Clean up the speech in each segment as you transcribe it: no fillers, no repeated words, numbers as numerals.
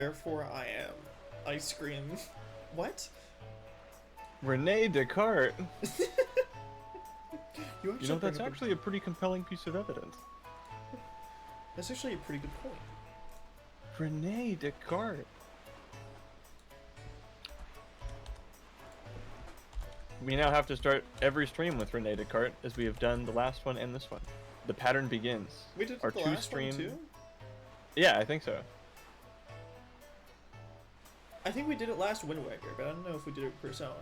Therefore I am. Ice cream. What? Rene Descartes. You You know, bring that's up actually a pretty compelling piece of evidence. that's actually a pretty good point. Rene Descartes. We now have to start every stream with Rene Descartes, as we have done the last one and this one. The pattern begins. We did Our the two last stream... one too? Yeah, I think so. I think we did it last Wind Waker, but I don't know if we did it Persona.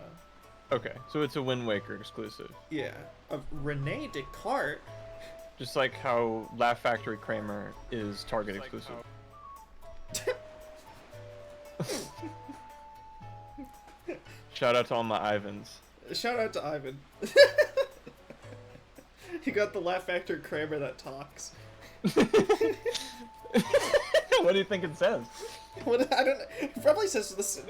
Okay, so it's a Wind Waker exclusive. Yeah. Of Rene Descartes? Just like how Laugh Factory Kramer is Target exclusive. Shout out to all my Ivans. Shout out to Ivan. He got the Laugh Factor Kramer that talks. What do you think it says? What, I don't know. It probably says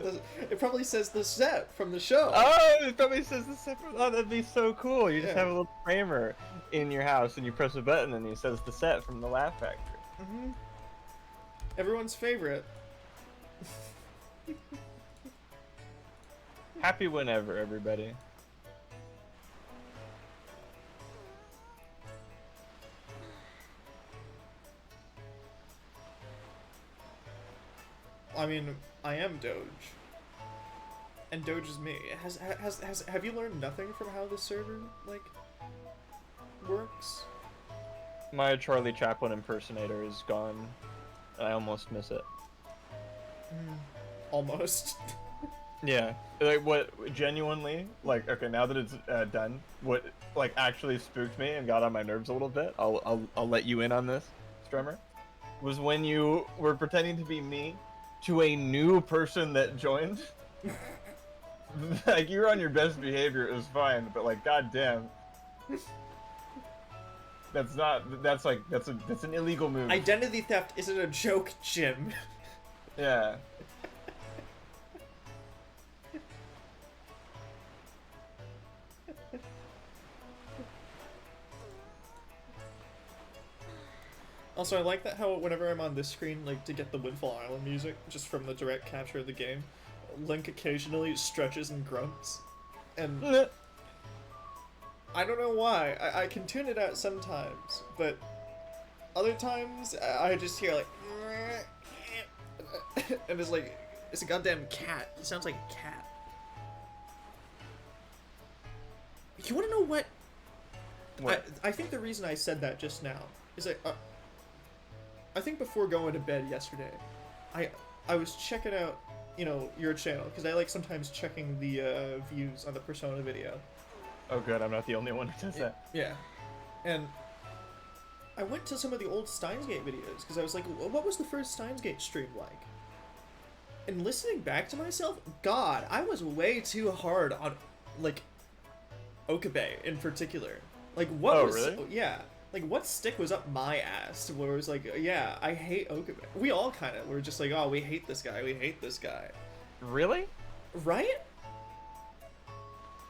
it probably says the set from the show. Oh, it probably says the separate. Oh, that'd be so cool. You just Yeah. have a little Kramer in your house, and you press a button, and he says the set from the Laugh Factory. Mm-hmm. Everyone's favorite. Happy whenever, everybody. I mean, I am Doge. And Doge is me. Have you learned nothing from how this server, like, works? My Charlie Chaplin impersonator is gone. I almost miss it. Almost. Yeah, like what genuinely, like, okay, now that it's done, what like actually spooked me and got on my nerves a little bit. I'll let you in on this, Strummer. Was when you were pretending to be me to a new person that joined. Like, you were on your best behavior, it was fine, but like, goddamn. That's an illegal move. Identity theft isn't a joke, Jim. Yeah. Also, I like that how whenever I'm on this screen, like, to get the Windfall Island music, just from the direct capture of the game, Link occasionally stretches and grunts. And I don't know why. I can tune it out sometimes, but other times I just hear like and it's like, it's a goddamn cat. It sounds like a cat. You wanna know what? I think the reason I said that just now is that I think before going to bed yesterday, I was checking out, you know, your channel, because I like sometimes checking the views on the Persona video. Oh good, I'm not the only one who does that. Yeah. And I went to some of the old Steins Gate videos, because I was like, what was the first Steins Gate stream like? And listening back to myself, God, I was way too hard on, like, Okabe in particular. Like, what Oh, was... really? Yeah. Like, what stick was up my ass where it was like, yeah, I hate Okabe. We all kind of were just like, oh, we hate this guy, we hate this guy. Really? Right?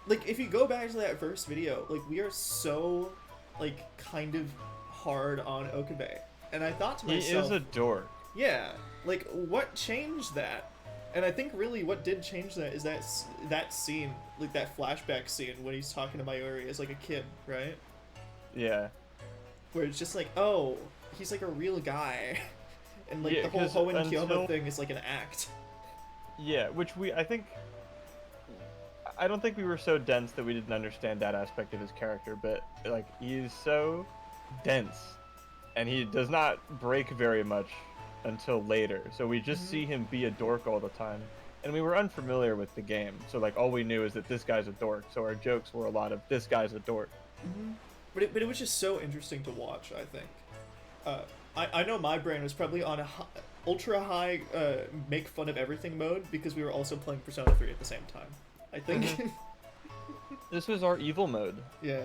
Like, if you go back to that first video, like, we are so, like, kind of hard on Okabe. And I thought to myself... He is a dork. Yeah, like, what changed that? And I think really what did change that is that scene, like, that flashback scene when he's talking to Mayuri as, like, a kid, right? Yeah. Where it's just like, oh, he's like a real guy. And like Yeah, the whole 'cause Hoenn until- Kyomo thing is like an act. Yeah, which I don't think we were so dense that we didn't understand that aspect of his character, but like, he is so dense, and he does not break very much until later, so we just see him be a dork all the time, and we were unfamiliar with the game, so like, all we knew is that this guy's a dork, so our jokes were a lot of, this guy's a dork. But it was just so interesting to watch, I think. I know my brain was probably on a ultra high make fun of everything mode because we were also playing Persona 3 at the same time. I think. This was our evil mode. Yeah.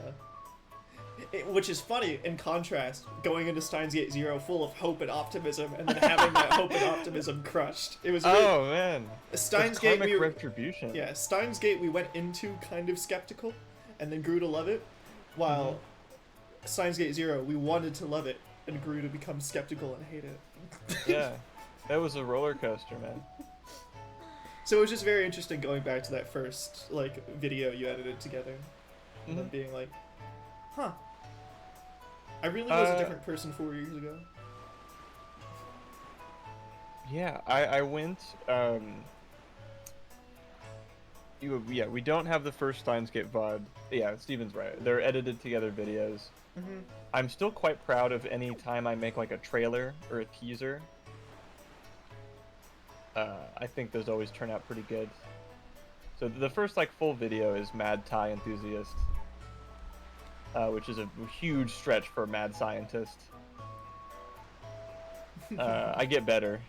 Which is funny, in contrast, going into Steins Gate Zero full of hope and optimism, and then having that hope and optimism crushed. It was really... Oh man. Steins It's Gate karmic retribution. Yeah, Steins Gate we went into kind of skeptical, and then grew to love it, while Steins Gate Zero we wanted to love it, and grew to become skeptical and hate it. Yeah. That was a roller coaster, man. So it was just very interesting going back to that first like video you edited together, and then being like, huh. I really was a different person 4 years ago. Yeah, I went. Yeah, we don't have the first Steins Gate VOD. Yeah, Steven's right. They're edited together videos. I'm still quite proud of any time I make like a trailer or a teaser. I think those always turn out pretty good. So the first like full video is Mad Thai Enthusiast, which is a huge stretch for a mad scientist. I get better.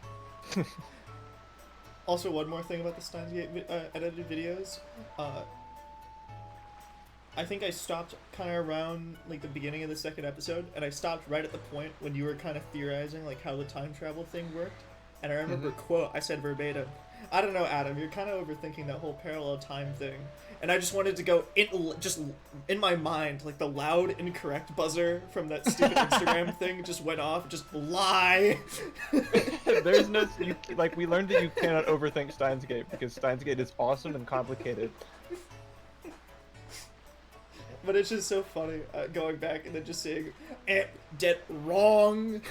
Also, one more thing about the Steins Gate edited videos. I think I stopped kind of around like the beginning of the second episode, and I stopped right at the point when you were kind of theorizing like how the time travel thing worked. And I remember quote, I said verbatim, I don't know, Adam, you're kind of overthinking that whole parallel time thing. And I just wanted to go just in my mind, like the loud incorrect buzzer from that stupid Instagram thing just went off. Just lie. There's no like we learned that you cannot overthink Steins Gate because Steins Gate is awesome and complicated. But it's just so funny going back and then just saying, dead wrong.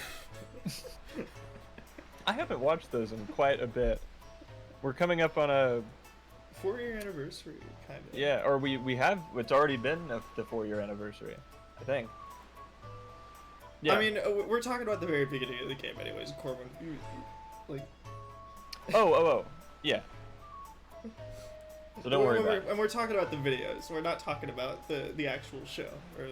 I haven't watched those in quite a bit. We're coming up on a 4-year anniversary, kind of. Yeah, or we have. It's already been the 4-year anniversary, I think. Yeah. I mean, we're talking about the very beginning of the game, anyways. Corbin, like. Oh, yeah. So don't worry about it. And we're talking about the videos. We're not talking about the actual show. Or...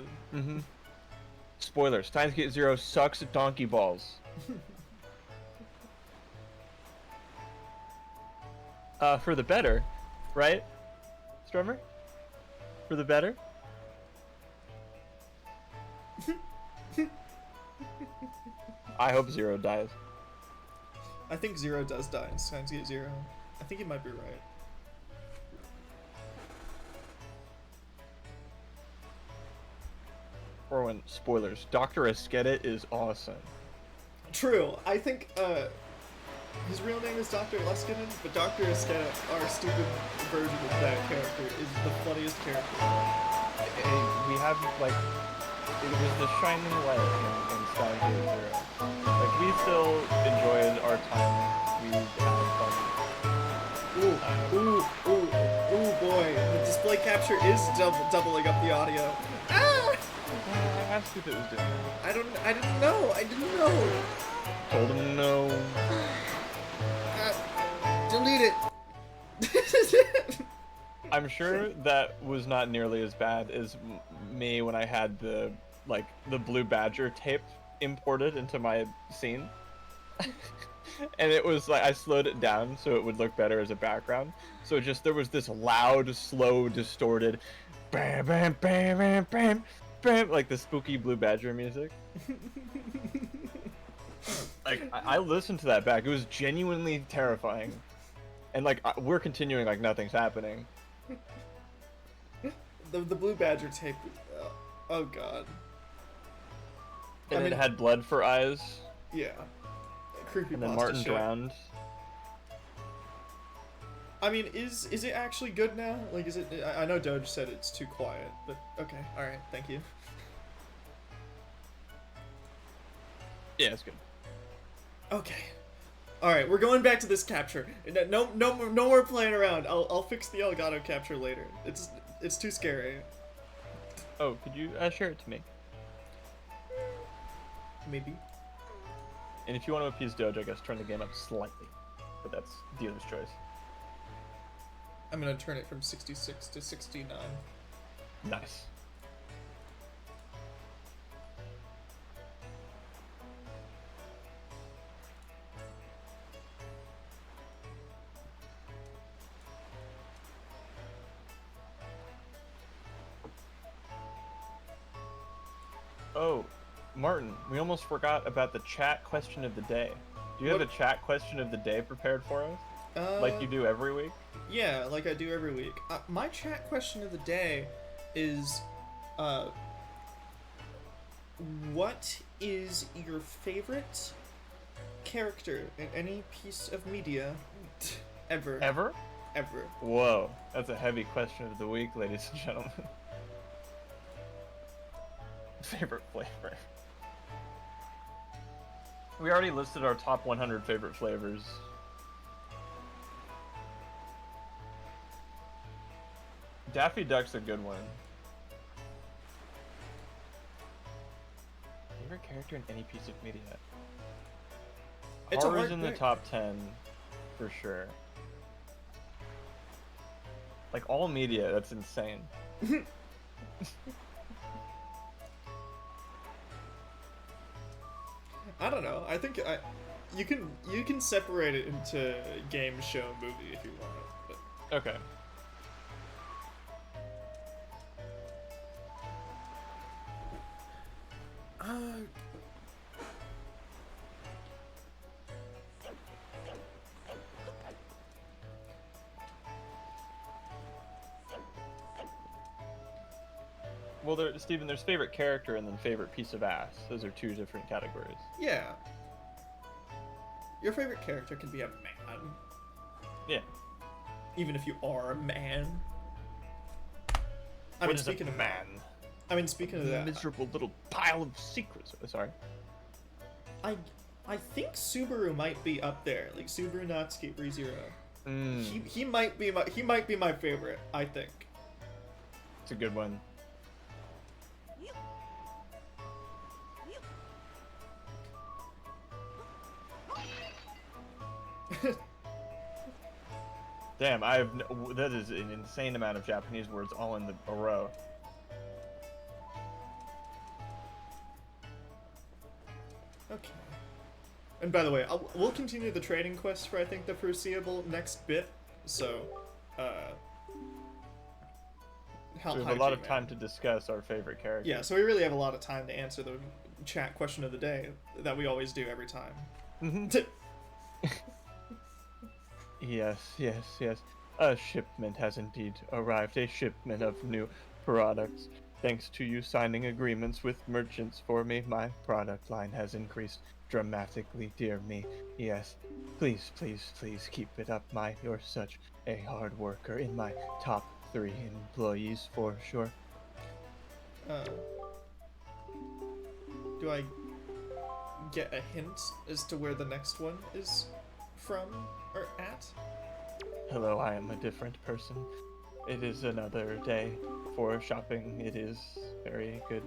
Spoilers: Steins Gate Zero sucks at donkey balls. For the better, right, Strummer? For the better? I hope Zero dies. I think Zero does die in Steins Gate Zero. I think you might be right. Or when spoilers, Dr. Esqueda is awesome. True. I think his real name is Dr. Leskinen, but Dr. Esqueda, our stupid version of that character, is the funniest character. We have like it was the shining light in Steins Gate Zero. Like we still enjoyed our time. We had fun. Ooh, boy! The display capture is doubling up the audio. Ah! I asked if it was doing that. I didn't know. Told him no. Delete it. I'm sure that was not nearly as bad as me when I had the Blue Badger tape imported into my scene. And it was like I slowed it down so it would look better as a background. So just there was this loud, slow, distorted bam bam bam bam bam bam like the spooky Blue Badger music. Like I listened to that back. It was genuinely terrifying. And like we're continuing like nothing's happening. The Blue Badger tape. Oh god. And it had blood for eyes. Yeah. Creepy. And then Martin drowned. I mean, is it actually good now? Like, is it? I know Doge said it's too quiet, but okay, all right, thank you. Yeah, it's good. Okay. All right, we're going back to this capture. No more playing around. I'll fix the Elgato capture later. It's too scary. Oh, could you share it to me? Maybe. And if you want to appease Doge, I guess turn the game up slightly. But that's dealer's choice. I'm gonna turn it from 66 to 69. Nice. Oh, Martin, we almost forgot about the chat question of the day. Do you have a chat question of the day prepared for us? Like you do every week? Yeah, like I do every week. My chat question of the day is, what is your favorite character in any piece of media ever. Ever? Ever. Whoa, that's a heavy question of the week, ladies and gentlemen. Favorite flavor. We already listed our top 100 favorite flavors. Daffy Duck's a good one. Favorite character in any piece of media? It's a Horror's hard in the pick. top 10, for sure. Like, all media, that's insane. I don't know. I think you can separate it into game, show, movie if you want. But Okay. Well, Steven, there's favorite character and then favorite piece of ass. Those are two different categories. yeah. Your favorite character can be a man, Yeah. even if you are a man. I What mean, is speaking a of man? I mean, speaking of that, Miserable little pile of secrets. Sorry. I think Subaru might be up there. Like Subaru Natsuki ReZero. He might be my favorite. I think. It's a good one. Damn, that is an insane amount of Japanese words all in a row. Okay. And by the way, we'll continue the trading quest for I think the foreseeable next bit. So, We have a lot of time to discuss our favorite character. Yeah, so we really have a lot of time to answer the chat question of the day that we always do every time. Yes, yes, yes. A shipment has indeed arrived. A shipment of new products. Thanks to you signing agreements with merchants for me, my product line has increased dramatically, dear me. Yes. Please, please, please keep it up, you're such a hard worker. In my top 3 employees for sure. Do I get a hint as to where the next one is from or at? Hello, I am a different person. It is another day for shopping. It is very good.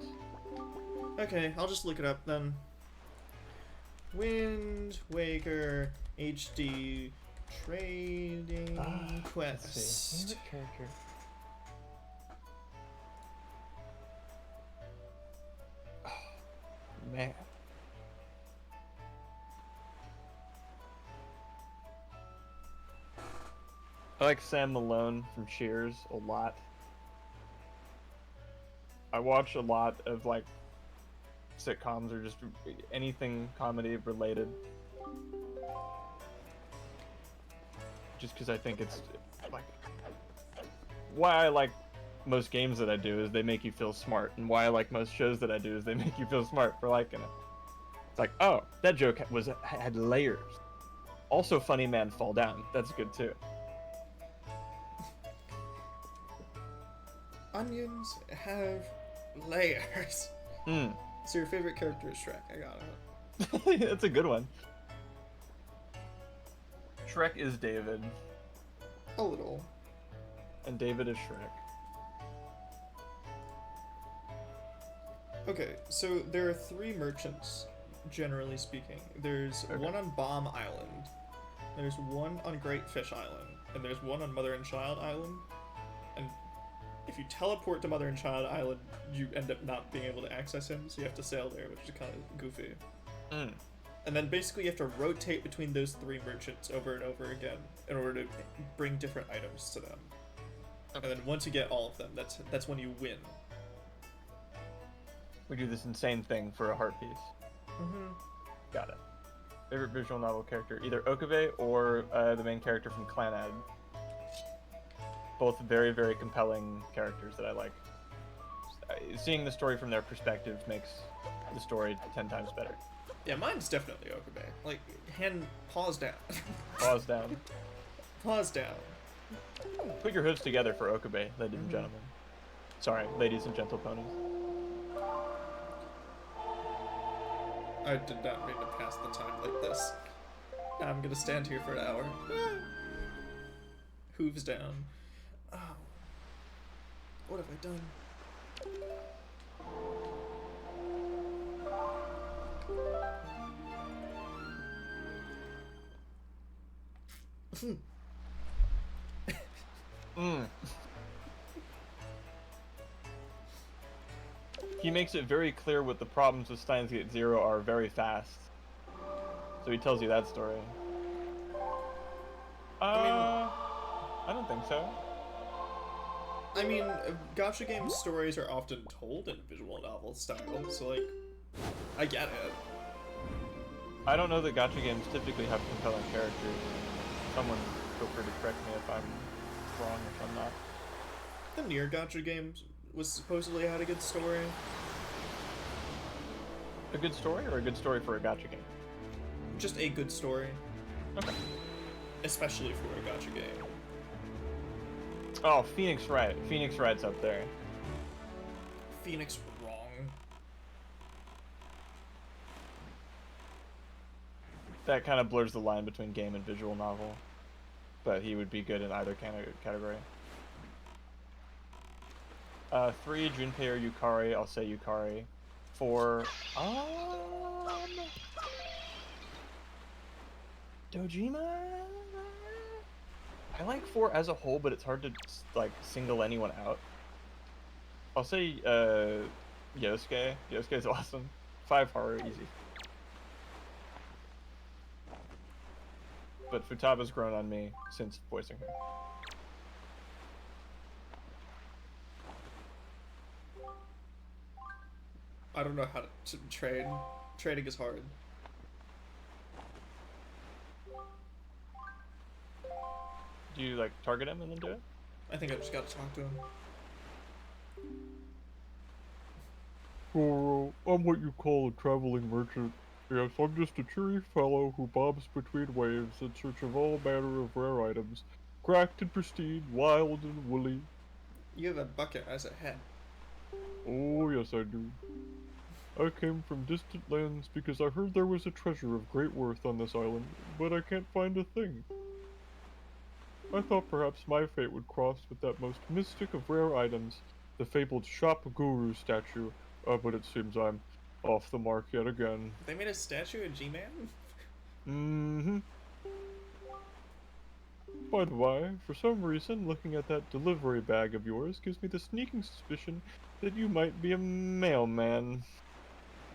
Okay, I'll just look it up then. Wind Waker HD Trading Let's see. Quest. Favorite character. Oh, man. I like Sam Malone from Cheers a lot. I watch a lot of like sitcoms or just anything comedy related. Just because I think it's like why I like most games that I do is they make you feel smart, and why I like most shows that I do is they make you feel smart for liking it. It's like, oh, that joke had layers. Also, Funny Man Fall Down. That's good too. Onions have layers. So your favorite character is Shrek. I got it. That's a good one. Shrek is David. A little. And David is Shrek. Okay, so there are 3 merchants, generally speaking. There's one on Bomb Island, there's one on Great Fish Island, and there's one on Mother and Child Island. And if you teleport to Mother and Child Island, you end up not being able to access him, so you have to sail there, which is kind of goofy. And then basically you have to rotate between those 3 merchants over and over again in order to bring different items to them. And then once you get all of them, that's when you win. We do this insane thing for a heart piece. Got it. Favorite visual novel character, either Okabe or the main character from Clanad. Both very, very compelling characters that I like. Seeing the story from their perspective makes the story 10 times better. Yeah, mine's definitely Okabe. Like, pause down. Pause down. Pause down. Put your hooves together for Okabe, ladies and gentlemen. Sorry, ladies and gentle ponies. I did not mean to pass the time like this. I'm gonna stand here for an hour. Hooves down. Oh. What have I done? He makes it very clear what the problems with Steins Gate Zero are very fast. So he tells you that story. I don't think so. I mean, gacha game stories are often told in visual novel style, so like, I get it. I don't know that gacha games typically have compelling characters. Someone feel free to correct me if I'm wrong, if I'm not. The Nier gacha game was supposedly had a good story. A good story or a good story for a gacha game? Just a good story. Okay. Especially for a gacha game. Oh, Phoenix Wright. Phoenix Wright's up there. Phoenix wrong. That kind of blurs the line between game and visual novel. But he would be good in either category. 3, Junpei or Yukari. I'll say Yukari. 4, Dojima? I like 4 as a whole, but it's hard to, like, single anyone out. I'll say, Yosuke. Yosuke's awesome. 5, Haru, easy. But Futaba's grown on me since voicing her. I don't know how to trade. Trading is hard. Do you, like, target him and then do it? I think I just gotta talk to him. Goro, I'm what you call a traveling merchant. Yes, I'm just a cheery fellow who bobs between waves in search of all manner of rare items, cracked and pristine, wild and woolly. You have a bucket as a head. Oh, yes, I do. I came from distant lands because I heard there was a treasure of great worth on this island, but I can't find a thing. I thought perhaps my fate would cross with that most mystic of rare items, the fabled Shop Guru statue, but it seems I'm off the mark yet again. They made a statue of G-Man? Mm-hmm. By the way, for some reason, looking at that delivery bag of yours gives me the sneaking suspicion that you might be a mailman.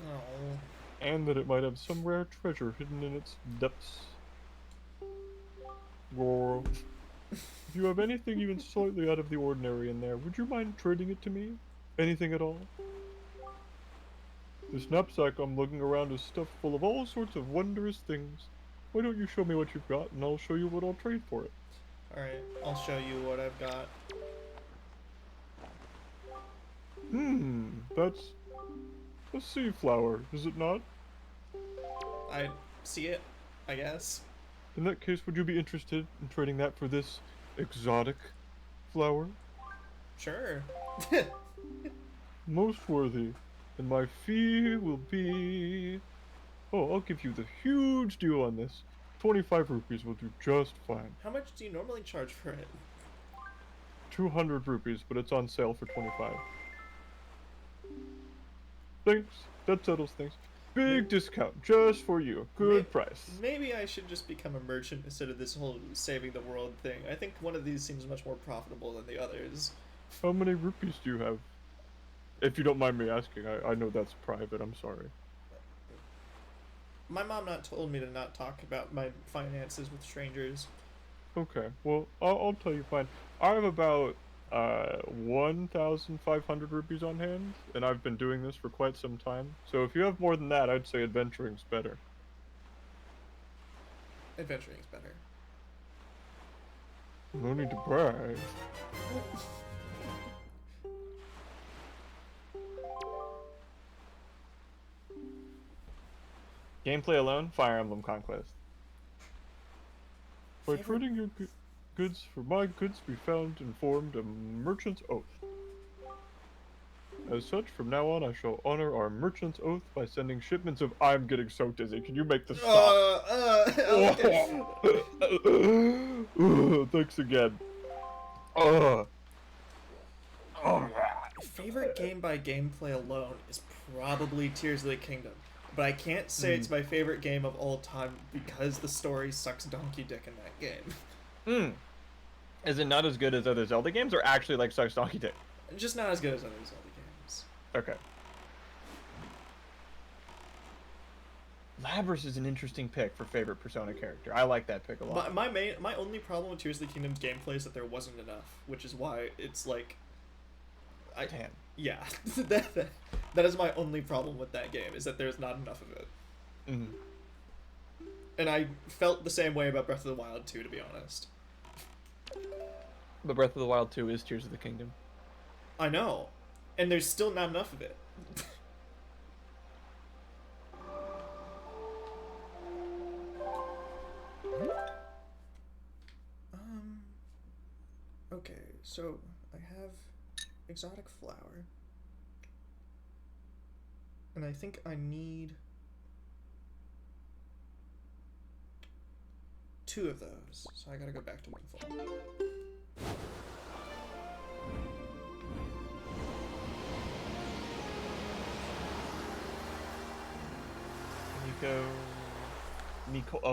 Oh. And that it might have some rare treasure hidden in its depths. Goro, if you have anything even slightly out of the ordinary in there, would you mind trading it to me? Anything at all? This knapsack I'm looking around is stuffed full of all sorts of wondrous things. Why don't you show me what you've got, and I'll show you what I'll trade for it. Alright, I'll show you what I've got. That's a sea flower, is it not? I see it, I guess. In that case, would you be interested in trading that for this exotic flower? Sure. Most worthy, and my fee will be... Oh, I'll give you the huge deal on this. 25 rupees will do just fine. How much do you normally charge for it? 200 rupees, but it's on sale for 25. Thanks, that settles things. Big discount, just for you. Good price. Maybe I should just become a merchant instead of this whole saving the world thing. I think one of these seems much more profitable than the others. How many rupees do you have? If you don't mind me asking, I know that's private, I'm sorry. My mom not told me to not talk about my finances with strangers. Okay, well, I'll tell you fine. I have about 1,500 rupees on hand, and I've been doing this for quite some time. So if you have more than that, I'd say adventuring's better. Adventuring's better. No need to brag. Gameplay alone, Fire Emblem Conquest. By Favorite- trading your goods for my goods, we found and formed a merchant's oath. As such, from now on, I shall honor our merchant's oath by sending shipments of. I'm getting so dizzy. Can you make this stop? Okay. Thanks again. Favorite game by gameplay alone is probably Tears of the Kingdom, but I can't say it's my favorite game of all time because the story sucks donkey dick in that game. Is it not as good as other Zelda games, or actually like sucks donkey dick? Just not as good as other Zelda games. Okay. Labris is an interesting pick for favorite Persona character. I like that pick a lot. My only problem with Tears of the Kingdom's gameplay is that there wasn't enough, which is why it's like. Damn. Yeah, that is my only problem with that game, is that there's not enough of it. Mm-hmm. And I felt the same way about Breath of the Wild 2, to be honest. But Breath of the Wild 2 is Tears of the Kingdom. I know, and there's still not enough of it. Okay, so I have exotic flower. And I think I need 2 of those. So I gotta go back to Windfall.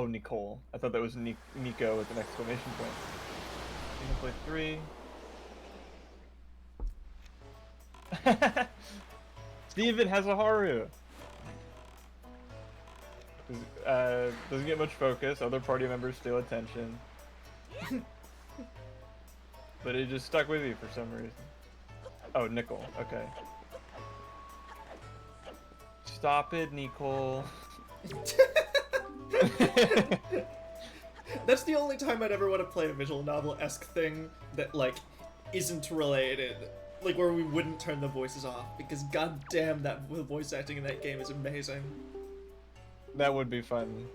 Nicole. I thought that was Nico with an exclamation point. Gameplay 3. Steven has a Haru. Doesn't get much focus. Other party members steal attention. But it just stuck with you for some reason. Oh, Nicole. Okay. Stop it, Nicole. That's the only time I'd ever want to play a visual novel-esque thing that, like, isn't related. Like, where we wouldn't turn the voices off, because goddamn, that voice acting in that game is amazing. That would be fun.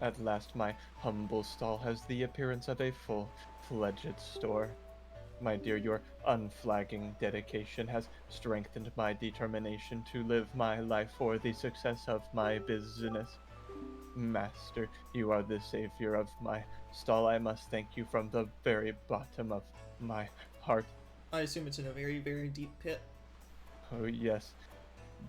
At last, my humble stall has the appearance of a full-fledged store. My dear, your unflagging dedication has strengthened my determination to live my life for the success of my business. Master, you are the savior of my stall. I must thank you from the very bottom of my heart. I assume it's in a very, very deep pit. Oh yes,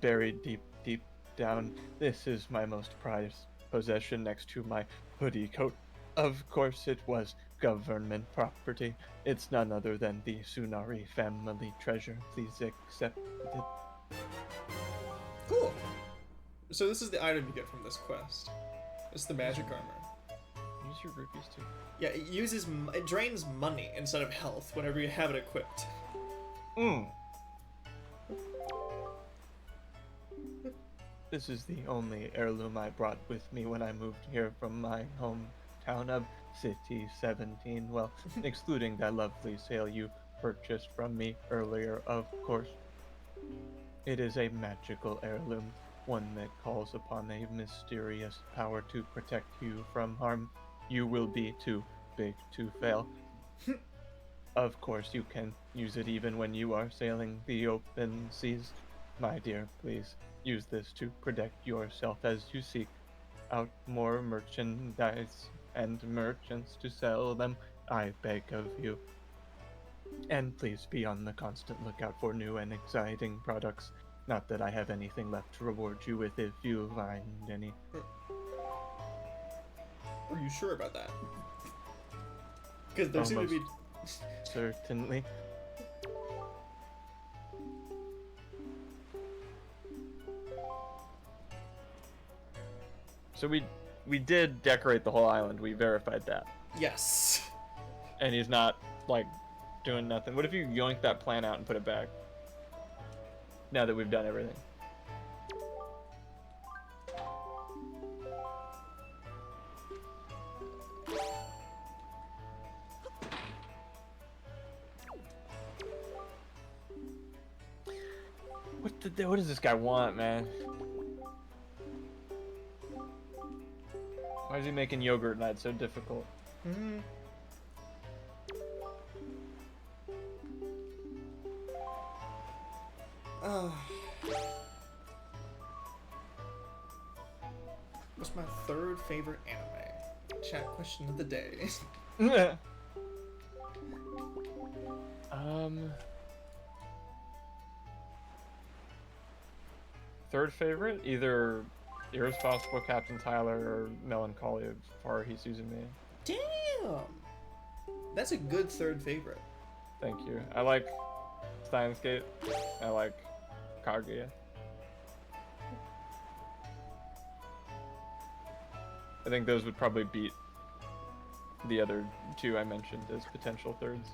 buried deep, deep down. This is my most prized possession next to my hoodie coat. Of course it was government property. It's none other than the Tsunari family treasure. Please accept it. Cool. So this is the item you get from this quest. It's the magic armor. Use your rupees too. Yeah, it drains money instead of health whenever you have it equipped. This is the only heirloom I brought with me when I moved here from my hometown of City 17. Well, excluding that lovely sale you purchased from me earlier, of course. It is a magical heirloom, one that calls upon a mysterious power to protect you from harm. You will be too big to fail. Of course, you can use it even when you are sailing the open seas. My dear, please use this to protect yourself as you seek out more merchandise and merchants to sell them, I beg of you. And please be on the constant lookout for new and exciting products. Not that I have anything left to reward you with if you find any. Are you sure about that? Because there seem to be... Certainly. So we did decorate the whole island. We verified that. Yes. And he's not, like, doing nothing. What if you yoink that plant out and put it back? Now that we've done everything. What does this guy want, man? is he making yogurt night so difficult? Mm-hmm. What's my third favorite anime? Chat question of the day. Third favorite? Either Irresponsible Captain Tyler or Melancholy of Haruhi Suzume. Damn! That's a good third favorite. Thank you. I like Steins Gate. I like Kaguya. I think those would probably beat the other two I mentioned as potential thirds.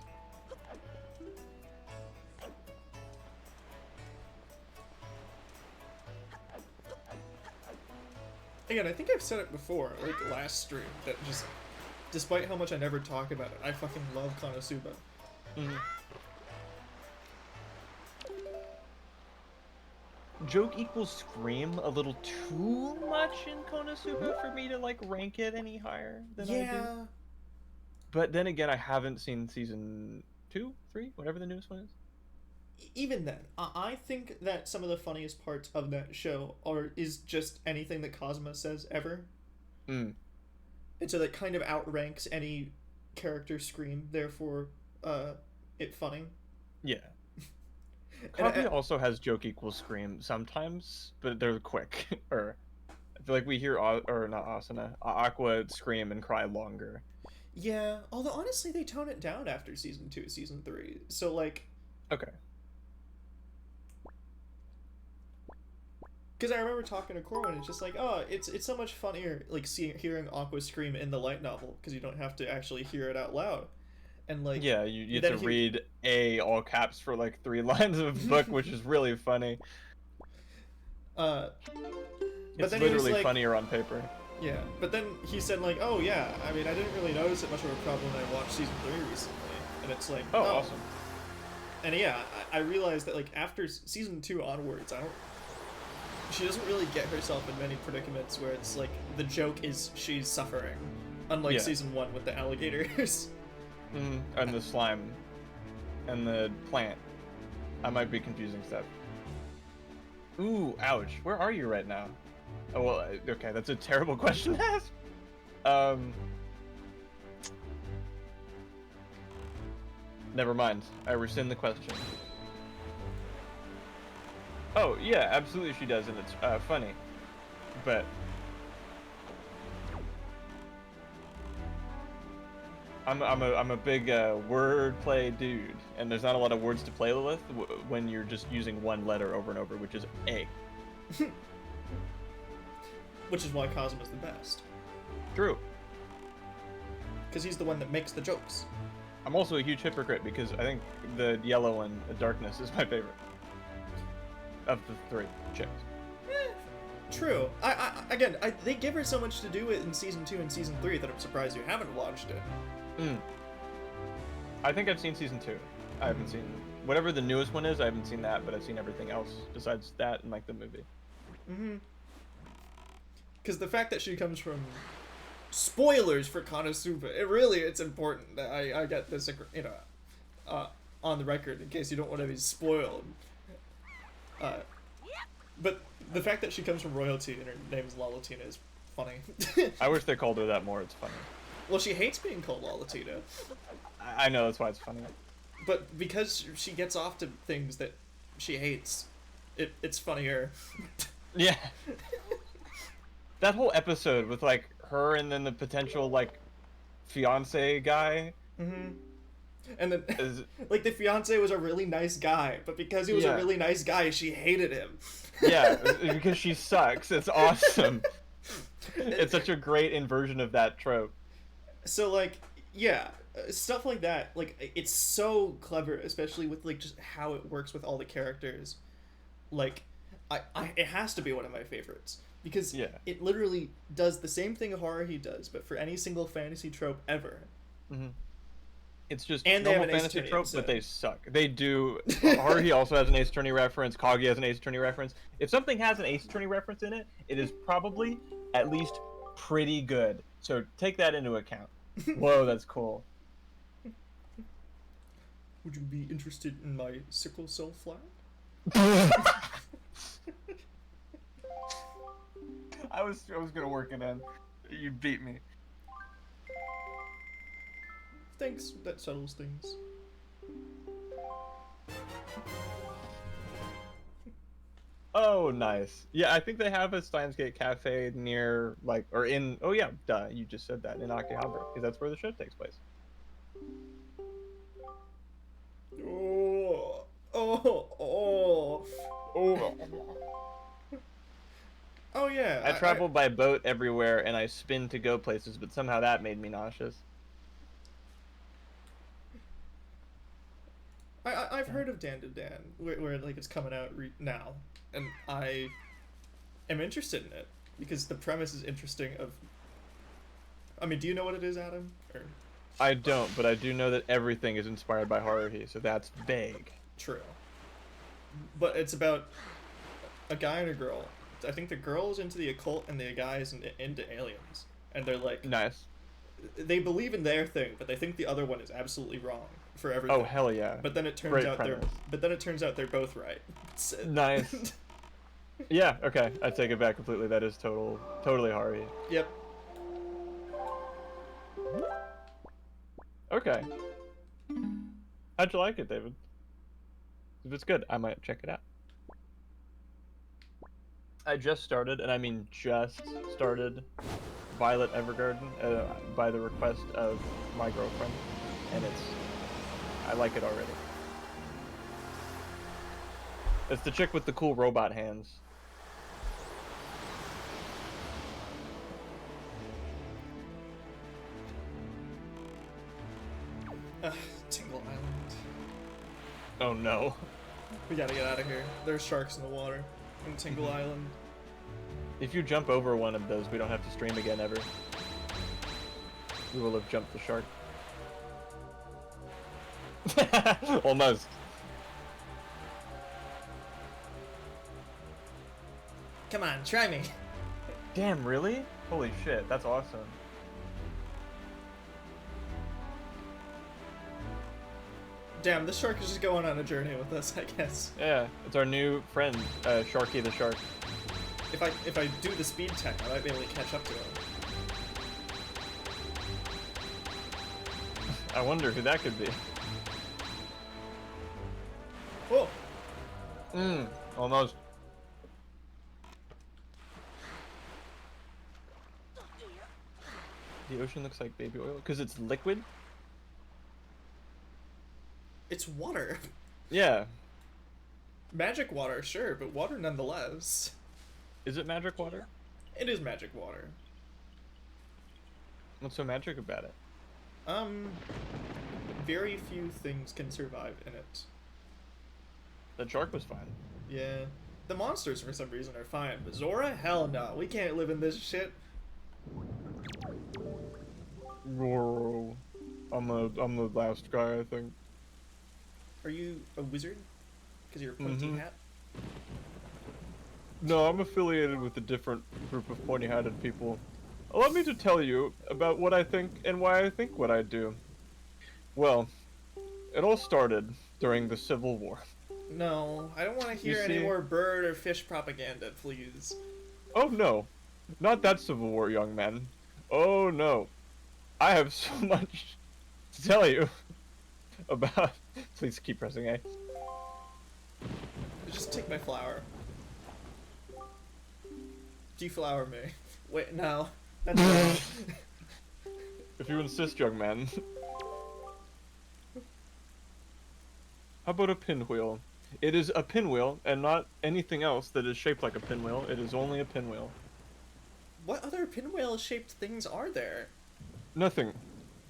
Again, I think I've said it before, like last stream, that just, despite how much I never talk about it, I fucking love Konosuba. Joke equals scream a little too much in Konosuba for me to like rank it any higher than I do. But then again, I haven't seen season 2, 3, whatever the newest one is. Even then, I think that some of the funniest parts of that show is just anything that Kazuma says ever. And so that kind of outranks any character scream, therefore it funny. Yeah. Kaguya also has joke equals scream sometimes, but they're quick. Or I feel like we hear, or not Asuna, Aqua scream and cry longer. Yeah, although honestly they tone it down after season 2, season 3. So like... Okay. Because I remember talking to Corwin, and it's just like, oh, it's so much funnier, like, hearing Aqua scream in the light novel, because you don't have to actually hear it out loud. And, like... Yeah, you have to read all caps for, like, 3 lines of book, which is really funny. But it's then literally like, funnier on paper. Yeah, but then he said, like, oh, yeah, I mean, I didn't really notice it much of a problem when I watched season 3 recently. And it's like, oh, awesome. And yeah, I realized that, like, after season 2 onwards, she doesn't really get herself in many predicaments where it's like the joke is she's suffering, unlike season 1 with the alligators. And the slime and the plant. I might be confusing stuff. Ooh, ouch. Where are you right now? Oh, well, okay, that's a terrible question to ask. Never mind. I rescind the question. Oh, yeah, absolutely she does, and it's funny. But... I'm a big wordplay dude, and there's not a lot of words to play with when you're just using one letter over and over, which is A. Which is why Kazuma's the best. True. Because he's the one that makes the jokes. I'm also a huge hypocrite because I think the yellow one, the darkness, is my favorite. Of the 3 chicks. True. Again, they give her so much to do it in season 2 and season 3 that I'm surprised you haven't watched it. I think I've seen season 2. I haven't seen whatever the newest one is. I haven't seen that, but I've seen everything else besides that and like the movie. Because the fact that she comes from spoilers for Konosuba, it's important that I get this, you know, on the record in case you don't want to be spoiled. But the fact that she comes from royalty and her name is Lalatina is funny. I wish they called her that more. It's funny. Well, she hates being called Lalatina. I know, that's why it's funny. But because she gets off to things that she hates, it's funnier. Yeah. That whole episode with, like, her and then the potential, like, fiance guy. And then, like, the fiance was a really nice guy, but because he was a really nice guy, she hated him. Yeah, because she sucks. It's awesome. It's such a great inversion of that trope. So, like, yeah, stuff like that, like, it's so clever, especially with, like, just how it works with all the characters. Like, it has to be one of my favorites. Because it literally does the same thing Haruhi does, but for any single fantasy trope ever. It's just and normal fantasy tropes, but they suck. They do. Haruhi also has an Ace Attorney reference. Kaguya has an Ace Attorney reference. If something has an Ace Attorney reference in it, it is probably at least pretty good. So take that into account. Whoa, that's cool. Would you be interested in my sickle cell flat? I was gonna work it in. You beat me. Thanks, that settles things. Oh, nice. Yeah, I think they have a Steins Gate Cafe near, like, or in. Oh yeah, duh. You just said that in Akihabara because that's where the show takes place. Oh, oh, oh yeah. I travel by boat everywhere and I spin to go places, but somehow that made me nauseous. I've heard of Dan to Dan, where like it's coming out now, and I am interested in it because the premise is interesting. I mean, do you know what it is, Adam? Or... I don't, but I do know that everything is inspired by Haruhi, so that's vague. True. But it's about a guy and a girl. I think the girl is into the occult and the guy is into aliens, and they're like Nice. They believe in their thing, but they think the other one is absolutely wrong for everything. Oh hell yeah! But then it turns Great out premise. they're both right. Nice. Yeah. Okay. I take it back completely. That is totally Haruhi. Yep. Okay. How'd you like it, David? If it's good, I might check it out. I just started, and I mean just started, Violet Evergarden by the request of my girlfriend, and I like it already. It's the chick with the cool robot hands. Tingle Island. Oh no. We gotta get out of here. There's sharks in the water in Tingle Island. If you jump over one of those, we don't have to stream again ever. We will have jumped the shark. Almost. Come on, try me. Damn, really? Holy shit, that's awesome. Damn, this shark is just going on a journey with us, I guess. Yeah, it's our new friend, Sharky the Shark. If I do the speed tech, I might be able to catch up to him. I wonder who that could be. Whoa! Almost. The ocean looks like baby oil because it's liquid. It's water. Yeah. Magic water, sure, but water nonetheless. Is it magic water? It is magic water. What's so magic about it? Very few things can survive in it. The shark was fine. Yeah. The monsters, for some reason, are fine, but Zora? Hell no. We can't live in this shit. Roro. I'm the last guy, I think. Are you a wizard? Because you're a pointy hat? No, I'm affiliated with a different group of pointy-hatted people. Allow me to tell you about what I think and why I think what I do. Well, it all started during the Civil War. No, I don't want to hear any more bird or fish propaganda, please. Oh no, not that Civil War, young man. Oh no, I have so much to tell you about. Please keep pressing A. Just take my flower. Deflower me. Wait, no. That's wrong. If you insist, young man. How about a pinwheel? It is a pinwheel, and not anything else that is shaped like a pinwheel. It is only a pinwheel. What other pinwheel-shaped things are there? Nothing,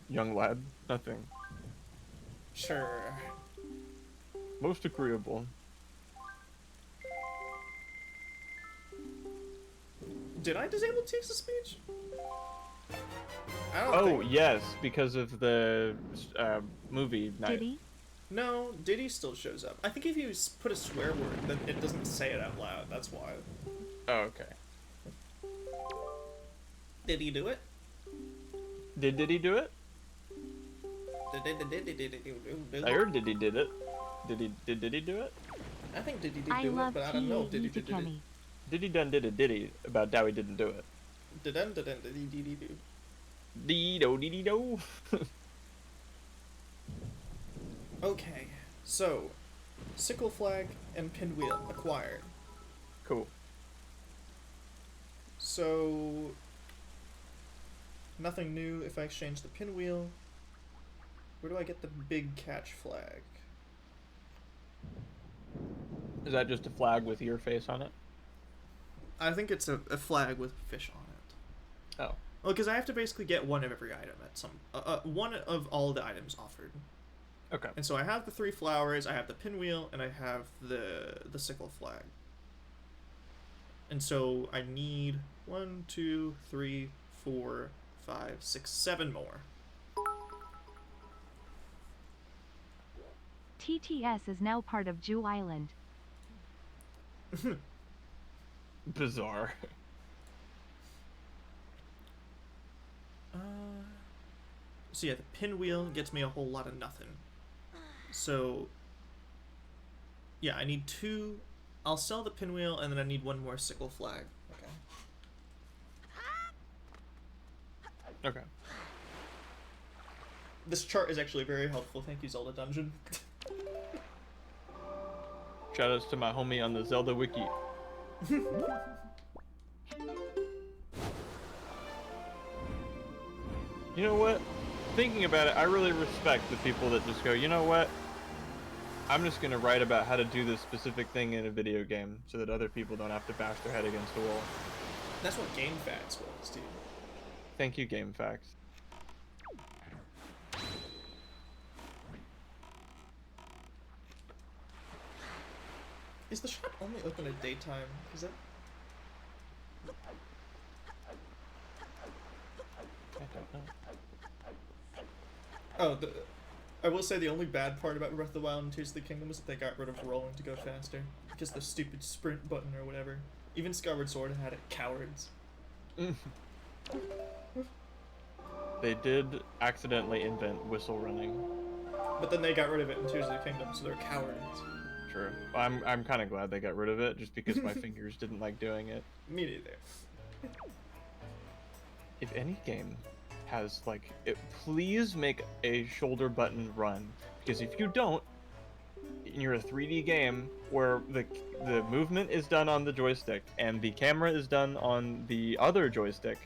young lad. Nothing. Sure. Most agreeable. Did I disable text-to-speech? I don't Oh, think... yes, because of the movie night. Did he? No, Diddy still shows up. I think if you put a swear word, then it doesn't say it out loud. That's why. Oh, okay. Did he do it? Did he do it? I heard did he did it. Did he do it? I think did he I do it, love but I don't know. Did he T.A. did it? Kenny. Did he about Dowie didn't do it. Did he do? Dee do. Okay, so sickle flag and pinwheel acquired. Cool. So nothing new if I exchange the pinwheel. Where do I get the big catch flag? Is that just a flag with your face on it? I think it's a flag with fish on it. Oh. Well, because I have to basically get one of every item at some one of all the items offered. Okay. And so I have the 3 flowers, I have the pinwheel, and I have the sickle flag. And so I need 1, 2, 3, 4, 5, 6, 7 more. TTS is now part of Jew Island. Bizarre. So yeah, the pinwheel gets me a whole lot of nothing. So yeah, I need 2. I'll sell the pinwheel, and then I need 1 more sickle flag. Okay. Okay. This chart is actually very helpful. Thank you, Zelda Dungeon. Shoutouts to my homie on the Zelda wiki. You know what? Thinking about it, I really respect the people that just go, you know what? I'm just gonna write about how to do this specific thing in a video game so that other people don't have to bash their head against the wall. That's what Game Facts was, dude. Thank you, Game Facts. Is the shop only open at daytime? Is that... I don't know. Oh, I will say the only bad part about Breath of the Wild and Tears of the Kingdom is that they got rid of rolling to go faster. Because the stupid sprint button or whatever. Even Skyward Sword had it. Cowards. They did accidentally invent whistle running. But then they got rid of it in Tears of the Kingdom, so they're cowards. True. I'm kind of glad they got rid of it, just because my fingers didn't like doing it. Me neither. If any game has, like, please make a shoulder button run, because if you don't, and you're a 3D game where the movement is done on the joystick and the camera is done on the other joystick,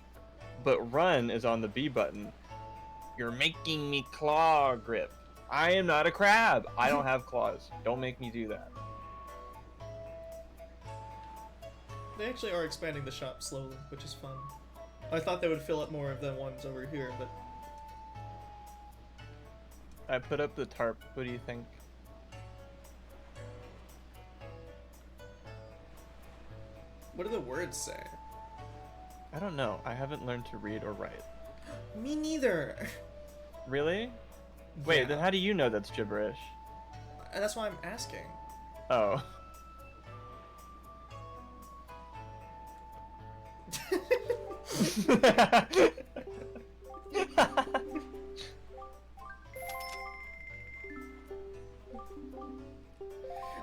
but run is on the B button, you're making me claw grip. I am not a crab. I don't have claws. Don't make me do that. They actually are expanding the shop slowly, which is fun. I thought they would fill up more of the ones over here, but... I put up the tarp. What do you think? What do the words say? I don't know. I haven't learned to read or write. Me neither! Really? Wait, Yeah. then how do you know that's gibberish? And that's why I'm asking. Oh.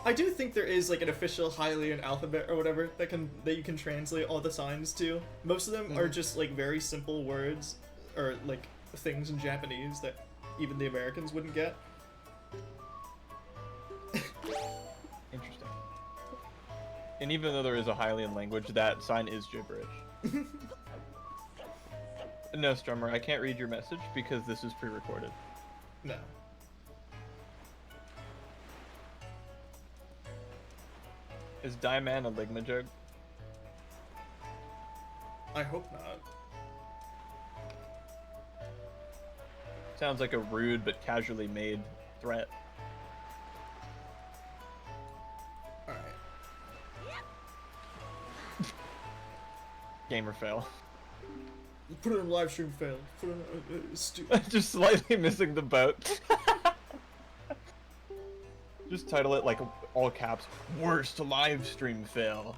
I do think there is like an official Hylian alphabet or whatever that you can translate all the signs to. Most of them are just like very simple words or like things in Japanese that even the Americans wouldn't get. Interesting. And even though there is a Hylian language, that sign is gibberish. No, Strummer, I can't read your message because this is pre-recorded. No. Is Dieman a Ligma joke? I hope not. Sounds like a rude but casually made threat. Alright. Gamer fail. Put it in live stream failed. Put it in Just slightly missing the boat. Just title it like all caps, worst live stream fail.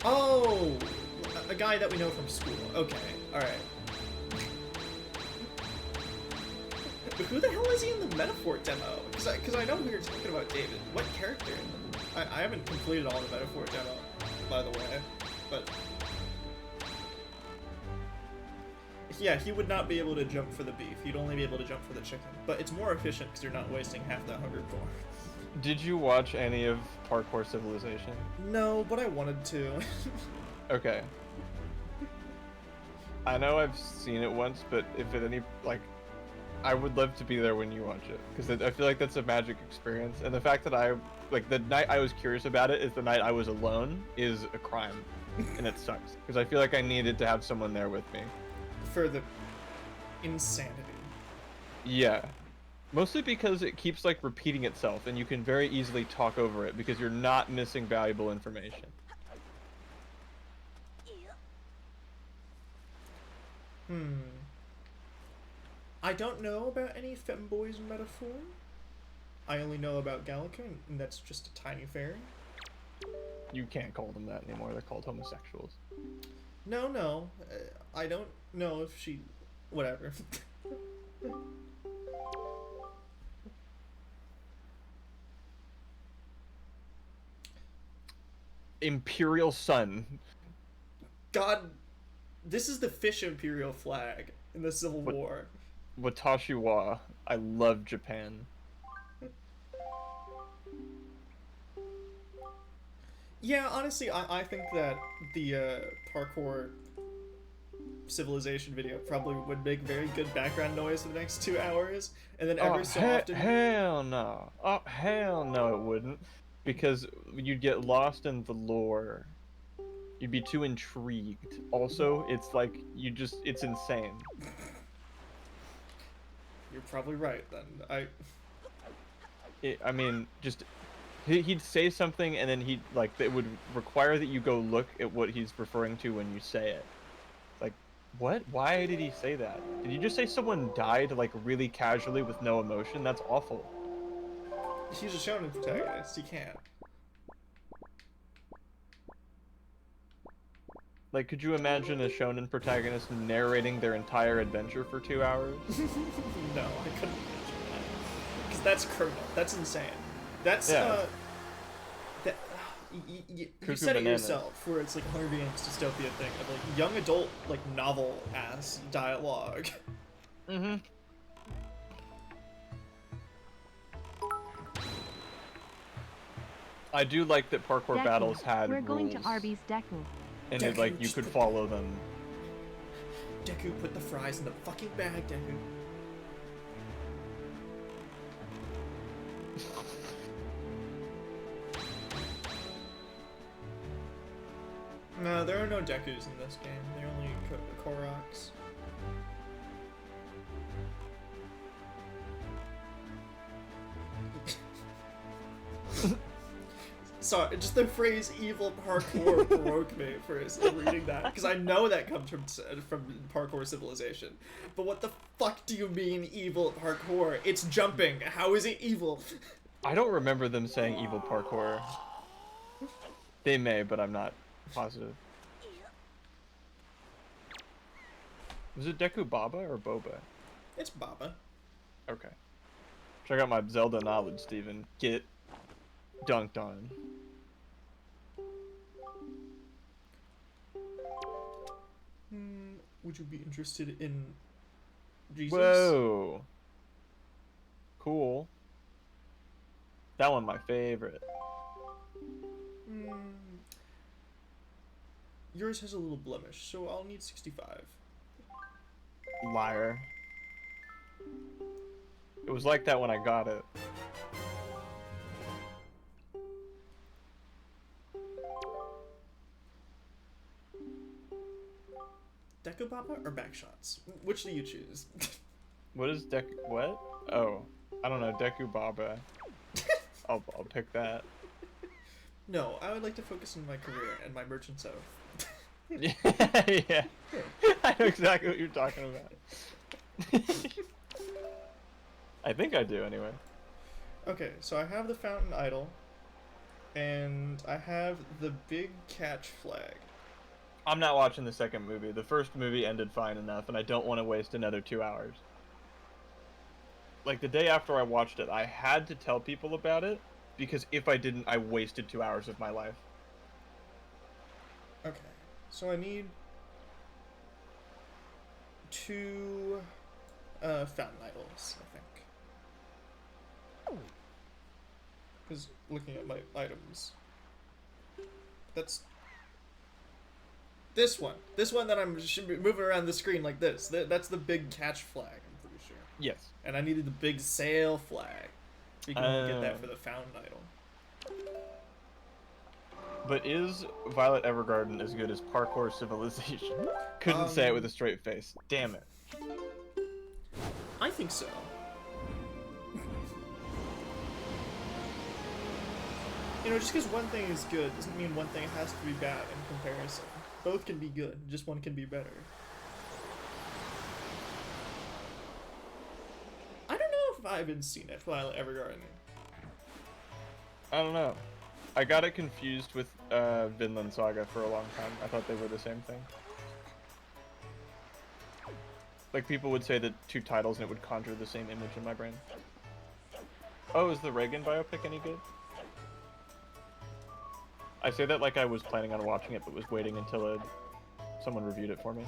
Oh, a guy that we know from school. Okay, all right. But who the hell is he in the Metaphor demo? Because I know we were talking about David. What character? I haven't completed all the Metaphor demo, by the way, but yeah, he would not be able to jump for the beef. He'd only be able to jump for the chicken. But it's more efficient because you're not wasting half that hunger core. Did you watch any of Parkour Civilization? No, but I wanted to. Okay. I know I've seen it once, but if it any I would love to be there when you watch it because I feel like that's a magic experience. And the fact that the night I was curious about it is the night I was alone is a crime, and it sucks because I feel like I needed to have someone there with me. For the insanity. Yeah. Mostly because it keeps repeating itself and you can very easily talk over it because you're not missing valuable information. I don't know about any femboys in Metaphor. I only know about Gallica, and that's just a tiny fairy. You can't call them that anymore. They're called homosexuals. No. I don't know if she... Whatever. Imperial Sun. God, this is the fish imperial flag in the Civil War. Watashi wa. I love Japan. Yeah, honestly, I think that the Parkour Civilization video probably would make very good background noise for the next 2 hours, and then every so often... Hell no. Oh, hell no it wouldn't. Because you'd get lost in the lore. You'd be too intrigued. Also, it's it's insane. You're probably right, then. I mean, he'd say something and then it would require that you go look at what he's referring to when you say it. What? Why did he say that? Did you just say someone died really casually with no emotion? That's awful. He's a shonen protagonist. He can't. Could you imagine a shonen protagonist narrating their entire adventure for 2 hours? No, I couldn't imagine that. Because that's criminal. That's insane. That's, yeah. You said it yourself, where it's Hunger Games dystopia thing of young adult novel ass dialogue. Mm-hmm. I do like that parkour Deku. battles had We're going rules, to Arby's Deku. and Deku, you could follow them. Deku, put the fries in the fucking bag, Deku. No, there are no Dekus in this game. They're only Koroks. Sorry, just the phrase "evil parkour" broke me for reading that, because I know that comes from Parkour Civilization. But what the fuck do you mean, evil parkour? It's jumping. How is it evil? I don't remember them saying evil parkour. They may, but I'm not positive. Was it Deku Baba or Boba? It's Baba. Okay. Check out my Zelda knowledge, Steven. Get dunked on. Would you be interested in Jesus? Whoa. Cool. That one my favorite. Yours has a little blemish, so I'll need 65. Liar. It was like that when I got it. Deku Baba or Backshots? Which do you choose? What is what? Oh, I don't know. Deku Baba. I'll pick that. No, I would like to focus on my career and my merchant's oath. Yeah. I know exactly what you're talking about. I think I do anyway. Okay, so I have the Fountain Idol. And I have the big catch flag. I'm not watching the second movie. The first movie ended fine enough, and I don't want to waste another 2 hours. Like, the day after I watched it, I had to tell people about it, because if I didn't, I wasted 2 hours of my life. Okay, so I need two fountain idols, I think. Because looking at my items, that's this one. This one that I'm should be moving around the screen like this. That's the big catch flag, I'm pretty sure. Yes. And I needed the big sail flag. You can only get that for the fountain idol. But is Violet Evergarden as good as Parkour Civilization? Couldn't say it with a straight face. Damn it. I think so. You know, just because one thing is good doesn't mean one thing has to be bad in comparison. Both can be good, just one can be better. I don't know if I've even seen it, Violet Evergarden. I don't know. I got it confused with Vinland Saga for a long time. I thought they were the same thing. Like, people would say the two titles and it would conjure the same image in my brain. Oh, is the Reagan biopic any good? I say that like I was planning on watching it, but was waiting until someone reviewed it for me.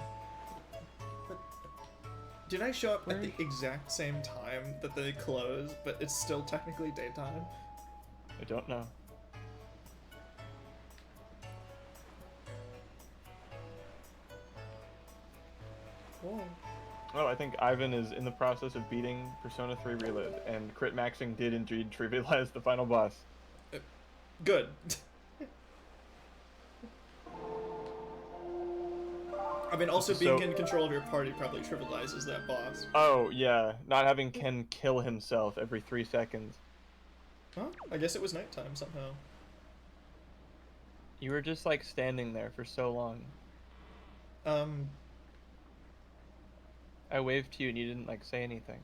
But did I show up at the exact same time that they closed, but it's still technically daytime? I don't know. Whoa. Oh, I think Ivan is in the process of beating Persona 3 Reload, and crit maxing did indeed trivialize the final boss. Good. I mean, also being in control of your party probably trivializes that boss. Oh, yeah. Not having Ken kill himself every 3 seconds. Huh? I guess it was nighttime somehow. You were just, like, standing there for so long. I waved to you and you didn't, like, say anything.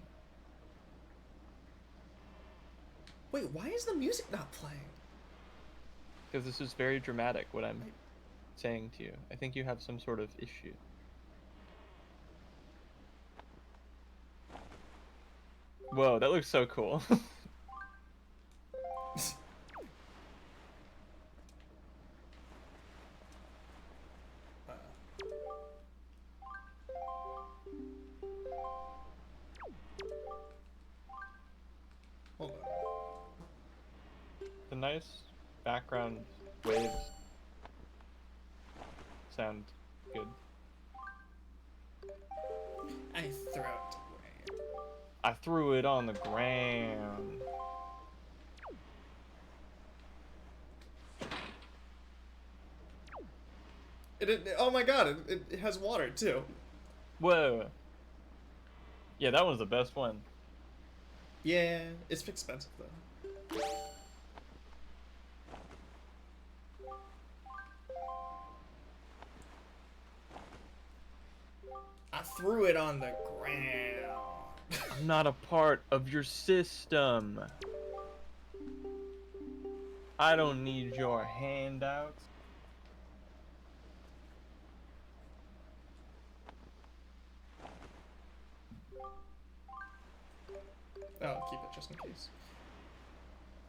Wait, why is the music not playing? Because this is very dramatic, what I'm saying to you. I think you have some sort of issue. Whoa, that looks so cool. Hold on. The nice background waves sound good. I throw it away. I threw it on the ground. Oh my god, it has water too. Whoa. Yeah, that one's the best one. Yeah, it's expensive though. I threw it on the ground. I'm not a part of your system. I don't need your handouts. I'll keep it just in case.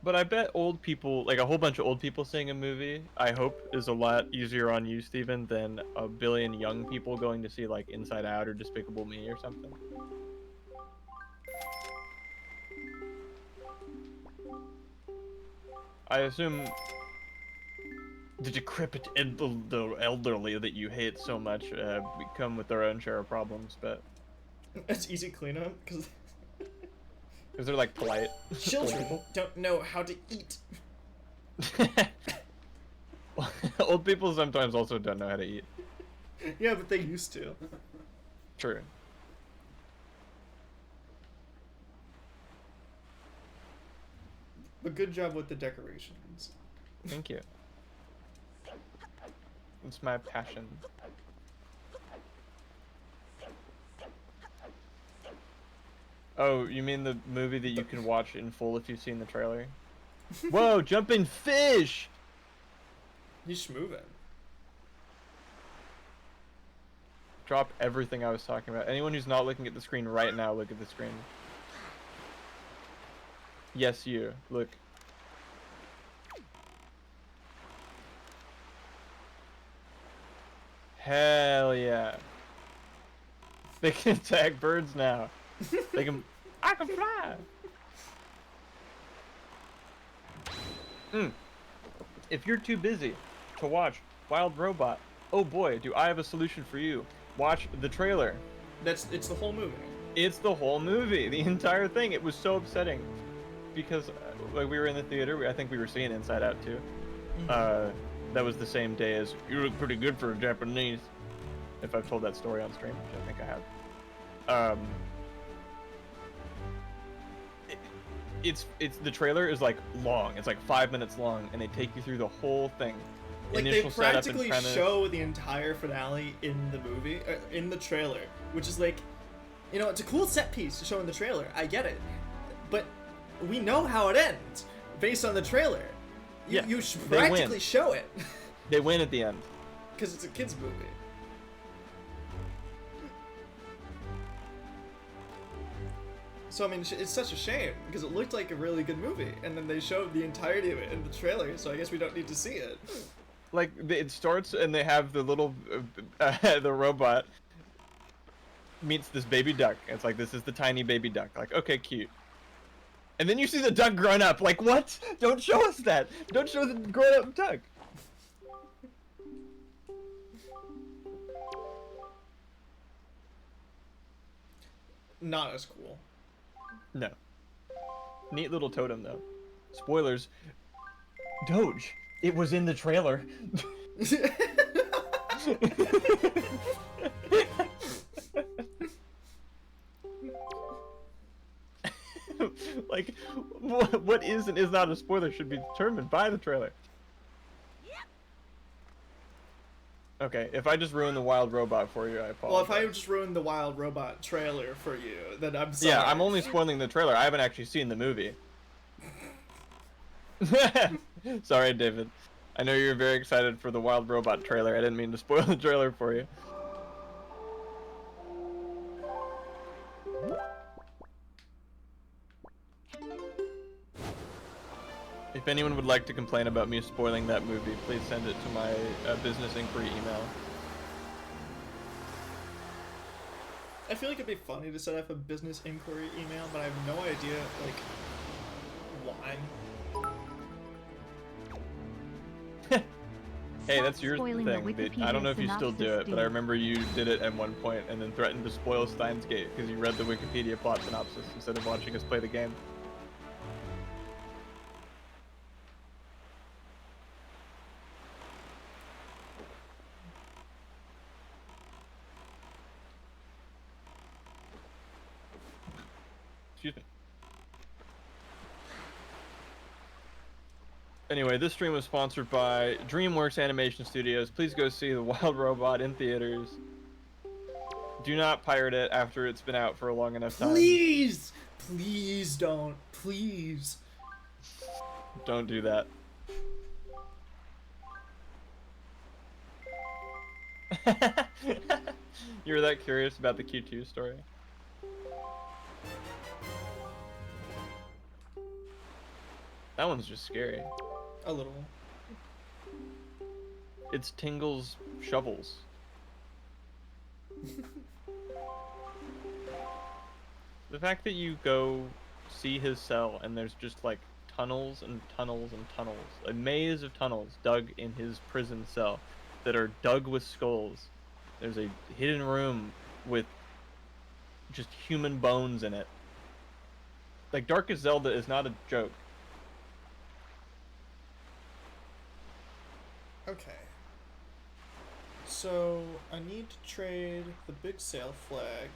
But I bet old people, like a whole bunch of old people seeing a movie, I hope is a lot easier on you, Steven, than a billion young people going to see like Inside Out or Despicable Me or something. I assume the decrepit the elderly that you hate so much come with their own share of problems, but It's easy cleanup because they're like polite. children don't know how to eat. Old people sometimes also don't know how to eat. Yeah, but they used to. True. But good job with the decorations. Thank you. It's my passion. Oh, you mean the movie that you can watch in full if you've seen the trailer? Whoa, jumping fish! He's schmoving. Drop everything I was talking about. Anyone who's not looking at the screen right now, look at the screen. Yes, you. Look. Hell yeah. They can attack birds now. They can... I can fly! If you're too busy to watch Wild Robot, oh boy, do I have a solution for you. Watch the trailer. It's the whole movie. It's the whole movie, the entire thing. It was so upsetting because like we were in the theater. I think we were seeing Inside Out too. That was the same day as you look pretty good for a Japanese. If I've told that story on stream, which I think I have. It's the trailer is like long. It's like 5 minutes long, and they take you through the whole thing. Like Initial they setup and practically premise. show the entire finale in the movie, in the trailer, which is like, you know, it's a cool set piece to show in the trailer. I get it, but we know how it ends based on the trailer. Yeah, You should they win. practically show it They win at the end. because it's a kids movie. So I mean, it's such a shame because it looked like a really good movie, and then they showed the entirety of it in the trailer. So I guess we don't need to see it. Like it starts and they have the little the robot meets this baby duck. It's like, this is the tiny baby duck. Like, okay, cute. And then you see the duck grown up. Like, what? Don't show us that. Don't show the grown up duck. Not as cool. No. Neat little totem though. Spoilers. Doge. It was in the trailer. Like, what is and is not a spoiler should be determined by the trailer. Okay, if I just ruined the Wild Robot for you, I apologize. Well, if I just ruined the Wild Robot trailer for you, then I'm sorry. Yeah, I'm only spoiling the trailer. I haven't actually seen the movie. Sorry, David. I know you're very excited for the Wild Robot trailer. I didn't mean to spoil the trailer for you. If anyone would like to complain about me spoiling that movie, please send it to my business inquiry email. I feel like it'd be funny to set up a business inquiry email, but I have no idea, like, why. Hey, that's your Spoiling the thing. Wikipedia I don't know if you still do synopsis it, but I remember you did it at one point and then threatened to spoil Steins Gate because you read the Wikipedia plot synopsis instead of watching us play the game. Excuse me. Anyway, this stream was sponsored by DreamWorks Animation Studios. Please go see The Wild Robot in theaters. Do not pirate it after it's been out for a long enough time. Please! Please don't. Please. Don't do that. You were that curious about the Q2 story? That one's just scary. A little. It's Tingle's shovels. The fact that you go see his cell and there's just like tunnels and tunnels and tunnels, a maze of tunnels dug in his prison cell that are dug with skulls. There's a hidden room with just human bones in it. Like, Darkest Zelda is not a joke. Okay. So, I need to trade the big sail flag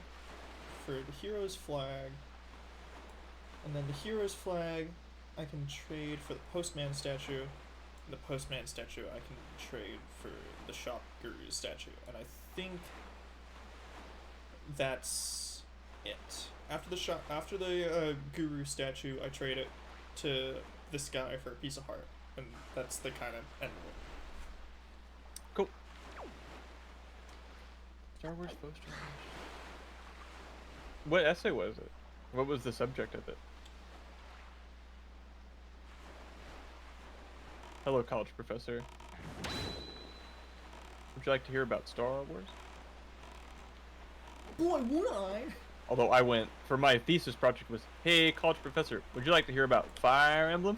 for the hero's flag. And then the hero's flag I can trade for the postman statue. And the postman statue I can trade for the shop guru statue. And I think that's it. After the guru statue, I trade it to this guy for a piece of heart, and that's the kind of end of it. Cool. Star Wars poster. What essay was it? What was the subject of it? Hello, college professor. Would you like to hear about Star Wars? Boy, would I! Although I went for my thesis project was, hey, college professor, would you like to hear about Fire Emblem?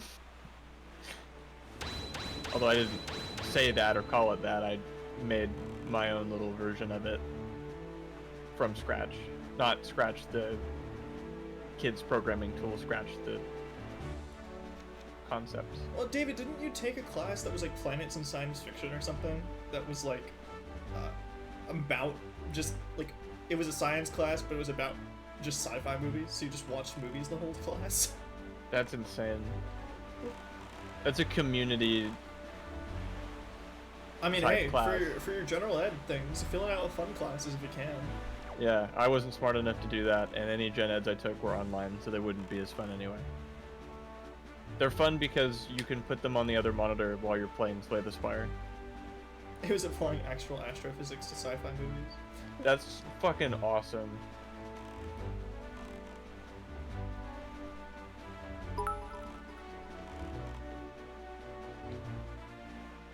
Although I didn't say that or call it that, I made my own little version of it from scratch. Not scratch the kids programming tool, scratch the concepts. Well, David, didn't you take a class that was like planets and science fiction or something? That was like about just like it was a science class, but it was about just sci-fi movies. So you just watched movies the whole class. That's insane. That's a community. I mean, type hey, class. for your general ed things, fill it out with fun classes if you can. Yeah, I wasn't smart enough to do that, and any gen eds I took were online, so they wouldn't be as fun anyway. They're fun because you can put them on the other monitor while you're playing Slay the Spire. It was applying actual astrophysics to sci-fi movies. That's fucking awesome.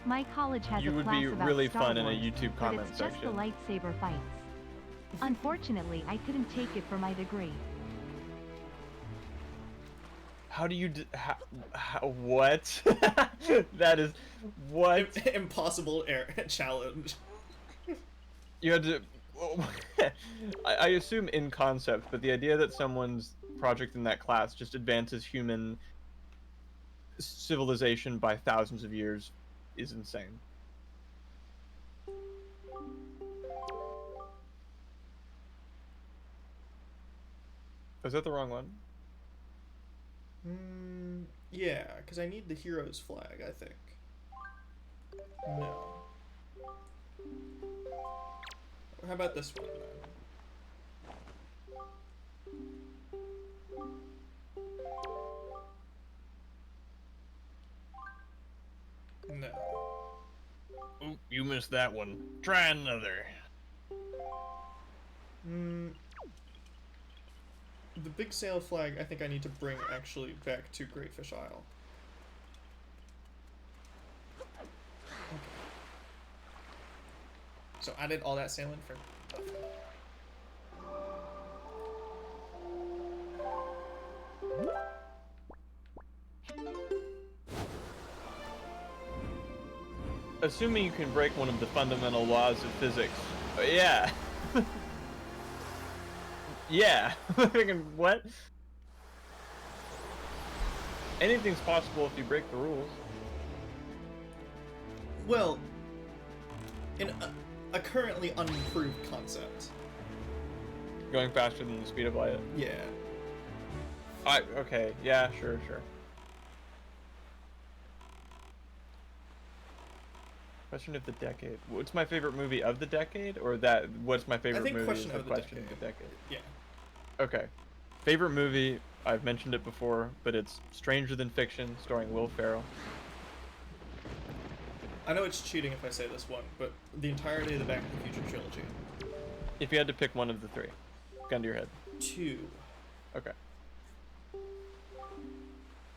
My college has You a would class be about really Star fun in a Wars, YouTube but comment it's just the section. lightsaber fights. Unfortunately, I couldn't take it for my degree. How do you what? That is what? Impossible challenge. You had to. I assume in concept, but the idea that someone's project in that class just advances human civilization by thousands of years is insane. Is that the wrong one? Yeah, because I need the hero's flag, I think. No. How about this one, then? No. Oop, you missed that one. Try another. The big sail flag, I think I need to bring actually back to Great Fish Isle. Okay. So I did all that sailing for nothing. Assuming you can break one of the fundamental laws of physics. Yeah. Yeah. Thinking, what? Anything's possible if you break the rules. Well, in a currently unproved concept. Going faster than the speed of light. Yeah. Okay, yeah, sure. Question of the decade. What's my favorite movie of the decade, or that? What's my favorite movie? question is of the the question of the decade. Yeah. Okay. Favorite movie? I've mentioned it before, but it's Stranger Than Fiction, starring Will Ferrell. I know it's cheating if I say this one, but the entirety of the Back to the Future trilogy. If you had to pick one of the three, gun to your head. 2. Okay.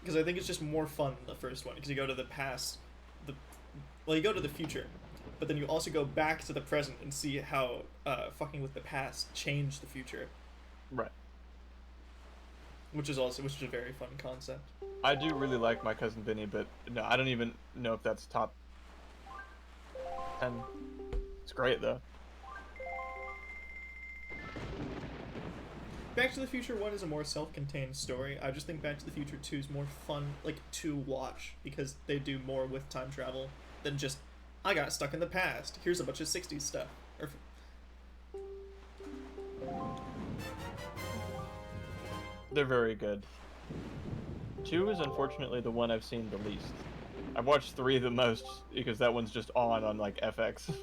Because I think it's just more fun than the first one, because you go to the past, you go to the future, but then you also go back to the present and see how fucking with the past changed the future. Right. Which is a very fun concept. I do really like My Cousin Vinny, but no, I don't even know if that's top 10. It's great though. Back to the Future 1 is a more self-contained story. I just think Back to the Future 2 is more fun, to watch, because they do more with time travel than just, I got stuck in the past, here's a bunch of 60s stuff. They're very good. 2 is unfortunately the one I've seen the least. I've watched 3 the most, because that one's just on like FX.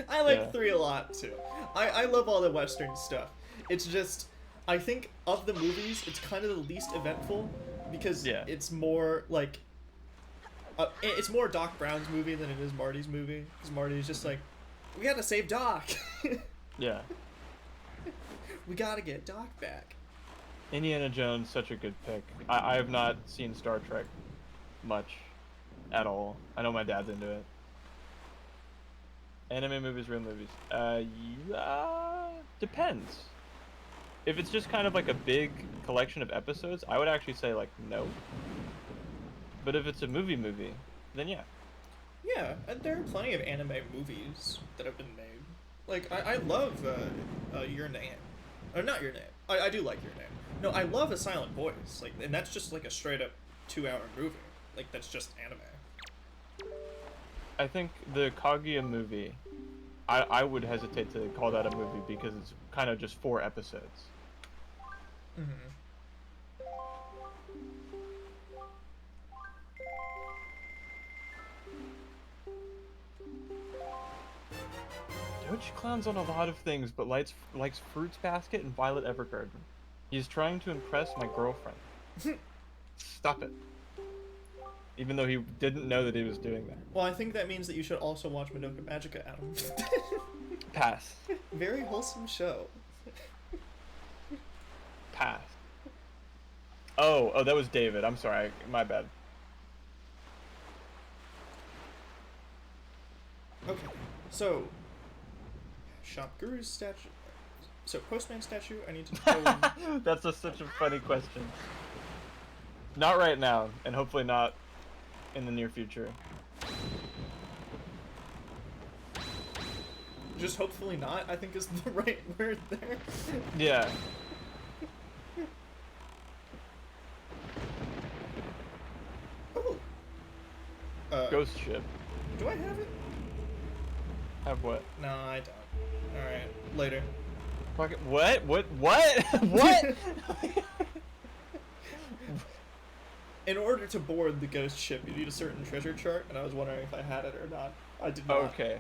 I like Yeah. 3 a lot, too. I love all the Western stuff. It's just, I think of the movies, it's kind of the least eventful, because Yeah. it's more like it's more Doc Brown's movie than it is Marty's movie. Because Marty's just like, we gotta save Doc. Yeah. We gotta get Doc back. Indiana Jones, such a good pick. I have not seen Star Trek much at all. I know my dad's into it. Anime movies, real movies. Depends. If it's just kind of like a big collection of episodes, I would actually say like no. But if it's a movie, then yeah. Yeah, and there are plenty of anime movies that have been made. Like, I love Your Name. Or not Your Name. I do like Your Name. No, I love A Silent Voice. Like, and that's just like a straight up 2-hour movie. Like, that's just anime. I think the Kaguya movie, I would hesitate to call that a movie because it's kind of just 4 episodes. Mm-hmm. Doge clowns on a lot of things, but likes Fruits Basket and Violet Evergarden. He's trying to impress my girlfriend. Stop it. Even though he didn't know that he was doing that. Well, I think that means that you should also watch Madoka Magica, Adam. Pass. Very wholesome show. Pass. Oh, that was David. I'm sorry. My bad. Okay, so Shop Guru's statue. So Postman statue. I need to go. That's such a funny question. Not right now, and hopefully not in the near future. Just hopefully not, I think is the right word there. Yeah. Oh. Ghost ship. Do I have it? Have what? No, I don't. Alright, later. Fuck it. What? What? In order to board the ghost ship, you need a certain treasure chart, and I was wondering if I had it or not. I did not. Okay.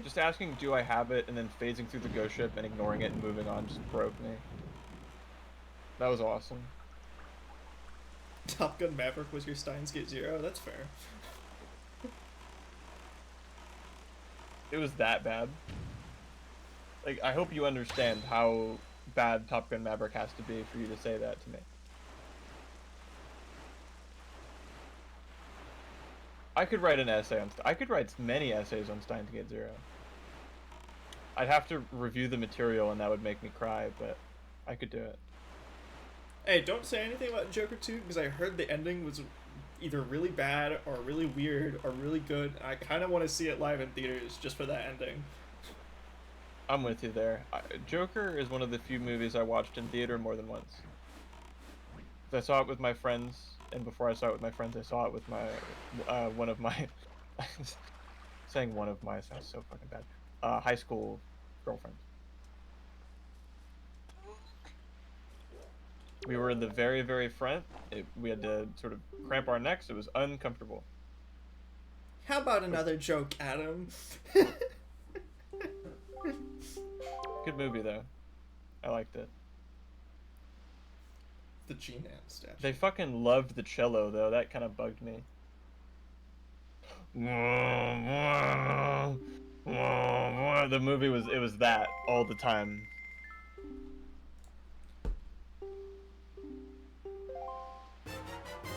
Just asking, do I have it, and then phasing through the ghost ship and ignoring it and moving on just broke me. That was awesome. Top Gun Maverick was your Steins Gate Zero? That's fair. It was that bad. Like, I hope you understand how bad Top Gun Maverick has to be for you to say that to me. I could write an essay on... I could write many essays on Steins Gate Zero. I'd have to review the material and that would make me cry, but I could do it. Hey, don't say anything about Joker 2, because I heard the ending was either really bad or really weird or really good. I kind of want to see it live in theaters just for that ending. I'm with you there. Joker is one of the few movies I watched in theater more than once. I saw it with my friends, and before I saw it with my friends, I saw it with my one of my saying one of my sounds so fucking bad. High school girlfriend. We were in the very, very front. We had to sort of cramp our necks. It was uncomfortable. How about another joke, Adam? Good movie though. I liked it. The G-Man statue. They fucking loved the cello though. That kind of bugged me. The movie was that all the time.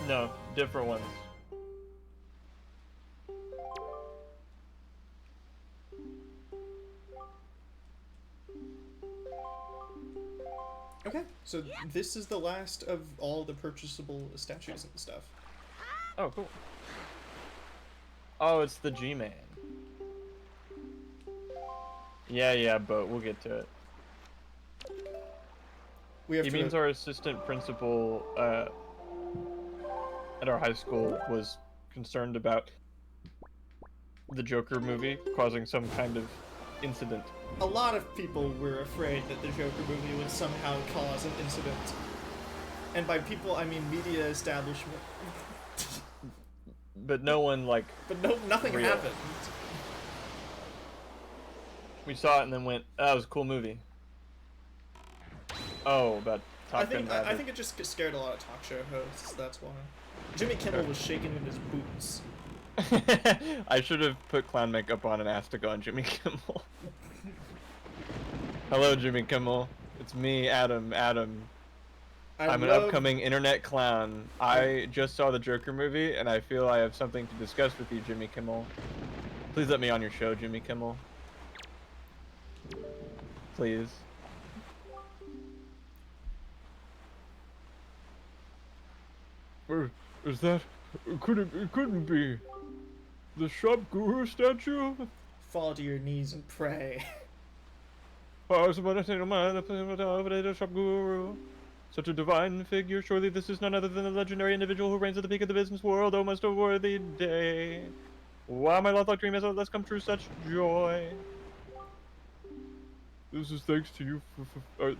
No, different ones. Okay, so this is the last of all the purchasable statues and stuff. Oh, cool. Oh, it's the G-Man. Yeah, but we'll get to it. We have He means our assistant principal at our high school was concerned about the Joker movie causing some kind of incident. A lot of people were afraid that the Joker movie would somehow cause an incident. And by people, I mean media establishment. But no one, like... But nothing real. happened. We saw it and then went, oh, that was a cool movie. Oh, about talking about I think it just scared a lot of talk show hosts. That's why. Jimmy Kimmel was shaking in his boots. I should have put clown makeup on and asked to go on Jimmy Kimmel. Hello, Jimmy Kimmel. It's me, Adam. I'm an upcoming internet clown. I just saw the Joker movie, and I feel I have something to discuss with you, Jimmy Kimmel. Please let me on your show, Jimmy Kimmel. Please. Is that? It couldn't be. The shop guru statue? Fall to your knees and pray. I was about to say, the shop guru. Such a divine figure. Surely this is none other than the legendary individual who reigns at the peak of the business world. Oh, most a worthy day. Wow, my lifelong dream has let's come true. Such joy. This is thanks to you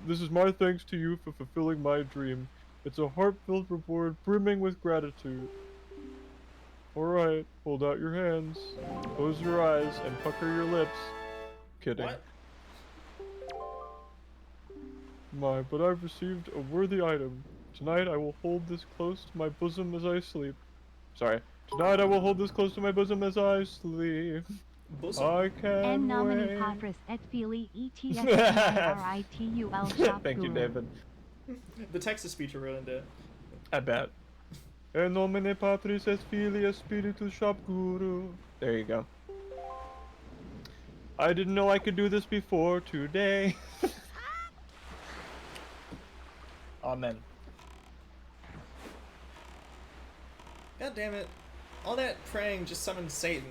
this is my thanks to you for fulfilling my dream. It's a heart-filled reward brimming with gratitude. Alright, hold out your hands, close your eyes, and pucker your lips. Kidding. What? My, but I've received a worthy item. Tonight I will hold this close to my bosom as I sleep. Sorry. Tonight I will hold this close to my bosom as I sleep. Bosom. I can't En nomine wait. Patris et Filii et Spiritus shop Thank you, guru. David. The text to speech ruined it. I bet. En nomine Patris et Filii et Spiritus shop guru. There you go. I didn't know I could do this before today. Amen. God damn it. All that praying just summoned Satan.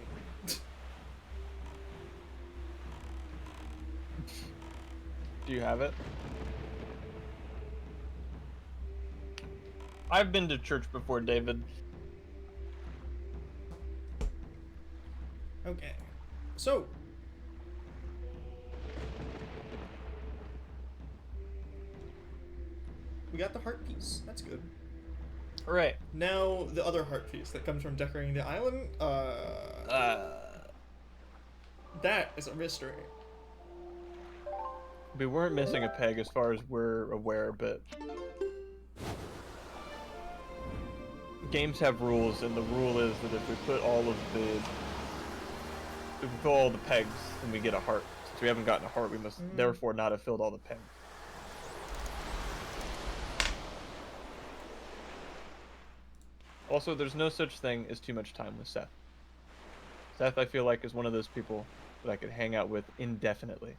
Do you have it? I've been to church before, David. Okay. So. We got the heart piece. That's good. Right. Now, the other heart piece that comes from decorating the island, that is a mystery. We weren't missing a peg as far as we're aware, but games have rules, and the rule is that if we put all the pegs, then we get a heart. Since we haven't gotten a heart, we must therefore not have filled all the pegs. Also, there's no such thing as too much time with Seth. Seth, I feel like, is one of those people that I could hang out with indefinitely.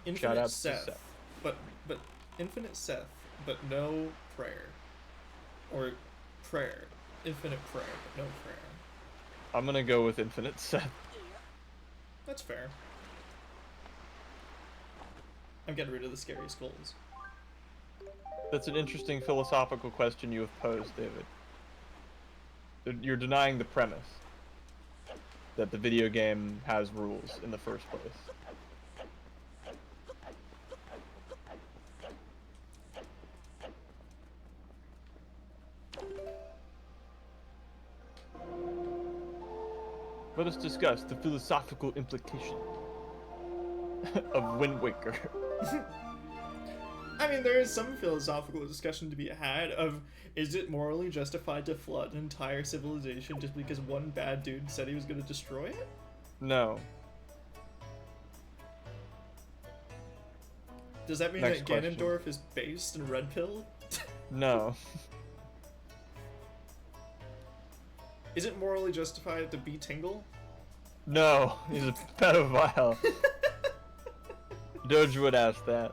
Infinite Shout out Seth, to Seth. but infinite Seth, but no prayer, or prayer, infinite prayer, but no prayer. I'm gonna go with infinite Seth. That's fair. I'm getting rid of the scary skulls. That's an interesting philosophical question you have posed, David. You're denying the premise that the video game has rules in the first place. Let us discuss the philosophical implication of Wind Waker. I mean, there is some philosophical discussion to be had of, is it morally justified to flood an entire civilization just because one bad dude said he was going to destroy it? No. Does that mean Next that question. Ganondorf is based in Red Pill? No. Is it morally justified to be Tingle? No, he's a pedophile. Doge would ask that.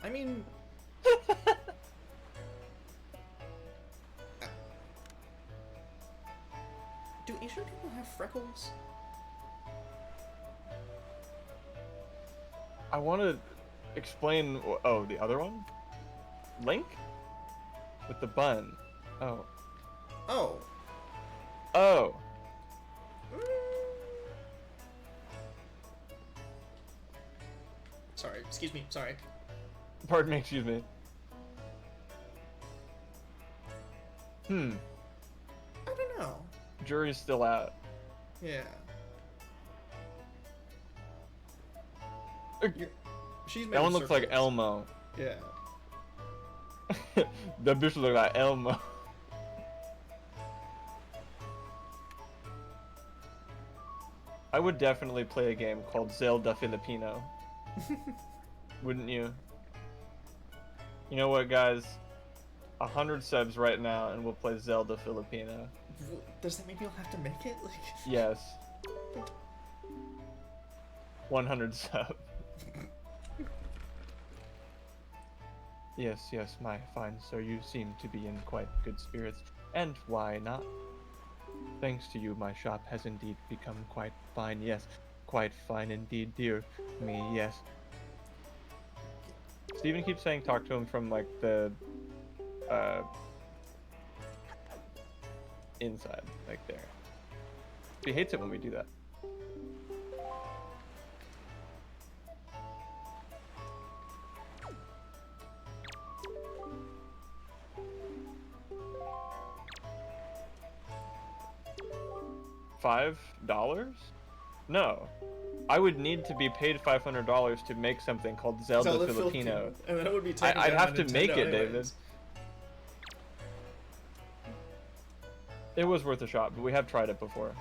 I mean... Do Asian people have freckles? I want to explain. Oh, the other one? Link? With the bun. Oh. Oh. Oh. Sorry, excuse me, sorry. Pardon me, excuse me. I don't know. Jury's still out. Yeah. She's That one looks like Elmo. Yeah. That bitch look like Elmo. I would definitely play a game called Zelda Filipino. Wouldn't you? You know what, guys? 100 subs right now, and we'll play Zelda Filipino. Does that mean you'll have to make it? Like... Yes. 100 subs. Yes, yes, my fine sir, you seem to be in quite good spirits. And why not? Thanks to you, my shop has indeed become quite fine, yes. Quite fine indeed, dear me, yes. Steven keeps saying talk to him from, like, the, inside, like there. He hates it when we do that. $5? No. I would need to be paid $500 to make something called Zelda Filipino. And that would be I'd have to make it, David. It was worth a shot, but we have tried it before.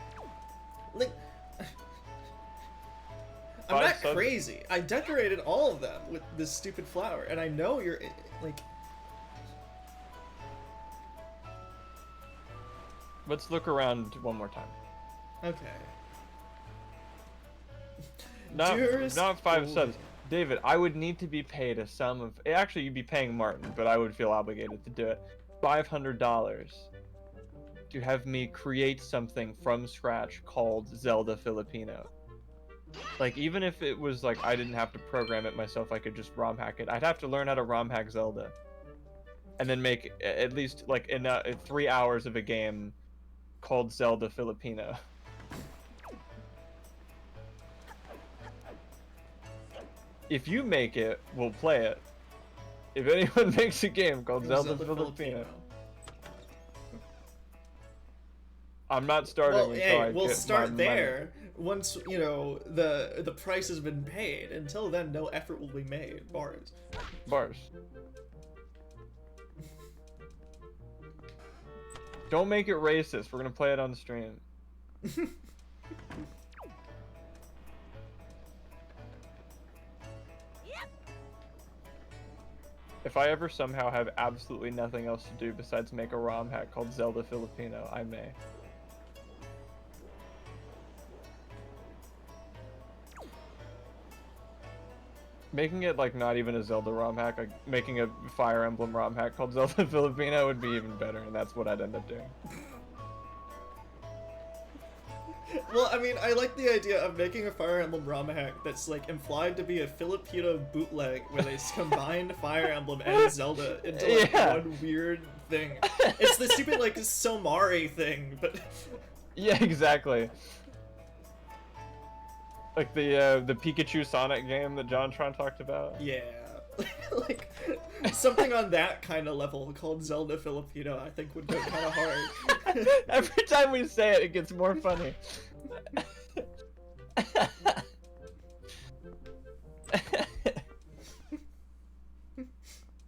Like, I'm not crazy. I decorated all of them with this stupid flower, and I know you're like. Let's look around one more time. Okay. Not 5 subs. David, I would need to be paid a sum of... Actually, you'd be paying Martin, but I would feel obligated to do it. $500 to have me create something from scratch called Zelda Filipino. Like, even if it was like I didn't have to program it myself, I could just ROM hack it. I'd have to learn how to ROM hack Zelda. And then make at least like in 3 hours of a game called Zelda Filipino. If you make it, we'll play it. If anyone makes a game called Zelda Filipino. I'm not starting until I we'll get start my there. Once, you know, the price has been paid. Until then, no effort will be made. Bars. Bars. Don't make it racist. We're gonna play it on the stream. If I ever somehow have absolutely nothing else to do besides make a ROM hack called Zelda Filipino, I may. Making it like not even a Zelda ROM hack, like making a Fire Emblem ROM hack called Zelda Filipino would be even better, and that's what I'd end up doing. Well, I mean, I like the idea of making a Fire Emblem ROM hack that's like implied to be a Filipino bootleg where they combined Fire Emblem and Zelda into like one weird thing. It's the stupid like Somari thing, but yeah, exactly. Like the Pikachu Sonic game that JonTron talked about. Yeah, like something on that kind of level called Zelda Filipino, I think would go kind of hard. Every time we say it, it gets more funny.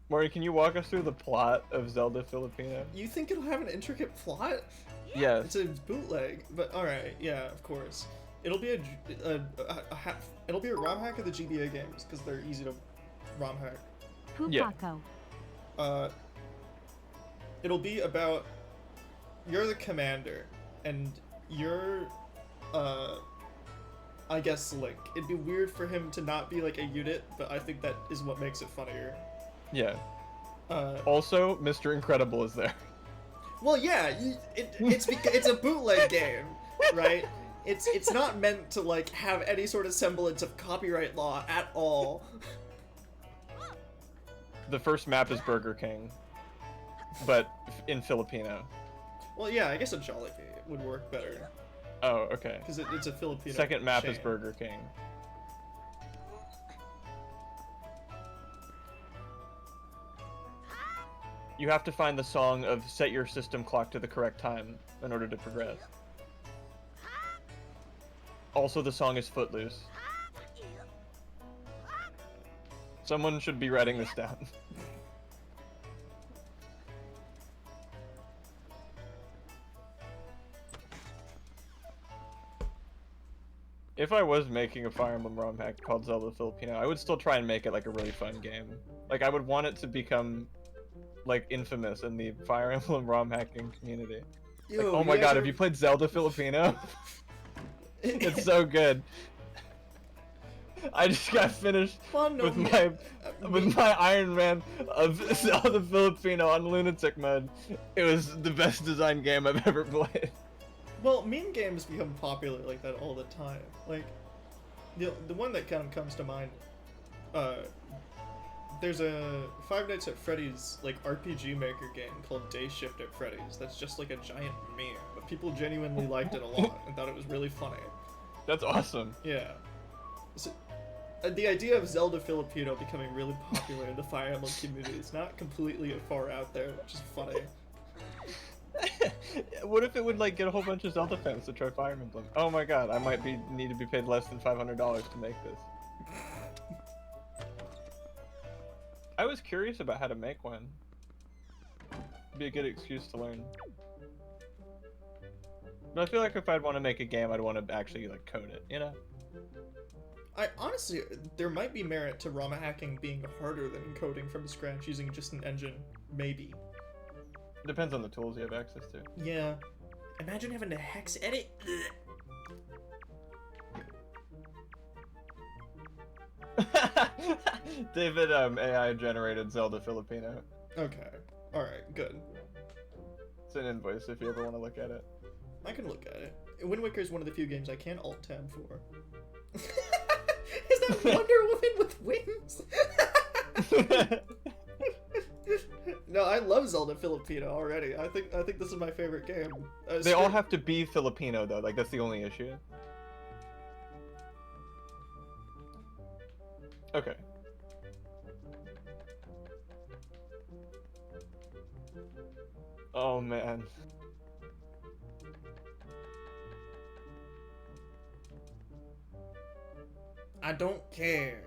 Maury, can you walk us through the plot of Zelda Filipino? You think it'll have an intricate plot? Yes. It's a bootleg, but all right, yeah, of course. It'll be it'll be a ROM hack of the GBA games because they're easy to ROM hack. Pupako. It'll be about you're the commander and you're I guess Link. It'd be weird for him to not be like a unit, but I think that is what makes it funnier. Yeah. Also, Mr. Incredible is there. Well, yeah, it's a bootleg game, right? It's not meant to like have any sort of semblance of copyright law at all. The first map is Burger King, but in Filipino. Well, yeah, I guess a Jollibee would work better. Oh, okay. Because it's a Filipino Second map chain. is Burger King. You have to find the song of set your system clock to the correct time in order to progress. Also, the song is Footloose. Someone should be writing this down. If I was making a Fire Emblem ROM hack called Zelda Filipino, I would still try and make it like a really fun game. Like, I would want it to become like infamous in the Fire Emblem ROM hacking community. Like, Yo, oh my you god, guys have you played Zelda Filipino? It's so good. I just got finished Well, no, with my Iron Man of Zelda Filipino on Lunatic mode. It was the best designed game I've ever played. Well, meme games become popular like that all the time. Like, the one that kind of comes to mind, there's a Five Nights at Freddy's like RPG Maker game called Day Shift at Freddy's. That's just like a giant meme, but people genuinely liked it a lot and thought it was really funny. That's awesome. Yeah. So, the idea of Zelda Filipino becoming really popular in the Fire Emblem community is not completely far out there, which is funny. What if it would like get a whole bunch of Zelda fans to try Fire Emblem? Oh my god, I might need to be paid less than $500 to make this. I was curious about how to make one. Be a good excuse to learn. But I feel like if I'd want to make a game, I'd want to actually like code it, you know? I honestly, there might be merit to ROM hacking being harder than encoding from scratch using just an engine. Maybe. Depends on the tools you have access to. Yeah. Imagine having to hex edit. David, AI generated Zelda Filipino. Okay. Alright, good. It's an invoice if you ever want to look at it. I can look at it. Wind Waker is one of the few games I can alt-tab for. Is that Wonder Woman with wings? No, I love Zelda Filipino already. I think this is my favorite game. They all have to be Filipino though, like that's the only issue. Okay. Oh man. I don't care.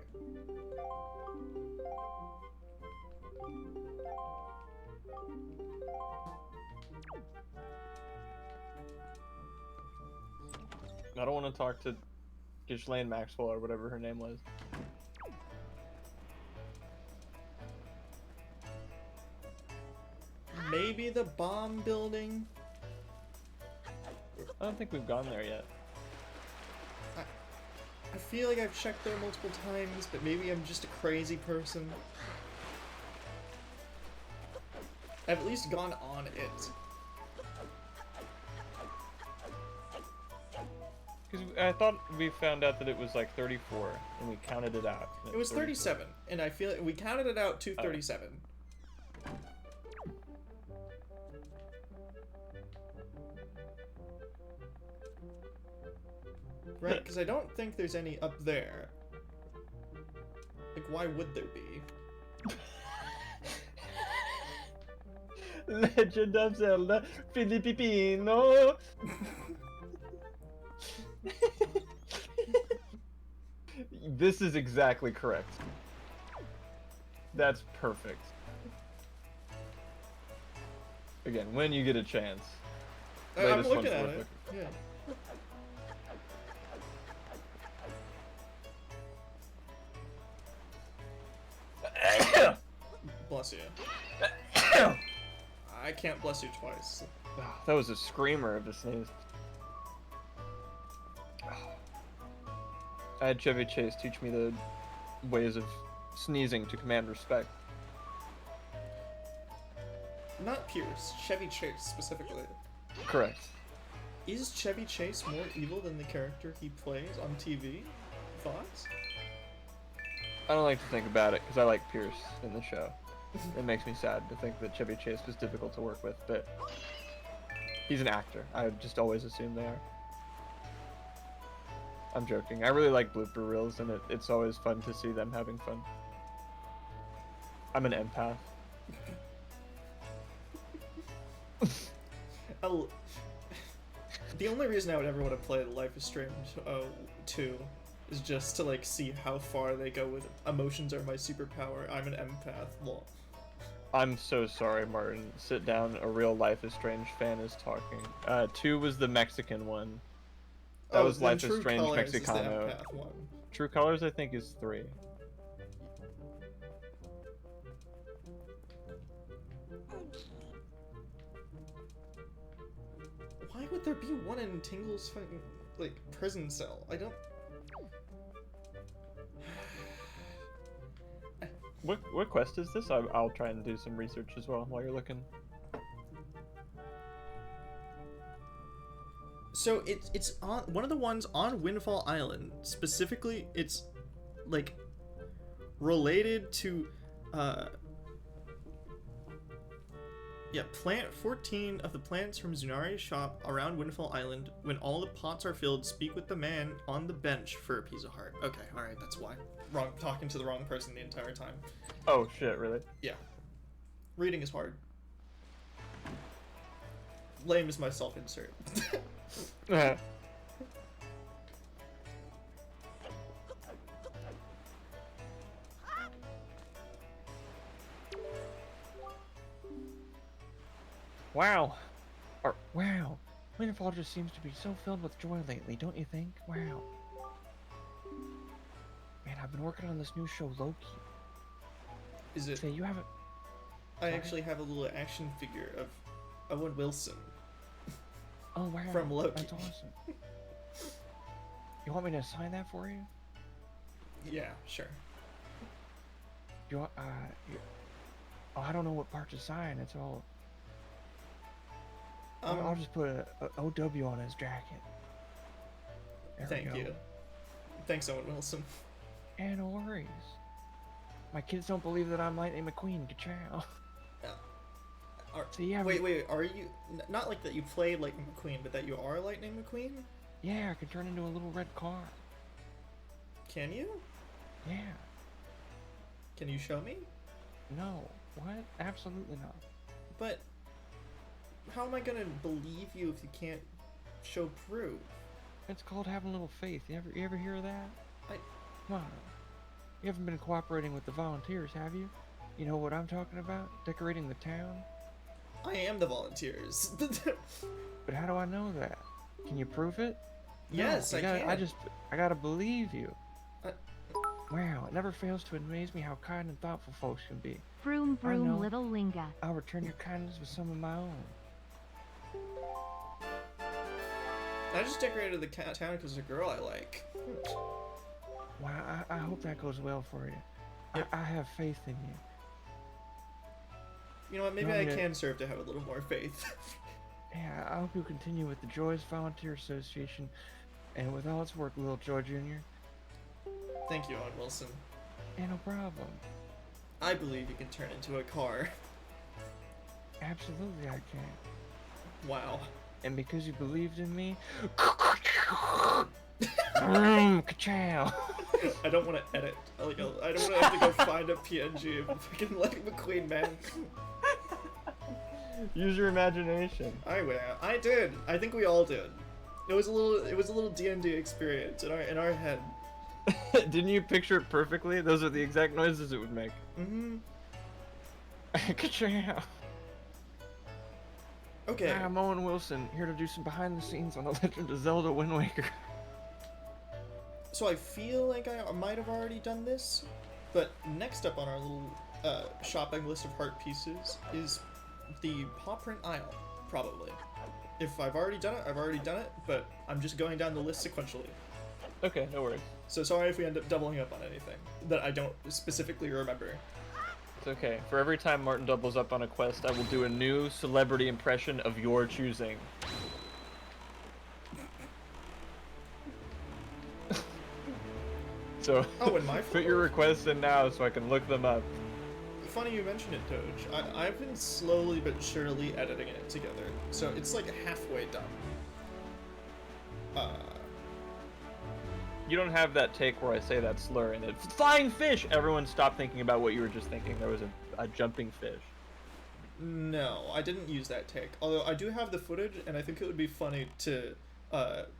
I don't want to talk to Ghislaine Maxwell or whatever her name was. Maybe the bomb building? I don't think we've gone there yet. I feel like I've checked there multiple times, but maybe I'm just a crazy person. I've at least gone on it. Because I thought we found out that it was like 34, and we counted it out. It was 37, and I feel we counted it out to 37. Right, because I don't think there's any up there. Like, why would there be? Legend of Zelda Filipino. This is exactly correct. That's perfect. Again, when you get a chance. I'm Latest looking one's at worth it. Yeah. Bless you. I can't bless you twice. That was a screamer of a sneeze. I had Chevy Chase teach me the ways of sneezing to command respect. Not Pierce, Chevy Chase specifically. Correct. Is Chevy Chase more evil than the character he plays on TV? Thoughts? I don't like to think about it because I like Pierce in the show. It makes me sad to think that Chevy Chase was difficult to work with, but he's an actor. I just always assume they are. I'm joking. I really like blooper reels, and it's always fun to see them having fun. I'm an empath. I'll... The only reason I would ever want to play Life is Strange 2 is just to like see how far they go with emotions are my superpower. I'm an empath. Lol. I'm so sorry, Martin. Sit down. A real Life is Strange fan is talking. 2 was the Mexican one. That was then Life is True Strange Colors is the Mexicano. empath one. True Colors, I think, is 3. Why would there be one in Tingle's fucking like prison cell? I don't. What quest is this? I'll try and do some research as well while you're looking. So it's on one of the ones on Windfall Island. Specifically, it's like related to plant 14 of the plants from Zunari's shop around Windfall Island. When all the pots are filled, speak with the man on the bench for a piece of heart. Okay, alright, that's why. Talking to the wrong person the entire time. Oh shit, really? Yeah. Reading is hard. Lame is my self-insert. Wow. Wow. Windfall just seems to be so filled with joy lately, don't you think? Wow. Man, I've been working on this new show, Loki. Is it? Say, you haven't... I actually have a little action figure of Owen Wilson. Oh, wow. From Loki. That's awesome. You want me to sign that for you? Yeah, sure. You want, oh, I don't know what part to sign. It's all... I'll just put a OW on his jacket. There we Thank go. you. Thanks, Owen Wilson. Yeah, no worries. My kids don't believe that I'm Lightning McQueen. Ka-chow. So, yeah, wait, are you... Not like that you played Lightning McQueen, but that you are Lightning McQueen? Yeah, I can turn into a little red car. Can you? Yeah. Can you show me? No. What? Absolutely not. But... How am I gonna believe you if you can't show proof? It's called having a little faith. You ever hear of that? I... Come on. You haven't been cooperating with the volunteers, have you? You know what I'm talking about? Decorating the town? I am the volunteers. But how do I know that? Can you prove it? Yes, No, I can. I gotta believe you. I- Wow, it never fails to amaze me how kind and thoughtful folks can be. Vroom I know. vroom little linga. I'll return your kindness with some of my own. I just decorated the town because of a girl I like. Wow, I hope that goes well for you. Yep. I have faith in you. You know what, maybe You want I me to- can serve to have a little more faith. Yeah, I hope you'll continue with the Joy's Volunteer Association and with all its work, Little Joy Jr. Thank you, Owen Wilson. Yeah, no problem. I believe you can turn into a car. Absolutely I can. Wow. And because you believed in me... Ka-chow! I don't want to edit. I don't want to have to go find a PNG of fucking Lightning McQueen, man. Use your imagination. I did. I think we all did. It was a little D&D experience in our head. Didn't you picture it perfectly? Those are the exact noises it would make. Mm-hmm. Ka-chow! Okay. Hi, I'm Owen Wilson, here to do some behind the scenes on The Legend of Zelda Wind Waker. So I feel like I might have already done this, but next up on our little shopping list of heart pieces is the paw print aisle, probably. If I've already done it, I've already done it, but I'm just going down the list sequentially. Okay, no worries. So sorry if we end up doubling up on anything that I don't specifically remember. It's okay. For every time Martin doubles up on a quest, I will do a new celebrity impression of your choosing. So, Oh, and my put your requests in now so I can look them up. Funny you mention it, Doge. I've been slowly but surely editing it together, so it's like halfway done. You don't have that take where I say that slur and it's flying fish! Everyone stop thinking about what you were just thinking. There was a jumping fish. No, I didn't use that take. Although I do have the footage, and I think it would be funny to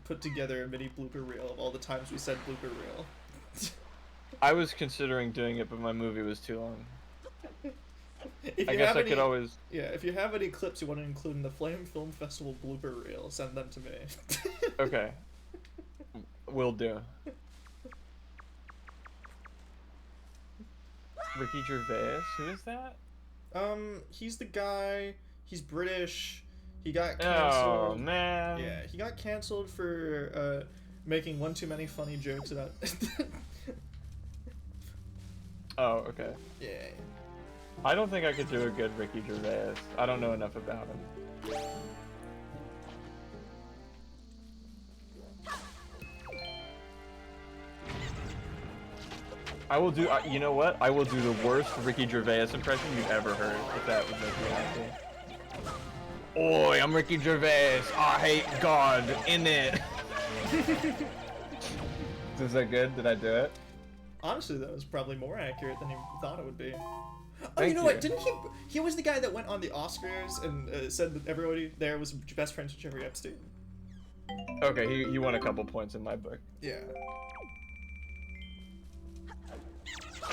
put together a mini blooper reel of all the times we said blooper reel. I was considering doing it, but my movie was too long. If I you guess have I any, could always. yeah, if you have any clips you want to include in the Flame Film Festival blooper reel, send them to me. Okay. Will do. Ricky Gervais? Who is that? He's the guy. He's British. He got Oh canceled. man. Yeah, he got canceled for making one too many funny jokes about. Oh, okay. Yeah. I don't think I could do a good Ricky Gervais. I don't know enough about him. I will do. You know what? I will do the worst Ricky Gervais impression you've ever heard. If that would make you happy. Oi, I'm Ricky Gervais. I hate God in it. Is that good? Did I do it? Honestly, that was probably more accurate than you thought it would be. Oh, Thank you know you. what? Didn't he? He was the guy that went on the Oscars and said that everybody there was best friends with Jeffrey Epstein. Okay, he won a couple points in my book. Yeah.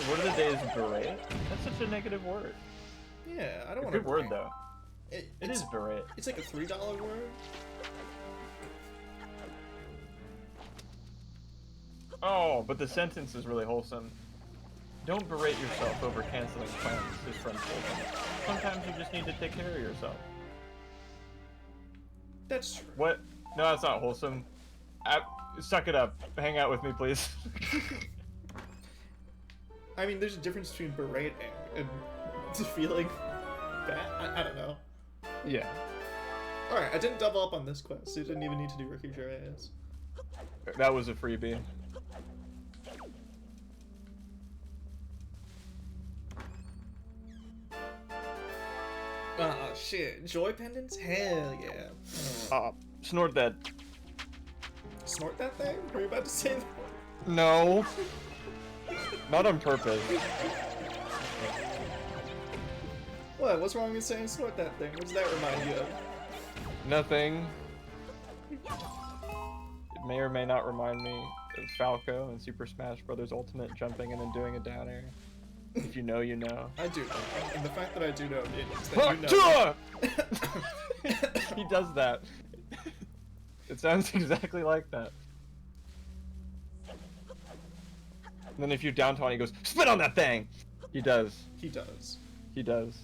What are the days berate? That's such a negative word. Yeah, I don't want Good word though. It It is berate. It's like a $3 word. Oh, but the sentence is really wholesome. Don't berate yourself over canceling plans, his friend told him. Sometimes you just need to take care of yourself. That's true. What? No, that's not wholesome. Suck it up. Hang out with me, please. I mean, there's a difference between berating and feeling bad. I don't know. Yeah. Alright, I didn't double up on this quest, so you didn't even need to do Ricky Gervais. That was a freebie. Ah, shit. Joy pendants? Hell yeah. Snort that. Snort that thing? Were you about to say that? No. Not on purpose. What? What's wrong with saying snort that thing? What does that remind you of? Nothing. It may or may not remind me of Falco and Super Smash Bros. Ultimate jumping in and doing a down air. If you know, you know. I do know. And the fact that I do know means that you know. He does that. It sounds exactly like that. And then if you down taunt, he goes, "Spit on that thing!" He does. He does. He does.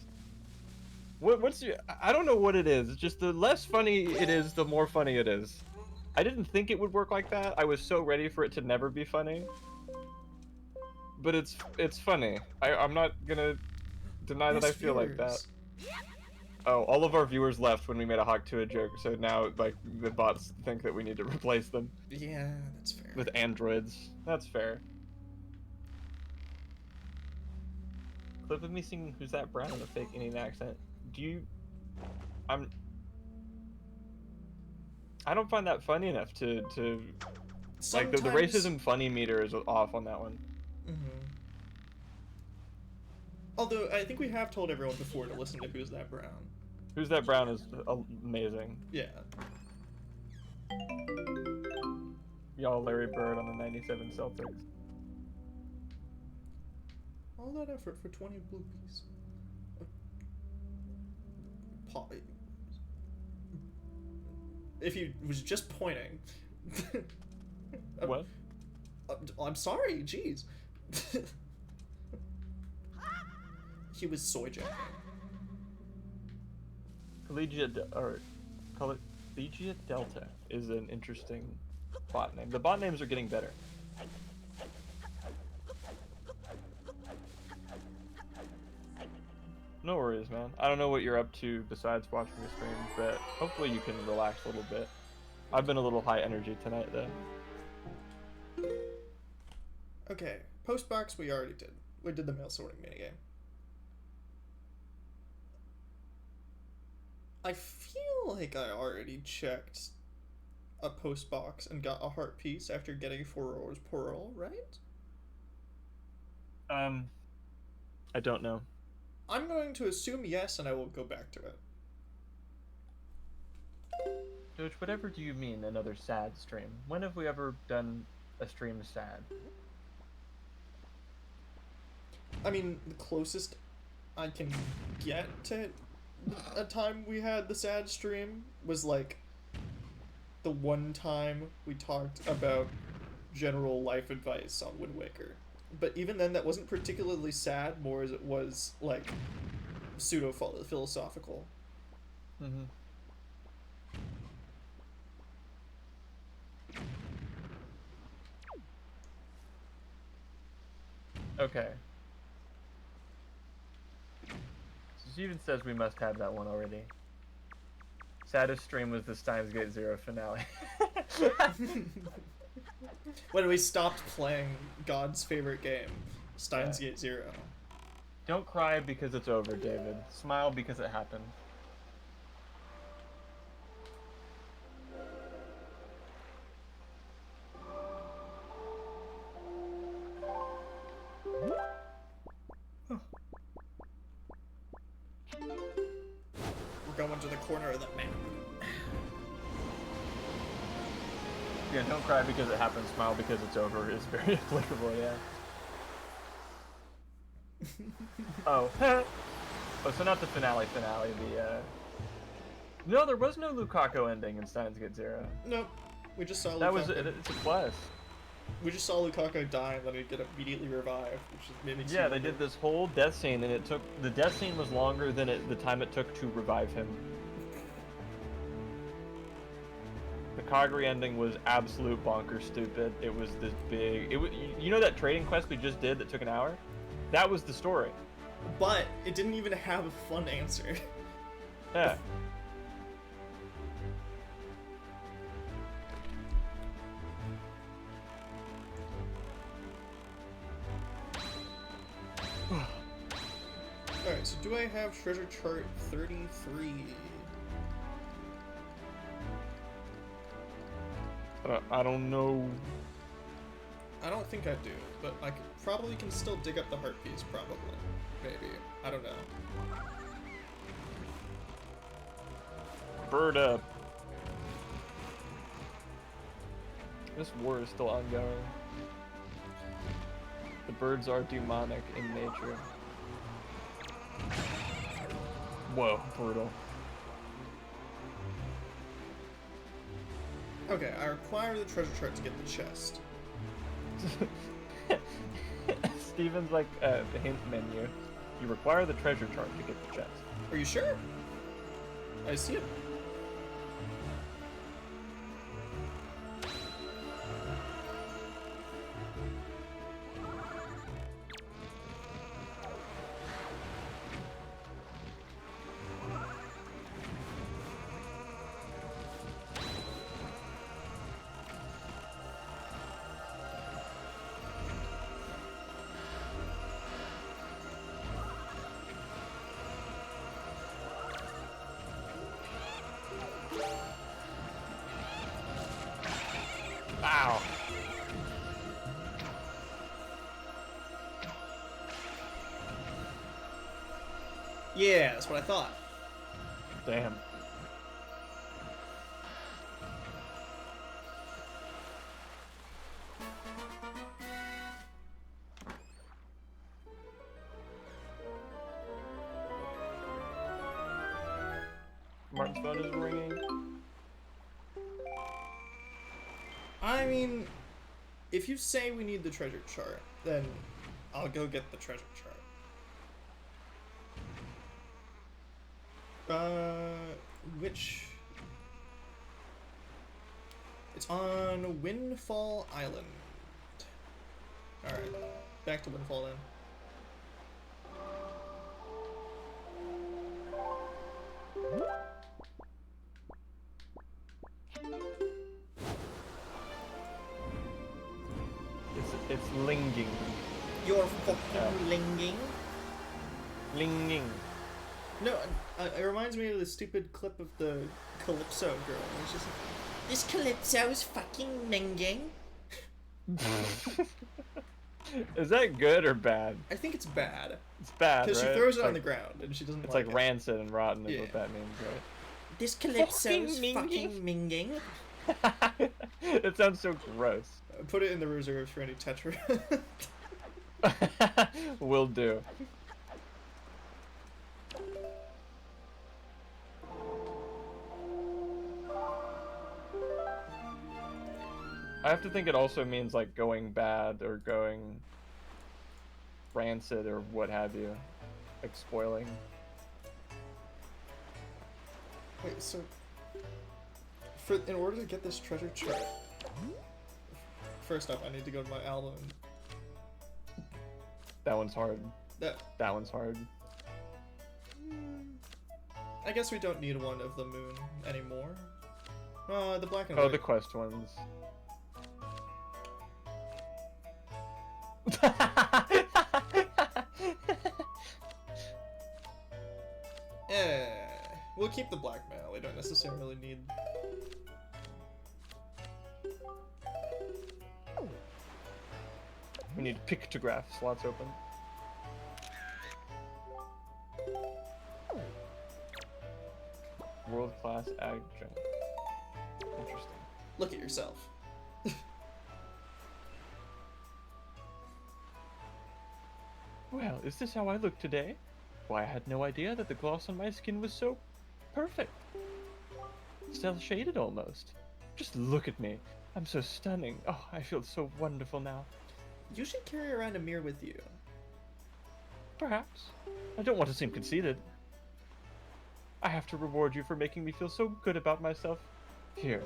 What's your... I don't know what it is. It's just the less funny it is, the more funny it is. I didn't think it would work like that. I was so ready for it to never be funny. But it's funny. I'm not gonna deny that I feel like that. Oh, all of our viewers left when we made a Hawk Tuah joke, so now like the bots think that we need to replace them Yeah, that's fair. with androids. That's fair. Clip of me singing "Who's That Brown" in a fake Indian accent. Do you? I don't find that funny enough to like the Sometimes- racism funny meter is off on that one. Mhm. Although, I think we have told everyone before to listen to Who's That Brown. "Who's That Brown" is amazing. Yeah. Y'all Larry Bird on the '97 Celtics. All that effort for 20 bluepies. If he was just pointing. What? I'm sorry, jeez. He was soy jacking. Collegiate Delta is an interesting bot name. The bot names are getting better. No worries, man. I don't know what you're up to besides watching the stream, but hopefully you can relax a little bit. I've been a little high energy tonight, though. Okay, postbox we already did. We did the mail sorting minigame. I feel like I already checked a postbox and got a heart piece after getting 4 hours Pearl, right? I don't know. I'm going to assume yes, and I will go back to it. Doge, whatever do you mean another sad stream? When have we ever done a stream sad? I mean, the closest I can get to a time we had the sad stream was like the one time we talked about general life advice on Wind Waker. But even then, that wasn't particularly sad, more as it was like pseudo-philosophical. Mm-hmm. Okay. So Steven says we must have that one already. Saddest stream was the Steins Gate Zero finale. When we stopped playing God's favorite game, Steins Gate Zero. Don't cry because it's over, David. Smile because it happened. We're going to the corner of the map. Yeah, don't cry because it happened, smile because it's over is very applicable, yeah. Oh. Oh, so not the finale, the, No, there was no Lukaku ending in Steins Gate Zero. Nope. We just saw Lukaku. That was it, it's a quest. We just saw Lukaku die and then he'd get immediately revived, which is maybe Yeah, they did this whole death scene, and the death scene was longer than the time it took to revive him. The Kagri ending was absolute bonker stupid. It was this big. You know that trading quest we just did that took an hour? That was the story. But it didn't even have a fun answer. Yeah. Alright, so do I have treasure chart 33? I don't know. I don't think I do, but I probably can still dig up the heart piece, probably. Maybe. I don't know. Bird up. This war is still ongoing. The birds are demonic in nature. Whoa, brutal. Okay, I require the treasure chart to get the chest. Steven's like the hint menu. You require the treasure chart to get the chest. Are you sure? I see it. Ow. Yeah, that's what I thought. Damn. Martin's phone is ringing. I mean, if you say we need the treasure chart, then I'll go get the treasure chart. Which... It's on Windfall Island. Alright, back to Windfall then. It's linging. You're fucking linging? Linging. No, it reminds me of the stupid clip of the Calypso girl. It's just like, this Calypso is fucking linging. Is that good or bad? I think it's bad. It's bad, Because right? she throws it It's on the like, ground and she doesn't it's like like it. rancid and rotten is Yeah. what that means, This Calypso's Fucking fucking minging. right? It sounds so gross. Put it in the reserves for any Tetra. Will do. I have to think it also means like going bad or going rancid or what have you. Like spoiling. Wait, so in order to get this treasure chest, first up I need to go to my album. That one's hard. That That one's hard. I guess we don't need one of the moon anymore. The black and Oh, white. the quest ones. We'll keep the blackmail. We don't necessarily need. We need pictograph slots open. World-class adjunct. Interesting. Look at yourself. Well, is this how I look today? Why, I had no idea that the gloss on my skin was so perfect. Cel-shaded almost. Just look at me. I'm so stunning. Oh, I feel so wonderful now. You should carry around a mirror with you. Perhaps. I don't want to seem conceited. I have to reward you for making me feel so good about myself. Here.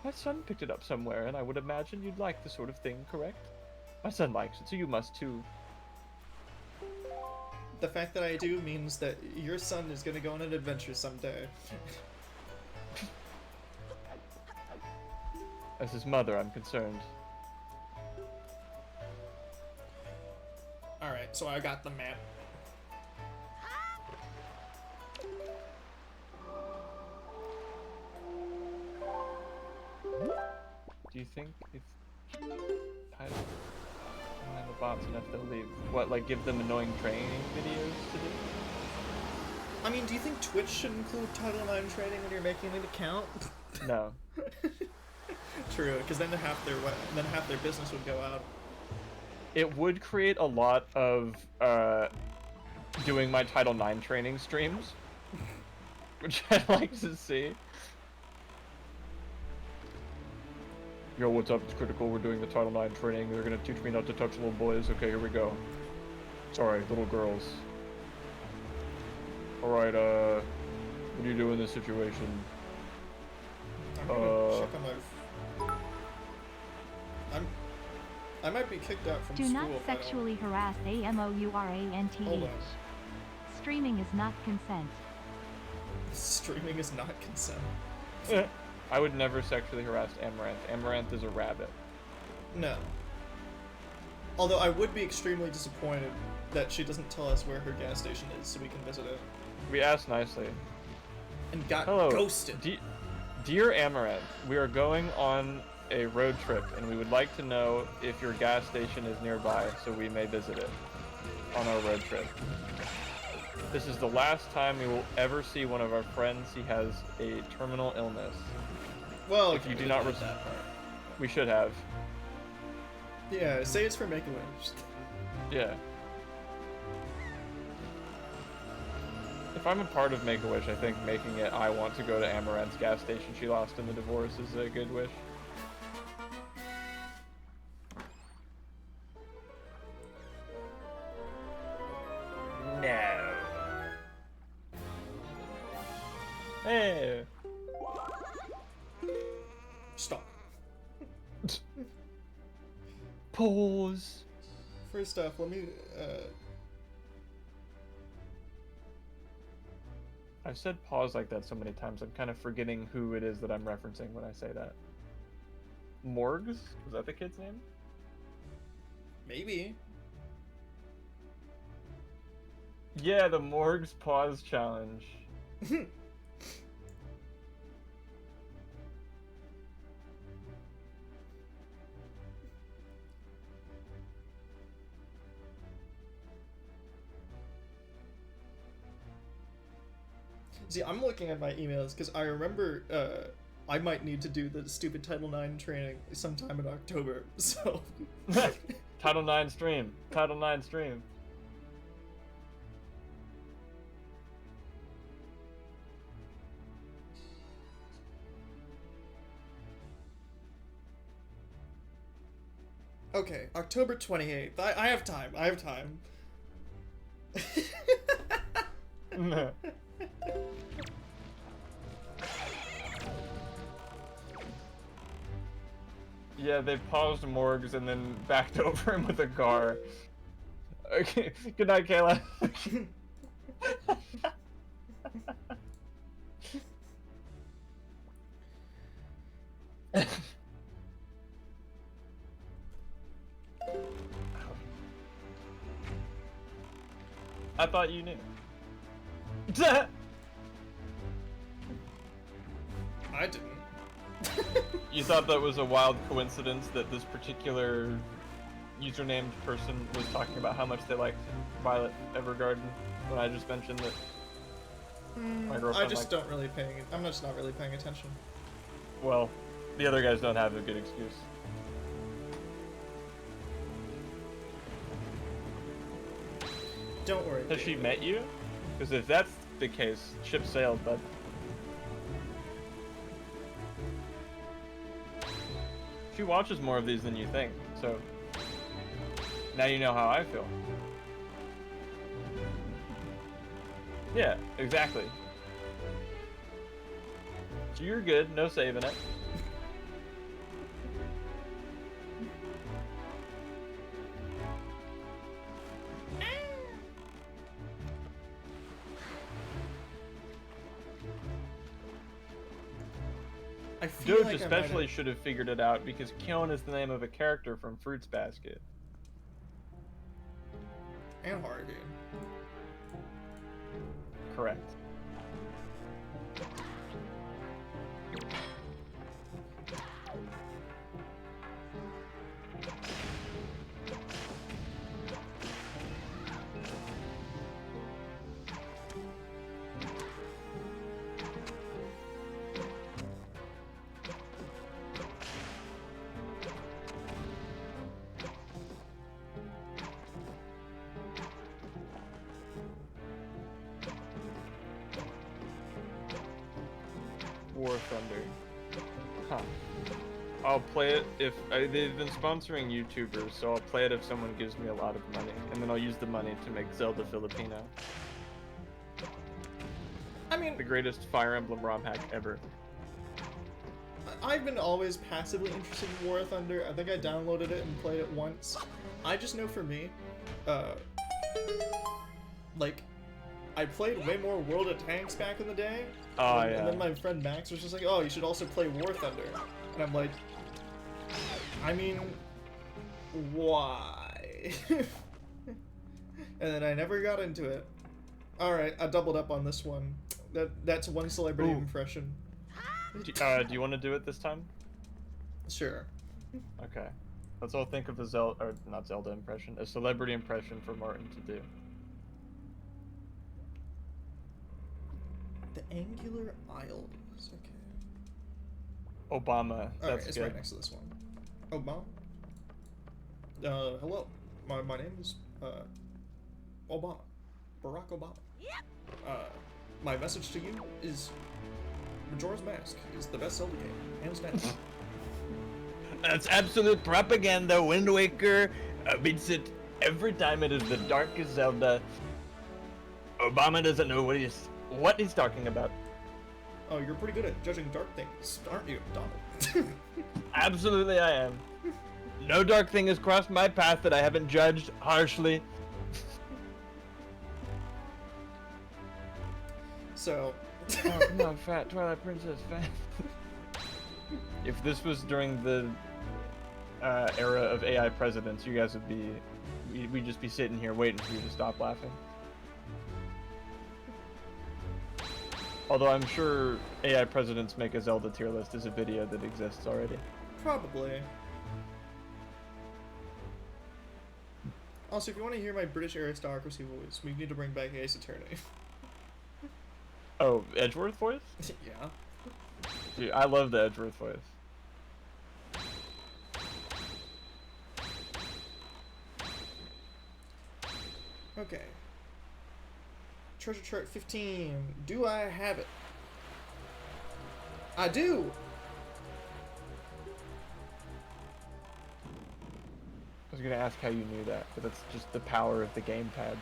My son picked it up somewhere, and I would imagine you'd like the sort of thing, correct? My son likes it, so you must too. The fact that I do means that your son is gonna go on an adventure someday. As his mother, I'm concerned. Alright, so I got the map. Do you think if I don't have the bots enough, they'll leave? What, like give them annoying training videos to do? I mean, do you think Twitch should include Title IX training when you're making an account? No. True, because then half their business would go out. It would create a lot of doing my Title IX training streams, which I'd like to see. Yo, what's up? It's Critical. We're doing the Title IX training. They're gonna teach me not to touch little boys. Okay, here we go. Sorry, little girls. Alright, what do you do in this situation? I'm gonna check on my... I might be kicked out from Do school not if I don't- sexually harass Hold AMOURANTH. on. Streaming is not consent. Streaming is not consent. I would never sexually harass Amaranth. Amaranth is a rabbit. No. Although I would be extremely disappointed that she doesn't tell us where her gas station is so we can visit it. We asked nicely. And got Hello, ghosted. Dear Amaranth, we are going on a road trip, and we would like to know if your gas station is nearby so we may visit it on our road trip. This is the last time we will ever see one of our friends. He has a terminal illness. Well, If okay, you do we not did res- that part. We should have. Yeah, say it's for Make-A-Wish. Yeah. If I'm a part of Make-A-Wish, I think making it I want to go to Amaranth's gas station she lost in the divorce is a good wish. No. Hey. Stop. Pause. First off, let me, I've said pause like that so many times, I'm kind of forgetting who it is that I'm referencing when I say that. Morgs? Is that the kid's name? maybe. Yeah, the Morgs Pause Challenge. See, I'm looking at my emails because I remember I might need to do the stupid Title IX training sometime in October. So. Title IX stream. Title IX stream. Okay, October 28th. I have time. I have time. Yeah, they paused Morgs and then backed over him with a car. Okay, good night, Kayla. I thought you knew. I didn't. You thought that was a wild coincidence that this particular usernamed person was talking about how much they liked Violet Evergarden when I just mentioned that my girlfriend I just liked... don't really paying. I'm just not really paying attention. Well, the other guys don't have a good excuse. Don't worry. Has she met you? Because if that's the case, ship sailed, bud. She watches more of these than you think, so now you know how I feel. Yeah, exactly. So you're good, no saving it. I feel Doge like especially should have figured it out because Kyon is the name of a character from Fruits Basket. And Harvey. Correct. War Thunder. Huh. I'll play it if they've been sponsoring YouTubers, so I'll play it if someone gives me a lot of money, and then I'll use the money to make Zelda Filipino. I mean, The greatest Fire Emblem ROM hack ever. I've been always passively interested in War Thunder. I think I downloaded it and played it once. I just know for me, like, I played way more World of Tanks back in the day. Oh, and, yeah. And then my friend Max was just like, oh, you should also play War Thunder. And I'm like, I mean, why? And then I never got into it. Alright, I doubled up on this one. That's one celebrity Ooh. impression. Do you want to do it this time? Sure. Okay. Let's all think of a Zelda, or not Zelda impression, a celebrity impression for Martin to do. The Angular Isles. Okay. Obama. Alright, That's it's good. right next to this one. Obama? Hello. My name is, Obama. Barack Obama. My message to you is Majora's Mask is the best Zelda game, hands down. That's absolute propaganda. Wind Waker beats it every time. It is the darkest Zelda. Obama doesn't know what he's talking about. Oh, you're pretty good at judging dark things, aren't you, Donald? Absolutely I am. No dark thing has crossed my path that I haven't judged harshly. So... Oh, come on, fat Twilight Princess, fat. If this was during the era of AI presidents, you guys would be... We'd just be sitting here waiting for you to stop laughing. Although I'm sure AI presidents make a Zelda tier list as a video that exists already. Probably. Also, if you want to hear my British aristocracy voice, we need to bring back Ace Attorney. Oh, Edgeworth voice? Yeah. Dude, I love the Edgeworth voice. Okay. Treasure chart 15. Do I have it? I do! I was gonna ask how you knew that, but that's just the power of the gamepad.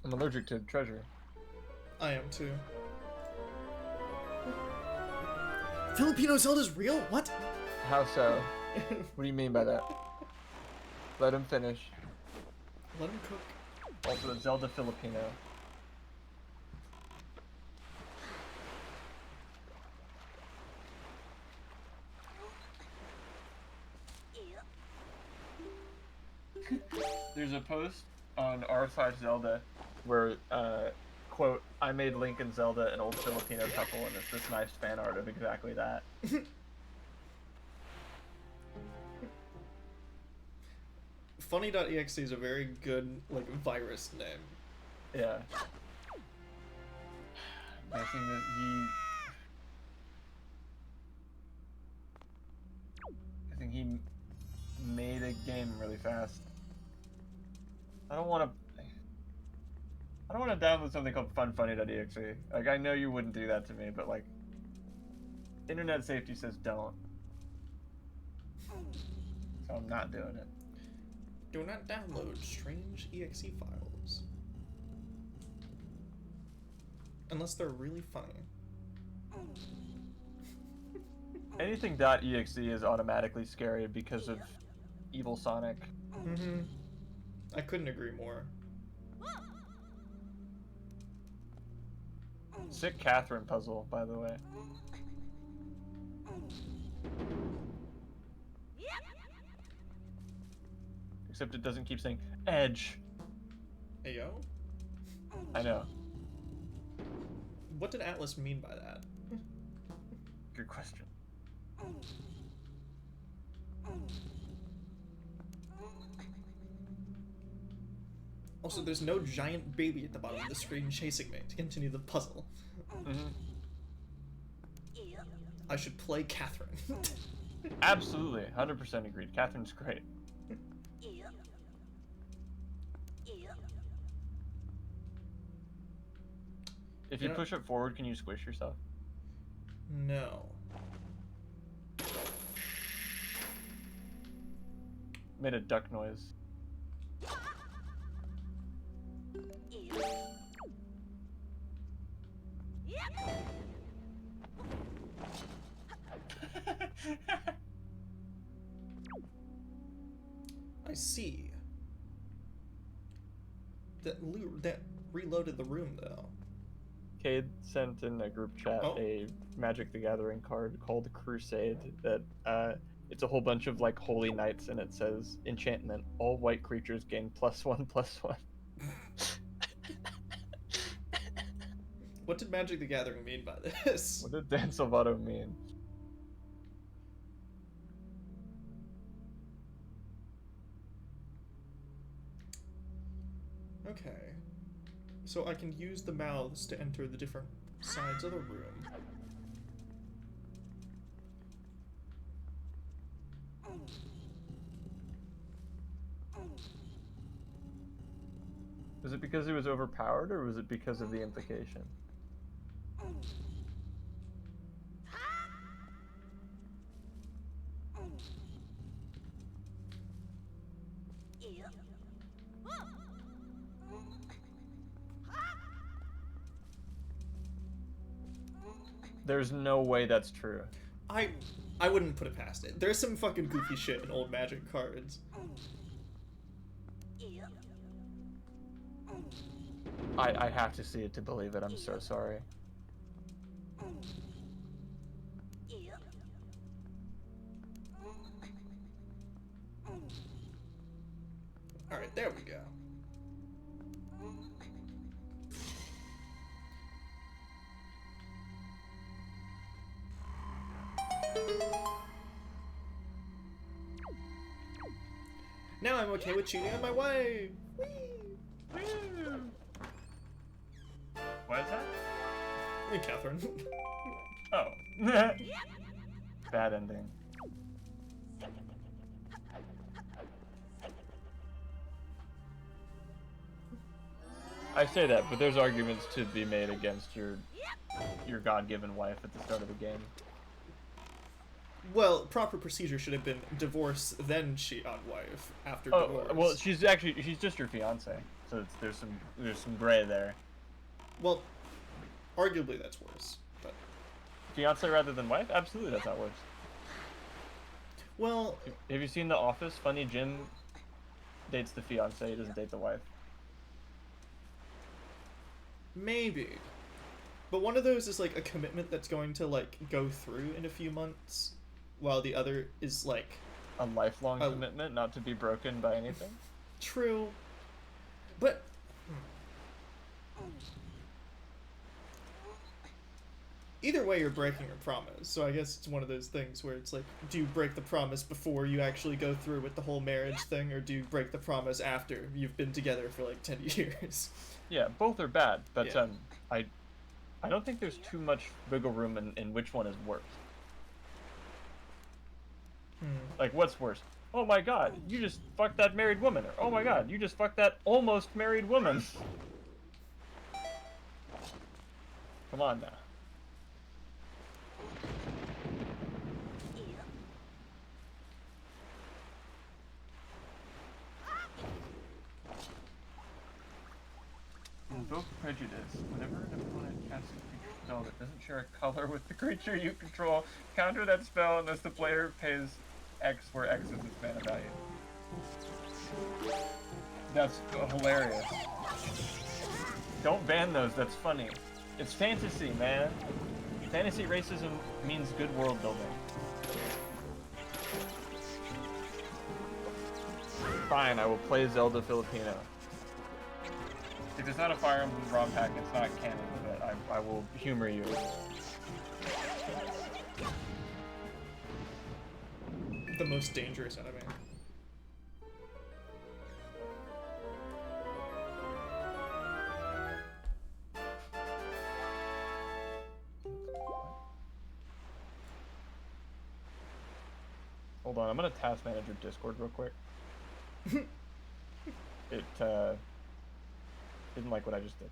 I'm allergic to treasure. I am too. Filipino Zelda's real? What? How so? What do you mean by that? Let him finish. Let him cook. Also, Zelda Filipino. There's a post on r/Zelda where, quote, I made Link and Zelda an old Filipino couple, and it's this nice fan art of exactly that. Funny.exe is a very good, like, virus name. Yeah. Guessing that I think he made a game really fast. I don't want to download something called funfunny.exe. Like, I know you wouldn't do that to me, but like, internet safety says don't. So I'm not doing it. Do not download strange exe files. Unless they're really funny. Anything .exe is automatically scary because of Evil Sonic. Mm-hmm. I couldn't agree more. Sick Catherine puzzle, by the way. Except it doesn't keep saying edge. Ayo? I know. What did Atlas mean by that? Good question. Also, there's no giant baby at the bottom of the screen chasing me to continue the puzzle. Mm-hmm. I should play Catherine. Absolutely, 100% agreed. Catherine's great. If you push it forward, can you squish yourself? No. Made a duck noise. I see. That reloaded the room, though. Cade sent in a group chat a Magic the Gathering card called Crusade that it's a whole bunch of like holy knights, and it says enchantment, all white creatures gain +1/+1. What did Magic the Gathering mean by this? What did Dan Salvato mean? Okay. So I can use the mouths to enter the different sides of the room. Was it because he was overpowered, or was it because of the implication? There's no way that's true. I wouldn't put it past it. There's some fucking goofy shit in old Magic cards. I have to see it to believe it. I'm so sorry. Alright, there we go. Now I'm okay with cheating on my wife. What is that? Hey, Catherine. Oh. Bad ending. I say that, but there's arguments to be made against your God-given wife at the start of the game. Well, proper procedure should have been divorce, then cheat on wife after Oh, divorce. well, she's just your fiance, so there's some gray there. Well, arguably that's worse. But Fiance rather than wife? Absolutely, that's not worse. well, Have you seen The Office? Funny Jim dates the fiance, he doesn't date the wife. maybe. But one of those is like a commitment that's going to like go through in a few months, while the other is like A lifelong commitment, not to be broken by anything. true. But either way, you're breaking your promise. So I guess it's one of those things where it's like, do you break the promise before you actually go through with the whole marriage thing, or do you break the promise after you've been together for like 10 years? Yeah, both are bad, but Yeah. I don't think there's too much wiggle room in which one is worse. Like, what's worse? Oh my god, you just fucked that married woman, or oh my god, you just fucked that almost married woman. Come on now. Invoke prejudice. Whenever an opponent casts a creature spell that doesn't share a color with the creature you control, counter that spell unless the player pays X, where X is its mana value. That's hilarious. Don't ban those, that's funny. It's fantasy, man. Fantasy racism means good world building. Fine, I will play Zelda Filipino. If it's not a Fire Emblem ROM pack, it's not canon, but I will humor you. The most dangerous enemy. Hold on, I'm gonna task manager Discord real quick. It didn't like what I just did.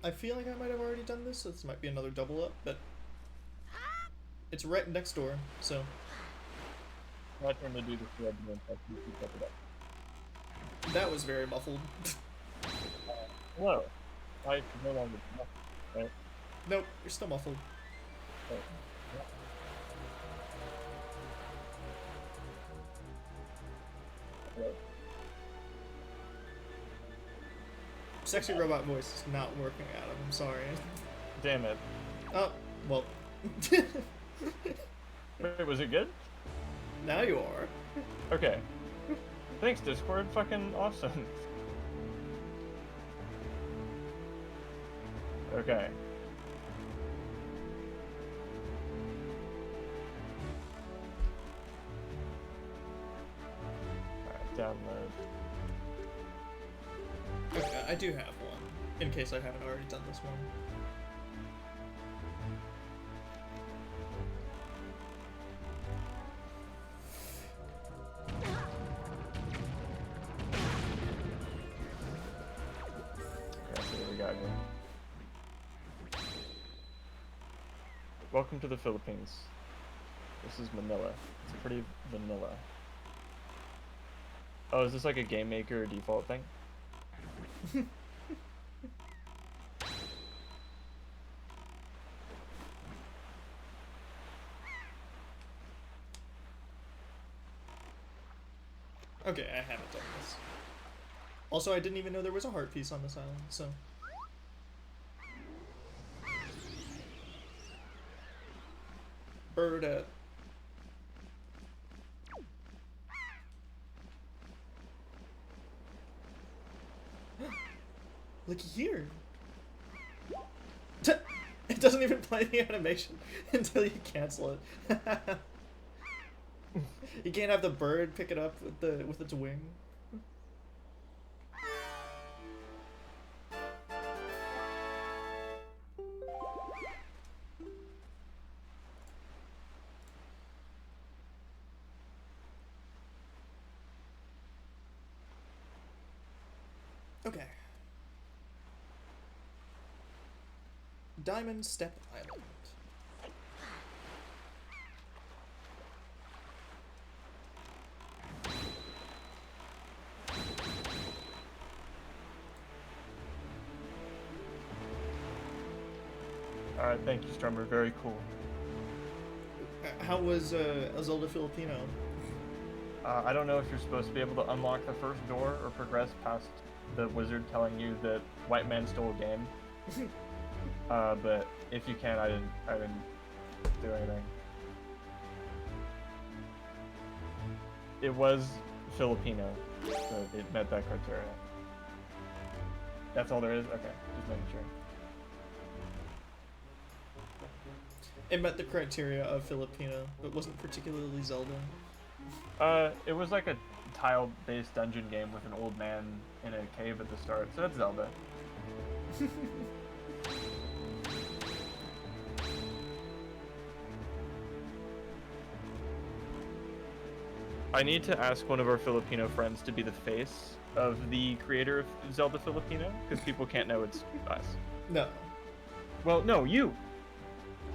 I feel like I might have already done this, so this might be another double up, but it's right next door, so My turn to do the thread and then you keep up. that was very muffled. Hello. I can no longer do nothing, right? Nope, you're still muffled. Oh, yeah. Hello. Sexy robot voice is not working, Adam. I'm sorry. Damn it. Oh, well. Wait, was it good? Now you are. Okay. Thanks, Discord. Fucking awesome. Okay. Alright, download. Okay, I do have one, in case I haven't already done this one. Okay, so what we got here. Welcome to the Philippines. This is Manila. It's pretty vanilla. Oh, is this like a game maker default thing? Okay, I haven't done this. Also, I didn't even know there was a heart piece on this island, so... Bird at... Look here. It doesn't even play the animation until you cancel it. You can't have the bird pick it up with its wing. Okay. Diamond Step Island. Alright, thank you, Strummer. Very cool. How was Zelda Filipino? I don't know if you're supposed to be able to unlock the first door or progress past the wizard telling you that white man stole a game. But if you can, I didn't do anything. It was Filipino, so it met that criteria. That's all there is? Okay, just making sure. It met the criteria of Filipino, but wasn't particularly Zelda. It was like a tile-based dungeon game with an old man in a cave at the start, so that's Zelda. I need to ask one of our Filipino friends to be the face of the creator of Zelda Filipino, because people can't know it's us. No. Well, no, you!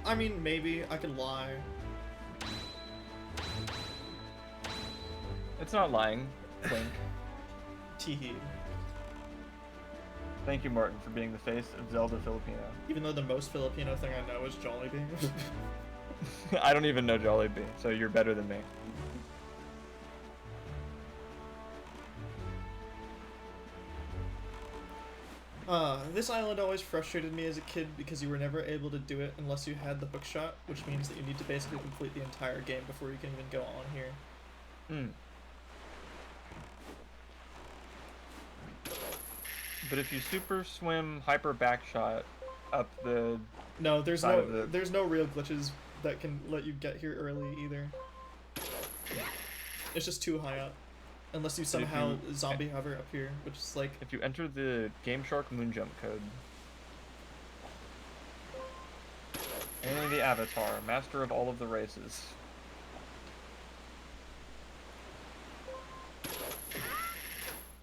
I mean, maybe I could lie. It's not lying. Wink. Teehee. Thank you, Martin, for being the face of Zelda Filipino. Even though the most Filipino thing I know is Jollibee. I don't even know Jollibee, so you're better than me. This island always frustrated me as a kid because you were never able to do it unless you had the hookshot, which means that you need to basically complete the entire game before you can even go on here. Hmm. But if you super swim hyper backshot up the No, there's side no of the... there's no real glitches that can let you get here early either. It's just too high up. Unless you somehow zombie hover up here, which is like... If you enter the Game Shark Moonjump code. Only the Avatar, master of all of the races.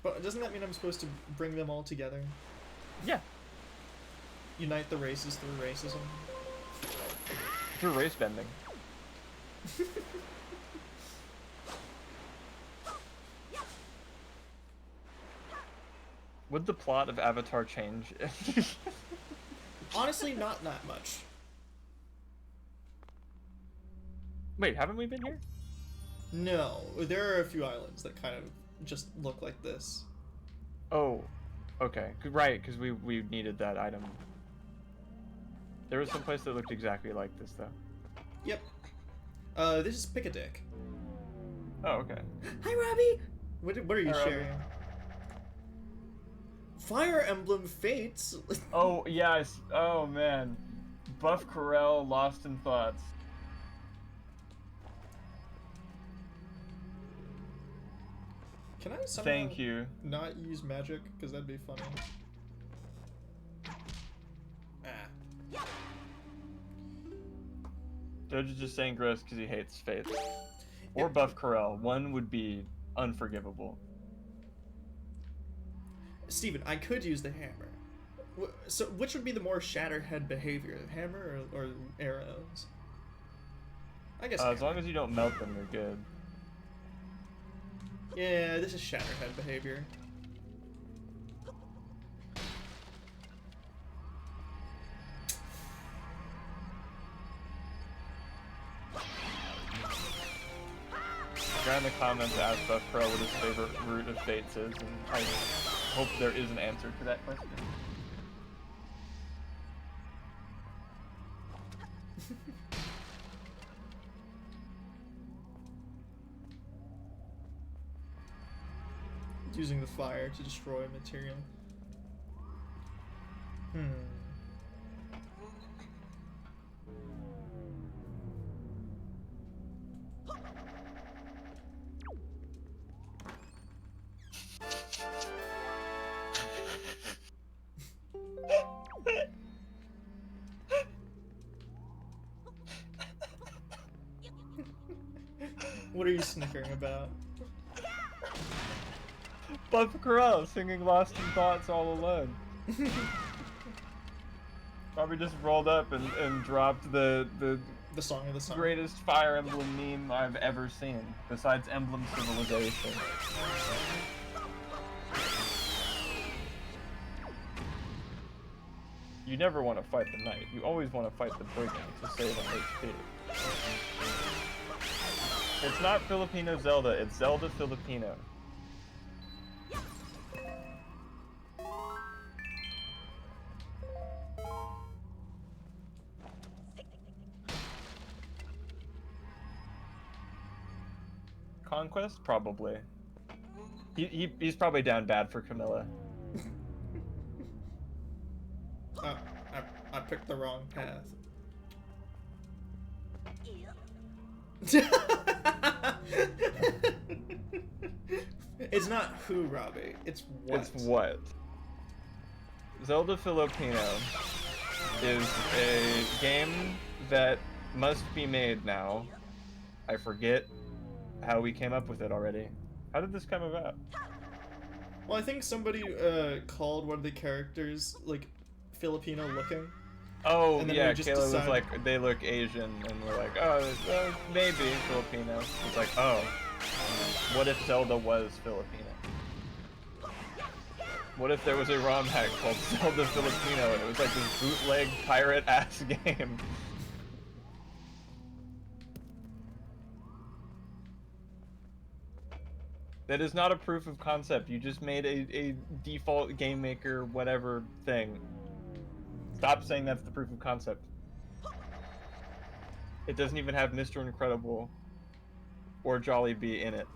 But doesn't that mean I'm supposed to bring them all together? Yeah. Unite the races through racism? Through race bending. Would the plot of Avatar change? Honestly, not that much. Wait, haven't we been here? No, there are a few islands that kind of just look like this. Oh, okay. Right, because we needed that item. There was some place that looked exactly like this, though. Yep. This is Pick-a-Dick. Oh, okay. Hi, Robbie! What are you Hi, Robbie. sharing? Fire Emblem Fates? Oh, yes. Oh, man. Buff Corel, Lost in Thoughts. Can I somehow Thank you. not use magic? Because that'd be funny. Ah. Judge is just saying gross because he hates Faith. Or Buff Corel. One would be unforgivable. Steven, I could use the hammer. So, which would be the more Shatterhead behavior? The hammer or arrows? I guess As long as you don't melt them, you're good. Yeah, this is Shatterhead behavior. The guy in the comments asked Buff Corel what his favorite root of Fates is, and I hope there is an answer to that question. Using the fire to destroy material. Hmm. What are you snickering about? Buff Corral singing Lost in Thoughts all alone. Probably just rolled up and dropped the The song of the summer. greatest Fire Emblem meme I've ever seen, besides Emblem Civilization. You never want to fight the knight. You always want to fight the brigand to save on HP. It's not Filipino Zelda, it's Zelda Filipino. Conquest? Probably. He's probably down bad for Camilla. I picked the wrong path. It's not who, Robbie. It's what. It's what? Zelda Filipino is a game that must be made now. I forget how we came up with it already. How did this come about? Well, I think somebody called one of the characters like Filipino looking. Oh And then yeah, we just Kayla was decided- like, they look Asian, and we're like, oh, maybe Filipino. It's like, oh, what if Zelda was Filipino? What if there was a ROM hack called Zelda Filipino, and it was like this bootleg pirate-ass game? That is not a proof of concept. You just made a default game maker whatever thing. Stop saying that's the proof of concept. It doesn't even have Mr. Incredible or Jollibee in it.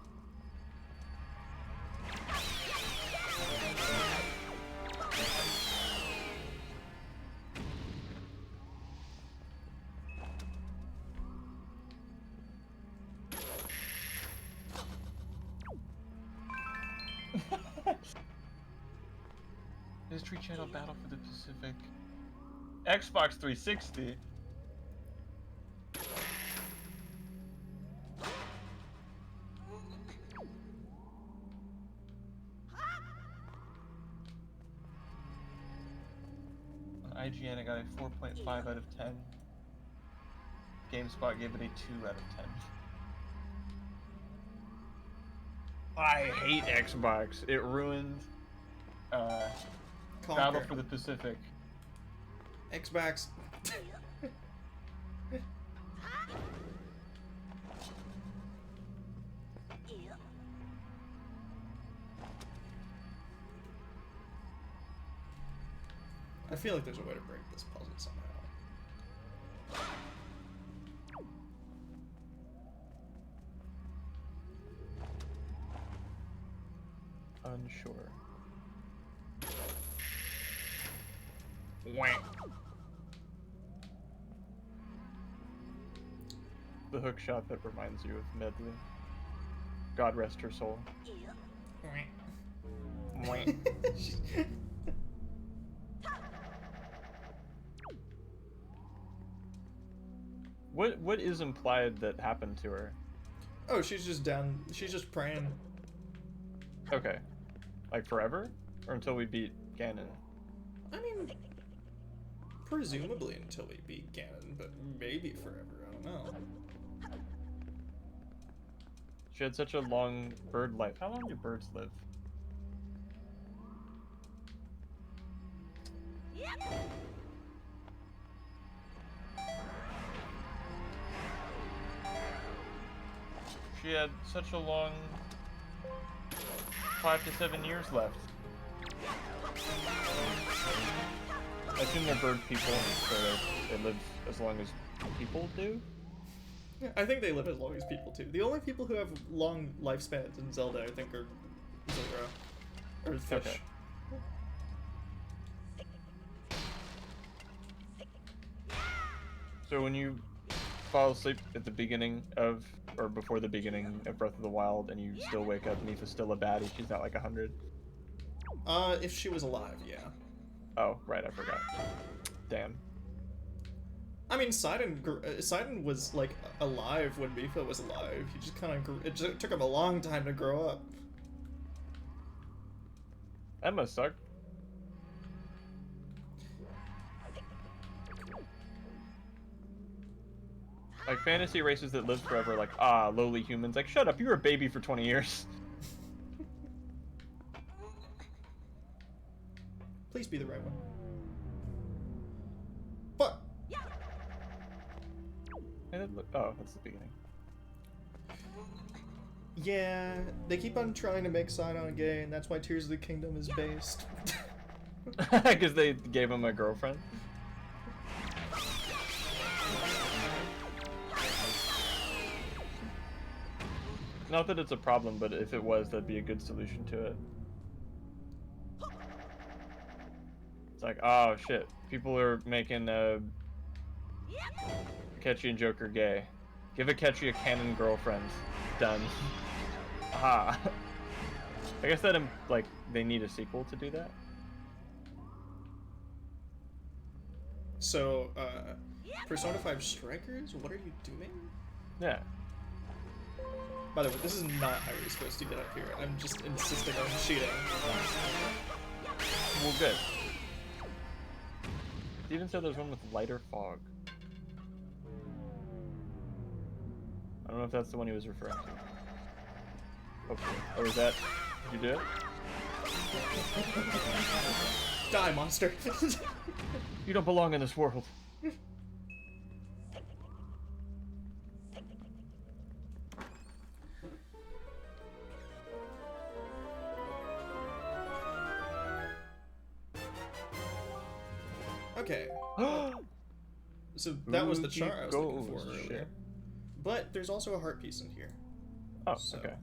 History Channel Battle for the Pacific. Xbox 360. On IGN, I got a 4.5 out of 10. GameSpot gave it a 2 out of 10. I hate Xbox. It ruined Battle Conquer. for the Pacific. Xbox. I feel like there's a way to break this puzzle somehow. Unsure. Whack. The hook shot that reminds you of Medley. God rest her soul. What is implied that happened to her? Oh, she's just down. She's just praying. Okay. Like forever? Or until we beat Ganon? I mean, presumably until we beat Ganon, but maybe forever. I don't know. She had such a long bird life. How long do birds live? She had such a long 5 to 7 years left. I assume they're bird people, so they live as long as people do? Yeah, I think they live as long as people too. The only people who have long lifespans in Zelda, I think, are Zora or fish. Okay. So when you fall asleep at the beginning of, or before the beginning of Breath of the Wild, and you still wake up, Mipha's still a baddie. She's not like 100. If she was alive, yeah. Oh, right, I forgot. Damn. I mean, Sidon was like alive when Mipha was alive. He just kind of it just took him a long time to grow up. That must suck. Like fantasy races that live forever, like lowly humans. Like shut up, you were a baby for 20 years. Please be the right one. But Oh, that's the beginning. yeah, they keep on trying to make Sidon gay, and that's why Tears of the Kingdom is based. Because they gave him a girlfriend. Not that it's a problem, but if it was, that'd be a good solution to it. It's like, oh shit, people are making Akechi and Joker gay. Give Akechi a canon girlfriend. Done. Aha. I guess that like they need a sequel to do that. So, Persona 5 Strikers, what are you doing? Yeah. By the way, this is not how you're supposed to get up here. I'm just insisting on cheating. Well, good. It even said there's one with lighter fog. I don't know if that's the one he was referring to. Hopefully. Or is that... Did you do it? Die, monster! You don't belong in this world. Okay. So that was the chart I was looking for earlier. Shit. But there's also a heart piece in here. Oh, So- okay.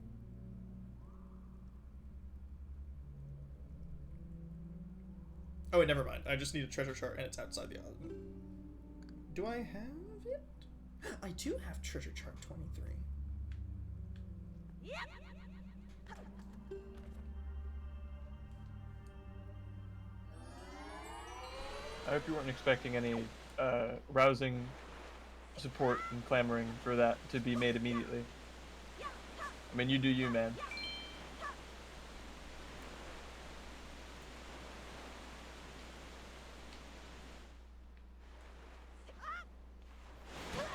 Oh wait, never mind. I just need a treasure chart and it's outside the island. Do I have it? I do have treasure chart 23. I hope you weren't expecting any rousing support and clamoring for that to be made immediately. I mean, you do you, man.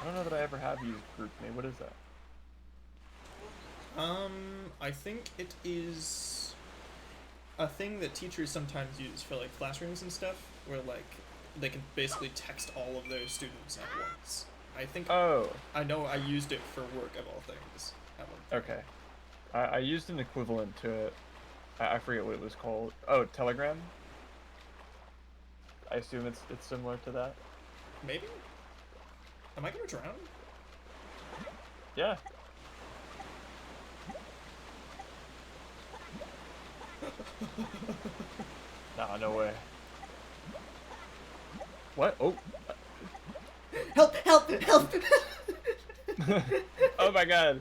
I don't know that I ever have used GroupMe. What is that? I think it is a thing that teachers sometimes use for like classrooms and stuff, where like they can basically text all of their students at once. I think. Oh. I know I used it for work of all things at one point. Okay. I used an equivalent to it. I forget what it was called. Oh, Telegram? I assume it's similar to that. Maybe. Am I gonna drown? Yeah. Nah, no way. What? Oh. Help! Help! Help! Oh my god.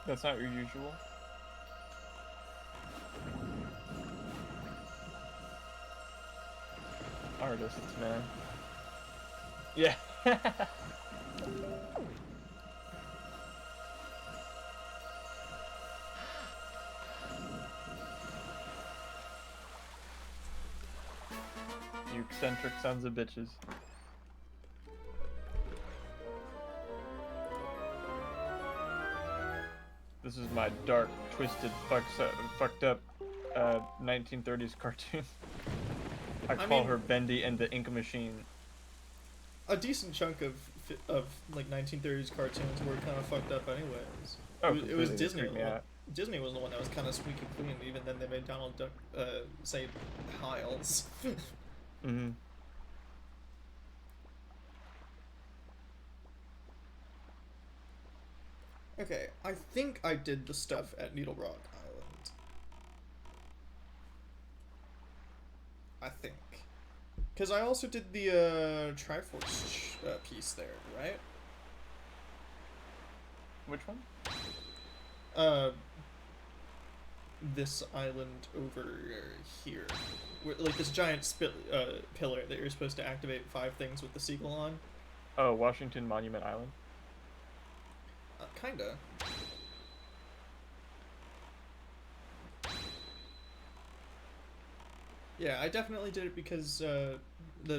That's not your usual. Artists, man. Yeah. You eccentric sons of bitches. This is my dark, twisted, fucked up 1930s cartoon. I call mean- her Bendy and the Ink Machine. A decent chunk of like 1930s cartoons were kind of fucked up anyways. Oh, it was completely, they Disney. creep me out. Disney was the one that was kind of squeaky clean. Even then, they made Donald Duck say Hiles. Mm-hmm. Okay, I think I did the stuff at Needle Rock Island. I think. Because I also did the Triforce piece there, right? Which one? This island over here. Like this giant pillar that you're supposed to activate 5 things with the seagull on. Oh, Washington Monument Island. Kinda. Yeah, I definitely did it because the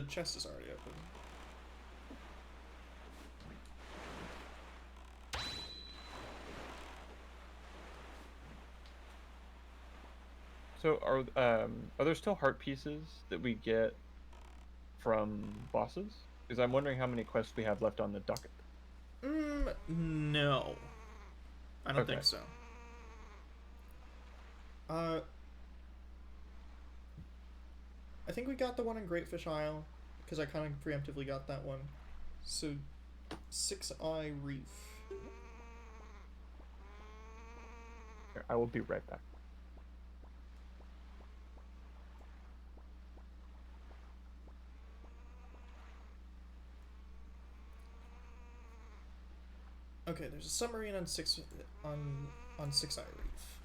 chest is already open. So are there still heart pieces that we get from bosses? Because I'm wondering how many quests we have left on the docket. No. I don't Okay. think so. I think we got the one in Great Fish Isle, because I kind of preemptively got that one. So, Six Eye Reef. Here, I will be right back. Okay, there's a submarine on Six Eye Reef.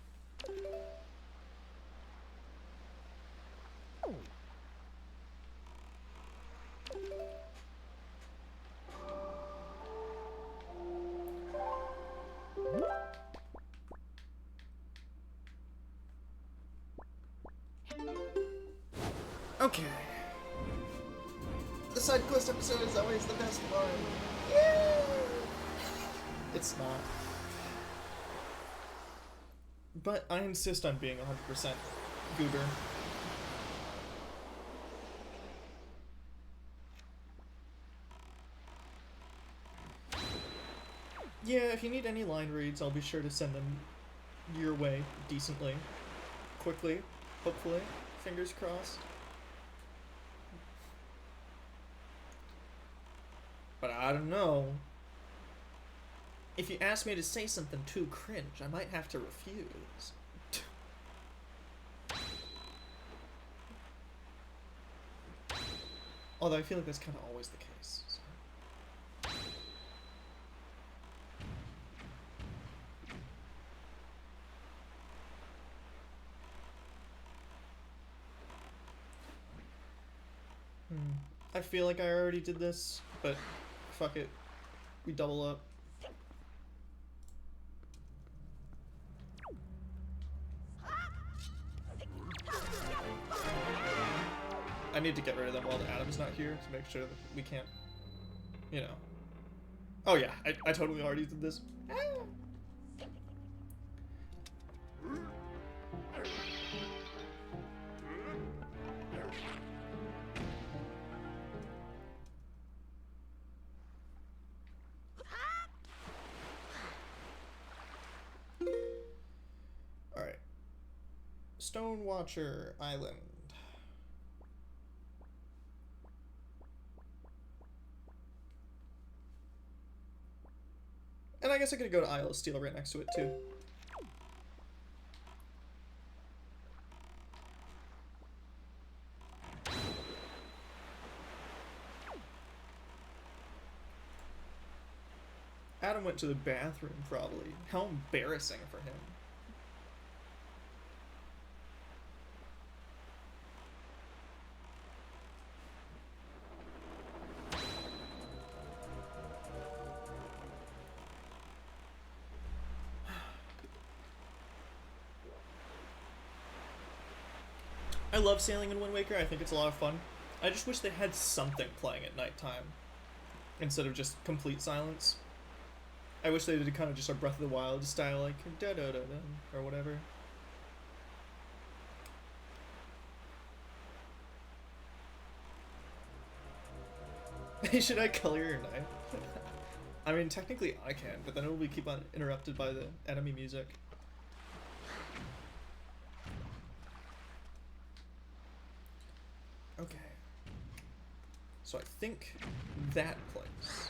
Okay. The side quest episode is always the best one. Yay! It's not. But I insist on being 100% goober. Yeah, if you need any line reads, I'll be sure to send them your way decently. Quickly. Hopefully. Fingers crossed. But I don't know. If you ask me to say something too cringe, I might have to refuse. Although I feel like that's kind of always the case. So. I feel like I already did this, but fuck it. We double up. I need to get rid of them while Adam's not here to make sure that we can't, you know. Oh yeah, I totally already did this. Alright. Stonewatcher Island. And I guess I could go to Isle of Steel right next to it too. Adam went to the bathroom, probably. How embarrassing for him. I love sailing in Wind Waker. I think it's a lot of fun. I just wish they had something playing at nighttime instead of just complete silence. I wish they did kind of just a Breath of the Wild style, like da da da da or whatever. Should I color your knife? I mean, technically I can, but then it will keep on interrupted by the enemy music. Okay. So I think that place.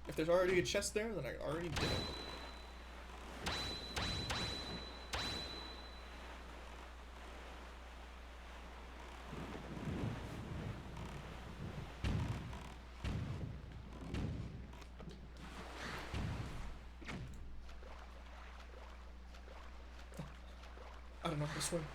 If there's already a chest there, then I already did it. I don't know how to swim.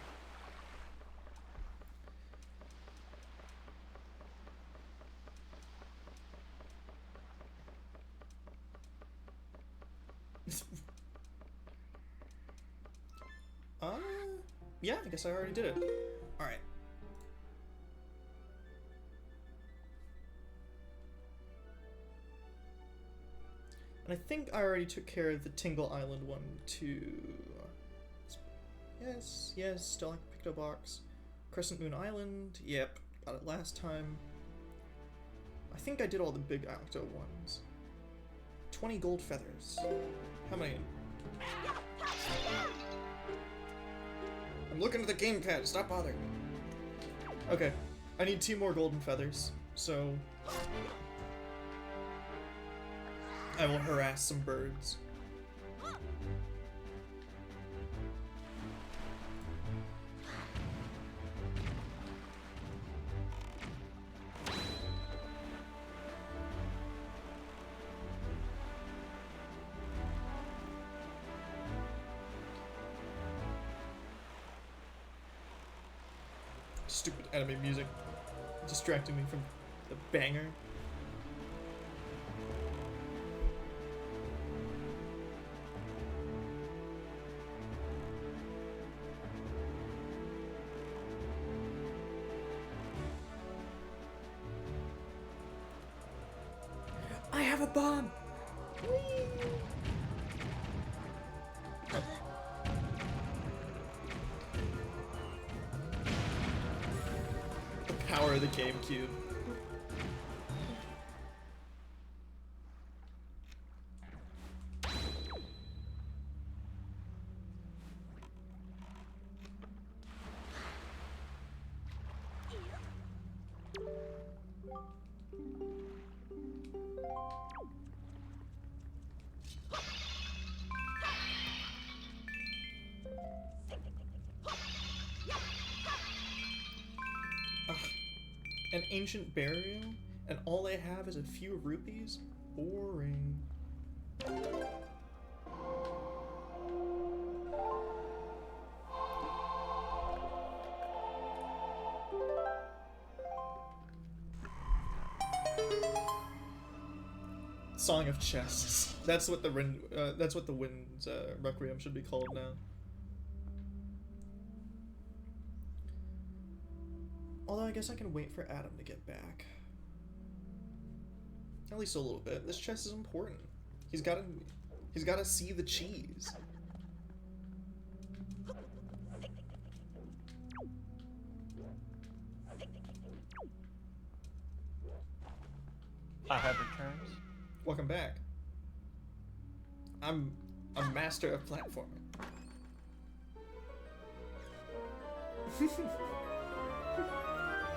Yeah, I guess I already did it. Alright. And I think I already took care of the Tingle Island one too. Yes, still I picked a box. Crescent Moon Island, yep, got it last time. I think I did all the big Octo ones. 20 gold feathers. How many? I'm looking at the gamepad, stop bothering me. Okay, I need 2 more golden feathers, so I will harass some birds. Stupid enemy music distracting me from the banger. I have a bomb! Power of the GameCube. An ancient burial, and all they have is a few rupees? Boring. Song of Chests. That's what the Wind's Requiem should be called now. Although I guess I can wait for Adam to get back. At least a little bit. This chest is important. He's gotta see the cheese. I have returned. Welcome back. I'm a master of platforming.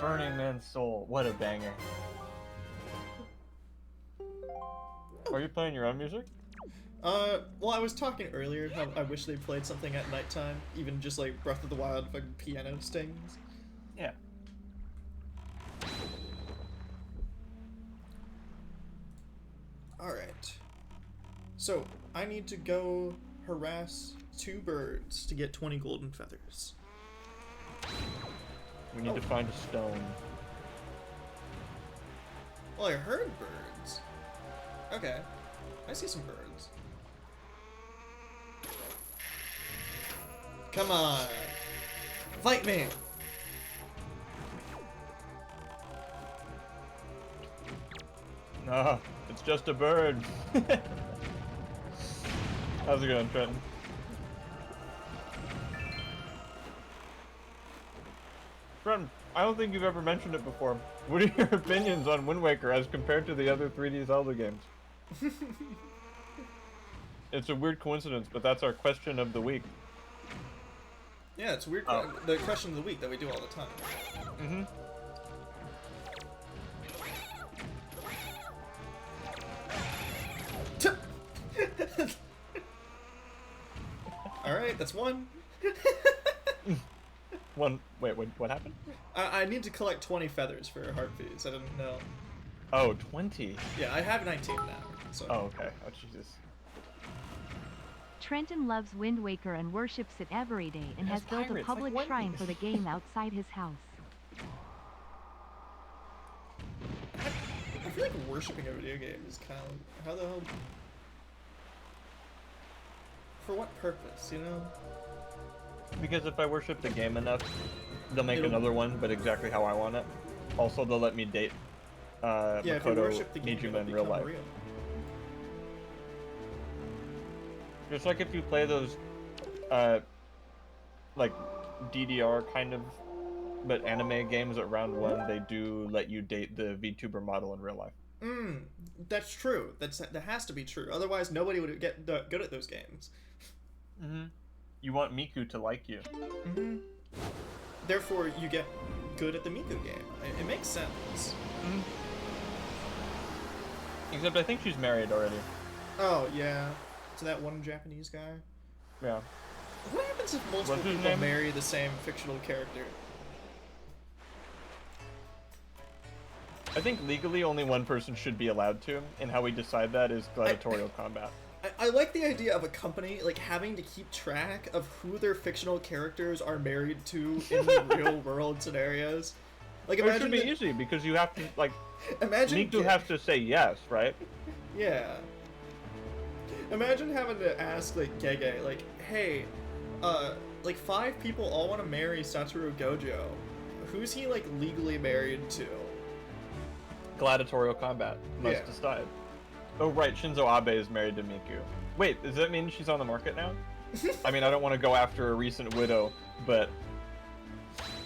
Burning Man's Soul. What a banger. Are you playing your own music? Well, I was talking earlier how I wish they played something at nighttime, even just like Breath of the Wild fucking piano stings. Yeah. Alright. So, I need to go harass 2 birds to get 20 golden feathers. We need to find a stone. Well, I heard birds. Okay. I see some birds. Come on. Fight me! No, it's just a bird. How's it going, Trenton? Trenton, I don't think you've ever mentioned it before. What are your opinions on Wind Waker as compared to the other 3D Zelda games? It's a weird coincidence, but that's our question of the week. Yeah, it's weird. Oh. The question of the week that we do all the time. Mm-hmm. that's one. One. Wait, what happened? I need to collect 20 feathers for Heartbeats. I didn't know. Oh, 20. Yeah, I have 19 now. So. Oh, okay. Oh, Jesus. Trenton loves Wind Waker and worships it every day and has has built a pirates, public like shrine Wendy. for the game outside his house. I feel like worshipping a video game is kind of how the hell. For what purpose, you know? Because if I worship the game enough, they'll make It'll- another one, but exactly how I want it. Also, they'll let me date Yeah, if you Makoto worship the game, Nijima it'll in real become life. real. Just like if you play those, like DDR kind of, but anime games at round one, they do let you date the VTuber model in real life. That's true. That has to be true. Otherwise, nobody would get good at those games. You want Miku to like you. Therefore, you get good at the Miku game. It makes sense. Except I think she's married already. Oh yeah, to that one Japanese guy. Yeah. What happens if multiple What's his people name? marry the same fictional character? I think legally only one person should be allowed to, and how we decide that is gladiatorial combat. I like the idea of a company like having to keep track of who their fictional characters are married to in real world scenarios. Like It should imagine be that- easy because you have to like. imagine Miku has to say yes, right? Yeah. Imagine having to ask like Gege, like, hey, like 5 people all want to marry Satoru Gojo. Who's he like legally married to? Gladiatorial combat must Yeah. decide. Oh right, Shinzo Abe is married to Miku. Wait, does that mean she's on the market now? I mean, I don't want to go after a recent widow, but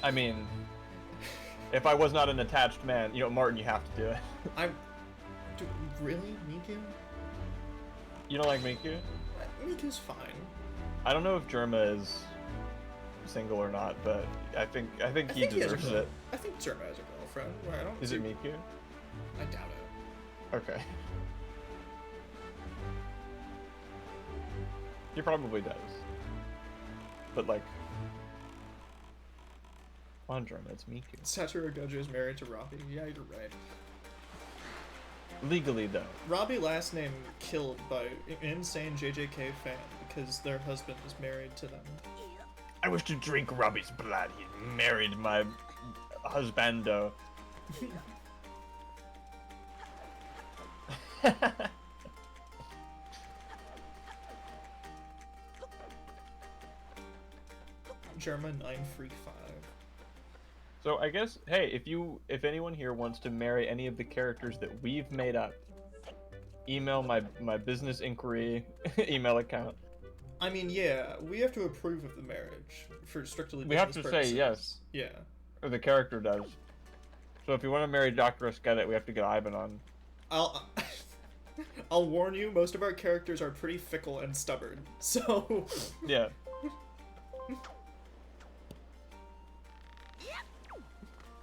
I mean, if I was not an attached man, you know, Martin, you have to do it. Really, Miku? You don't like Miku? Miku's fine. I don't know if Germa is single or not, but I think he has a deserves girl- it. I think Zerma has a girlfriend. Right? I don't. Is see- it Miku? I doubt it. Okay. He probably does. But like, on Germa, it's Miku. Satoru Gojo is married to Robbie. Yeah, you're right. Legally though. Robbie last name killed by an insane JJK fan because their husband is married to them. I wish to drink Robbie's blood. He married my husbando. German 9 Freak 5. So I guess, hey, if anyone here wants to marry any of the characters that we've made up, email my business inquiry email account. I mean, yeah, we have to approve of the marriage for strictly We have business to say purposes. yes. Yeah. Or the character does. So if you want to marry Dr. Escudette, we have to get Ivan on. I'll warn you, most of our characters are pretty fickle and stubborn, so... Yeah.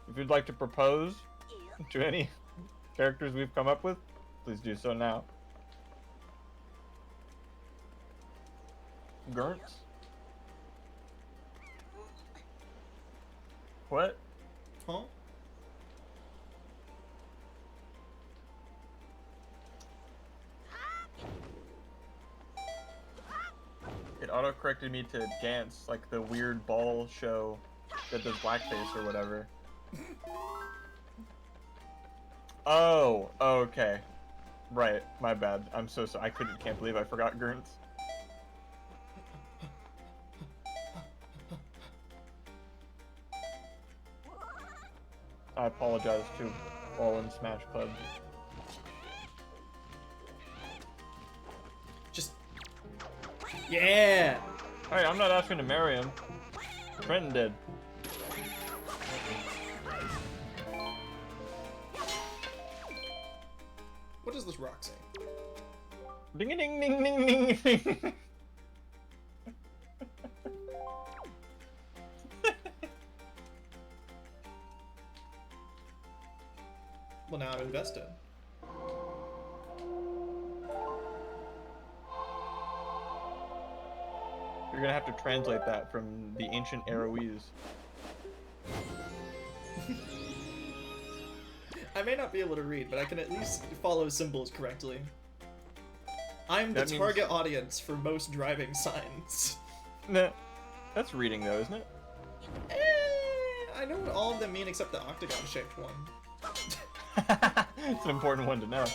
If you'd like to propose to any characters we've come up with, please do so now. Gurntz? What? Huh? It auto-corrected me to Gantz, like the weird ball show that does blackface or whatever. Oh, okay. Right, my bad. I'm so sorry. Can't believe I forgot Gurntz. I apologize to all in Smash Club. Just... Yeah! Hey, I'm not asking to marry him. Trenton did. What does this rock say? Ding ding ding ding ding ding. Well, now I'm invested. You're gonna have to translate that from the ancient Aroese. I may not be able to read, but I can at least follow symbols correctly. I'm the That means- target audience for most driving signs. Nah, that's reading though, isn't it? I know what all of them mean except the octagon-shaped one. It's an important one to know.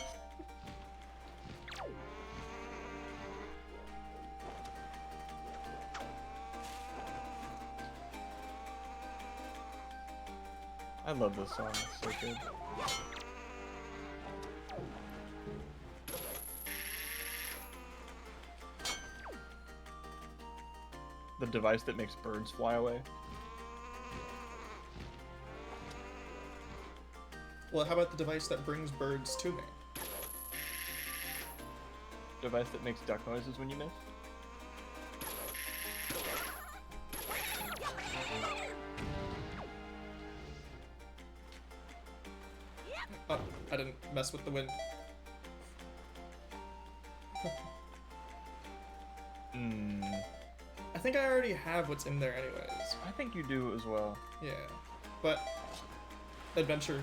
I love this song, it's so good. The device that makes birds fly away. Well, how about the device that brings birds to me? Device that makes duck noises when you miss. Oh, I didn't mess with the wind. I think I already have what's in there anyways. I think you do as well. Yeah. But... adventure.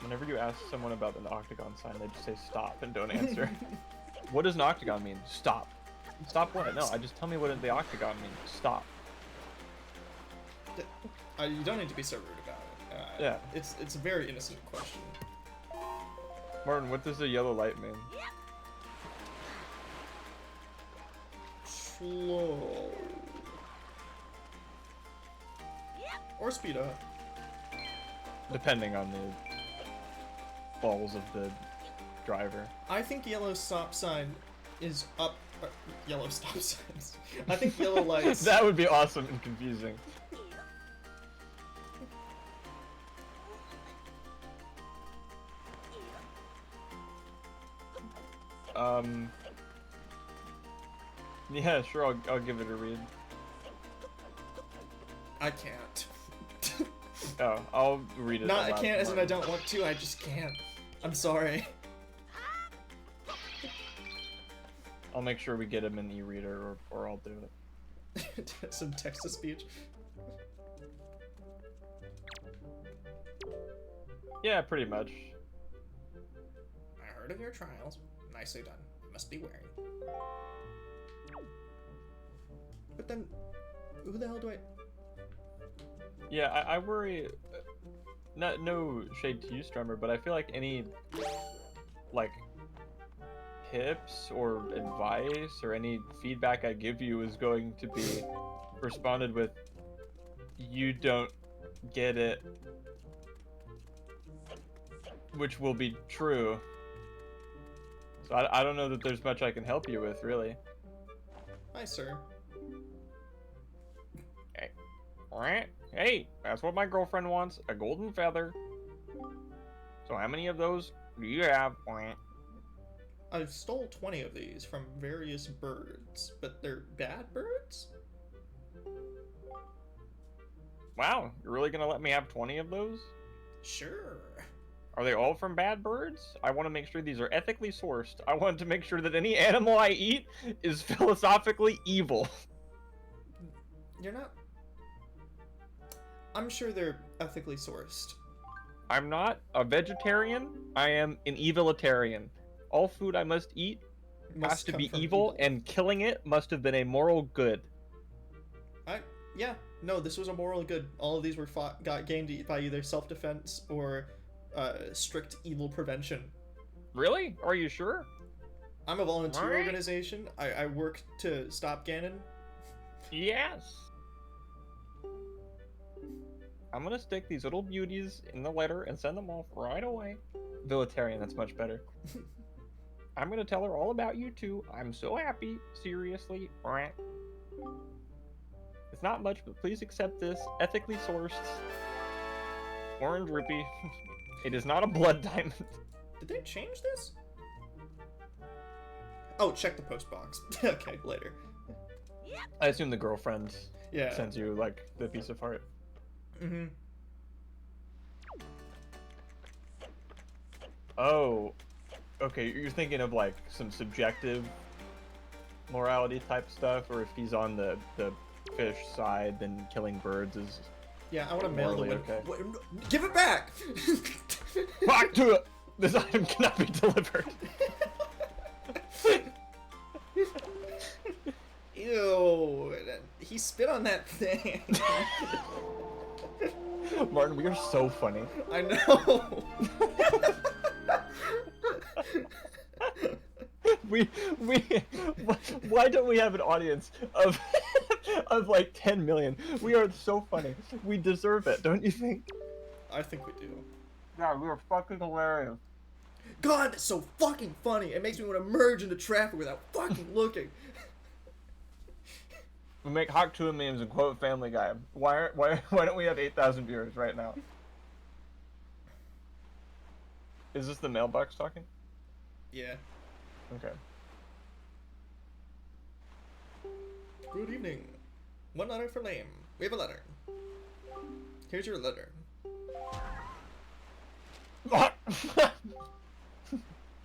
Whenever you ask someone about an octagon sign, they just say stop and don't answer. What does an octagon mean? Stop. Stop what? No, just tell me what the octagon means. Stop. You don't need to be so rude about it. Yeah. It's a very innocent question. Martin, what does the yellow light mean? Slow. Or speed up. Depending on the balls of the driver. I think yellow stop sign is up. Yellow stop signs. I think yellow lights. That would be awesome and confusing. Yeah, sure, I'll give it a read. I can't. Oh, I'll read it. Not I aloud can't to as in I Martin. don't want to, I just can't. I'm sorry. I'll make sure we get him an e-reader, or I'll do it. Some text-to-speech. Yeah, pretty much. I heard of your trials. Nicely done. Must be wary. But then, who the hell do I... Yeah, I worry. No shade to you, Strummer, but I feel like any like tips or advice or any feedback I give you is going to be responded with, "You don't get it," which will be true. So I don't know that there's much I can help you with, really. Hi, sir. Hey, that's what my girlfriend wants, a golden feather. So how many of those do you have? I've stole 20 of these from various birds, but they're bad birds? Wow, you're really gonna let me have 20 of those? Sure. Are they all from bad birds? I want to make sure these are ethically sourced. I want to make sure that any animal I eat is philosophically evil. You're not... I'm sure they're ethically sourced. I'm not a vegetarian. I am an evilitarian. All food I must eat has Must to come be from evil, and killing it must have been a moral good. Yeah, no, this was a moral good. All of these were gained by either self-defense or strict evil prevention. Really? Are you sure? I'm a volunteer Alright. organization. I work to stop Ganon. Yes. I'm gonna stick these little beauties in the letter and send them off right away. Vilitarian, that's much better. I'm gonna tell her all about you too. I'm so happy. Seriously. It's not much, but please accept this. Ethically sourced. Orange rupee. It is not a blood diamond. Did they change this? Oh, check the post box. Okay, later. I assume the girlfriend Yeah. sends you, like, the piece of heart. Mm-hmm. Oh. Okay, you're thinking of, like, some subjective morality type stuff, or if he's on the fish side, then killing birds is Yeah, I want to mail the morally win. okay. Wait, no, give it back! Back to it! This item cannot be delivered. Ew, he spit on that thing. Martin, we are so funny. I know. Why don't we have an audience of of like 10 million? We are so funny. We deserve it, don't you think? I think we do. Yeah, we are fucking hilarious. God, that's so fucking funny. It makes me want to merge into traffic without fucking looking. We make Hawk 2 memes and quote Family Guy. Why don't we have 8,000 viewers right now? Is this the mailbox talking? Yeah. Okay. Good evening. One letter for lame. We have a letter. Here's your letter.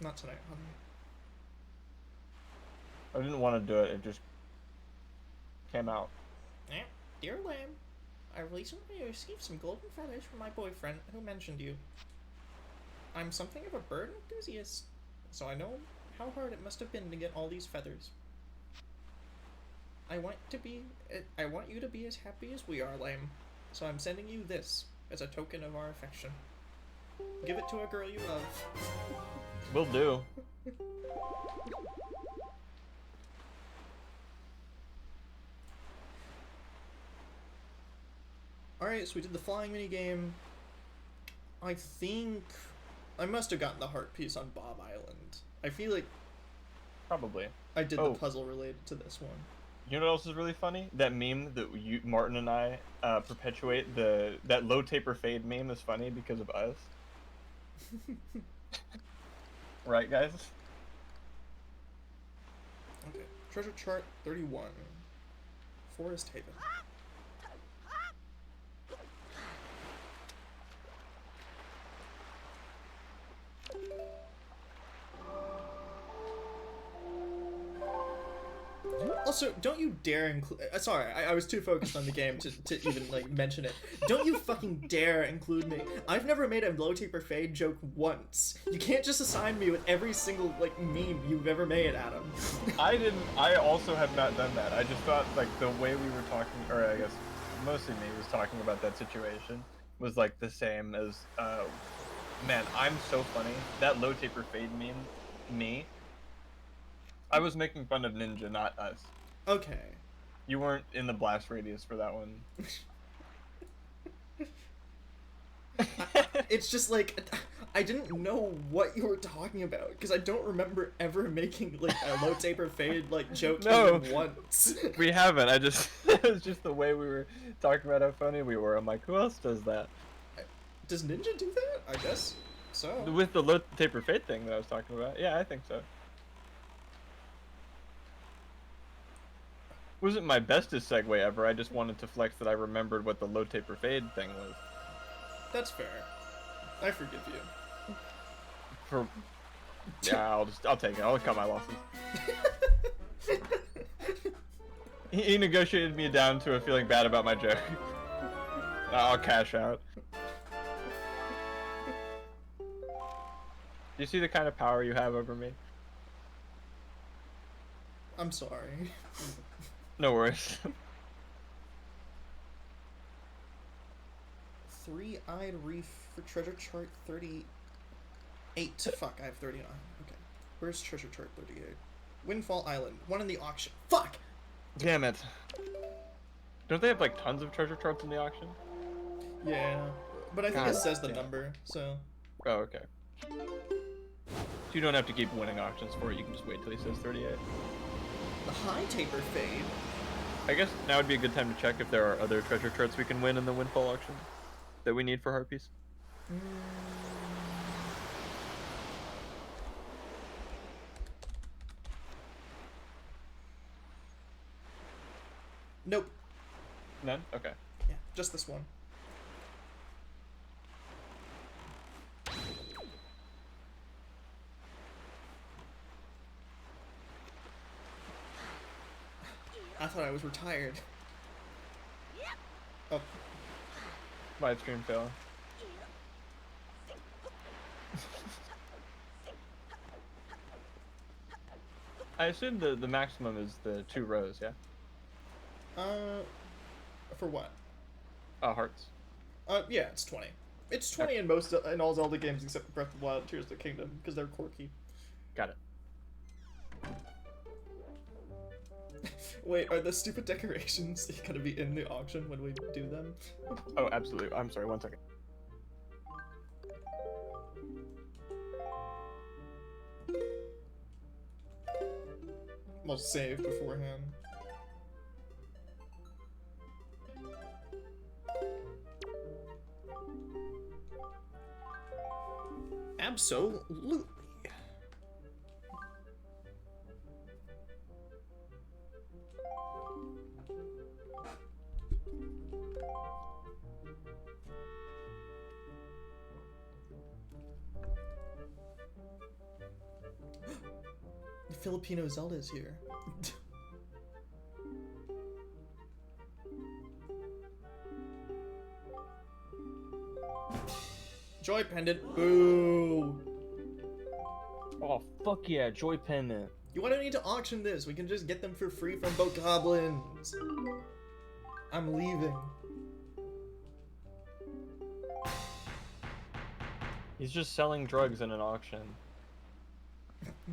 Not tonight, honey. I didn't want to do it. It just came out. Eh, dear Lamb, I recently received some golden feathers from my boyfriend who mentioned you. I'm something of a bird enthusiast, so I know how hard it must have been to get all these feathers. I want you to be as happy as we are, Lamb, so I'm sending you this as a token of our affection. Give it to a girl you love. Will do. Alright, so we did the flying minigame. I think I must have gotten the heart piece on Bob Island. I feel like Probably. I did Oh. the puzzle related to this one. You know what else is really funny? That meme that Martin and I perpetuate, that low taper fade meme is funny because of us. Right, guys? Okay. Treasure chart 31. Forest Haven. Also, don't you dare include. Sorry, I was too focused on the game to even like mention it. Don't you fucking dare include me. I've never made a low taper fade joke once. You can't just assign me with every single like meme you've ever made, Adam. I also have not done that. I just thought like the way we were talking, or I guess mostly me was talking about that situation was like the same as, man, I'm so funny. That low taper fade meme, me. I was making fun of Ninja, not us. Okay. You weren't in the blast radius for that one. It's just like I didn't know what you were talking about because I don't remember ever making like a low taper fade like joke even once. We haven't. It was just the way we were talking about how funny we were. I'm like, who else does that? Does Ninja do that? I guess so. With the low taper fade thing that I was talking about. Yeah, I think so. Wasn't my bestest segue ever. I just wanted to flex that I remembered what the low taper fade thing was. That's fair. I forgive you. Yeah, I'll take it. I'll cut my losses. He negotiated me down to a feeling bad about my joke. I'll cash out. Do you see the kind of power you have over me? I'm sorry. No worries. Three-eyed reef for treasure chart 38. Fuck, I have 39. Okay. Where's treasure chart 38? Windfall Island. One in the auction. Fuck! Damn it. Don't they have like tons of treasure charts in the auction? Yeah. But I think God it says the damn. number, so. Oh, okay. So you don't have to keep winning auctions for it, you can just wait till he says 38. The high taper fade. I guess now would be a good time to check if there are other treasure charts we can win in the Windfall auction that we need for Harpies. Nope. None? Okay. Yeah, just this one. I thought I was retired. Oh, My stream fail. I assume the maximum is the 2 rows, yeah? for what? Hearts. Yeah, it's 20. It's 20 in all Zelda games except Breath of the Wild, Tears of the Kingdom, because they're quirky. Got it. Wait, are the stupid decorations gonna be in the auction when we do them? Oh, absolutely. I'm sorry, 1 second. We'll save beforehand. Absolutely. The Filipino Zelda is here. Joy pendant. Boo. Oh, fuck yeah, Joy Pendant. You wouldn't need to auction this. We can just get them for free from Bokoblins. I'm leaving. He's just selling drugs in an auction.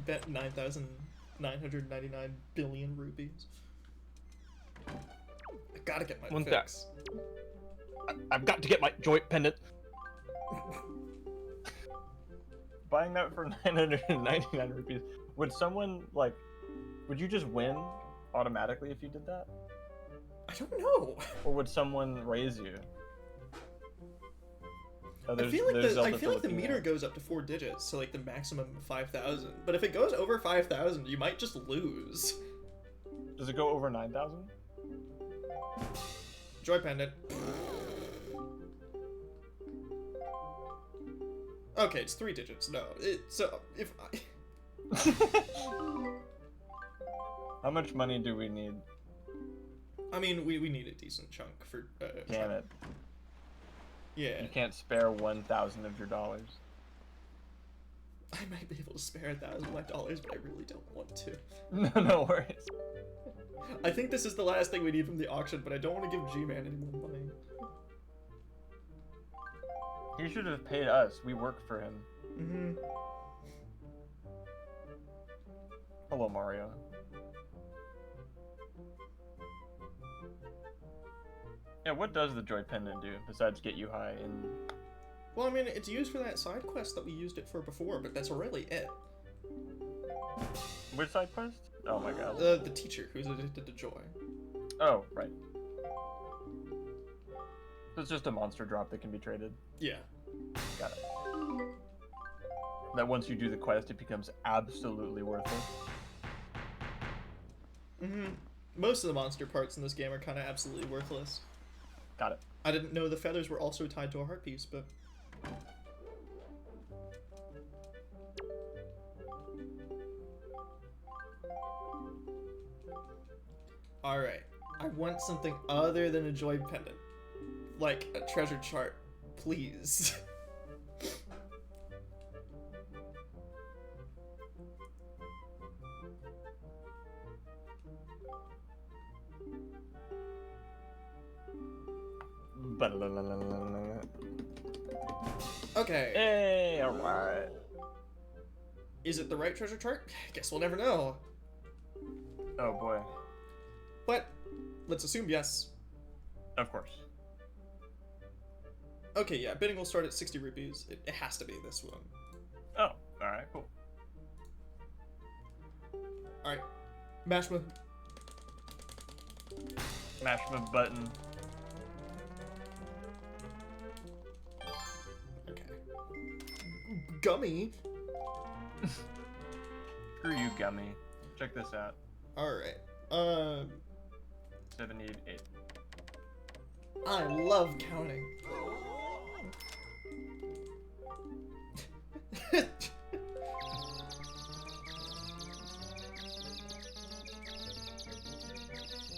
Bet 9,999 billion rupees. I gotta get my fix. I've got to get my Joy Pendant. Buying that for 999 rupees. Would someone, like, would you just win automatically if you did that? I don't know. Or would someone raise you? Oh, I feel like the meter goes up to 4 digits, so like the maximum of 5,000. But if it goes over 5,000, you might just lose. Does it go over 9,000? Joy pendant. Okay, it's 3 digits. No, so if I... How much money do we need? I mean, we need a decent chunk for. Damn it! Yeah. You can't spare 1,000 of your dollars. I might be able to spare 1,000 of my dollars, but I really don't want to. No worries. I think this is the last thing we need from the auction, but I don't want to give G-Man any more money. He should have paid us. We work for him. Mm-hmm. Hello, Mario. Yeah, what does the Joy Pendant do besides get you high? And Well, I mean, it's used for that side quest that we used it for before, but that's really it. which side quest? Oh my god. The teacher who's addicted to joy. Oh, right. So it's just a monster drop that can be traded. Yeah. Got it. That once you do the quest, it becomes absolutely worthless. Mm-hmm. Most of the monster parts in this game are kind of absolutely worthless. Got it. I didn't know the feathers were also tied to a heart piece, but... Alright. I want something other than a joy pendant. Like a treasure chart. Please. Okay. Hey, alright. Is it the right treasure chart? Guess we'll never know. Oh boy. But let's assume yes. Of course. Okay, yeah, bidding will start at 60 rupees. It has to be this one. Oh, alright, cool. Alright. Mash my... Mash my button. Okay. Gummy? Screw you, Gummy. Check this out. Alright. 78. I love counting.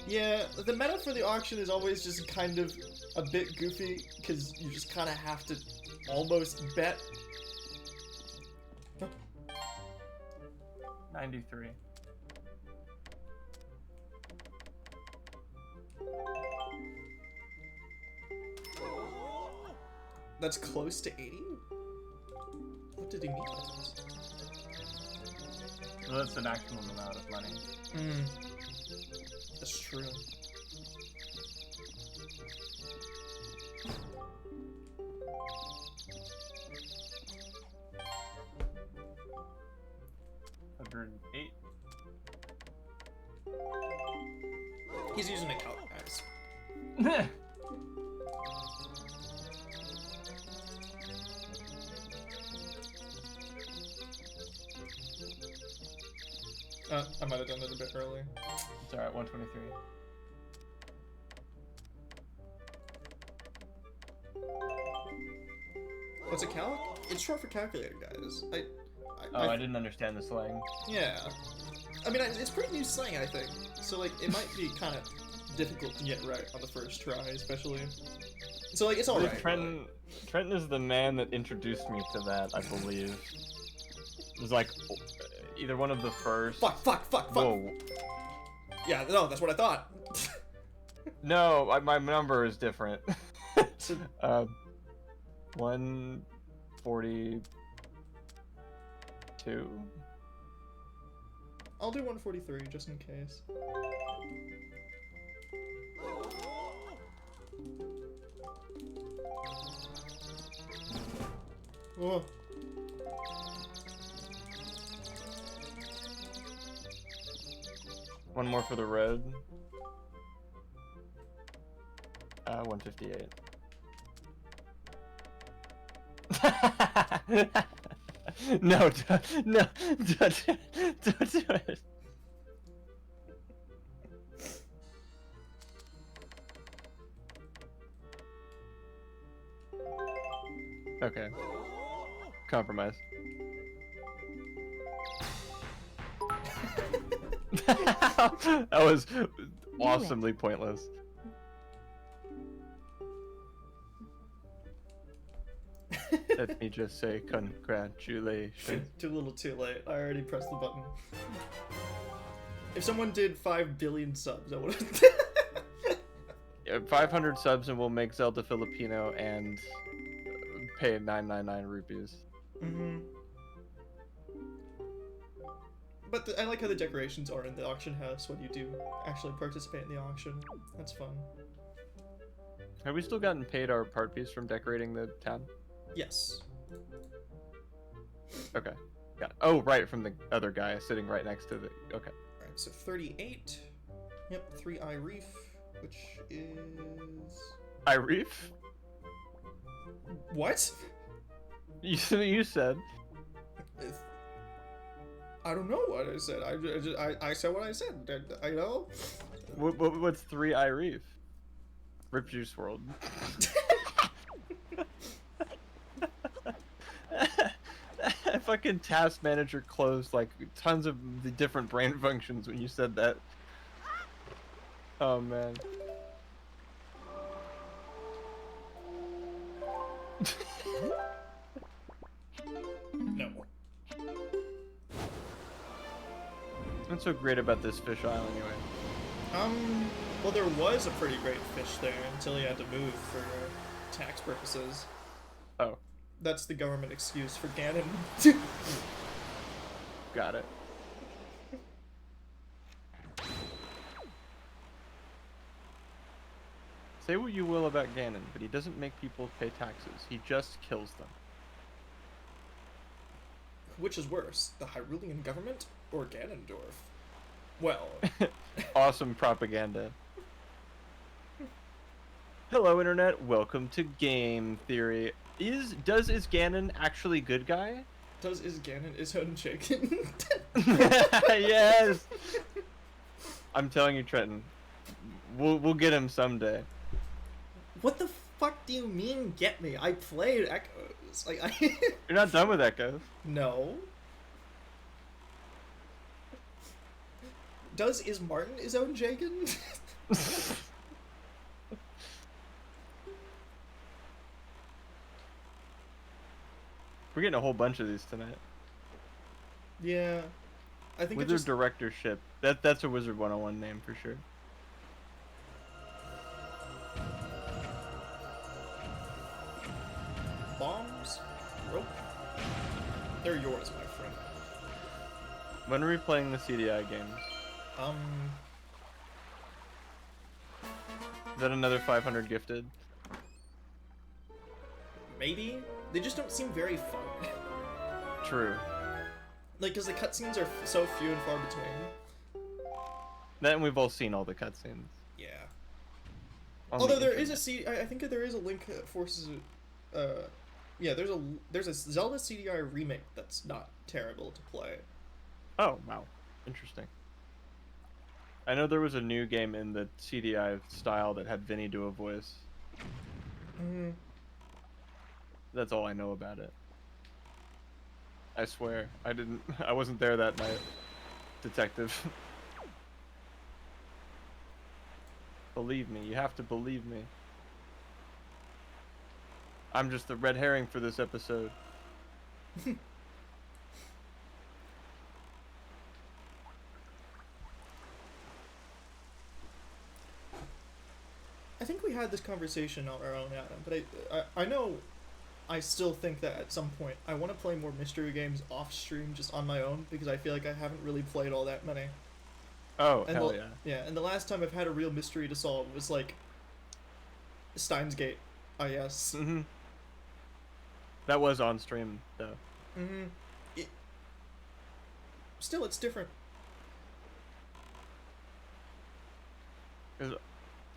Yeah, the meta for the auction is always just kind of a bit goofy, because you just kind of have to almost bet. 93. That's close to 80? What did he mean by this? Well, that's the maximum amount of money. That's true. $108. He's using a calc, guys. I might have done it a bit early. It's alright, 123. What's a calc? It's short for calculator, guys. I didn't understand the slang. Yeah. I mean, it's pretty new slang, I think. So, like, it might be kind of difficult to get right on the first try, especially. So, like, it's alright. Trenton is the man that introduced me to that, I believe. It was like either one of the first. Fuck. Whoa. Yeah, no, that's what I thought. No, my number is different. So, 142. I'll do 143 just in case. Oh. One more for the red. 158. No, don't do it. Okay. Compromise. That was awesomely pointless. Let me just say congratulations. Too little too late. I already pressed the button. If someone did 5 billion subs, I would've... 500 subs and we'll make Zelda Filipino and pay 999 rupees. Mm-hmm. But I like how the decorations are in the auction house when you do actually participate in the auction. That's fun. Have we still gotten paid our part fees from decorating the town? Yes. Okay. Got it. Oh, right, from the other guy sitting right next to the... Okay. Alright, so 38. Yep, 3 Reef, which is... Iref? What? You said. I don't know what I said. I said what I said. I know. What's 3 Iref? Rip Juice World. Fucking task manager closed like tons of the different brain functions when you said that. Oh man. No. What's so great about this fish island anyway? Well, there was a pretty great fish there until you had to move for tax purposes. Oh. That's the government excuse for Ganon. Got it. Say what you will about Ganon, but he doesn't make people pay taxes. He just kills them. Which is worse, the Hyrulean government or Ganondorf? Well... Awesome propaganda. Hello, Internet. Welcome to Game Theory. Is Ganon actually good guy? Is Ganon unshaken? Yes! I'm telling you, Trenton. We'll get him someday. What the fuck do you mean, get me? I played Echoes. Like, You're not done with Echoes. No. Is Martin his own Jagan? We're getting a whole bunch of these tonight. Yeah. I think it Wizard just... Directorship. That's a Wizard 101 name for sure. Bombs? Rope? They're yours, my friend. When are we playing the CDI games? Is that another 500 gifted? Maybe? They just don't seem very fun. True. Like, because the cutscenes are so few and far between. Then we've all seen all the cutscenes. Yeah. On Although the there is internet. I think there is a Link Forces, yeah, there's a Zelda CDI remake that's not terrible to play. Oh, wow. Interesting. I know there was a new game in the CDI style that had Vinny do a voice. Mm. That's all I know about it. I swear. I wasn't there that night. Detective. Believe me. You have to believe me. I'm just the red herring for this episode. I think we had this conversation on our own, Adam, but I know I still think that at some point I want to play more mystery games off stream just on my own because I feel like I haven't really played all that many. Oh, And hell yeah. Yeah, and the last time I've had a real mystery to solve was like Steins Gate, I guess. Mm-hmm. That was on stream, though. Mm-hmm. Still, it's different. 'Cause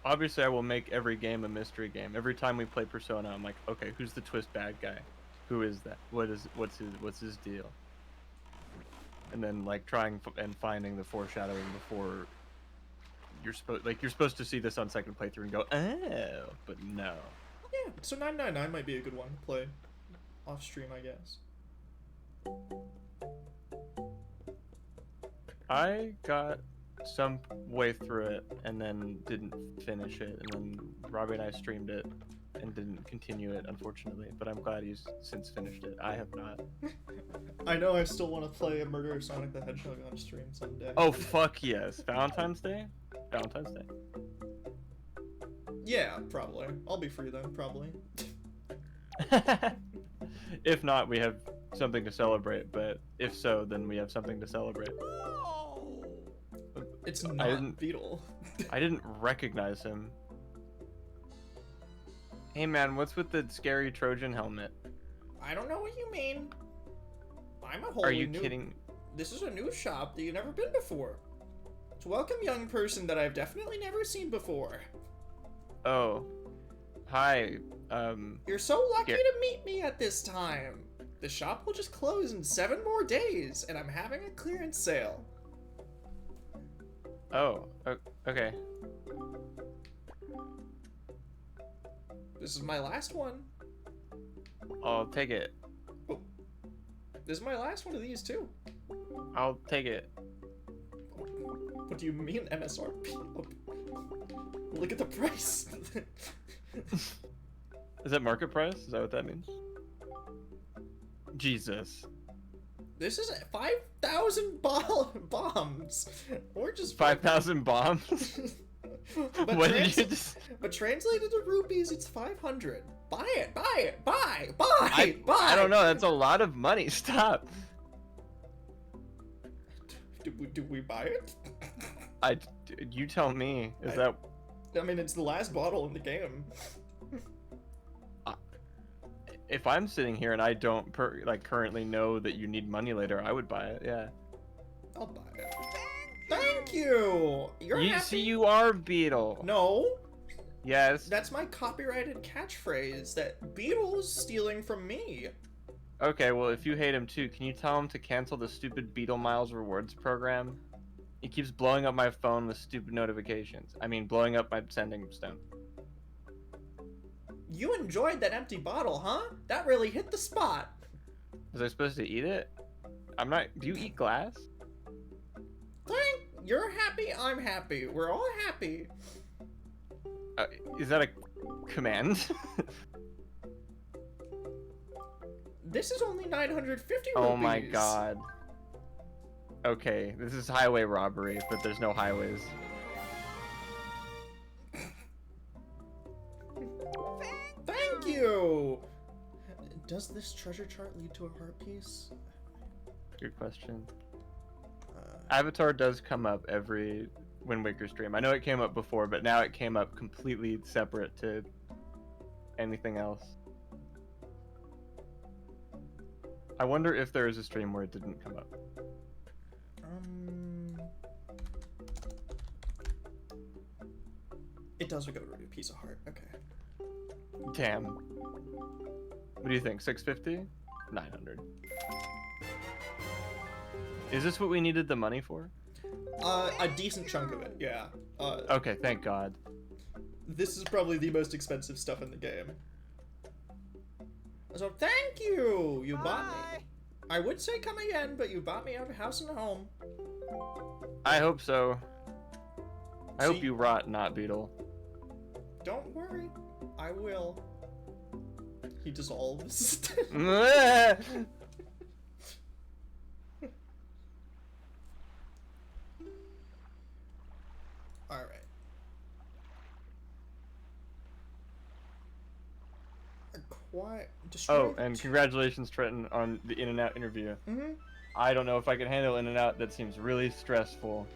obviously I will make every game a mystery game. Every time we play Persona, I'm like, okay, who's the twist bad guy? Who is that? What's his deal? And then like and finding the foreshadowing before you're supposed to see this on second playthrough and go, oh, but no. Yeah, so 999 might be a good one to play off stream, I guess. I got some way through it and then didn't finish it, and then Robbie and I streamed it and didn't continue it, unfortunately, but I'm glad he's since finished it. I have not. I know I still want to play a Murder of Sonic the Hedgehog on stream someday. Oh, fuck yes. Valentine's Day? Valentine's Day. Yeah, probably. I'll be free then, probably. If not, we have something to celebrate, but if so, then we have something to celebrate. It's not Beetle. I didn't recognize him. Hey man, what's with the scary Trojan helmet? I don't know what you mean. I'm a whole Are you kidding? This is a new shop that you've never been before. It's welcome, young person that I've definitely never seen before. Oh. Hi, You're so lucky to meet me at this time. The shop will just close in 7 more days, and I'm having a clearance sale. Oh, okay. This is my last one. I'll take it. Oh. This is my last one of these, too. I'll take it. What do you mean, MSRP? Oh. Look at the price. Is that market price? Is that what that means? Jesus. This is 5,000 bombs. Or just 5,000 bombs? but, What did you just... but translated to rupees, it's 500. Buy it, buy it, buy. I don't know, that's a lot of money. Stop. Do we buy it? You tell me. I mean, it's the last bottle in the game. If I'm sitting here and I don't currently know that you need money later, I would buy it. Yeah. I'll buy it. Thank you. You're happy? See, you are Beetle. No. Yes. That's my copyrighted catchphrase that Beetle's stealing from me. Okay, well, if you hate him too, can you tell him to cancel the stupid Beetle Miles rewards program? He keeps blowing up my phone with stupid notifications. I mean, blowing up my sending stone. You enjoyed that empty bottle, huh? That really hit the spot. Was I supposed to eat it? I'm not. Do you eat glass? You're happy, I'm happy. We're all happy. Is that a command? This is only 950 rupees. Oh my god. Okay, this is highway robbery, but there's no highways. Thank you! Does this treasure chart lead to a heart piece? Good question. Avatar does come up every Wind Waker stream. I know it came up before, but now it came up completely separate to anything else. I wonder if there is a stream where it didn't come up. It does go to a piece of heart. Okay. Damn. What do you think? 650? 900. Is this what we needed the money for? A decent chunk of it, yeah. Okay, thank God. This is probably the most expensive stuff in the game. So thank you! You bought me. I would say come again, but you bought me out of house and home. I hope so. I hope See- you rot, not Beetle. Don't worry. I will. He dissolves. Alright. Quiet. Oh, and congratulations, Trenton, on the In-N-Out interview. Mm-hmm. I don't know if I can handle In-N-Out. That seems really stressful.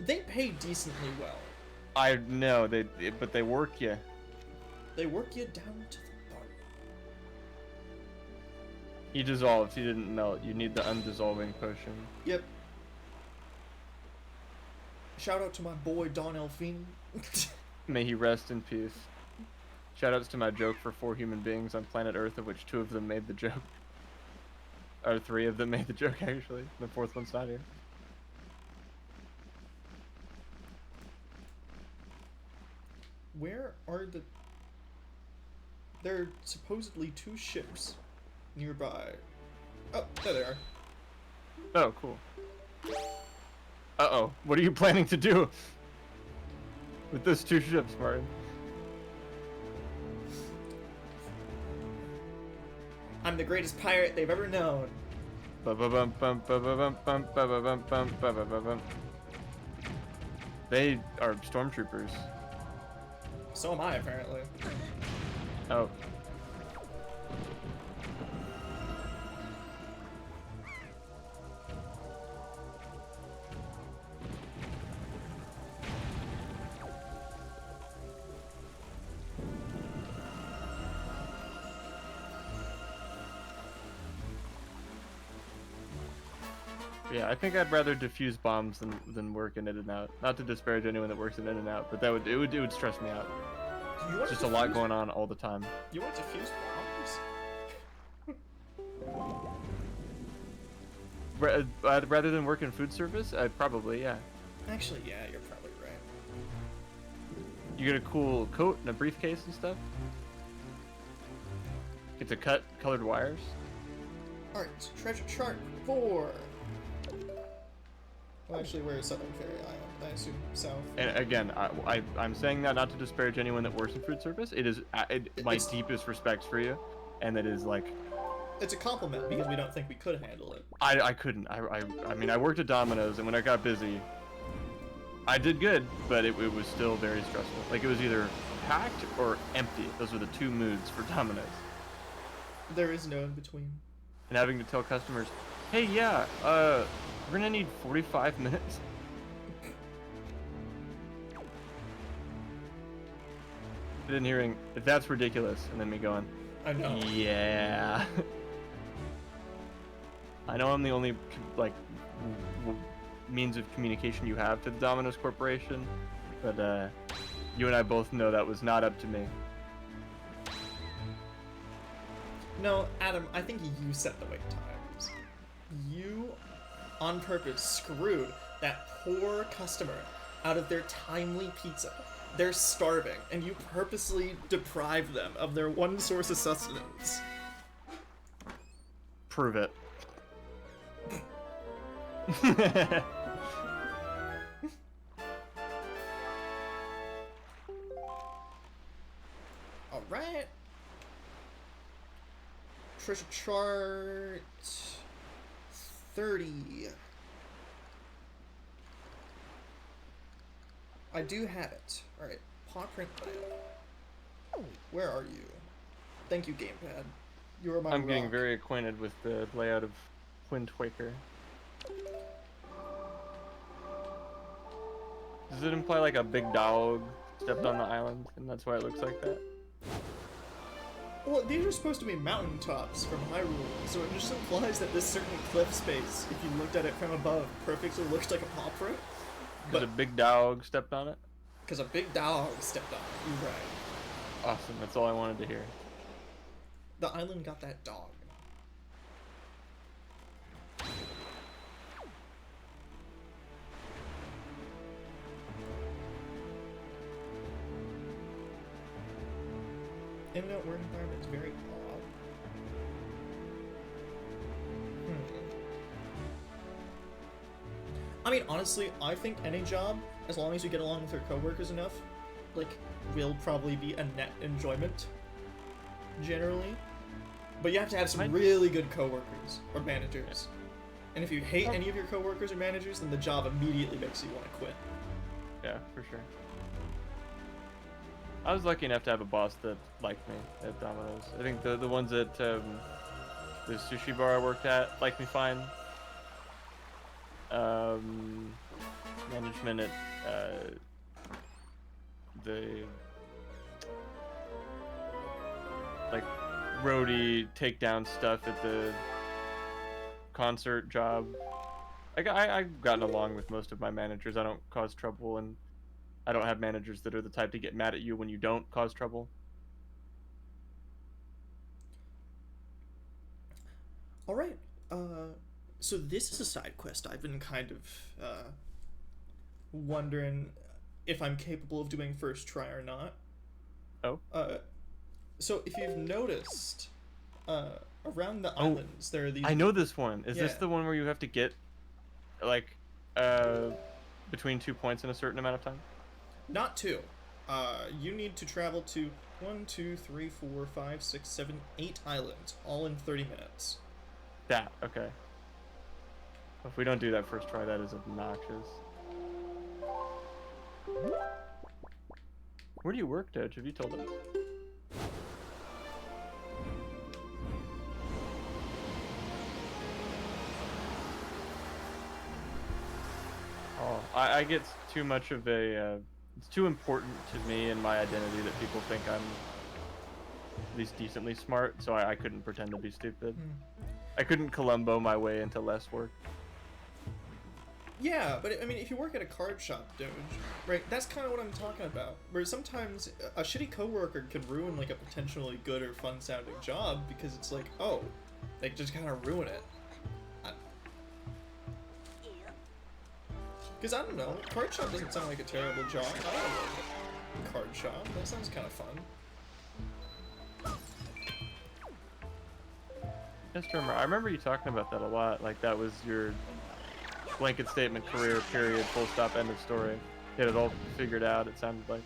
They pay decently well. I know, but they work you. They work you down to the bone. He dissolves, he didn't melt. You need the undissolving potion. Yep. Shout out to my boy Don Elfine. May he rest in peace. Shoutouts to my joke for 4 human beings on planet Earth, of which 2 of them made the joke. Or 3 of them made the joke, actually. The 4th one's not here. Where are the... There are supposedly 2 ships nearby. Oh, there they are. Oh, cool. Uh-oh. What are you planning to do with those 2 ships, Martin? I'm the greatest pirate they've ever known. They are stormtroopers. So am I, apparently. Oh. Yeah, I think I'd rather defuse bombs than work in In-N-Out. Not to disparage anyone that works in In-N-Out, but it would stress me out. You want Just to a lot defuse- going on all the time. You want to defuse bombs? Rather than work in food service, I'd probably, yeah. Actually, yeah, you're probably right. You get a cool coat and a briefcase and stuff. Get to cut colored wires. Alright, treasure chart 4. Well, actually, where is Southern Fairy Island? I assume south. And again, I'm saying that not to disparage anyone that works in food service. It is my deepest respects for you, and it is like... It's a compliment because we don't think we could handle it. I couldn't. I mean, I worked at Domino's, and when I got busy, I did good, but it was still very stressful. Like, it was either packed or empty. Those were the 2 moods for Domino's. There is no in between. And having to tell customers, hey, yeah, we're gonna need 45 minutes. And then hearing, that's ridiculous, and then me going, I know. yeah. I know I'm the only, like, means of communication you have to the Domino's Corporation, but you and I both know that was not up to me. No, Adam, I think you set the wait times. You, on purpose, screwed that poor customer out of their timely pizza. They're starving, and you purposely deprive them of their one source of sustenance. Prove it. Alright. Treasure chart 30. I do have it. Alright, paw print layout. Where are you? Thank you, gamepad. You are my I'm getting rock. very acquainted with the layout of Wind Waker. Does it imply like a big dog stepped on the island, and that's why it looks like that? Well, these are supposed to be mountaintops from Hyrule, so it just implies that this certain cliff space, if you looked at it from above, perfectly looks like a paw print. But a big dog stepped on it? Because a big dog stepped on it, you're right. Awesome, that's all I wanted to hear. The island got that dog. Internet work environment is very odd. I mean, honestly, I think any job, as long as you get along with your coworkers enough, like, will probably be a net enjoyment, generally. But you have to have some really good coworkers or managers. And if you hate any of your coworkers or managers, then the job immediately makes you want to quit. Yeah, for sure. I was lucky enough to have a boss that liked me at Domino's. I think the ones at the sushi bar I worked at liked me fine. Management at the like roadie takedown stuff at the concert job. I've gotten along with most of my managers. I don't cause trouble, and I don't have managers that are the type to get mad at you when you don't cause trouble. Alright, so this is a side quest I've been kind of, wondering if I'm capable of doing first try or not. Oh? So if you've noticed, around the islands, there are these... I know this one. Is this Yeah. the one where you have to get, like, between 2 points in a certain amount of time? Not 2. You need to travel to 1, 2, 3, 4, 5, 6, 7, 8 islands, all in 30 minutes. That, okay. If we don't do that first try, that is obnoxious. Where do you work, Doge? Have you told us? Oh, I get too much of a... it's too important to me and my identity that people think I'm at least decently smart, so I couldn't pretend to be stupid. I couldn't Columbo my way into less work. Yeah, but I mean, if you work at a card shop, Doge, right, that's kind of what I'm talking about. Where sometimes a shitty coworker can ruin, like, a potentially good or fun-sounding job because it's like, oh, they just kind of ruin it. Because I don't know, card shop doesn't sound like a terrible job. I don't know, card shop, that sounds kind of fun. Yes, drummer. I remember you talking about that a lot. Like that was your blanket statement, career, period, full stop, end of story. You had it all figured out, it sounded like.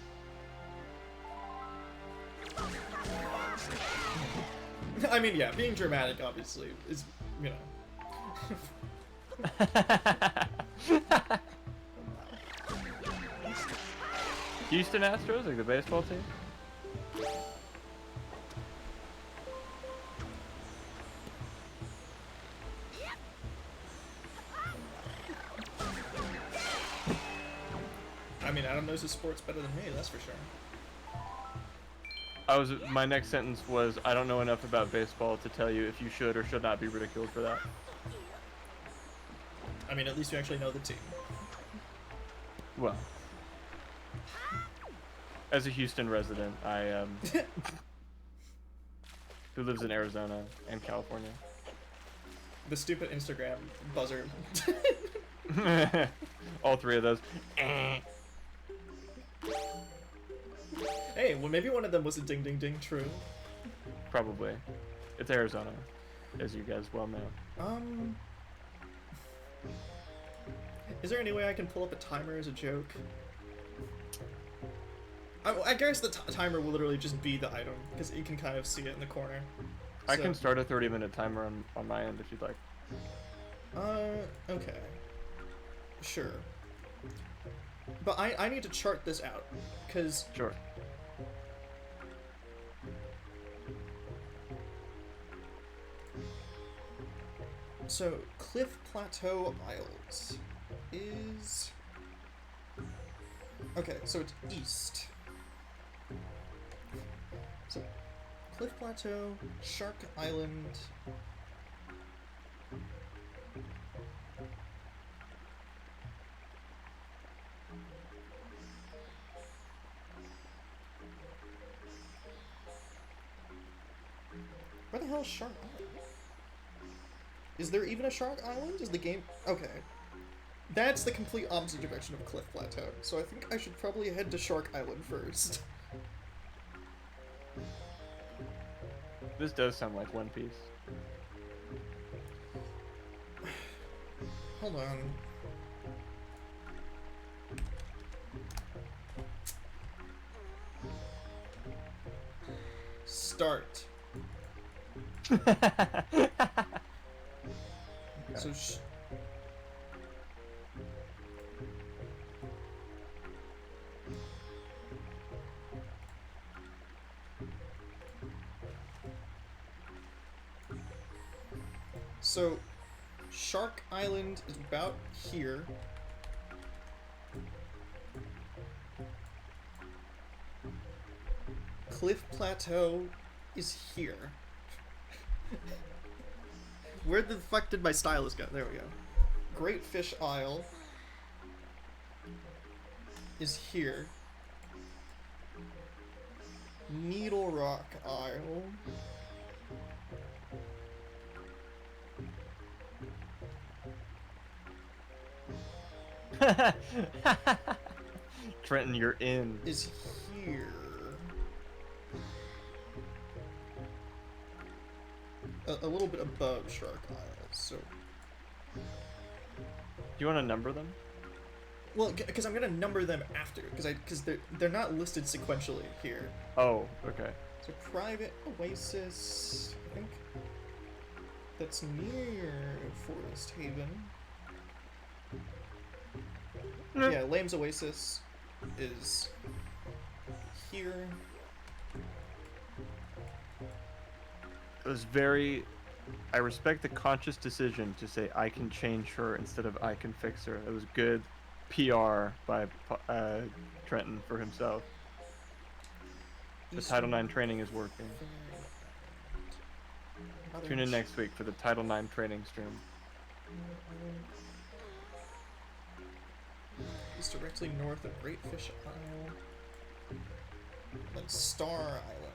I mean, yeah, being dramatic, obviously, is, you know. Houston Astros, like the baseball team? I mean, Adam knows his sports better than me, that's for sure. My next sentence was, I don't know enough about baseball to tell you if you should or should not be ridiculed for that. I mean, at least you actually know the team. Well, as a Houston resident, I who lives in Arizona and California. The stupid Instagram buzzer. All three of those. Hey, well, maybe one of them was a ding ding ding true. Probably. It's Arizona, as you guys well know. Is there any way I can pull up a timer as a joke? I guess the timer will literally just be the item, because you can kind of see it in the corner. I So- can start a 30-minute timer on my end if you'd like. Okay. Sure. But I need to chart this out, because... Sure. So, Cliff Plateau Isles is... Okay, so it's east. So, Cliff Plateau, Shark Island... Where the hell is Shark Island? Is there even a Shark Island? Is the game... Okay. That's the complete opposite direction of Cliff Plateau, so I think I should probably head to Shark Island first. This does sound like One Piece. Hold on. Start. So So, Shark Island is about here. Cliff Plateau is here. Where the fuck did my stylus go? There we go. Great Fish Isle is here. Needle Rock Isle. Trenton, you're in. Is here. A little bit above Shark Isle, so... Do you want to number them? Well, because I'm gonna number them after, because they're not listed sequentially here. Oh, okay. So Private Oasis, I think that's near Forest Haven. Yeah, Lame's Oasis is here. It was very... I respect the conscious decision to say I can change her instead of I can fix her. It was good PR by Trenton for himself. The Title IX training is working. Tune in next week for the Title IX training stream. Is directly north of Great Fish Isle. Then Star Island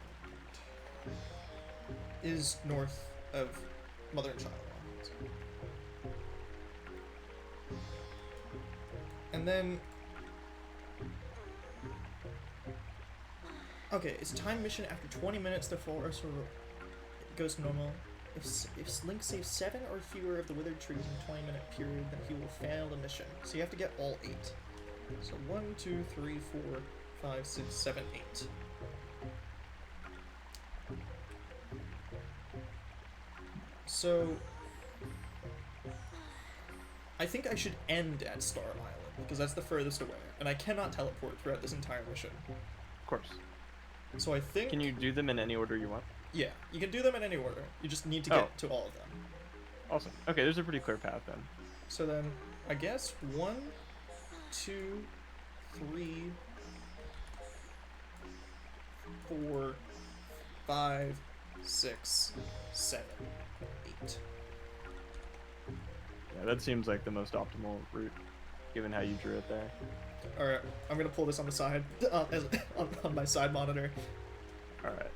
is north of Mother and Child Islands. And then... Okay, it's time mission after 20 minutes the forest goes normal. If Link saves 7 or fewer of the withered trees in a 20-minute period, then he will fail the mission. So you have to get all 8. So 1, 2, 3, 4, 5, 6, 7, 8. So I think I should end at Star Island, because that's the furthest away, and I cannot teleport throughout this entire mission. Of course. So I think... Can you do them in any order you want? Yeah, you can do them in any order. You just need to get to all of them. Awesome. Okay, there's a pretty clear path then. So then, I guess 1, 2, 3, 4, 5, 6, 7, 8. Yeah, that seems like the most optimal route, given how you drew it there. Alright, I'm gonna pull this on the side, on my side monitor. Alright.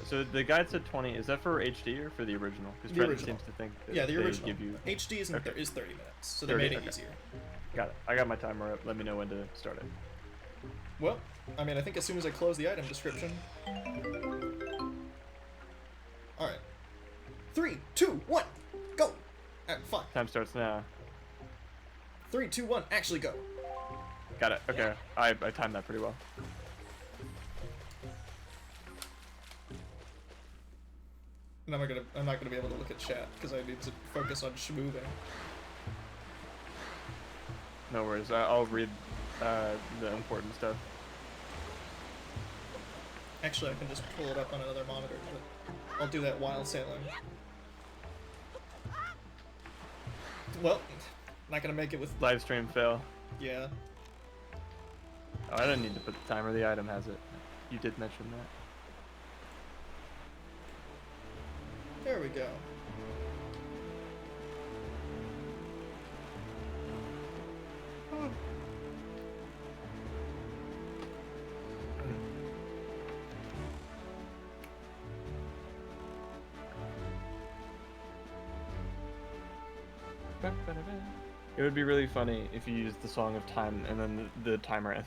So the guide said 20. Is that for HD or for the original? Because Trenton seems to think that the original. give you... HD is 30 minutes, so they 30, made it okay. easier. Got it. I got my timer up. Let me know when to start it. Well, I mean, I think as soon as I close the item description. Alright. 3, 2, 1, go! Fuck. Time starts now. 3, 2, 1, actually go. Got it. Okay. I timed that pretty well. And I'm not gonna be able to look at chat because I need to focus on schmoving. No worries. I'll read the important stuff. Actually, I can just pull it up on another monitor, but I'll do that while sailing. Well, not gonna make it with... Live stream fail. Yeah. Oh, I don't need to put the timer. The item has it. You did mention that. There we go. It would be really funny if you used the Song of Time and then the timer ends.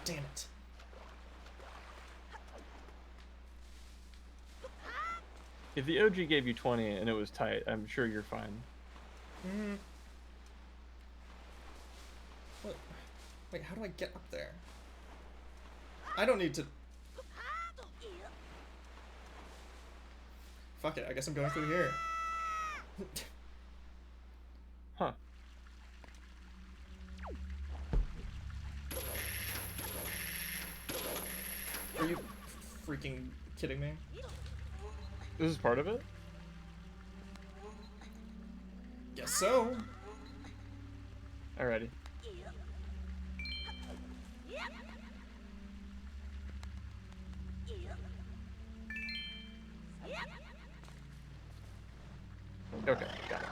Damn it. If the OG gave you 20 and it was tight, I'm sure you're fine. What? Wait, how do I get up there? I don't need to... Fuck it, I guess I'm going through here. Huh. Are you freaking kidding me? This is part of it? Guess so. Alrighty. Okay, got it.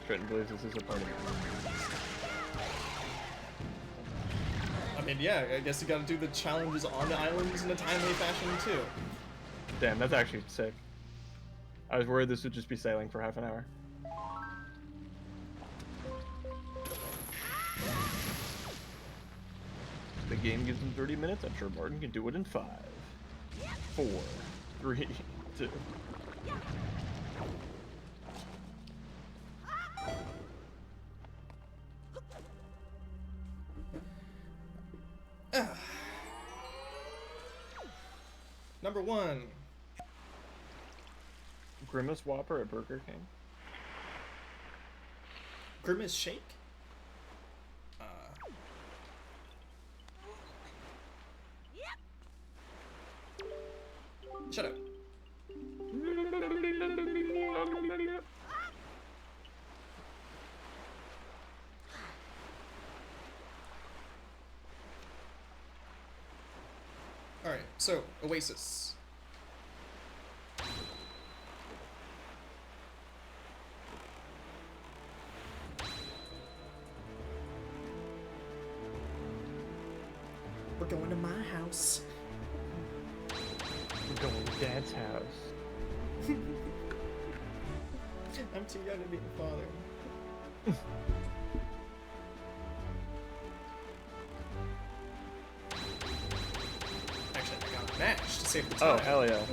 Trenton believes this is a part of it. I mean, yeah, I guess you gotta do the challenges on the islands in a timely fashion, too. Damn, that's actually sick. I was worried this would just be sailing for half an hour. The game gives him 30 minutes. I'm sure Martin can do it in 5, 4, 3, 2. Number 1. Grimace Whopper at Burger King. Grimace Shake? Shut up. Alright, so, Oasis. We're going to my house. We're going to Dad's house. I'm too young to be a father. Actually, I got a match to save the time. Oh, hell yeah.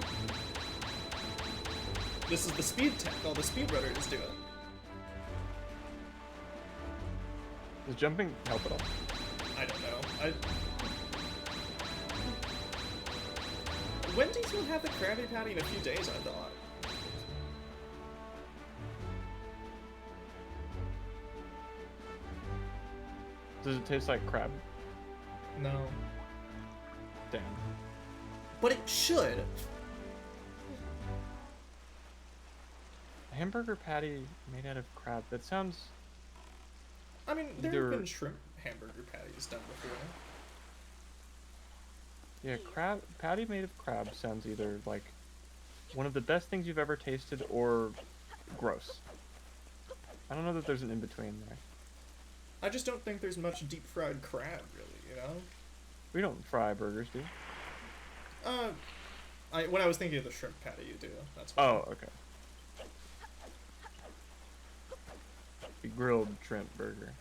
This is the speed tech all the speedrunners do. Does jumping help at all? I don't know. Wendy's will have the Krabby Patty in a few days, I thought. Does it taste like crab? No. Damn. But it should. A hamburger patty made out of crab. That sounds... I mean, there Either- have been shrimp hamburger patties done before. Yeah, crab patty made of crab sounds either like one of the best things you've ever tasted or gross. I don't know that there's an in-between there. I just don't think there's much deep fried crab, really, you know? We don't fry burgers, do we? When I was thinking of the shrimp patty, you do. That's why. Oh, okay. A grilled shrimp burger.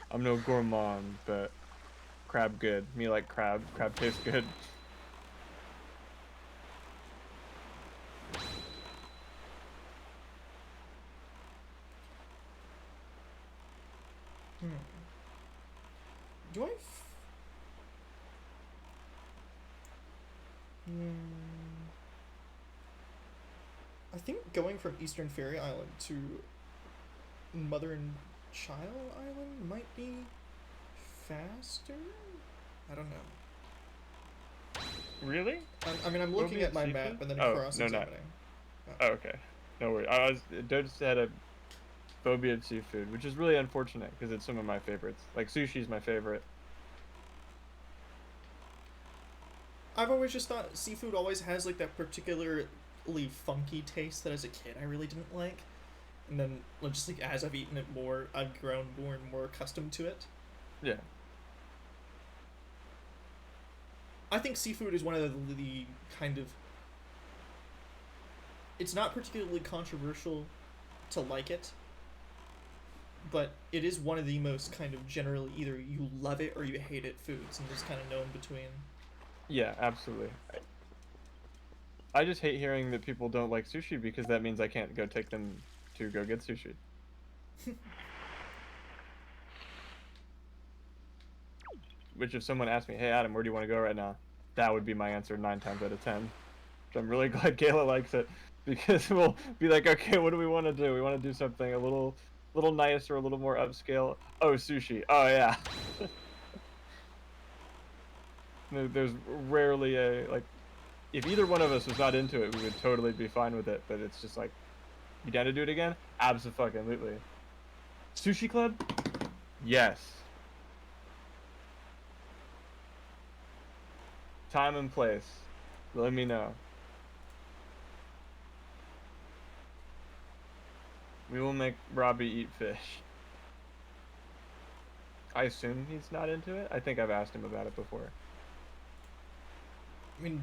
I'm no gourmand, but crab good. Me like crab. Crab tastes good. Do I? I think going from Eastern Fairy Island to Mother and Child Island might be faster? I don't know. Really? I mean, I'm looking Phobia at my seafood? map and then Oh, cross-examining. Oh, okay. No worries. I was just had a phobia of seafood, which is really unfortunate because it's some of my favorites. Like sushi's my favorite. I've always just thought seafood always has like that particularly funky taste that as a kid I really didn't like. And then just like as I've eaten it more, I've grown more and more accustomed to it. Yeah. I think seafood is one of the kind of... It's not particularly controversial to like it, but it is one of the most kind of generally either you love it or you hate it foods, and there's kind of no in between. Yeah, absolutely. I just hate hearing that people don't like sushi because that means I can't go take them to go get sushi. Which if someone asked me, hey Adam, where do you want to go right now? That would be my answer 9 times out of 10. Which I'm really glad Kayla likes it because we'll be like, okay, what do we want to do? We want to do something a little nicer, a little more upscale. Oh, sushi. Oh yeah. There's rarely a like if either one of us was not into it, we would totally be fine with it, but it's just like, you down to do it again? Abso-fucking-lutely. Sushi Club? Yes. Time and place. Let me know. We will make Robbie eat fish. I assume he's not into it? I think I've asked him about it before. I mean...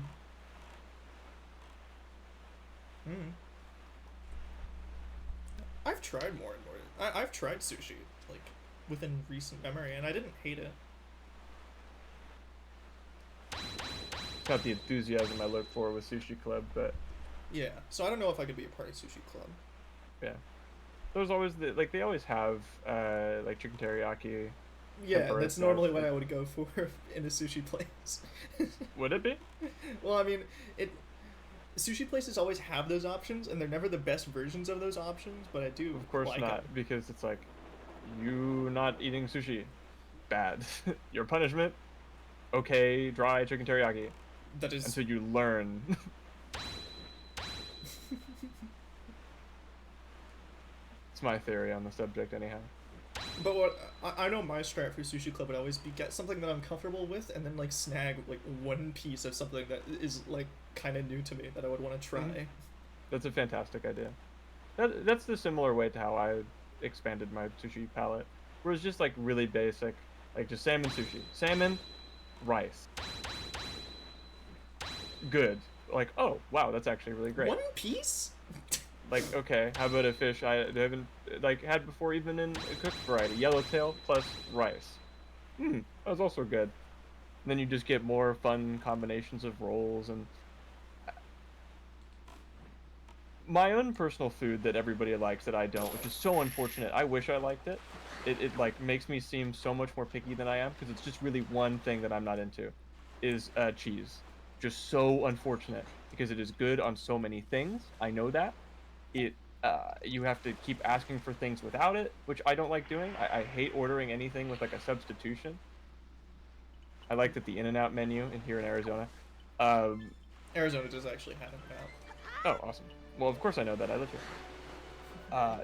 I've tried more and more. I've tried sushi, like, within recent memory, and I didn't hate it. It's not the enthusiasm I look for with Sushi Club, but... Yeah, so I don't know if I could be a part of Sushi Club. Yeah. There's always, like, they always have, like, chicken teriyaki. Yeah, that's normally what I would go for in a sushi place. Would it be? Well, I mean, sushi places always have those options, and they're never the best versions of those options, but I do Of course like not, them. because it's like, you not eating sushi, bad. Your punishment, okay, dry chicken teriyaki. That is... Until you learn. It's my theory on the subject anyhow. But what I know my strat for Sushi Club would always be get something that I'm comfortable with, and then like snag like one piece of something that is like kind of new to me that I would want to try. Mm-hmm. That's a fantastic idea. That's the similar way to how I expanded my sushi palette, where it's just like really basic, like just salmon sushi, salmon, rice, good. Like, oh wow, that's actually really great. One piece? Like, okay, how about a fish I haven't like had before, even in a cooked variety, yellowtail plus rice. That was also good. And then you just get more fun combinations of rolls. And my own personal food that everybody likes that I don't, which is so unfortunate. I wish I liked it. It like makes me seem so much more picky than I am, because it's just really one thing that I'm not into, is cheese. Just so unfortunate, because it is good on so many things. I know that. You have to keep asking for things without it, which I don't like doing. I hate ordering anything with like a substitution. I like that the In-N-Out menu in here in Arizona. Arizona does actually have it now. Oh, awesome. Well, of course I know that. I live here.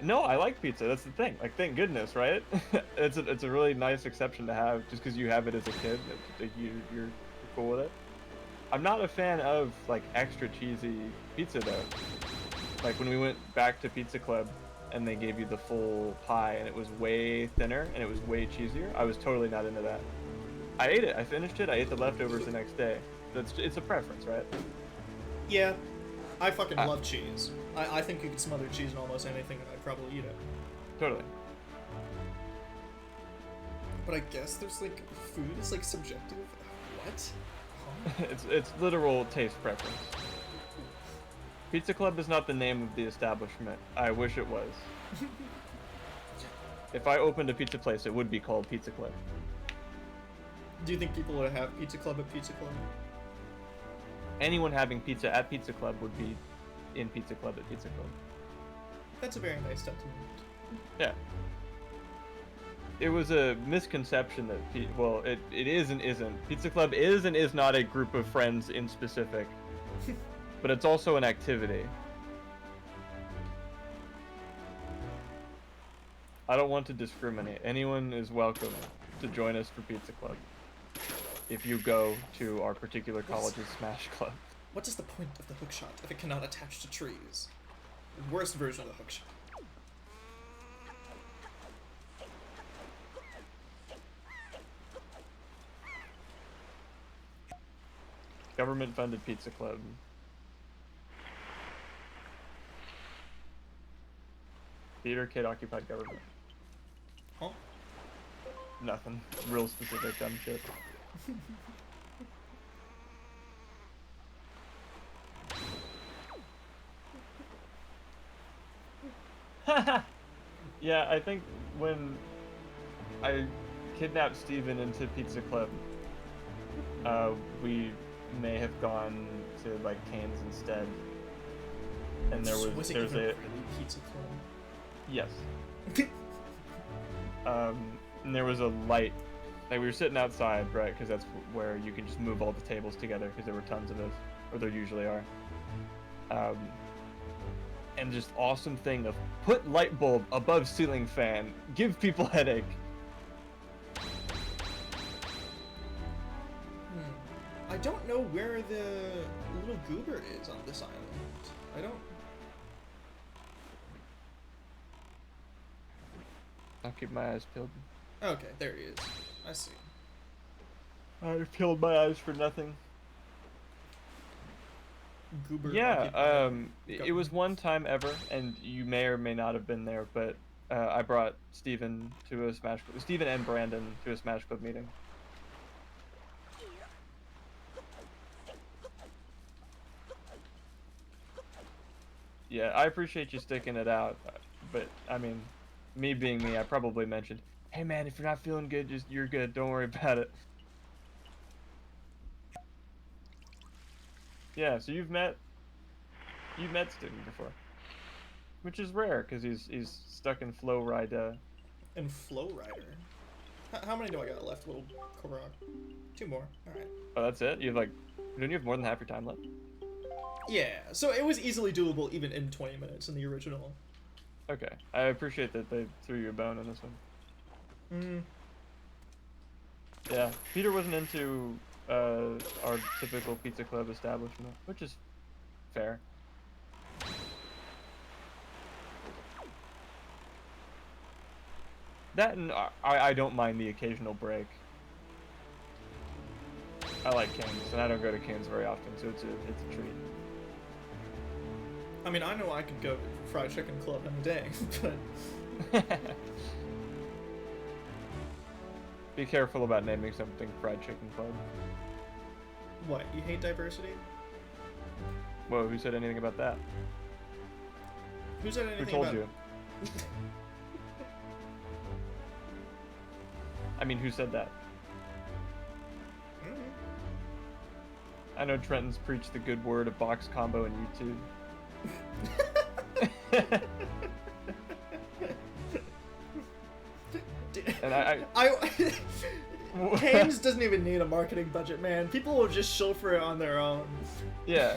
No, I like pizza. That's the thing. Like, thank goodness, right? It's a really nice exception to have, just because you have it as a kid. You're cool with it. I'm not a fan of like extra cheesy pizza though. Like when we went back to Pizza Club and they gave you the full pie and it was way thinner and it was way cheesier, I was totally not into that. I ate it, I finished it, I ate the leftovers the next day. It's a preference, right? Yeah, I fucking love cheese. I think you could smother cheese in almost anything and I'd probably eat it. Totally. But I guess there's like, food is like subjective. What? Huh? It's literal taste preference. Pizza Club is not the name of the establishment. I wish it was. If I opened a pizza place, it would be called Pizza Club. Do you think people would have Pizza Club at Pizza Club? Anyone having pizza at Pizza Club would be in Pizza Club at Pizza Club. That's a very nice sentiment. Yeah. It was a misconception that, well, it is and isn't. Pizza Club is and is not a group of friends in specific, but it's also an activity. I don't want to discriminate. Anyone is welcome to join us for Pizza Club if you go to our particular college's Smash Club. What is the point of the hookshot if it cannot attach to trees? Worst version of the hookshot. Government-funded Pizza Club. Theater, kid-occupied government. Huh? Nothing. Real specific dumb shit. Yeah, I think when I kidnapped Steven into Pizza Club, we may have gone to like Cane's instead. And there's it even a really Pizza Club? yes. And there was a light. Like we were sitting outside, right? Because that's where you can just move all the tables together. Because there were tons of us, or there usually are. And just awesome thing of put light bulb above ceiling fan, give people headache. I don't know where the little goober is on this island. I don't. I'll keep my eyes peeled. Okay, there he is. I see. I peeled my eyes for nothing. Goober. Yeah, it was one time ever, and you may or may not have been there, but I brought Steven to a Smash Club, Steven and Brandon to a Smash Club meeting. Yeah, I appreciate you sticking it out, but I mean, me being me, I probably mentioned, hey man, if you're not feeling good, you're good, don't worry about it. Yeah, so you've met Steven before, which is rare because he's stuck in Flow Ride. And Flow Rider. How many do I got left, little Korok? 2 more. All right. Oh, that's it. You have like, don't you have more than half your time left? Yeah. So it was easily doable even in 20 minutes in the original. Okay, I appreciate that they threw you a bone in this one. Yeah, Peter wasn't into our typical Pizza Club establishment, which is fair. That and I don't mind the occasional break. I like Cane's, and I don't go to Cane's very often, so it's a treat. I mean, I know I could go to Fried Chicken Club any day, but Be careful about naming something Fried Chicken Club. what? You hate diversity? Whoa, who said anything about that? Who said anything Who told about... you? I mean, who said that? I know Trenton's preached the good word of box combo and YouTube. And Cane's doesn't even need a marketing budget, man. People will just chauffeur it on their own. Yeah.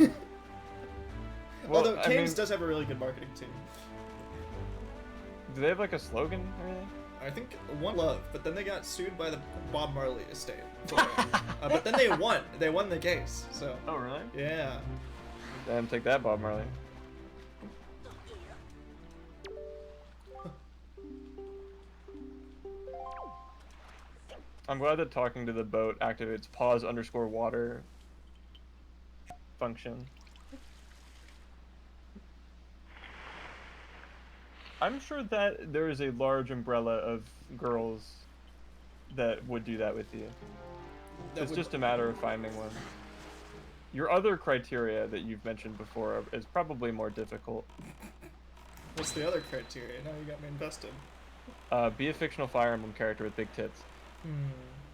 Well, Although Cane's does have a really good marketing team. Do they have like a slogan or anything? I think One Love, but then they got sued by the Bob Marley estate. For it. But then they won. They won the case. So. Oh really? Yeah. Damn, take that, Bob Marley. I'm glad that talking to the boat activates pause_water function. I'm sure that there is a large umbrella of girls that would do that with you. It's just a matter of finding one. Your other criteria that you've mentioned before is probably more difficult. What's the other criteria? Now you got me invested. Be a fictional Fire Emblem character with big tits.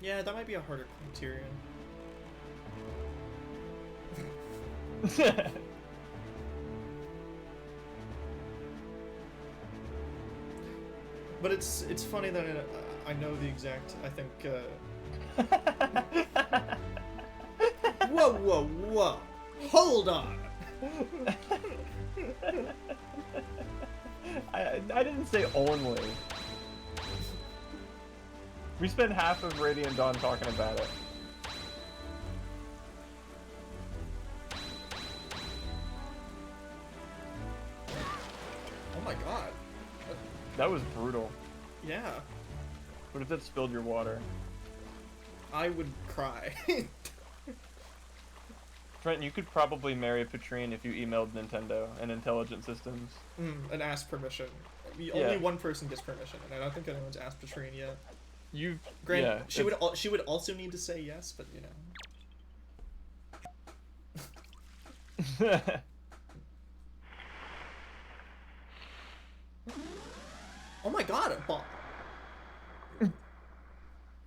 Yeah, that might be a harder criterion. But it's funny that I know the exact. I think. Whoa, whoa, whoa! Hold on. I didn't say only. We spent half of Radiant Dawn talking about it. Oh my god. That was brutal. Yeah. What if that spilled your water? I would cry. Trent, you could probably marry Patrine if you emailed Nintendo and Intelligent Systems. And ask permission. Yeah. Only one person gets permission, and I don't think anyone's asked Patrine yet. You. Granted, Yeah, she would also need to say yes, but you know. Oh my god, a bomb.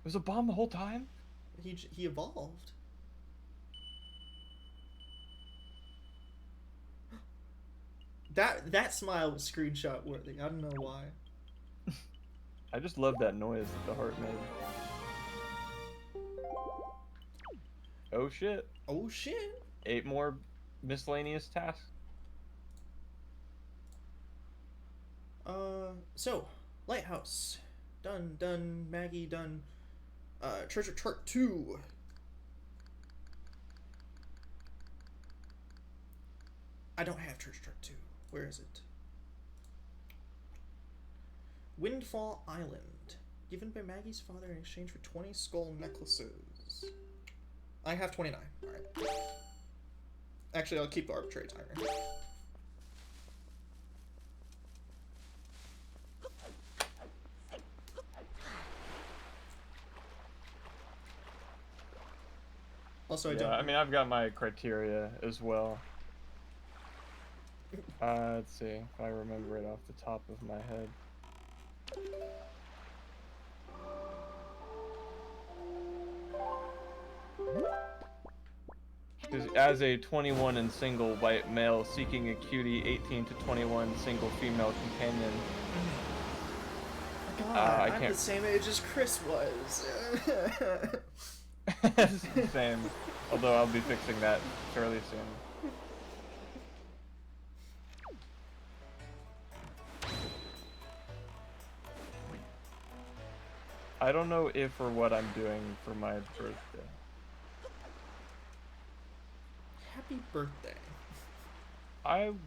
There's a bomb the whole time? He evolved. That smile was screenshot worthy. I don't know why. I just love that noise that the heart made. Oh shit. Oh shit. 8 more miscellaneous tasks. So, Lighthouse. Done, Maggie, done. Treasure Chart 2. I don't have Treasure Chart 2. Where is it? Windfall Island. Given by Maggie's father in exchange for 20 skull necklaces. I have 29. Alright. Actually, I'll keep the arbitrary timer. Also, I mean, I've got my criteria as well. Let's see if I remember it off the top of my head. Because as a 21 and single white male seeking a cutie 18 to 21 single female companion. God, I'm the same age as Chris was. Same. Although I'll be fixing that fairly soon. I don't know if or what I'm doing for my birthday. Happy birthday.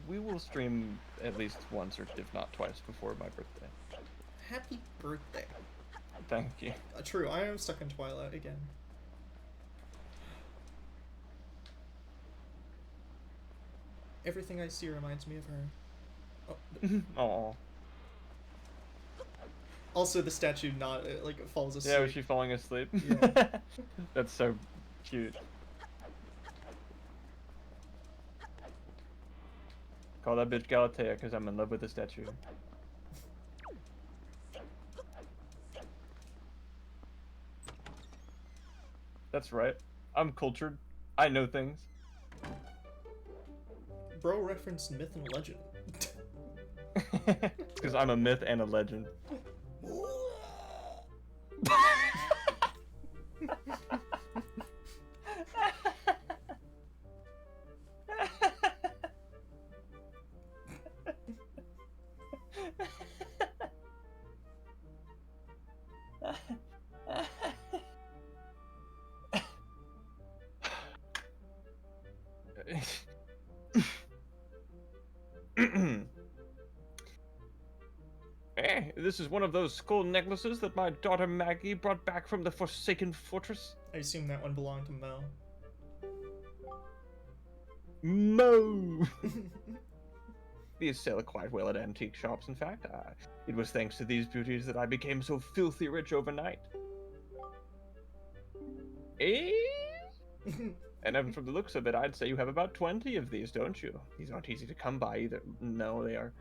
We will stream at least once or if not twice before my birthday. Happy birthday. Thank you. True, I am stuck in Twilight again. Everything I see reminds me of her. Oh. Aww. Also, the statue not like falls asleep. Yeah, was she falling asleep? Yeah. That's so cute. Call that bitch Galatea because I'm in love with the statue. That's right. I'm cultured. I know things. Bro referenced myth and legend. Because I'm a myth and a legend. This is one of those skull necklaces that my daughter Maggie brought back from the Forsaken Fortress. I assume that one belonged to Mel. Mo! These sell quite well at antique shops, in fact. It was thanks to these beauties that I became so filthy rich overnight. Eh? And from the looks of it, I'd say you have about 20 of these, don't you? These aren't easy to come by either. No, they are.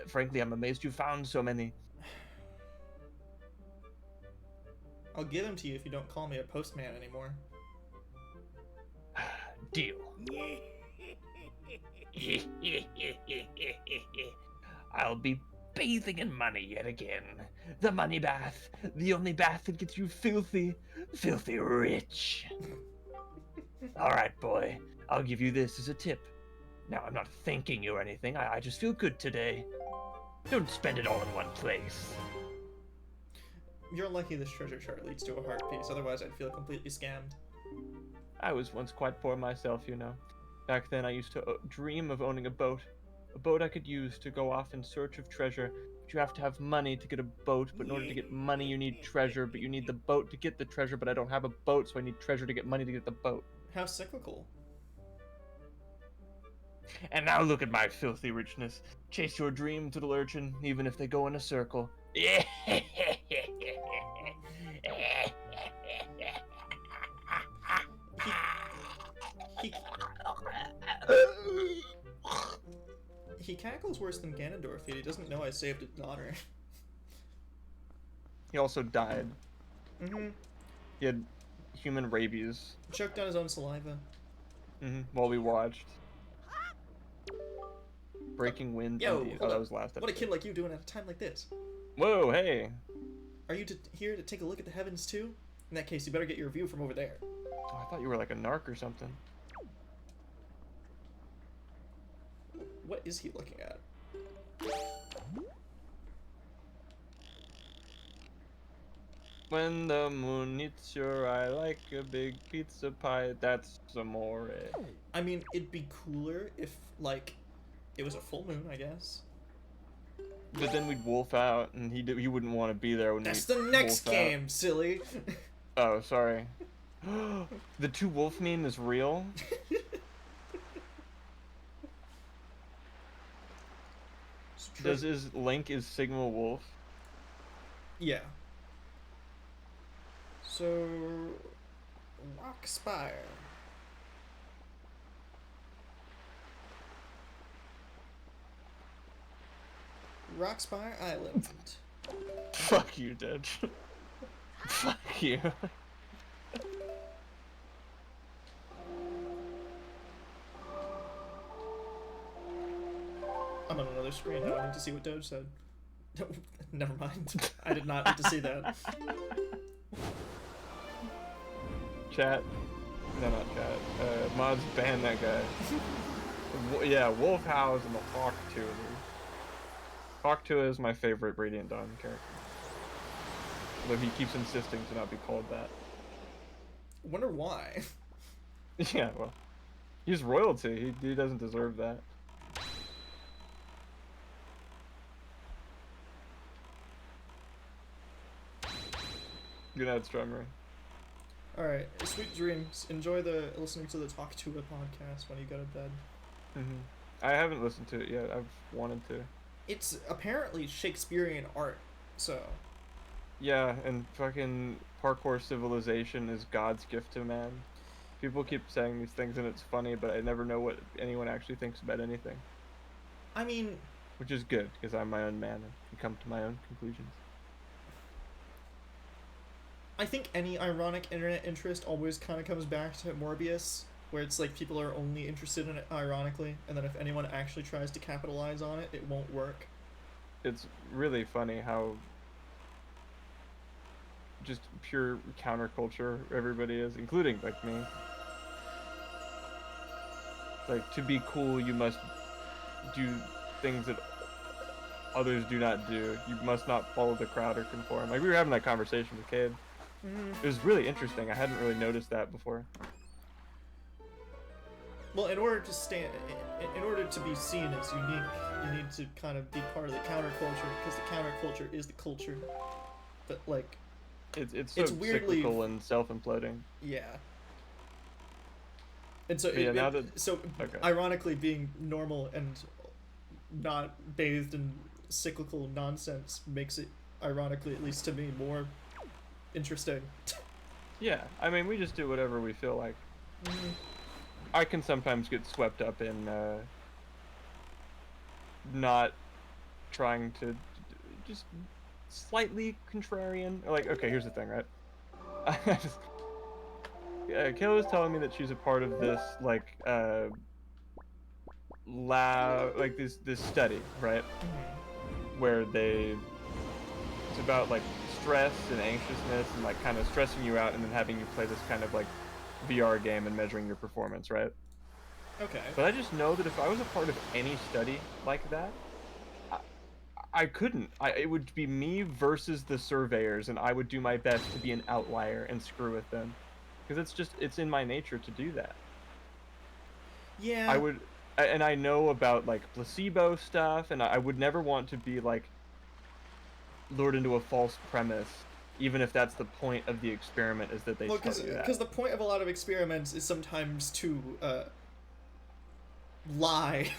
Frankly, I'm amazed you found so many. I'll give him to you if you don't call me a postman anymore. Deal. I'll be bathing in money yet again. The money bath. The only bath that gets you filthy, filthy rich. Alright, boy. I'll give you this as a tip. Now, I'm not thanking you or anything. I just feel good today. Don't spend it all in one place. You're lucky this treasure chart leads to a heart piece, otherwise I'd feel completely scammed. I was once quite poor myself, you know. Back then, I used to dream of owning a boat I could use to go off in search of treasure. But you have to have money to get a boat, but in order to get money, you need treasure, but you need the boat to get the treasure, but I don't have a boat, so I need treasure to get money to get the boat. How cyclical. And now look at my filthy richness. Chase your dreams, little urchin, even if they go in a circle. He cackles worse than Ganondorf, yet he doesn't know I saved his daughter. He also died. Mm-hmm. He had human rabies. Choked on his own saliva. While we watched. Breaking Wind. Yo, Indeed. hold That up. was last episode. What a kid like you doing at a time like this? Whoa, hey. Are you here to take a look at the heavens too? In that case, you better get your view from over there. Oh, I thought you were like a narc or something. What is he looking at? When the moon hits your eye like a big pizza pie, that's amore. I mean, it'd be cooler if, like, it was a full moon, I guess. But then we'd wolf out, and he wouldn't want to be there when That's we the next wolf out. game, silly! Oh, sorry. The two wolf meme is real? Does Link is Sigma Wolf? Yeah. So... Rock Spire. Rock Spire Island. Fuck you, Dad. Fuck you. I'm on another screen now. I need to see what Doge said. Never mind. I did not need to see that. Chat. No, not chat. Mods ban that guy. Yeah, Wolf House and the Hawk 2. Hawk 2 is my favorite Radiant Dawn character. Although he keeps insisting to not be called that. Wonder why. Yeah, well. He's royalty. He doesn't deserve that. Good night, Strummer. Alright, sweet dreams. Enjoy listening to the Talk to It podcast when you go to bed. I haven't listened to it yet. I've wanted to. It's apparently Shakespearean art, so... Yeah, and fucking parkour civilization is God's gift to man. People keep saying these things and it's funny, but I never know what anyone actually thinks about anything. I mean... Which is good, because I'm my own man and can come to my own conclusions. I think any ironic internet interest always kind of comes back to Morbius, where it's like people are only interested in it ironically, and then if anyone actually tries to capitalize on it, it won't work. It's really funny how just pure counterculture everybody is, including like me. Like, to be cool, you must do things that others do not do. You must not follow the crowd or conform. Like, we were having that conversation with Cade. It was really interesting. I hadn't really noticed that before. Well, in order to be seen as unique, you need to kind of be part of the counterculture, because the counterculture is the culture. But like, It's so it's weirdly cyclical and self-imploding. Yeah. And so, Yeah, now that- okay. ironically, being normal and not bathed in cyclical nonsense makes it, ironically, at least to me, more interesting. Yeah, I mean, we just do whatever we feel like. I can sometimes get swept up in not trying to just slightly contrarian. Like, okay, here's the thing, right? Kayla was telling me that she's a part of this like lab, like this study, right? Where it's about like stress and anxiousness and like kind of stressing you out and then having you play this kind of like VR game and measuring your performance, right? Okay. But I just know that if I was a part of any study like that, I couldn't. It would be me versus the surveyors, and I would do my best to be an outlier and screw with them, because it's in my nature to do that. Yeah. And I know about like placebo stuff, and I would never want to be like lured into a false premise, even if that's the point of the experiment, is that they Well, tell you that. because the point of a lot of experiments is sometimes to lie.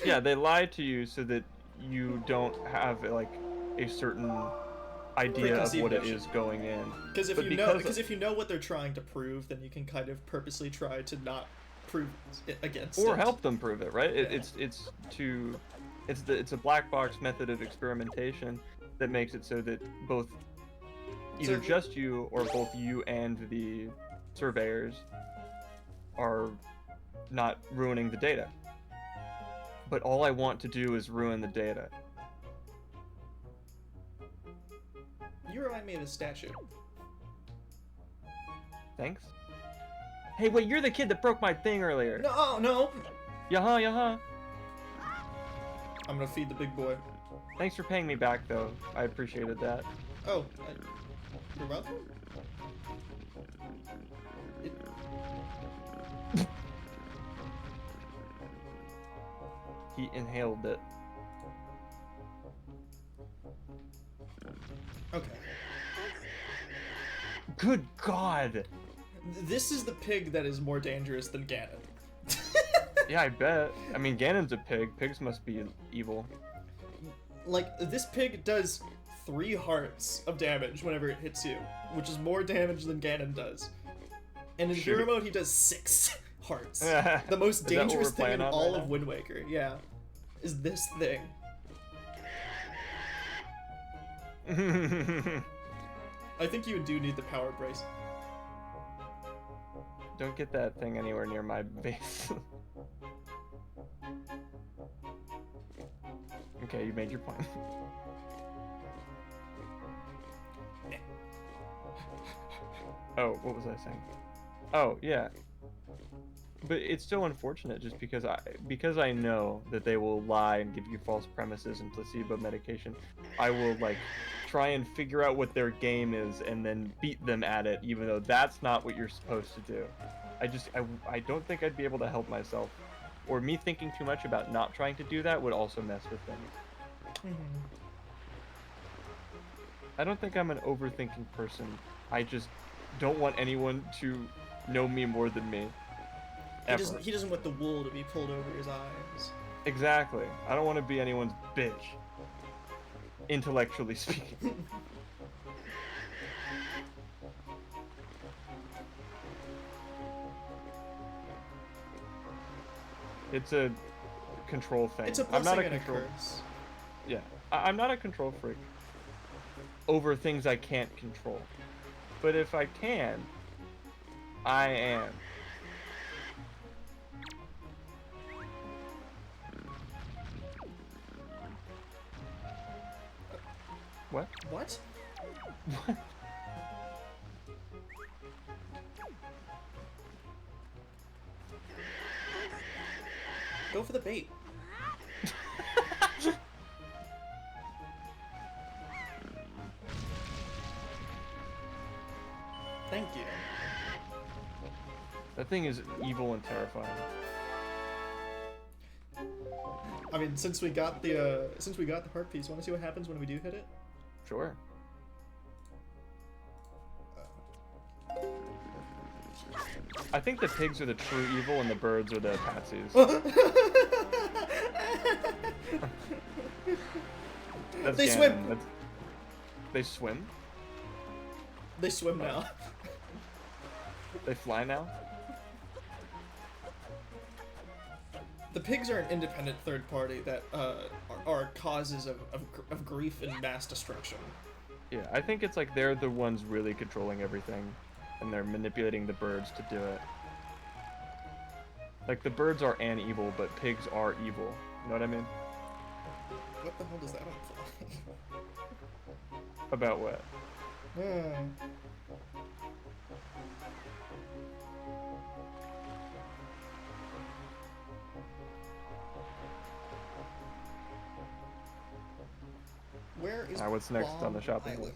Yeah, they lie to you so that you don't have like a certain idea of Preconceived what it notion. is going in. Because But if you know what they're trying to prove, then you can kind of purposely try to not prove it against or it. help them prove it, right? Yeah. It's a black box method of experimentation that makes it so that both either just you or both you and the surveyors are not ruining the data. But all I want to do is ruin the data. You remind me of a statue. Thanks. Hey, wait, you're the kid that broke my thing earlier. No. Yaha, yaha. I'm gonna feed the big boy. Thanks for paying me back, though. I appreciated that. Oh, you're welcome. He inhaled it. Okay. Good God! This is the pig that is more dangerous than Ganon. Yeah, I bet. I mean, Ganon's a pig. Pigs must be evil. Like, this pig does 3 hearts of damage whenever it hits you, which is more damage than Ganon does. And in Shoot. Hero Mode, he does 6 hearts. The The most Is that what dangerous we're thing in playing on all right of now? Wind Waker, yeah, is this thing. I think you do need the power brace. Don't get that thing anywhere near my base. Okay, you made your point. Oh, what was I saying? Oh, yeah. But it's so unfortunate just because I know that they will lie and give you false premises and placebo medication. I will like try and figure out what their game is and then beat them at it, even though that's not what you're supposed to do. I don't think I'd be able to help myself. Or me thinking too much about not trying to do that would also mess with things. I don't think I'm an overthinking person. I just don't want anyone to know me more than me. Ever. He doesn't want the wool to be pulled over his eyes. Exactly. I don't want to be anyone's bitch. Intellectually speaking. It's a control thing. It's a I'm not blessing a and a control. curse. Yeah, I'm not a control freak over things I can't control. But if I can, I am. What? What? What? Go for the bait. Thank you. That thing is evil and terrifying. I mean, since we got the heart piece, want to see what happens when we do hit it? Sure. I think the pigs are the true evil and the birds are the patsies. That's They Ganon. swim! They swim? They swim now. They fly now? The pigs are an independent third party that are causes of grief and mass destruction. Yeah, I think it's like they're the ones really controlling everything, and they're manipulating the birds to do it. Like, the birds are an evil, but pigs are evil. You know what I mean? What the hell does that imply? About what? Hmm. Where is What's next on the Bomb shopping Island? list?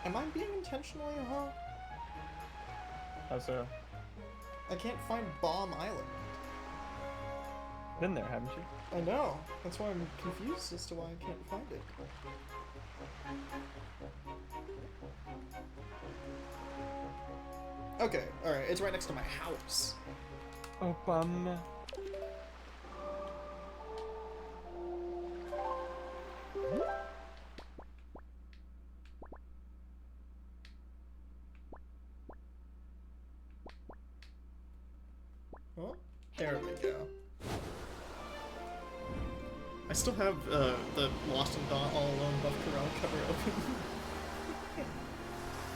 Am I being intentionally wrong? How so? I can't find Bomb Island. Been there, haven't you? I know. That's why I'm confused as to why I can't find it. Okay, alright, it's right next to my house. Oh, bum. Well, there we go. I still have the Lost and Dawn All Alone Buff Corral cover open.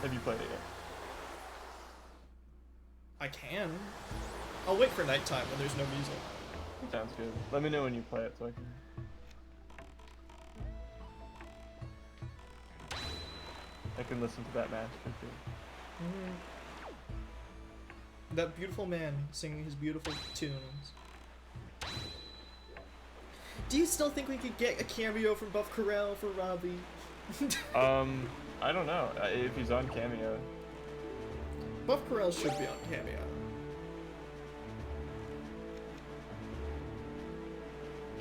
Have you played it yet? I can. I'll wait for nighttime when there's no music. Sounds good. Let me know when you play it so I can listen to that masterpiece. That beautiful man singing his beautiful tunes. Do you still think we could get a cameo from Buff Corral for Robbie? I don't know if he's on Cameo. Buff Corral should be on Cameo.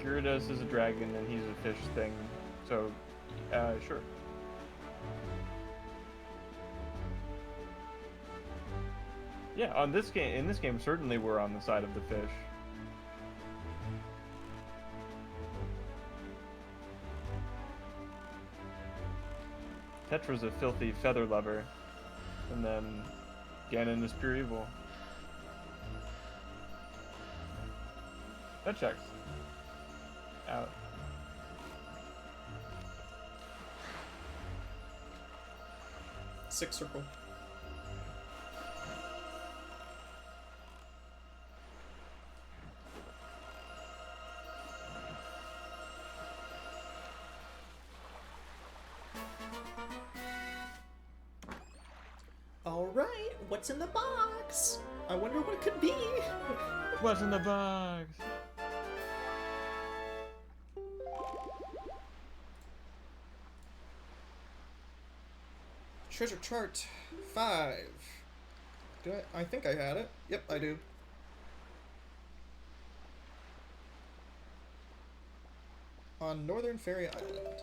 Gyarados is a dragon and he's a fish thing, so sure. Yeah, on this game, in this game, certainly we're on the side of the fish. Tetra's a filthy feather lover, and then Ganon is pure evil. That checks. Out. Six circle. Alright, what's in the box? I wonder what it could be. What's in the box? Treasure chart 5. Do I think I had it. Yep, I do. On Northern Fairy Island.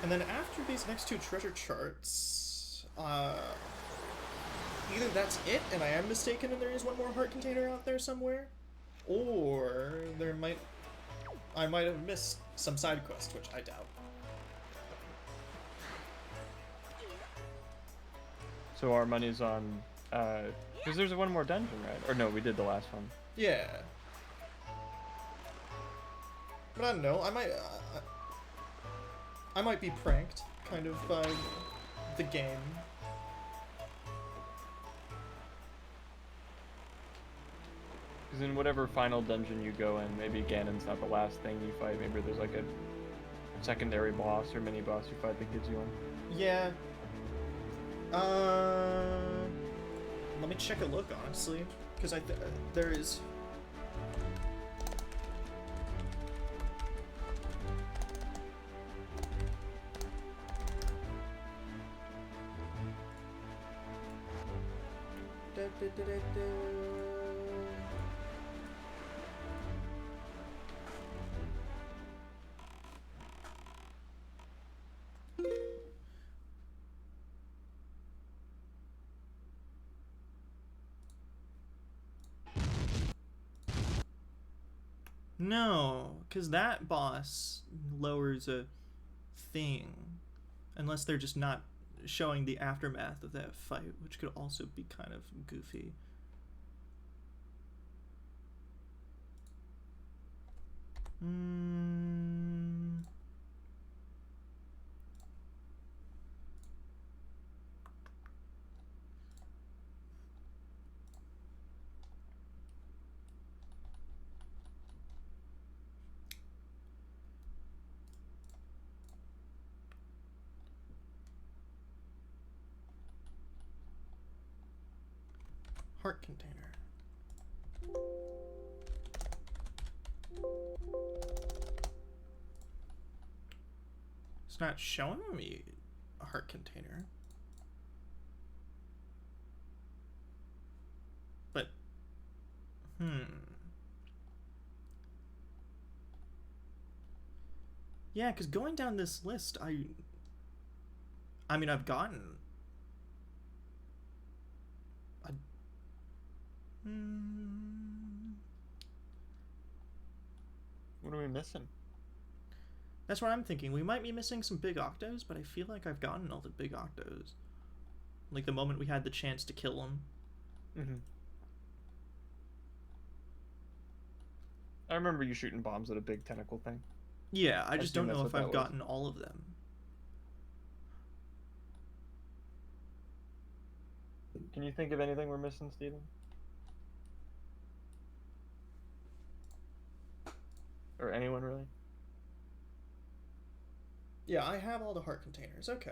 And then after these next two treasure charts, either that's it and I am mistaken and there is one more heart container out there somewhere, or I might have missed some side quest, which I doubt. So our money's on, because there's one more dungeon, right? Or no, we did the last one. Yeah. But I don't know, I might be pranked, kind of, by the game. Because in whatever final dungeon you go in, maybe Ganon's not the last thing you fight. Maybe there's like a secondary boss or mini boss you fight that gives you one. Yeah. Let me check a look, honestly, because there is. No, because that boss lowers a thing. Unless they're just not showing the aftermath of that fight, which could also be kind of goofy. Heart container. It's not showing me a heart container. But, yeah, because going down this list, I mean, I've gotten... What are we missing? That's what I'm thinking. We might be missing some big octos, but I feel like I've gotten all the big octos. Like the moment we had the chance to kill them. Mm-hmm. I remember you shooting bombs at a big tentacle thing. Yeah, I just don't assume know that's if what I've that was. gotten all of them. Can you think of anything we're missing, Steven? Or anyone, really? Yeah, I have all the heart containers. Okay.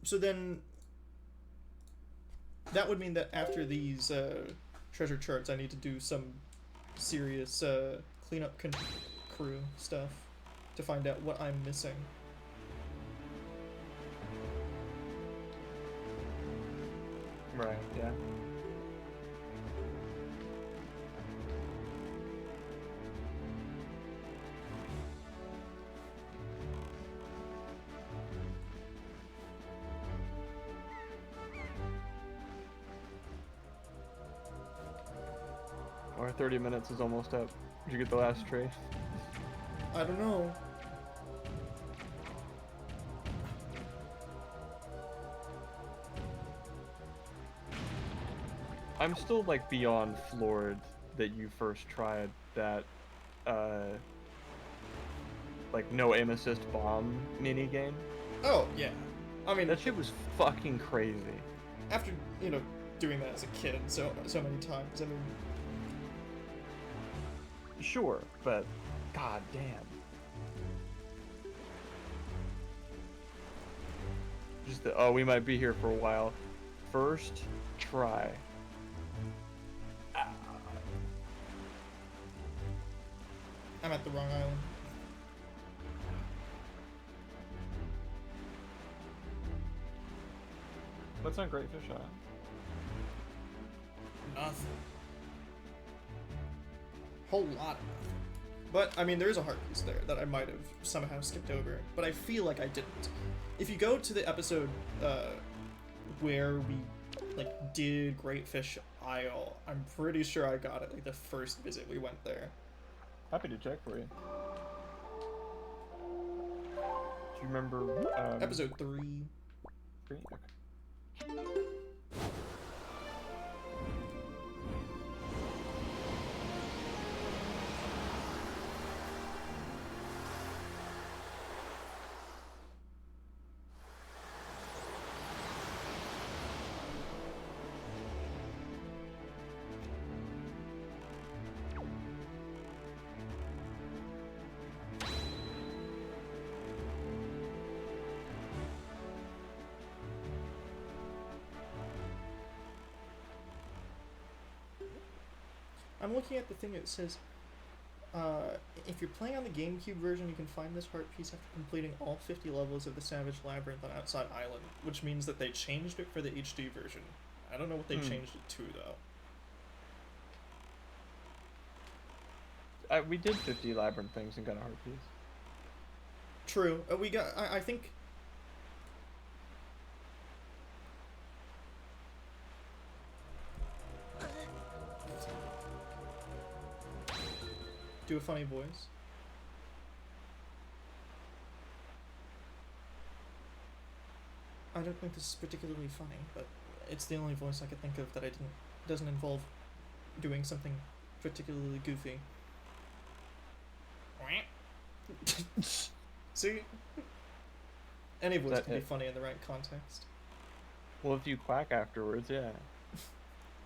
So then... that would mean that after these treasure charts, I need to do some serious cleanup crew stuff to find out what I'm missing. Right, yeah. Our 30 minutes is almost up. Did you get the last tree? I don't know. I'm still like beyond floored that you first tried that like no aim assist bomb mini game. Oh, yeah. I mean, That shit was fucking crazy. after, you know, doing that as a kid so many times, I mean... Sure, but god damn. Just the, oh, we might be here for a while. First try. I'm at the wrong island. What's on Great Fish Island? Nothing. Whole lot of nothing. But, I mean, there's a heart piece there that I might have somehow skipped over, but I feel like I didn't. If you go to the episode where we, like, did Great Fish Isle, I'm pretty sure I got it, like, the first visit we went there. Happy to check for you. Do you remember Episode 3. three? Okay. I'm looking at the thing that says, if you're playing on the GameCube version, you can find this heart piece after completing all 50 levels of the Savage Labyrinth on Outside Island, which means that they changed it for the HD version. I don't know what they changed it to though. We did 50 labyrinth things and got a heart piece. True. We got. I think. Do a funny voice. I don't think this is particularly funny, but it's the only voice I could think of that doesn't involve doing something particularly goofy. See? Any voice can be funny in the right context. Well, if you quack afterwards, yeah.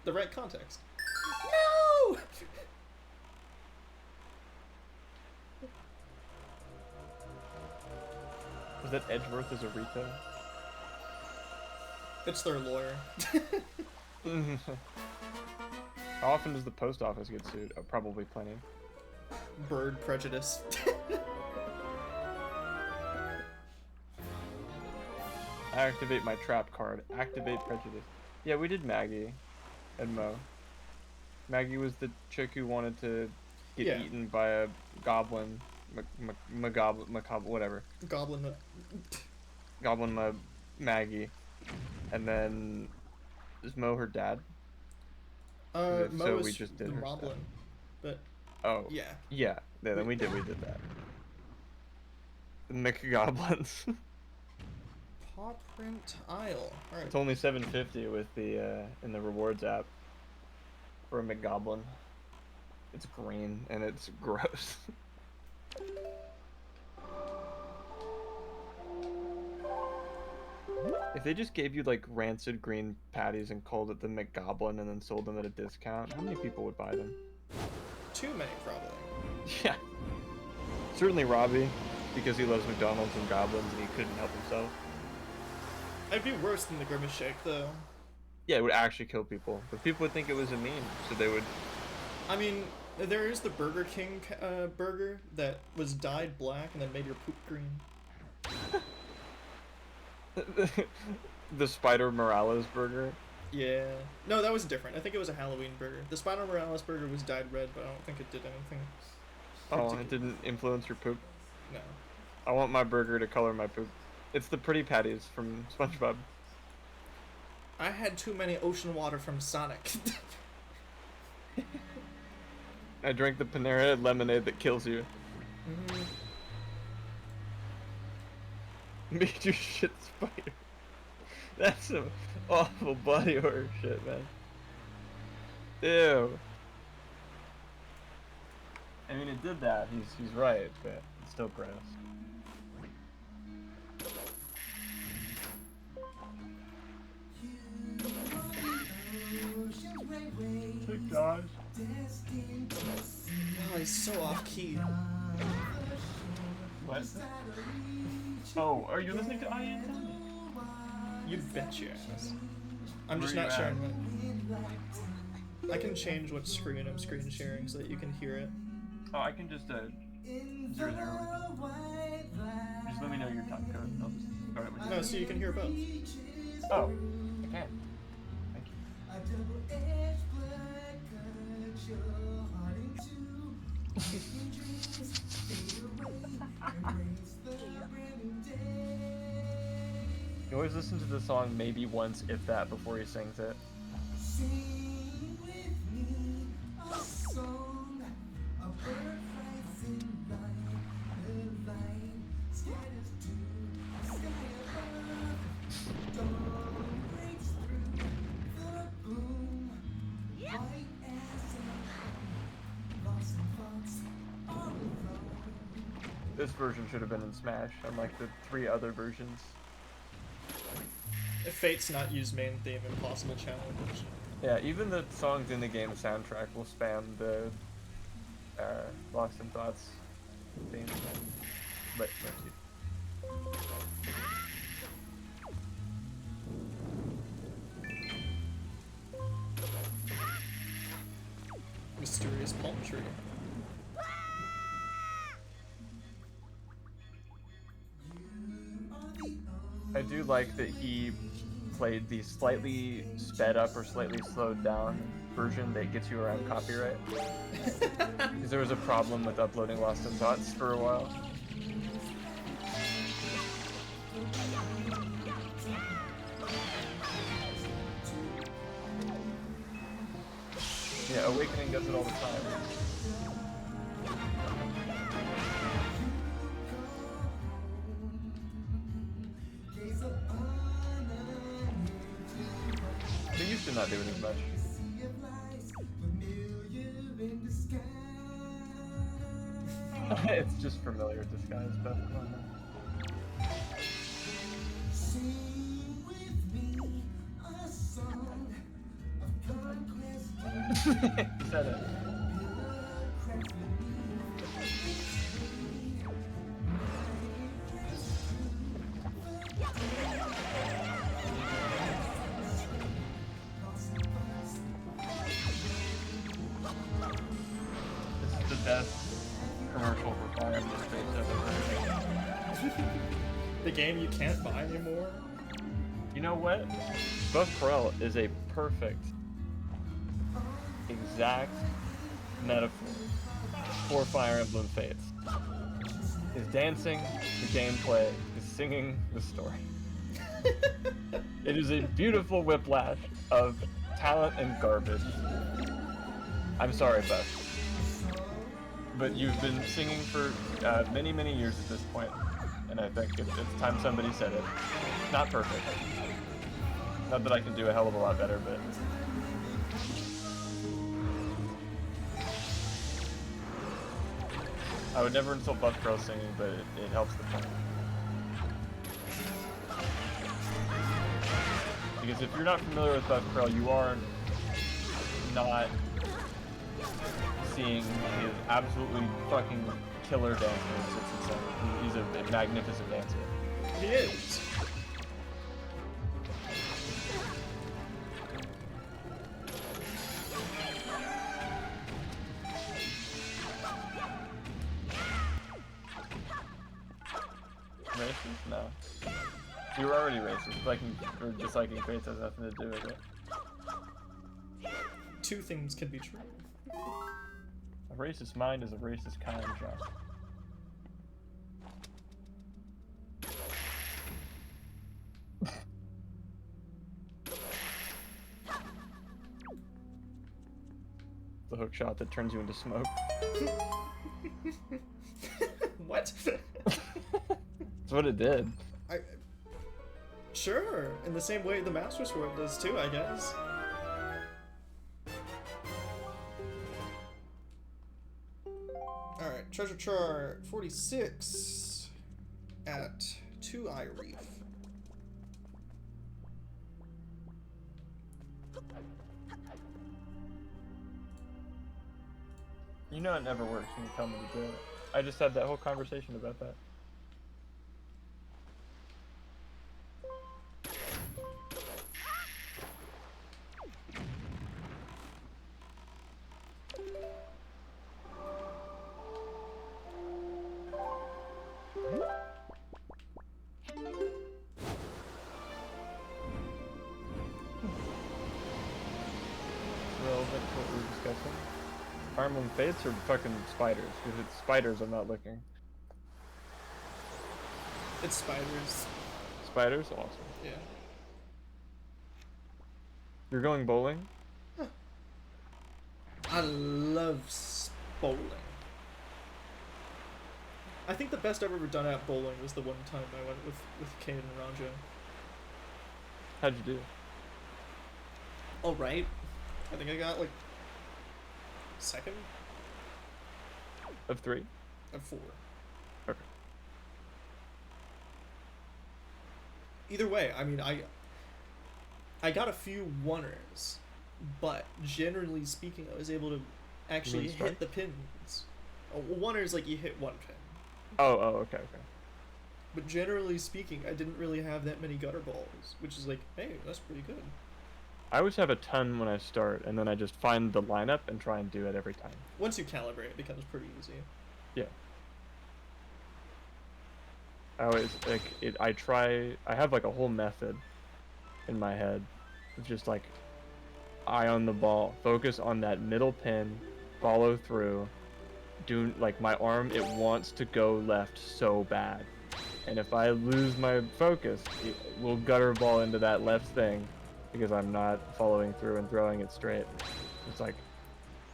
The right context. No! Was that Edgeworth as a Rita? It's their lawyer. How often does the post office get sued? Oh, probably plenty. Bird prejudice. Activate my trap card. Activate prejudice. Yeah, we did Maggie and Mo. Maggie was the chick who wanted to get eaten by a goblin. Whatever. Goblin Maggie. And then is Mo her dad? Mo so is we just did the her Moblin. stuff. But Oh. yeah. Yeah, then we did that. The McGoblins. Paw print Isle. Alright. It's only $7.50 with the in the rewards app for a McGoblin. It's green and it's gross. If they just gave you like rancid green patties and called it the McGoblin and then sold them at a discount, how many people would buy them? Too many, probably. Yeah. Certainly Robbie, because he loves McDonald's and goblins and he couldn't help himself. I'd be worse than the Grimace Shake, though. Yeah, it would actually kill people, but people would think it was a meme, so they would. I mean, there is the Burger King burger that was dyed black and then made your poop green. The Spider Morales burger. Yeah. No, that was different. I think it was a Halloween burger. The Spider Morales burger was dyed red, but I don't think it did anything. Oh, it didn't influence your poop? No. I want my burger to color my poop. It's the pretty patties from SpongeBob. I had too many ocean water from Sonic. I drank the Panera lemonade that kills you. Made you shit spider. That's some awful body horror shit, man. Ew. I mean, it did that. He's right, but it's still gross. Hey guys. Oh, he's so off key. What? Oh, are you listening to I Am? You bet your ass. I'm just Where not you at? sharing what. I can change what screen I'm screen sharing so that you can hear it. Oh, I can just 0, 0. Just let me know your time code and I'll just start it with you. No, so you can hear both. Oh, I can. Thank you. You always listen to the song maybe once, if that, before he sings it. Sing with me a song, a bird flies in line, a line scatters to the sky above. Dawn breaks through the gloom, white as a lost fox all alone. This version should have been in Smash, unlike the 3 other versions. If Fate's not used main theme, impossible challenge. Yeah, even the songs in the game soundtrack will spam the Lost in Thoughts theme. But Mysterious palm tree. I do like that he play the slightly sped up or slightly slowed down version that gets you around copyright. Because there was a problem with uploading Lost in Thoughts for a while. Yeah, Awakening does it all the time. They used to not do it as much. It's just familiar disguise, Beth. Come on now. Sing with me a song of conquest. He said it. This is the best commercial for Fire Emblem Fates I've ever heard. The game you can't buy anymore. You know what? Buff Corel is a perfect, exact metaphor for Fire Emblem Fates. His dancing, the gameplay, his singing, the story. It is a beautiful whiplash of talent and garbage. I'm sorry, Beth. But you've been singing for many, many years at this point, and I think it's time somebody said it. Not perfect. Not that I can do a hell of a lot better, but... I would never insult Buff Girl singing, but it helps the point. Because if you're not familiar with Buff Girl, you are not seeing his absolutely fucking killer dance moves. It's insane. He's a magnificent dancer. He is. Racist? No. You were already racist. Liking or disliking Fates has nothing to do with it. Two things can be true. A racist mind is a racist kind, Josh. The hook shot that turns you into smoke. What? That's what it did. Sure, in the same way the Master Sword does too, I guess. Alright, treasure chart 46 at 2 Eye Reef. You know it never works when you tell me to do it. I just had that whole conversation about that. Relevant to what we were discussing. Fire Emblem Fates or fucking spiders? If it's spiders, I'm not looking. It's spiders. Spiders? Awesome. Yeah. You're going bowling? I love bowling. I think the best I've ever done at bowling was the one time I went with Kane and Ranja. How'd you do? Alright. I think I got like second Of 3? of 4. Okay. Either way, I mean, I got a few oneers, but generally speaking, I was able to actually strike? hit the pins. A oneer is like you hit one pin. Oh, okay. But generally speaking, I didn't really have that many gutter balls, which is like, hey, that's pretty good. I always have a ton when I start, and then I just find the lineup and try and do it every time. Once you calibrate, it becomes pretty easy. Yeah. I always, like, I have like a whole method in my head. It's just like eye on the ball, focus on that middle pin, follow through. Do like my arm, it wants to go left so bad, and if I lose my focus, it will gutter ball into that left thing because I'm not following through and throwing it straight. It's like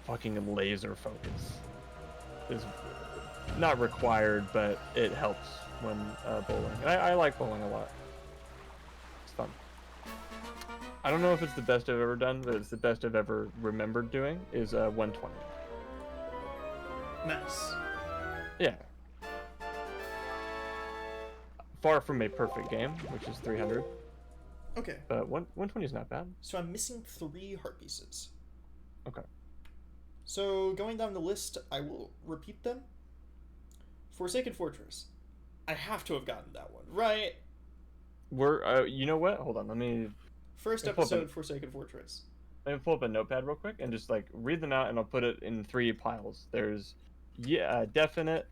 fucking laser focus is not required, but it helps when bowling. And I like bowling a lot. It's fun. I don't know if it's the best I've ever done, but it's the best I've ever remembered doing is 120. Nice. Yeah. Far from a perfect game, which is 300, Okay, but 120 is not bad. so I'm missing 3 heart pieces. Okay. So going down the list, I will repeat them. Forsaken Fortress. I have to have gotten that one, right? We're, you know what? Hold on, let me First Let's flip it. episode, Forsaken Fortress. pull up a notepad real quick and just like read them out, and I'll put it in 3 piles. There's, yeah, definite,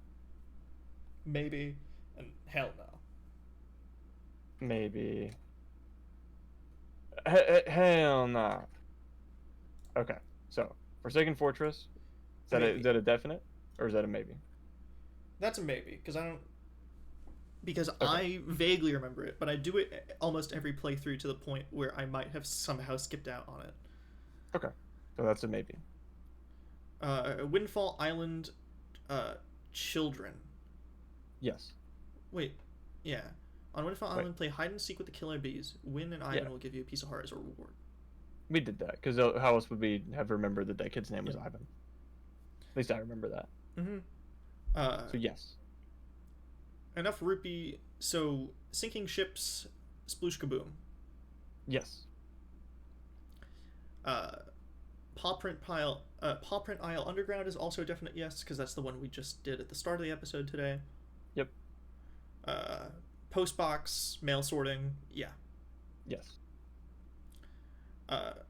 Maybe, and hell no. maybe, hell nah. Okay, so Forsaken Fortress, is that a definite, or is that a maybe? That's a maybe, because Okay. I vaguely remember it, but I do it almost every playthrough to the point where I might have somehow skipped out on it. Okay, so that's a maybe. Windfall Island, children. Yes. Wait, yeah. On Windfall Island, play hide and seek with the killer bees. Win an item will give you a piece of heart as a reward. We did that because how else would we have remembered that that kid's name was Yeah. Ivan? At least I remember that. Mm-hmm. So yes. Enough rupee. So sinking ships, sploosh kaboom. Yes. Paw print Isle Underground is also a definite yes, because that's the one we just did at the start of the episode today. Yep. Postbox mail sorting, yeah. Yes.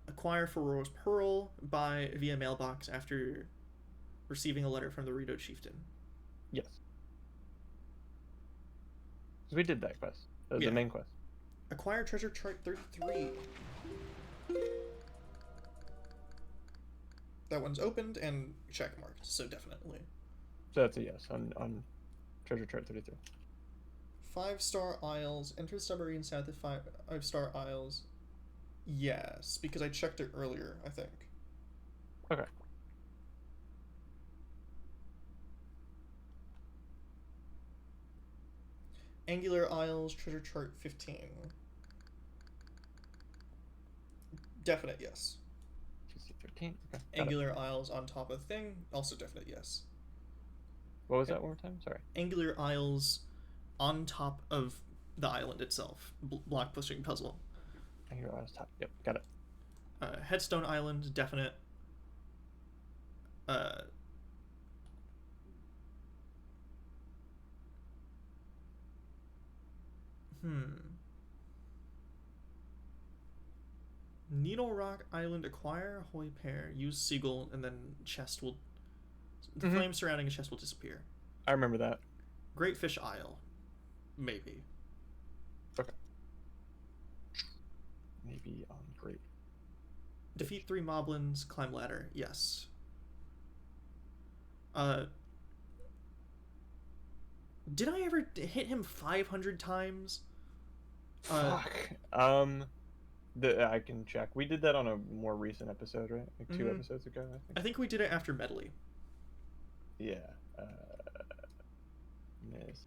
Acquire Farore's Pearl by via mailbox after receiving a letter from the Rito chieftain. Yes. So we did that quest. That was Yeah. the main quest. Acquire treasure chart 33. That one's opened and checkmarked, so definitely. So that's a yes on treasure chart 33. 5-star Isles. Enter the submarine south of 5-star Isles. Yes, because I checked it earlier, I think. Okay. Angular Isles, treasure chart 15. Definite yes. 13. Okay. Got it. Angular Isles on top of thing, also definite yes. What was that one more time? Sorry. Angular Isles on top of the island itself. Block pushing puzzle. Here I was top. Yep. Got it. Headstone Island, definite. Needle Rock Island, acquire Hoy Pair, use Seagull, and then chest will. The flames surrounding a chest will disappear. I remember that. Great Fish Isle, maybe. Okay. Maybe on great. Defeat 3 moblins, climb ladder, yes. Did I ever hit him 500 times? Fuck. I can check. We did that on a more recent episode, right? Like 2 episodes ago, I think. I think we did it after Medley. Yeah. Miss.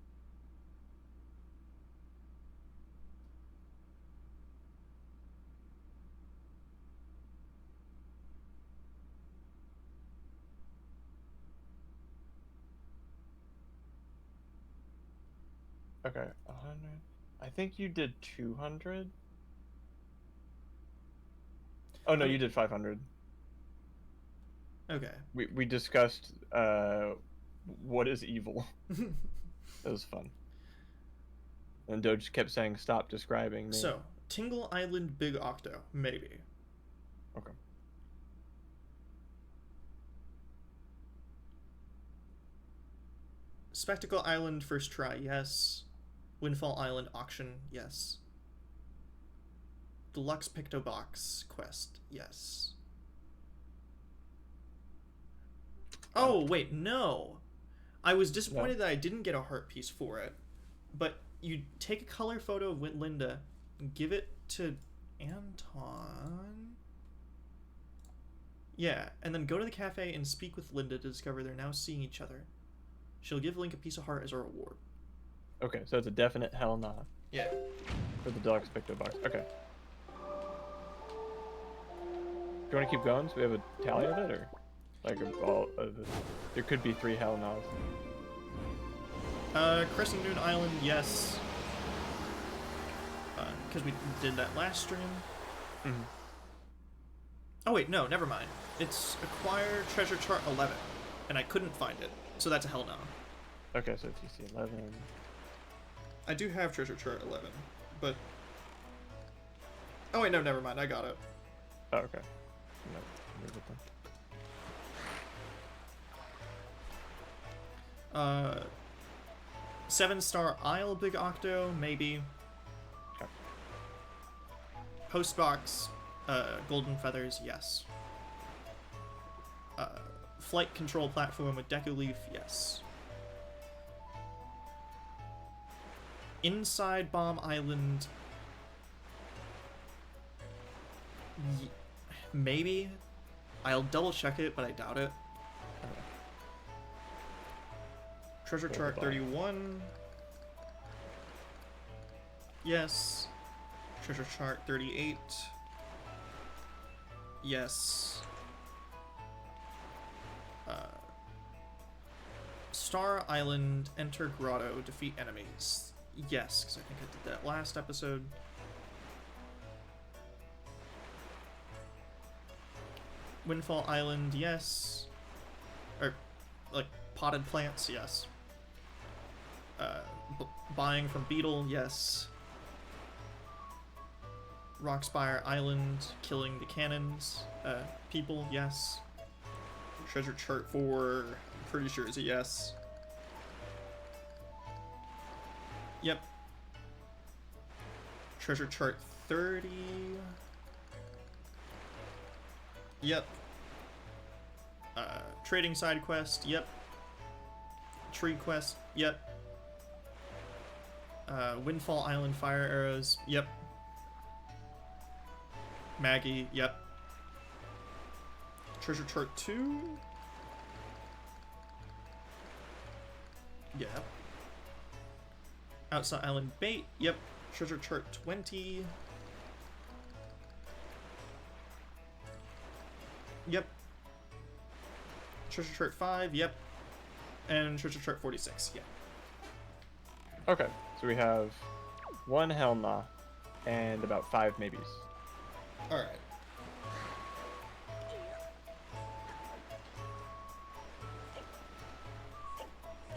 Okay, 100. I think you did 200. Oh no, you did 500. Okay. We discussed what is evil. That was fun. And Doge kept saying, "Stop describing me." So, Tingle Island Big Octo, maybe. Okay. Spectacle Island first try, yes. Windfall Island auction, yes. Deluxe Picto Box quest. Yes. Oh, wait, no. I was disappointed that I didn't get a heart piece for it. But you take a color photo of Linda, give it to Anton. Yeah, and then go to the cafe and speak with Linda to discover they're now seeing each other. She'll give Link a piece of heart as a reward. Okay, so it's a definite hell nah Yeah. for the Deluxe Picto Box. Okay. Do you want to keep going so we have a tally of it, or like all of it? There could be 3 hell nods. Crescent Moon Island, yes. Because we did that last stream. Mhm. Oh wait, no, never mind. It's acquire treasure chart 11, and I couldn't find it, so that's a hell no. Okay, so TC 11. I do have treasure chart 11, but... Oh wait, no, never mind, I got it. Oh, okay. No, move it then. 7-star Isle Big Octo, maybe. Okay. Postbox, Golden Feathers, yes. Flight control platform with Deku Leaf, yes. Inside Bomb Island, maybe. I'll double check it, but I doubt it. Okay. Treasure chart 31. Yes. Treasure chart 38. Yes. Star Island, enter grotto, defeat enemies. Yes, because I think I did that last episode. Windfall Island, yes. Or, like, potted plants, yes. Buying from Beetle, yes. Rockspire Island, killing the cannons, people, yes. Treasure chart 4, I'm pretty sure is a yes. Yep. Treasure chart 30. Yep. Trading side quest, yep. Tree quest, yep. Windfall Island fire arrows, yep. Maggie, yep. Treasure chart 2? Yep. Outside Island bait, yep. Treasure chart 20. Yep. Treasure chart 5, yep. And treasure chart 46, yeah. Okay, so we have 1 hell nah and about 5 maybes. Alright.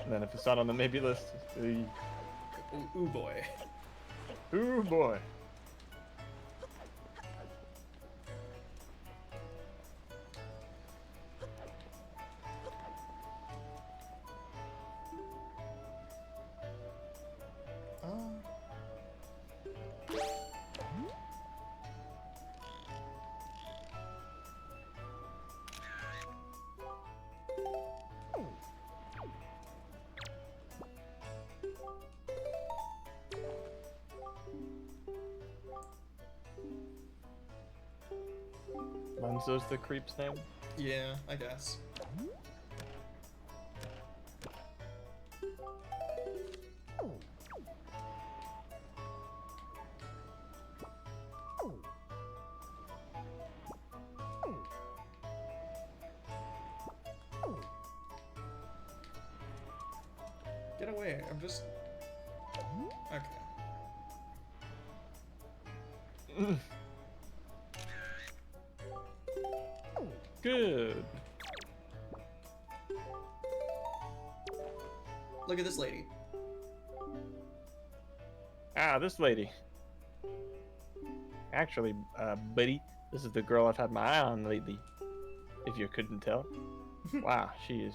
And then if it's not on the maybe list, Ooh, ooh boy. ooh boy. Lenzo's the creep's name? Yeah, I guess. Get away, I'm just... Okay. Good. Look at this lady. Ah, this lady. Actually, buddy, this is the girl I've had my eye on lately. If you couldn't tell. Wow, she is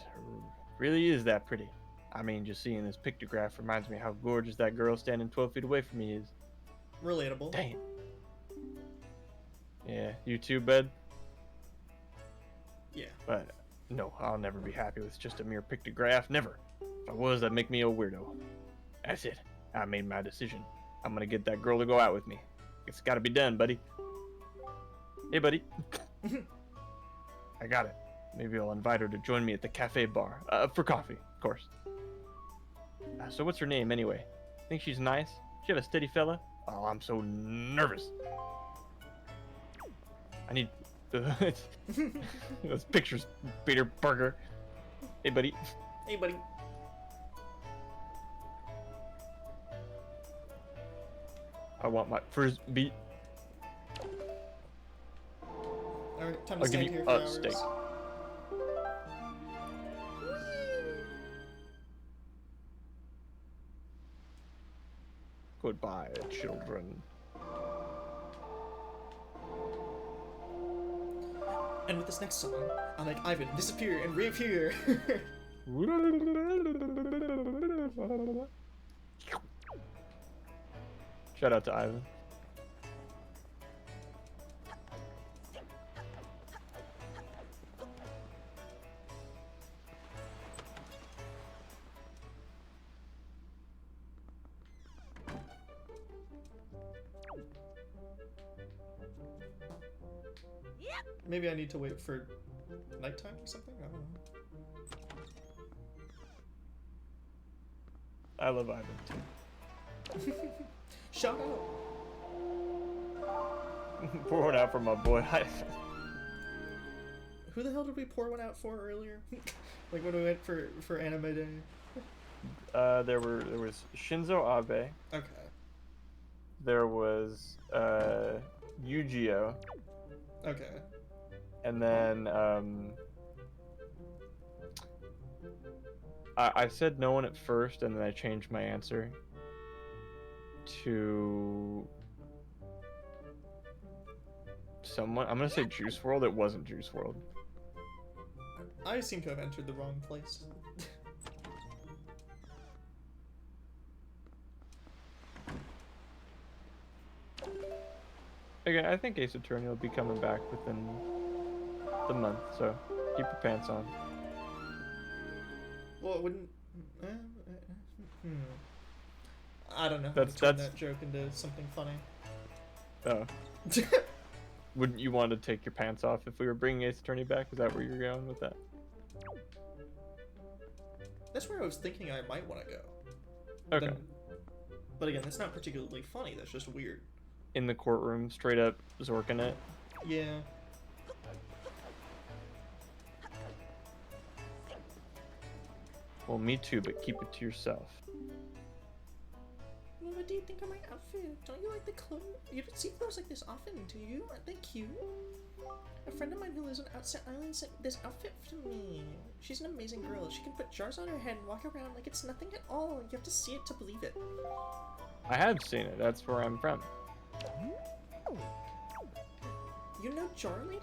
really is that pretty. I mean, just seeing this pictograph reminds me how gorgeous that girl standing 12 feet away from me is. Relatable. Damn. Yeah, you too, bud? Yeah. But no, I'll never be happy with just a mere pictograph. Never. If I was, that'd make me a weirdo. That's it. I made my decision. I'm gonna get that girl to go out with me. It's gotta be done, buddy. Hey, buddy. I got it. Maybe I'll invite her to join me at the cafe bar. For coffee, of course. So what's her name, anyway? Think she's nice? She have a steady fella? Oh, I'm so nervous. I need... those pictures, Peter Parker. Hey, buddy. Hey, buddy. I want my first beat. Alright, time to I'll give stand you here for a hours. steak. Goodbye, children. And with this next song, I'll make Ivan disappear and reappear. Shout out to Ivan. Maybe I need to wait for nighttime or something? I don't know. I love Ivan too. Shout out! Pour one out for my boy Ivan. Who the hell did we pour one out for earlier? Like when we went for anime day? There was Shinzo Abe. Okay. There was Yu-Gi-Oh, Okay. and then I said no one at first, and then I changed my answer to someone. I'm gonna say Juice WRLD. It wasn't Juice WRLD. I seem to have entered the wrong place. Again, I think Ace Attorney will be coming back within the month, so keep your pants on. Well, it wouldn't... I don't know how That's- to turn that's- that joke into something funny. Oh. Wouldn't you want to take your pants off if we were bringing Ace Attorney back? Is that where you're going with that? That's where I was thinking I might want to go. Okay. Then- but again, that's not particularly funny, that's just weird. In the courtroom, straight up Zorking it. Yeah. Well, me too, but keep it to yourself. Well, what do you think of my outfit? Don't you like the clothes? You don't see clothes like this often, do you? Aren't they cute? A friend of mine who lives on Outset Island sent this outfit to me. She's an amazing girl. She can put jars on her head and walk around like it's nothing at all. You have to see it to believe it. I have seen it. That's where I'm from. You know Jar Lady?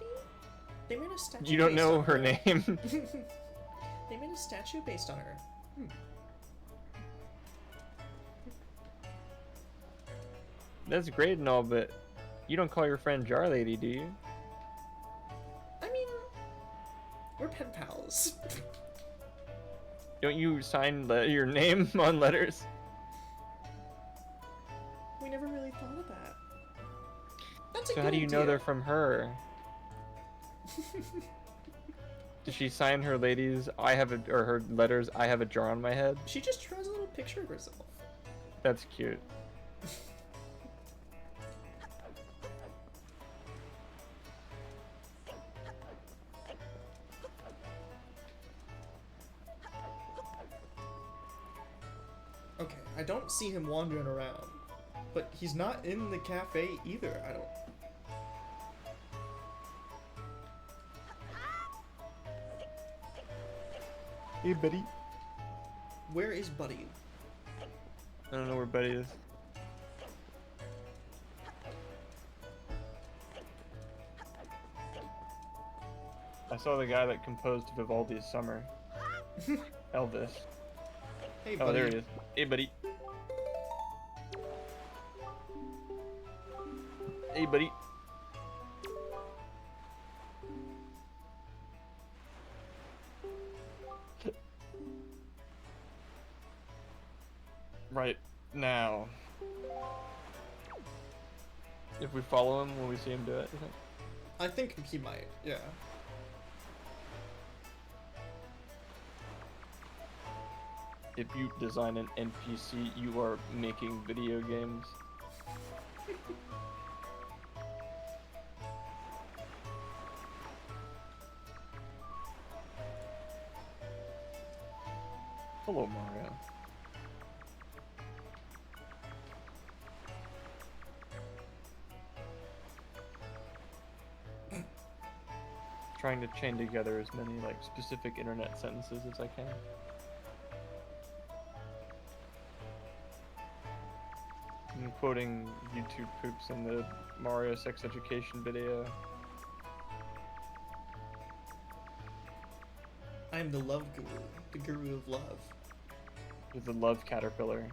They made a statue. You don't based know on her name. They made a statue based on her. That's great and all, but you don't call your friend Jar Lady, do you? I mean, we're pen pals. Don't you sign your name on letters? We never really thought of that. That's a So good how do you know idea. they're from her? Does she sign her ladies? Or her letters? I have a jar on my head. She just draws a little picture of herself. That's cute. Okay, I don't see him wandering around. But he's not in the cafe either, I don't... Hey, buddy. Where is Buddy? I don't know where Buddy is. I saw the guy that composed Vivaldi's Summer. Elvis. Hey, Buddy. Oh, there he is. Hey, buddy. Hey, buddy. right now. If we follow him, will we see him do it, you think? I think he might, yeah. If you design an NPC, you are making video games. Hello, Mario. Trying to chain together as many like specific internet sentences as I can. I'm quoting YouTube poops in the Mario sex education video. I am the love guru, the guru of love. With the love caterpillar.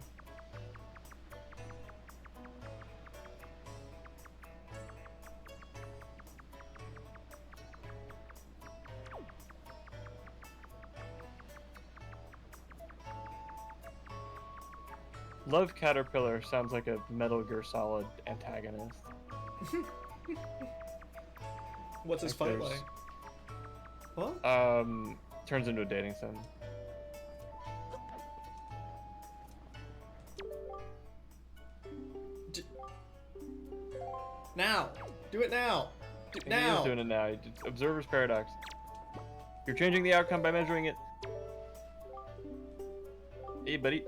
Love Caterpillar sounds like a Metal Gear Solid antagonist. What's his Like fight there's- like? What? Turns into a dating sim. Now! Do it now! He is Now! doing it now. Observer's paradox. You're changing the outcome by measuring it. Hey, buddy.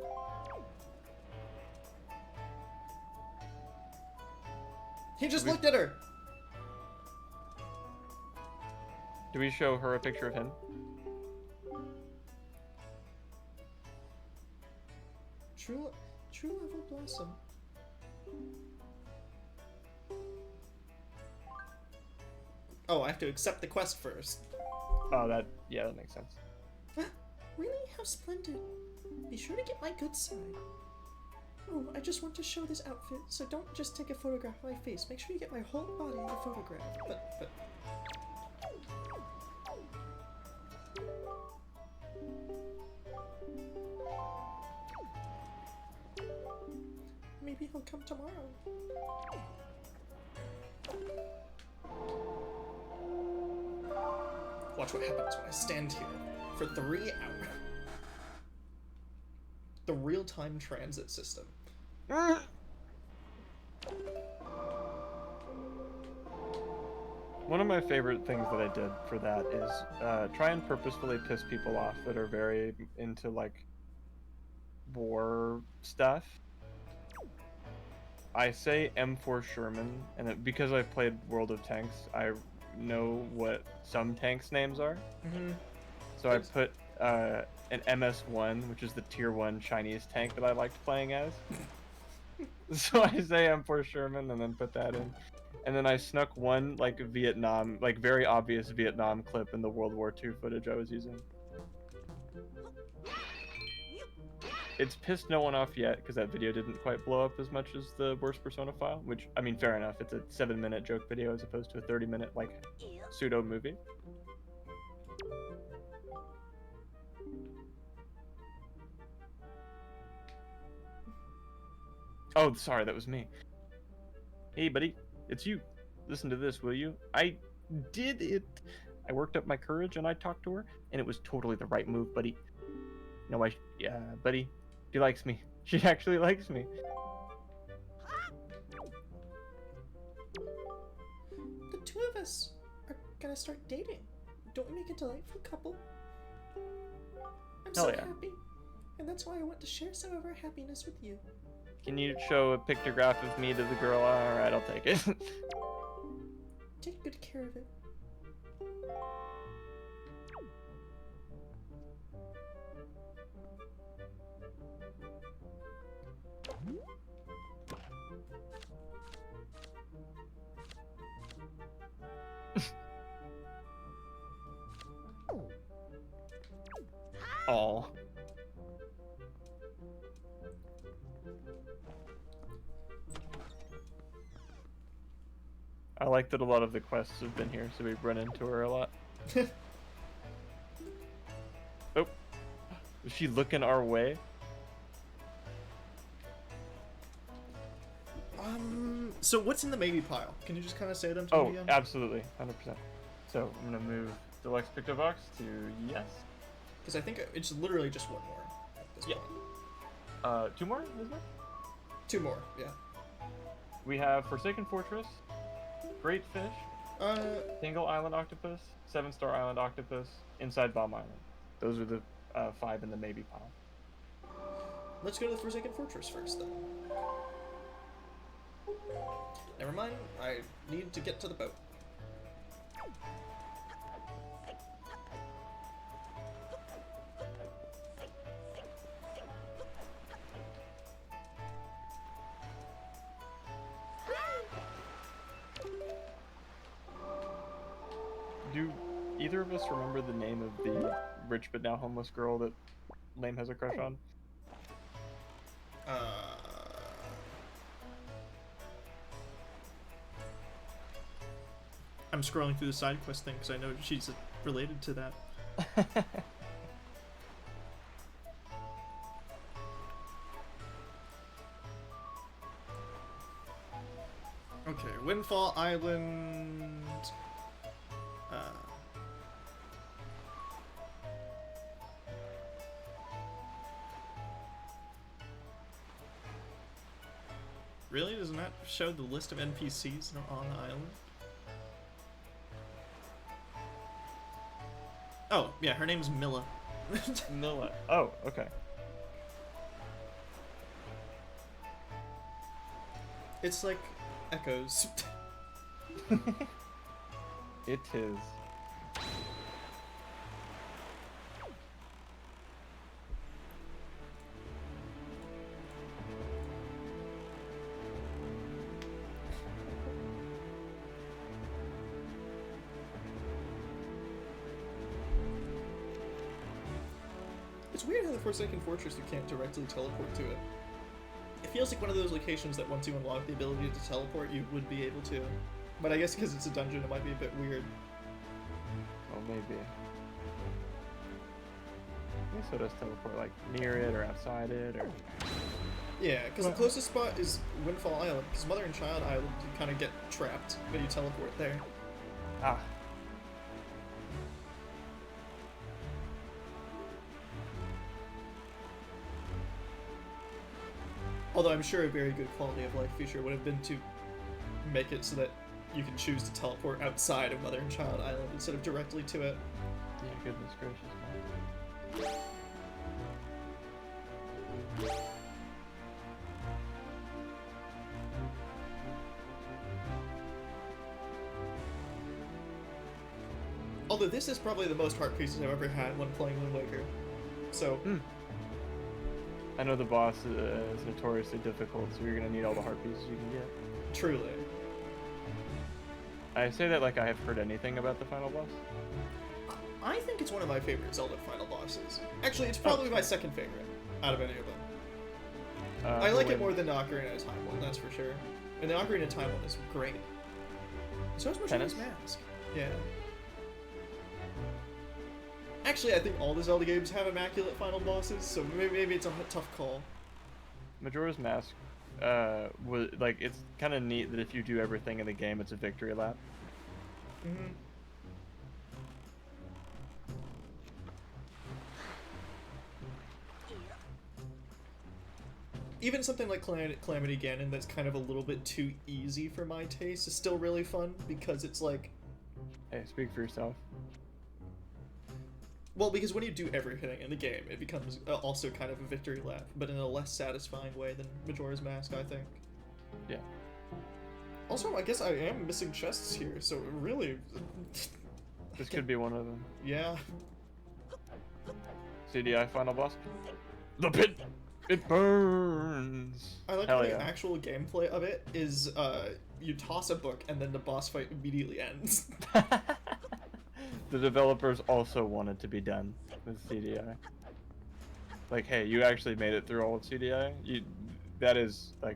He just looked at her! Do we show her a picture of him? True level blossom. Oh, I have to accept the quest first. Oh, yeah, that makes sense. Really? How splendid. Be sure to get my good side. Oh, I just want to show this outfit, so don't just take a photograph of my face. Make sure you get my whole body in the photograph. But... Maybe he'll come tomorrow. Watch what happens when I stand here for 3 hours. The real-time transit system. One of my favorite things that I did for that is try and purposefully piss people off that are very into like war stuff. I say M4 Sherman, and because I played World of Tanks, I know what some tanks' names are. Mm-hmm. So I put an MS-1, which is the tier 1 Chinese tank that I liked playing as. So I say M4 Sherman and then put that in. And then I snuck one like Vietnam, like very obvious Vietnam clip in the World War II footage I was using. It's pissed no one off yet because that video didn't quite blow up as much as the worst Persona file, which, I mean, fair enough. It's a 7-minute joke video as opposed to a 30-minute, like, pseudo movie. Oh, sorry, that was me. Hey, buddy, it's you. Listen to this, will you? I did it. I worked up my courage and I talked to her, and it was totally the right move, buddy. No, yeah, buddy. She likes me. She actually likes me. The two of us are gonna start dating. Don't we make a delightful couple? I'm Hell so yeah. happy. And that's why I want to share some of our happiness with you. Can you show a pictograph of me to the girl? Alright, I'll take it. Take good care of it. Aw. I like that a lot of the quests have been here, so we run into her a lot. Oh. Is she looking our way? So what's in the maybe pile? Can you just kind of say them to Oh, me again? absolutely, 100%. So I'm gonna move deluxe picto box to yes. Because I think it's literally just one more at this Yeah. point. 2 more, isn't it? 2 more, yeah. We have Forsaken Fortress, Great Fish, Single Island Octopus, 7-star Island Octopus, Inside Bomb Island. Those are the 5 in the maybe pile. Let's go to the Forsaken Fortress first, then. Never mind, I need to get to the boat. Do either of us remember the name of the rich but now homeless girl that Lame has a crush on? I'm scrolling through the side quest thing because I know she's related to that. Okay, Windfall Island. Really? Doesn't that show the list of NPCs on the island? Oh, yeah, her name's Milla. Milla. Oh, okay. It's like Echoes. It is. It's weird how the Forsaken Fortress you can't directly teleport to it. It feels like one of those locations that once you unlock the ability to teleport, you would be able to. But I guess because it's a dungeon, it might be a bit weird. Oh, maybe. I guess it does teleport, like, near it or outside it, or... Yeah, because the closest spot is Windfall Island, because Mother and Child Island, you kind of get trapped when you teleport there. Ah. Although I'm sure a very good quality of life feature would have been to make it so that you can choose to teleport outside of Mother and Child Island instead of directly to it. Yeah, goodness gracious, man. Although this is probably the most heart pieces I've ever had when playing Wind Waker. So, I know the boss is notoriously difficult, so you're gonna need all the heart pieces you can get. truly. I say that like I have heard anything about the final boss. I think it's one of my favorite Zelda final bosses. Actually, it's probably my second favorite out of any of them. I like it more than the Ocarina of Time one, that's for sure. And the Ocarina of Time one is great. So is Majora's Tennis? Mask. Yeah. Actually, I think all the Zelda games have immaculate final bosses, so maybe it's a tough call. Majora's Mask, was like it's kind of neat that if you do everything in the game, it's a victory lap. Mm-hmm. Even something like Calamity Ganon that's kind of a little bit too easy for my taste is still really fun because it's like... Hey, speak for yourself. Well, because when you do everything in the game, it becomes also kind of a victory lap, but in a less satisfying way than Majora's Mask, I think. Yeah. Also, I guess I am missing chests here, so really... This could be one of them. Yeah. CDI final boss. The pit. It burns. I like Hell the yeah. actual gameplay of it is you toss a book and then the boss fight immediately ends. The developers also wanted to be done with CDI. Like, hey, you actually made it through all of CDI. That is like,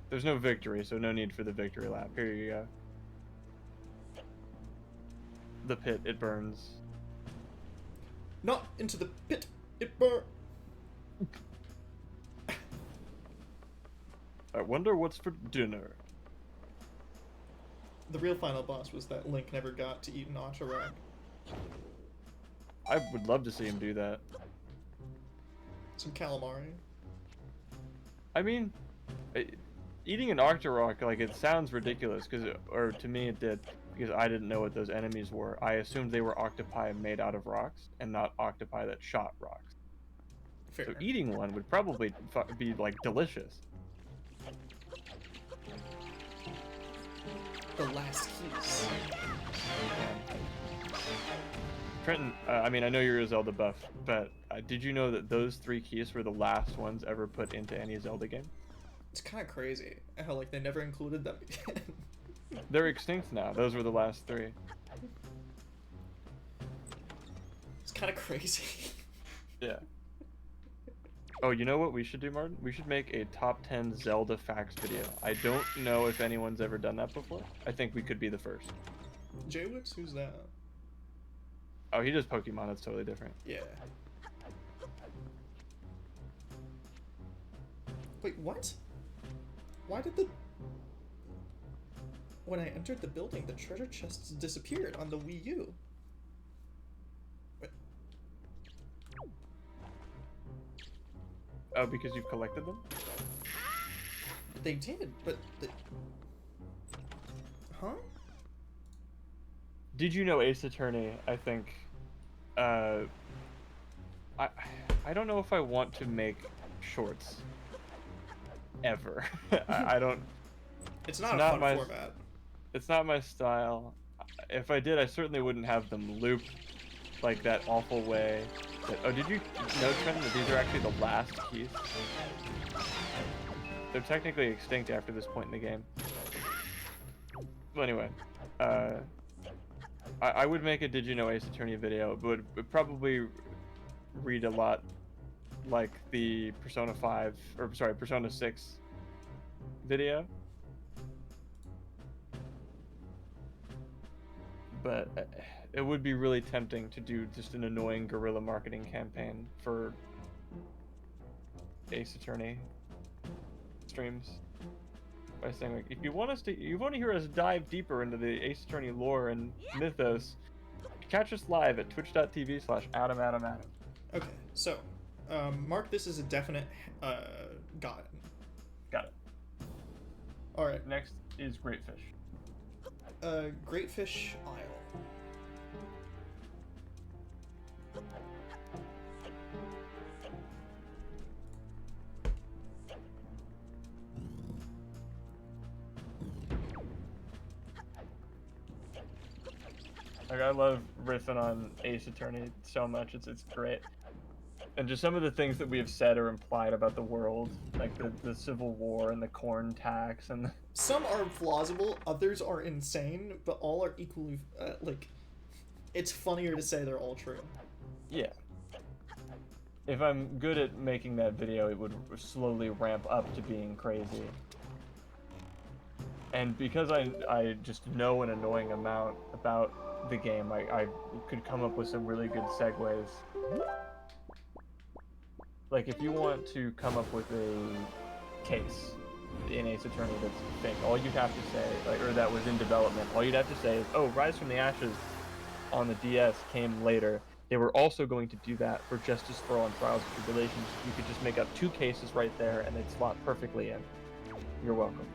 there's no victory, so no need for the victory lap. Here you go. The pit, it burns. Not into the pit, it burn. I wonder what's for dinner. the real final boss was that Link never got to eat an Octorok. I would love to see him do that. Some calamari. I mean, eating an Octorok, like, it sounds ridiculous, or to me it did, because I didn't know what those enemies were. I assumed they were octopi made out of rocks, and not octopi that shot rocks. Fair. So eating one would probably be, like, delicious. The last keys. Trenton, I mean, I know you're a Zelda buff, but did you know that those 3 keys were the last ones ever put into any Zelda game? It's kind of crazy how like they never included them again. They're extinct now. Those were the last 3. It's kind of crazy. Yeah. Oh, you know what we should do, Martin? We should make a top 10 Zelda facts video. I don't know if anyone's ever done that before. I think we could be the first. J-Wix, who's that? Oh, he does Pokemon. That's totally different. Yeah. Wait, what? Why did the... When I entered the building, the treasure chests disappeared on the Wii U. Wait. Oh, because you've collected them? They did, but... Huh? Did you know Ace Attorney, I think, I don't know if I want to make shorts. Ever. I don't... It's not a not fun my- format. It's not my style. If I did, I certainly wouldn't have them looped like that awful way. Oh, did you know, Trent, that these are actually the last keys? They're technically extinct after this point in the game. Well, anyway, I would make a Did You Know Ace Attorney video, but would probably read a lot like the Persona 5, or sorry, Persona 6 video. But it would be really tempting to do just an annoying guerrilla marketing campaign for Ace Attorney streams by saying, like, if you want to hear us dive deeper into the Ace Attorney lore and mythos, catch us live at twitch.tv/AdamAdamAdam. Okay, so, mark this as a definite, got it. Got it. Alright, Next is Great Fish. Great Fish Isle. Like, I love riffing on Ace Attorney so much. It's great. And just some of the things that we have said or implied about the world, like the Civil War and the corn tax and the... Some are plausible, others are insane, but all are equally, like, it's funnier to say they're all true. Yeah. If I'm good at making that video, it would slowly ramp up to being crazy. And because I just know an annoying amount about the game, I could come up with some really good segues. Like, if you want to come up with a case in Ace Attorney that's fake, all you'd have to say, like, or that was in development, all you'd have to say is, oh, Rise from the Ashes on the DS came later. They were also going to do that for Justice for All and Trials and Tribulations. You could just make up 2 cases right there, and they'd slot perfectly in. You're welcome.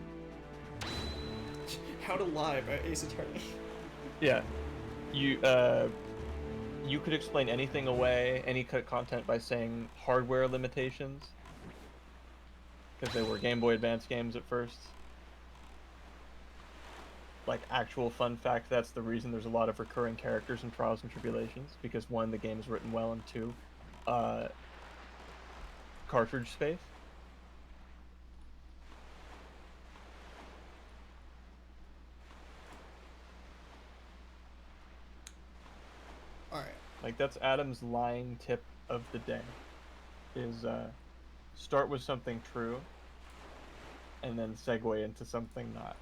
How to Lie by Ace Attorney. Yeah. You could explain anything away, any cut content, by saying hardware limitations. Because they were Game Boy Advance games at first. Like, actual fun fact, that's the reason there's a lot of recurring characters in Trials and Tribulations. Because 1, the game is written well, and 2, cartridge space. Alright. Like, that's Adam's lying tip of the day. Is, start with something true, and then segue into something not.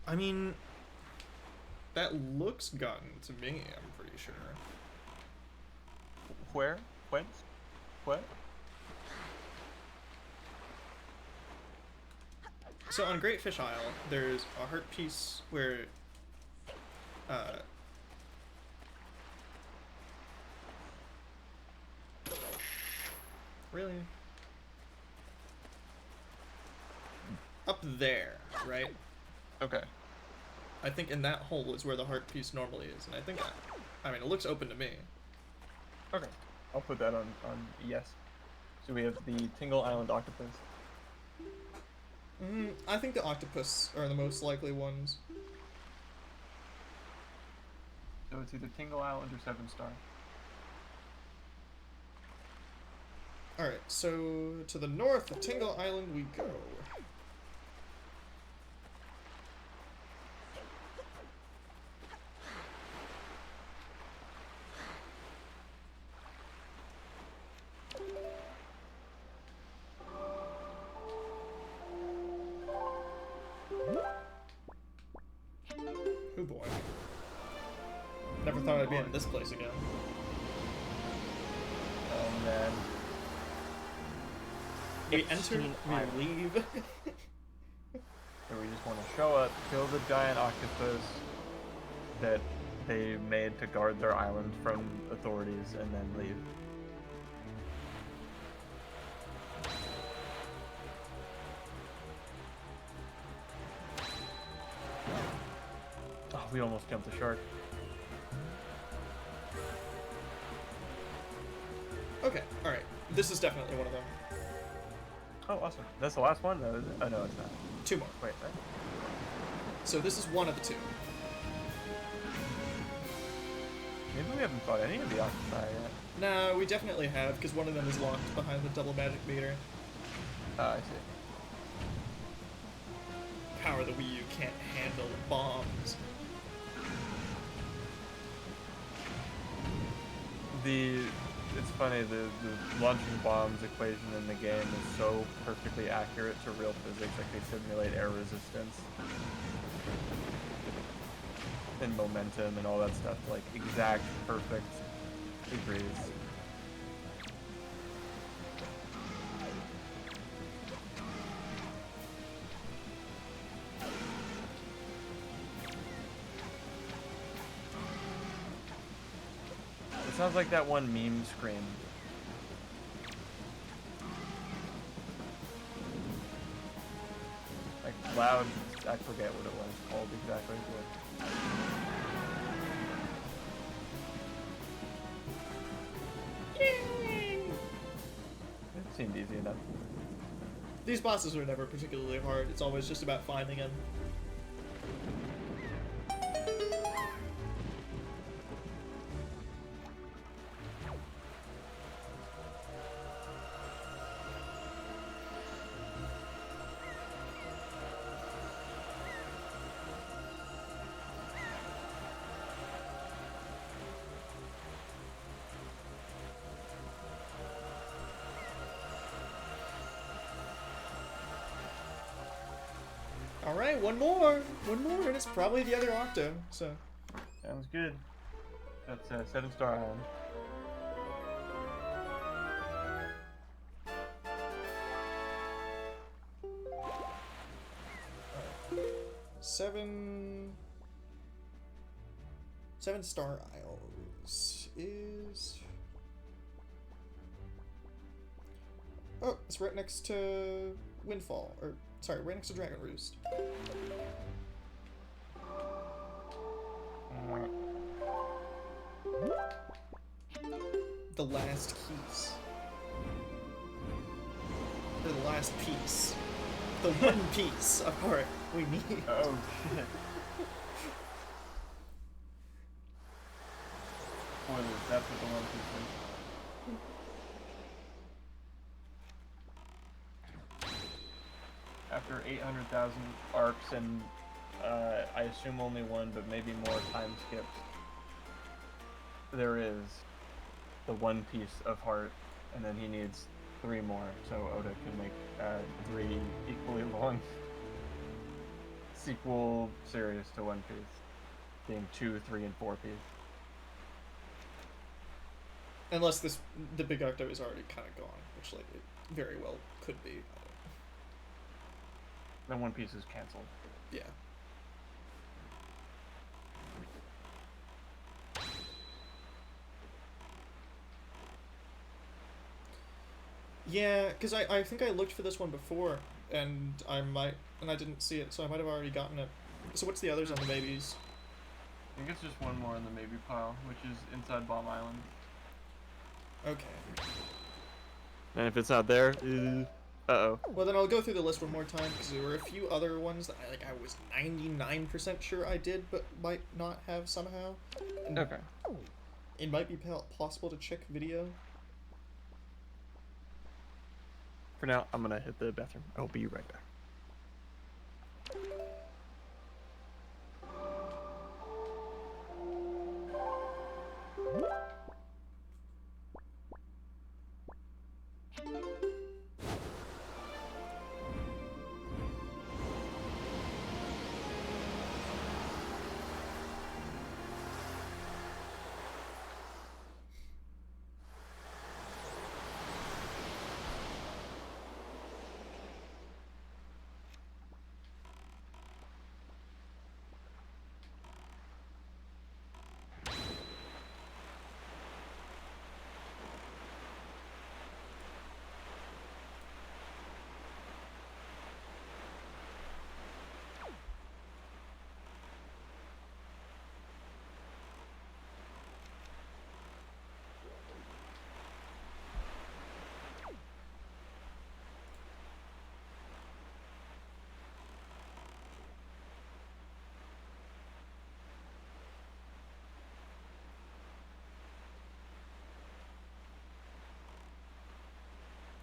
I mean, that looks gotten to me, I'm pretty sure. Where? What? So on Great Fish Isle, there's a heart piece where, uh, really? Up there, right? Okay. I think in that hole is where the heart piece normally is, and I think I mean, it looks open to me. Okay. I'll put that on yes. So we have the Tingle Island octopus. I think the octopus are the most likely ones. So it's either Tingle Island or 7-star. Alright, so to the north of Tingle Island we go. Oh boy. Never thought I'd be in this place again. Oh man. We enter, we leave. So we just want to show up, kill the giant octopus that they made to guard their island from authorities, and then leave. Oh, we almost jumped the shark. Okay, alright. This is definitely one of them. Oh, awesome. That's the last one? No, oh, no, it's not. 2 more. Wait, right? So this is one of the 2. Maybe we haven't fought any of the octopi yet. No, we definitely have, because one of them is locked behind the double magic meter. I see. Power of the Wii U can't handle bombs. It's funny, the launching bombs equation in the game is so perfectly accurate to real physics, like they simulate air resistance and momentum and all that stuff, like exact, perfect degrees. It sounds like that one meme scream. Like loud, I forget what it was called exactly. It seemed easy enough. These bosses are never particularly hard. It's always just about finding them. Alright, one more, and it's probably the other Octo, so. Sounds good. That's 7-star island. Seven Star Isles is. Oh, it's right next to Windfall, or sorry, right next to Dragon Roost. The last keys. Or the last piece. The one piece of heart we need. Oh shit. Spoilers, that's what the one piece is. After 800,000 arcs and I assume only one, but maybe more time skips, there is the one piece of heart, and then he needs 3 more, so Oda can make 3 equally long sequel series to One Piece, being 2, 3, and 4 piece. Unless the Big Octo is already kind of gone, which like it very well could be. Then One Piece is canceled. Yeah. Yeah, because I think I looked for this one before, and I didn't see it, so I might have already gotten it. So what's the others on the maybes? I think it's just one more in the maybe pile, which is Inside Bomb Island. Okay. And if it's not there, uh-oh. Well, then I'll go through the list one more time, because there were a few other ones that I was 99% sure I did, but might not have somehow. And Okay. it might be possible to check video. For now, I'm gonna hit the bathroom. I'll be right back.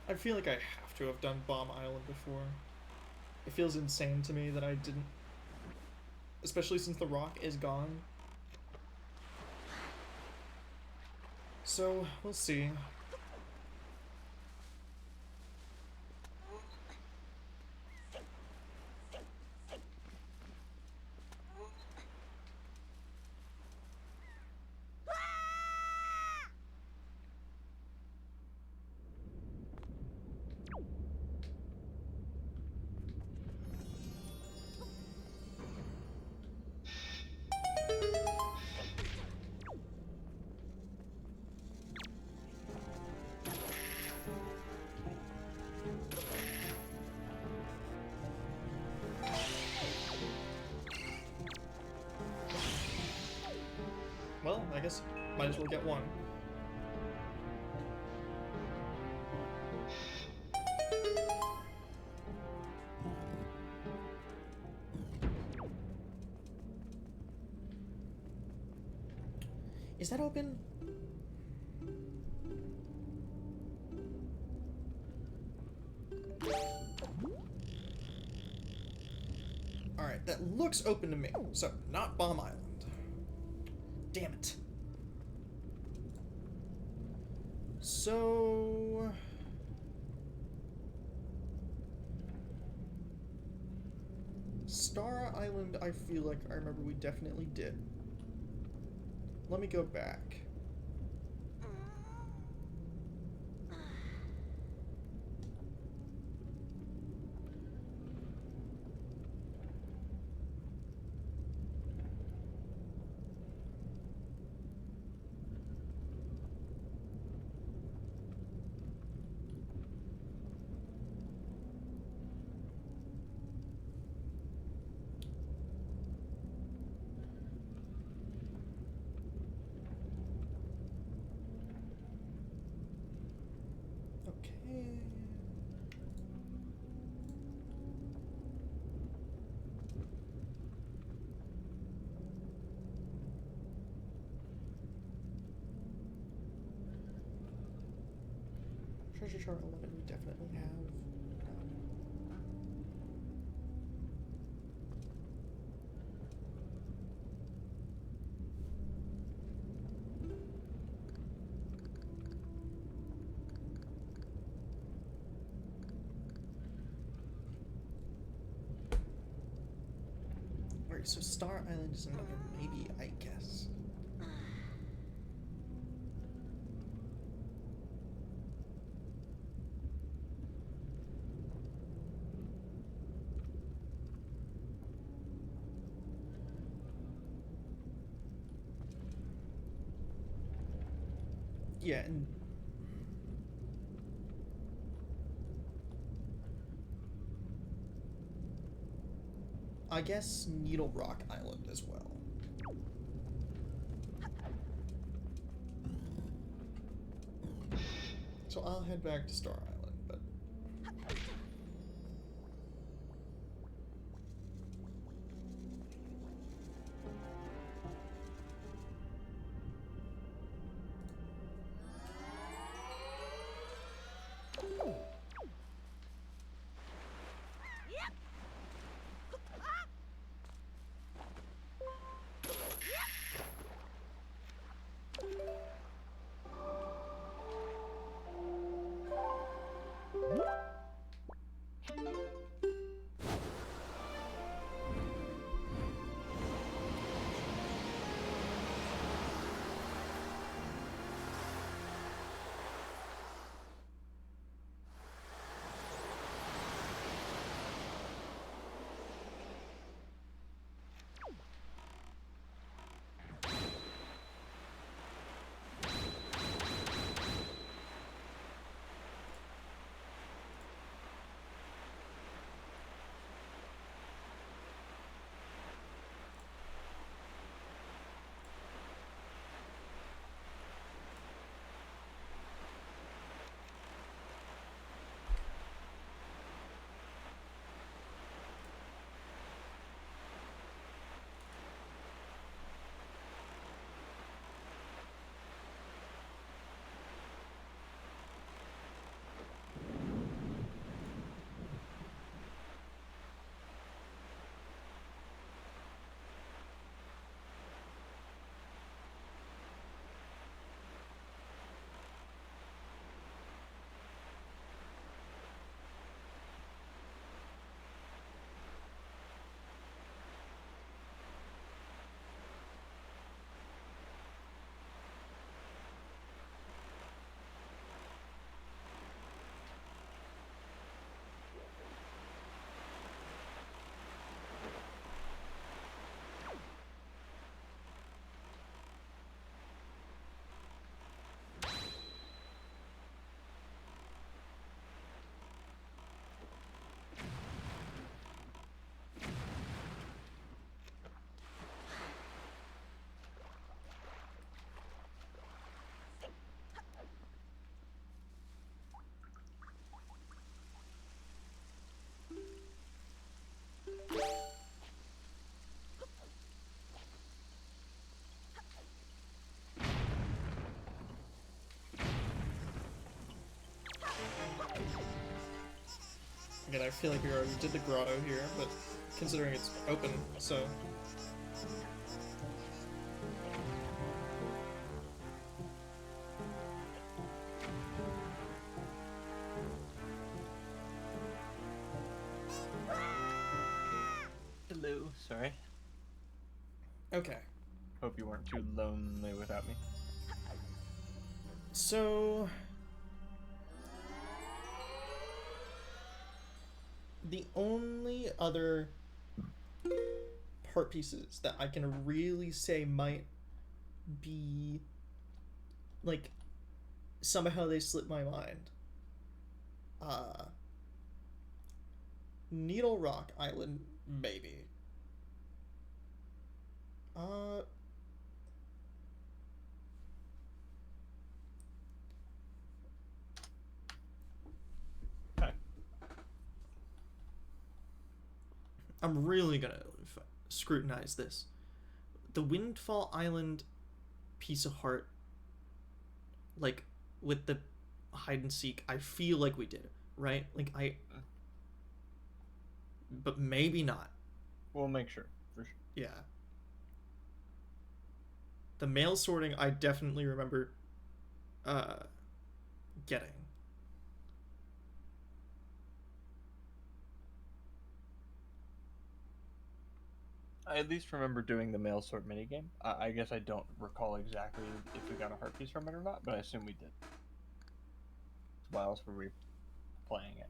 I feel like I have to have done Bomb Island before. It feels insane to me that I didn't. Especially since the rock is gone. So, we'll see. Well, I guess might as well get one. Is that open? Alright, that looks open to me. So, not Bomb Island. Damn it. So... Star Island, I feel like I remember we definitely did. Let me go back. Okay. Treasure chart 11 we definitely have. Alright, so Star Island is another maybe, I guess. Yeah, and I guess Needle Rock Island as well. So I'll head back to Star Island, but again, I feel like we already did the grotto here, but considering it's open, so Hello, sorry. okay. Hope you weren't too lonely without me. So the only other part pieces that I can really say might be like somehow they slipped my mind. Needle Rock Island, maybe. Okay. I'm really gonna scrutinize this. The Windfall Island piece of heart, like with the hide and seek, I feel like we did it, right? Like but maybe not. We'll make sure, for sure. Yeah. The mail sorting, I definitely remember getting. I at least remember doing the mail sort minigame. I guess I don't recall exactly if we got a heart piece from it or not, but I assume we did. Why else were we playing it?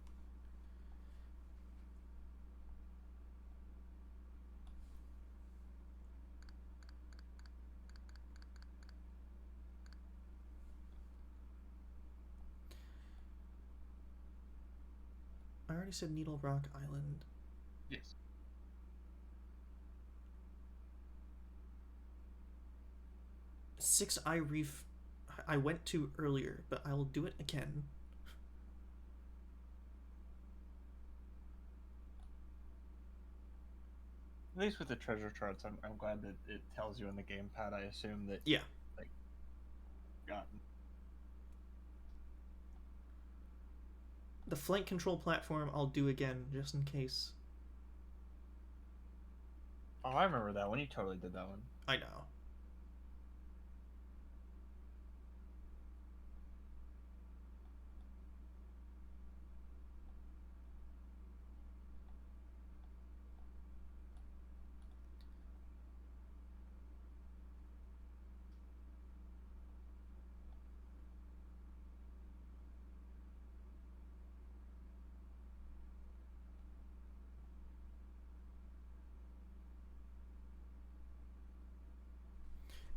already said Needle Rock Island. Yes. Six Eye Reef I went to earlier, but I will do it again. At least with the treasure charts, I'm glad that it tells you on the gamepad. I assume that Yeah. like gotten. The flight control platform I'll do again, just in case. Oh, I remember that one. You totally did that one. I know.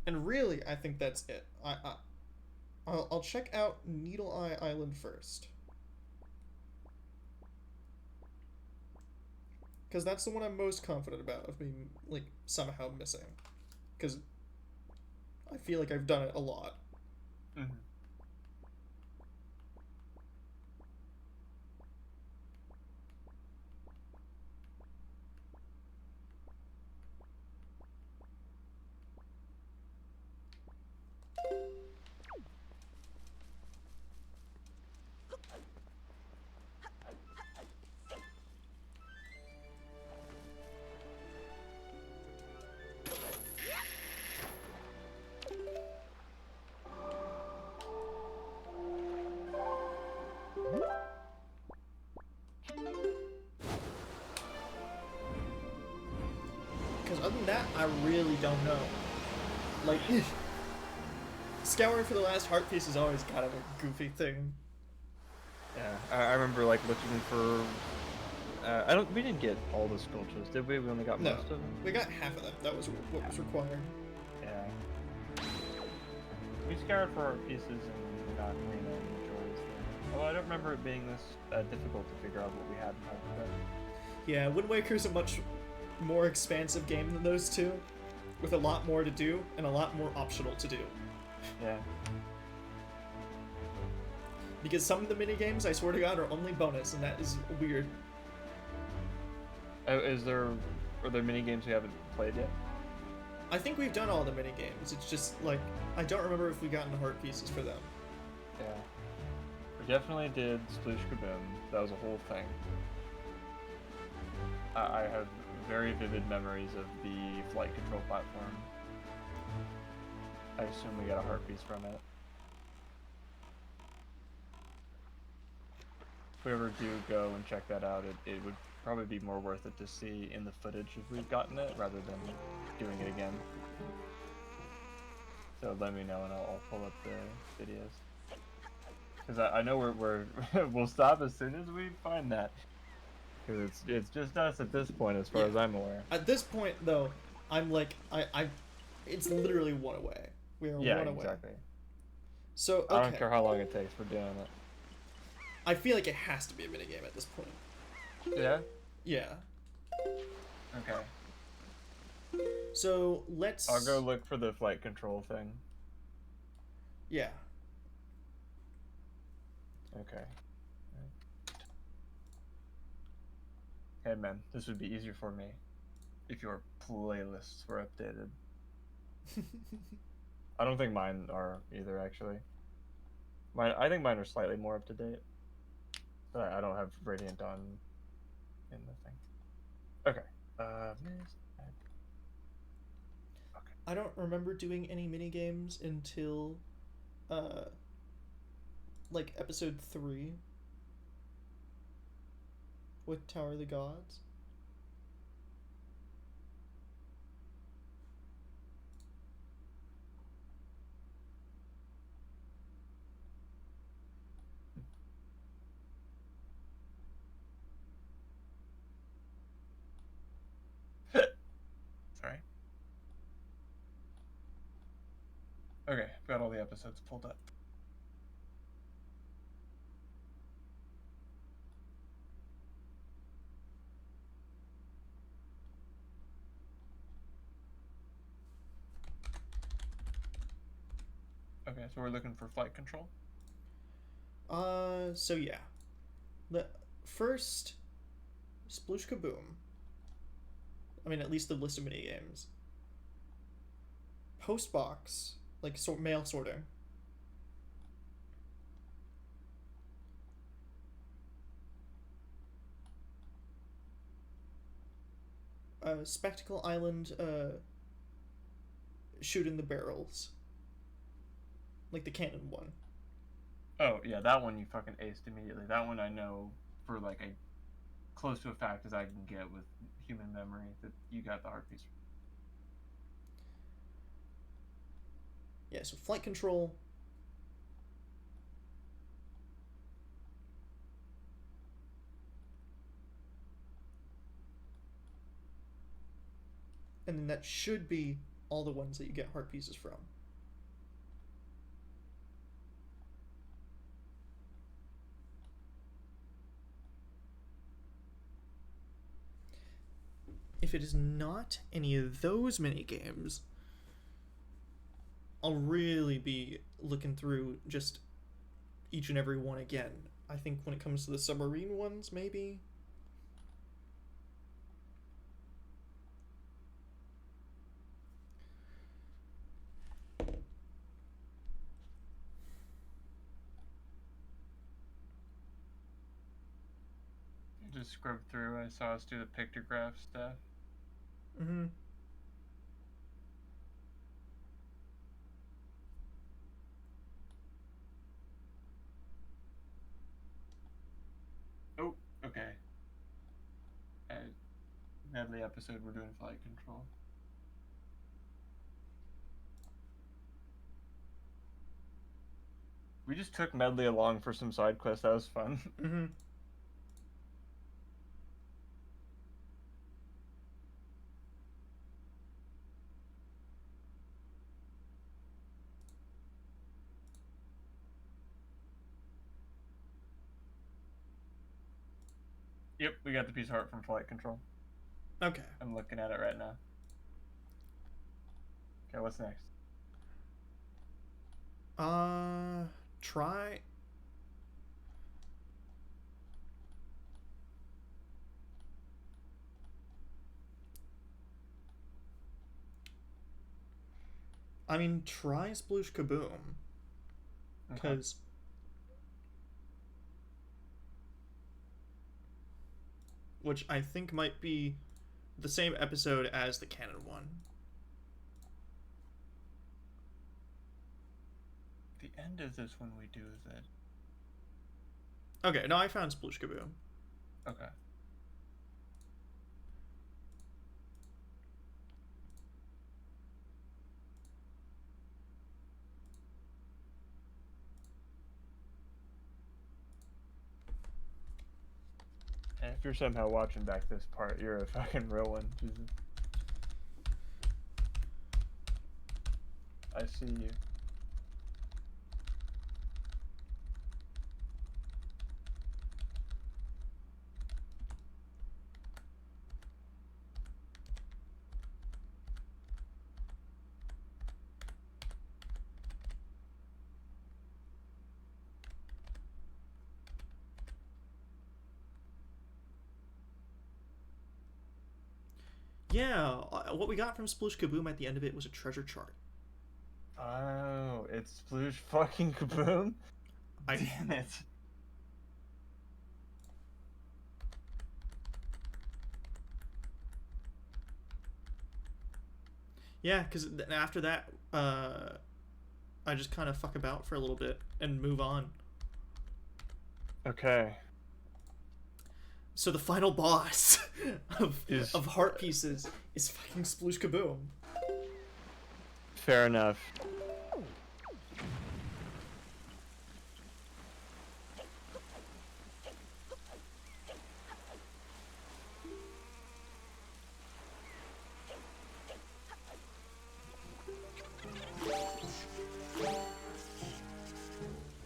And really, I think that's it. I'll check out Needle Eye Island first. Because that's the one I'm most confident about of being, like, somehow missing. Because I feel like I've done it a lot. Mm-hmm. Because other than that, I really don't know. Like, scouring for the last heart piece is always kind of a goofy thing. Yeah, I remember like looking for. We didn't get all the sculptures, did we? We only got No, most of them. we got half of them. That was what was required. Yeah. We scoured for our pieces and got the majority of them. Although I don't remember it being this difficult to figure out what we had and how to do. Yeah, Wind Waker's a much more expansive game than those two, with a lot more to do and a lot more optional to do. Yeah. Because some of the minigames, I swear to God, are only bonus, and that is weird. Are there mini games we haven't played yet? I think we've done all the minigames. It's just, like, I don't remember if we gotten the heart pieces for them. Yeah. We definitely did Sploosh Kaboom. That was a whole thing. I have very vivid memories of the flight control platform. I assume we got a heart piece from it. If we ever do go and check that out, it would probably be more worth it to see in the footage if we've gotten it rather than doing it again. So let me know and I'll pull up the videos. Because I know we're we'll stop as soon as we find that. Because it's just us at this point as far as I'm aware. At this point, though, I'm like, it's literally one away. We are Yeah, one away. exactly. So, okay. I don't care how long it takes, we're doing it. I feel like it has to be a minigame at this point. Yeah? Yeah. Okay. So, let's... I'll go look for the flight control thing. Yeah. Okay. Hey man, this would be easier for me if your playlists were updated. I don't think mine are either, actually. I think mine are slightly more up to date. But I don't have Radiant on in the thing. Okay. I don't remember doing any minigames until, like, episode 3 with Tower of the Gods. Sorry. Okay, I've got all the episodes pulled up. Okay, so we're looking for flight control. So yeah. The first Sploosh Kaboom. I mean, at least the list of mini games. Postbox, like mail sorting. Spectacle Island, shooting the barrels. Like the cannon one. Oh yeah, that one you fucking aced immediately. That one I know for like a close to a fact as I can get with human memory that you got the heart piece. Yeah, so flight control. And then that should be all the ones that you get heart pieces from. If it is not any of those mini games, I'll really be looking through just each and every one again. I think when it comes to the submarine ones, maybe. Just scrubbed through. I saw us do the pictograph stuff. Mm-hmm. Oh, okay. Medley episode, we're doing flight control. We just took Medley along for some side quests. That was fun. Mm-hmm. Yep, we got the piece of heart from flight control. Okay. I'm looking at it right now. Okay, what's next? Try. I mean, try Sploosh Kaboom. Okay. Because. Which I think might be the same episode as the canon one. The end of this one we do is it? Okay, no, I found Sploosh Kaboom. Okay. And if you're somehow watching back this part, you're a fucking real one. Jesus. I see you. Yeah, what we got from Sploosh Kaboom at the end of it was a treasure chart. Oh, it's Sploosh fucking Kaboom? Damn it. Yeah, because after that, I just kind of fuck about for a little bit and move on. Okay. So the final boss Is- of heart pieces is fucking Sploosh Kaboom. Fair enough.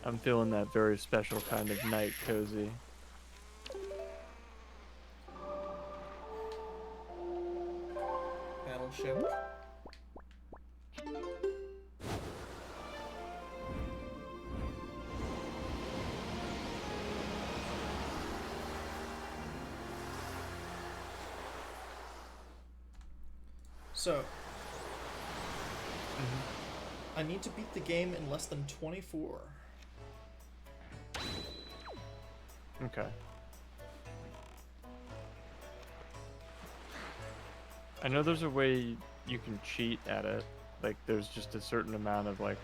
I'm feeling that very special kind of night cozy. Battleship. So, Mm-hmm. I need to beat the game in less than 24. Okay. I know there's a way you can cheat at it. Like, there's just a certain amount of, like,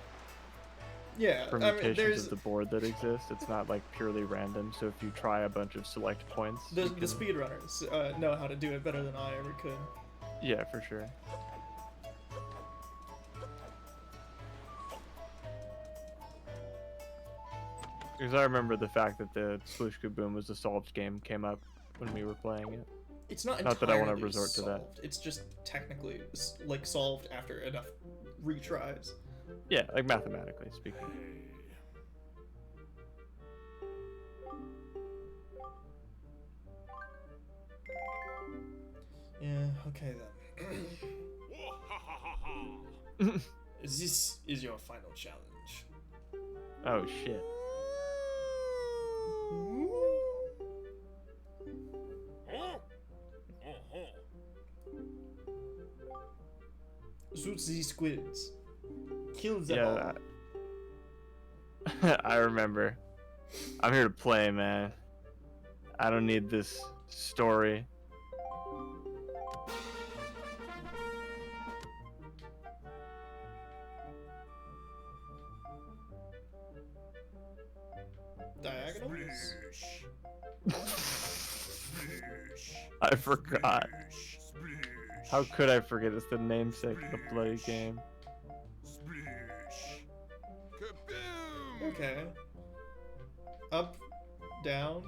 Yeah, I mean, permutations there's of the board that exist. It's not, like, purely random. So if you try a bunch of select points, the you can... speedrunners know how to do it better than I ever could. Yeah, for sure. Because I remember the fact that the Sploosh Kaboom was a solved game came up when we were playing it. It's not Not that I entirely wanna resort to that. solved. It's just technically like solved after enough retries. Yeah, like mathematically speaking. Yeah. Okay then. This is your final challenge. Oh shit. Shoot these squids. Kill them all. Yeah, I remember. I'm here to play, man. I don't need this story. Diagonals? I forgot. How could I forget? It's the namesake of the bloody game. Okay. Up, down.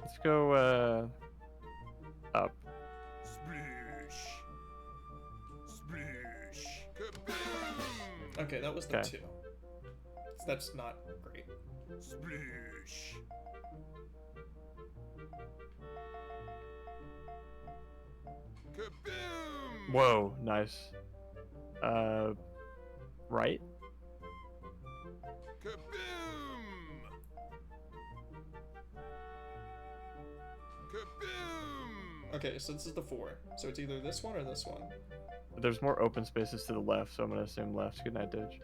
Let's go, up. Okay, that was the Okay. 2. So that's not great. Whoa, nice. Right? Okay, so this is the 4. So it's either this one or this one. There's more open spaces to the left, so I'm gonna assume left. Good night, Didge.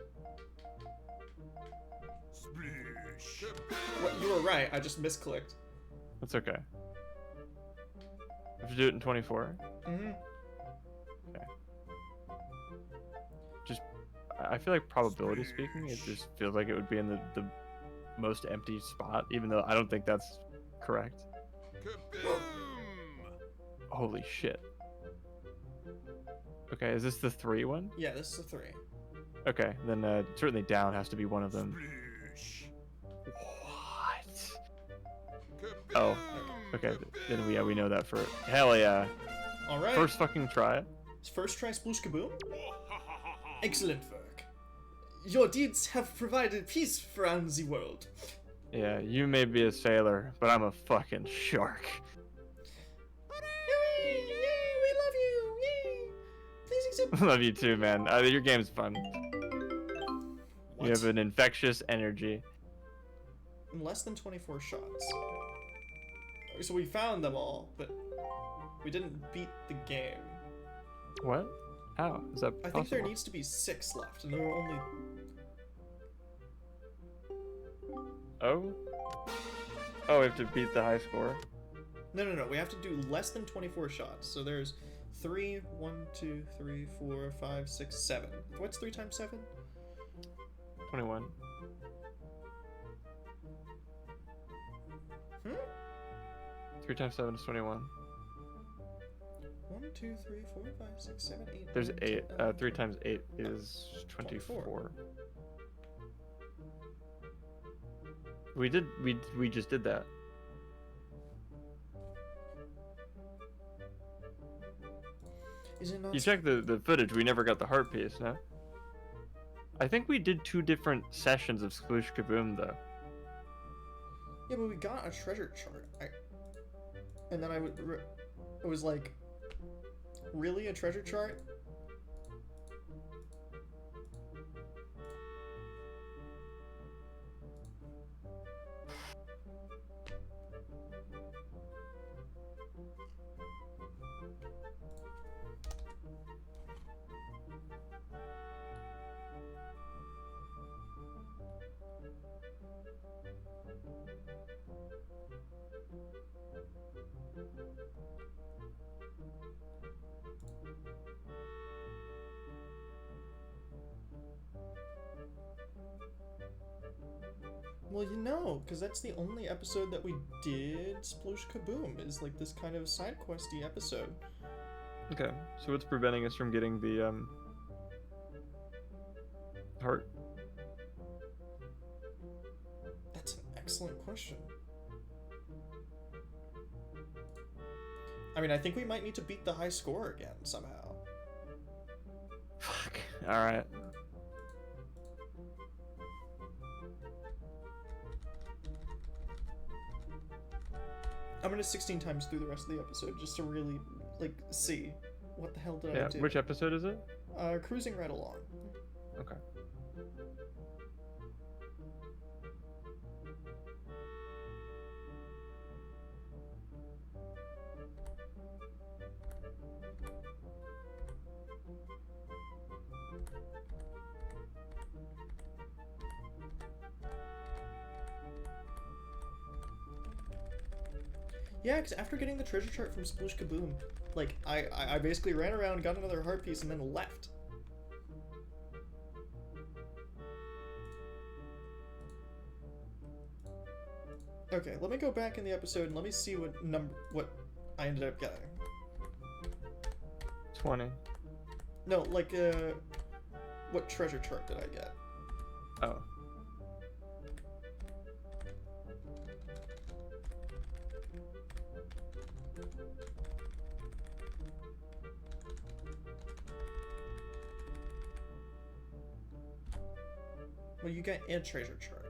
What, you were right, I just misclicked. That's okay. Have to do it in 24. Mm-hmm. I feel like probability speaking, it just feels like it would be in the most empty spot, even though I don't think that's correct. Holy shit. Okay, is this the 3 one? Yeah, this is the 3. Okay, then certainly down has to be one of them. What? Oh, okay. Then we know that for hell yeah. Alright. First fucking try. First try Sploosh Kaboom? Excellent work. Your deeds have provided peace around the world. Yeah, you may be a sailor, but I'm a fucking shark. Yay! Yay! We love you! Yay! Please accept. Love you too, man. Your game's fun. What? You have an infectious energy. In less than 24 shots. So we found them all, but we didn't beat the game. What? How is that I possible? think there needs to be 6 left, and there were only. Oh? Oh, we have to beat the high score. No. We have to do less than 24 shots. So there's 3, 1, 2, 3, 4, 5, 6, 7. What's 3 times 7? 21. Hmm? 3 times 7 is 21. 1, 2, 3, 4, 5, 6, 7, 8. There's 9, 8. 10, 11, 3 times 8 is 24. 24. We just did that. Is it not? You checked the footage, we never got the heart piece, no? I think we did 2 different sessions of Sploosh Kaboom, though. Yeah, but we got a treasure chart. And then I was like, really a treasure chart? Well, you know, because that's the only episode that we did Sploosh Kaboom, is like this kind of side questy episode. Okay, so what's preventing us from getting the heart? That's an excellent question. I mean, I think we might need to beat the high score again somehow. Fuck. Alright. I'm gonna 16 times through the rest of the episode just to really, like, see what the hell did I do. Which episode is it? Cruising right along. Okay. Yeah, because after getting the treasure chart from Sploosh Kaboom, like, I basically ran around, got another heart piece, and then left. Okay, let me go back in the episode and let me see what I ended up getting. 20. No, like, what treasure chart did I get? Oh. Well, you got a treasure chart.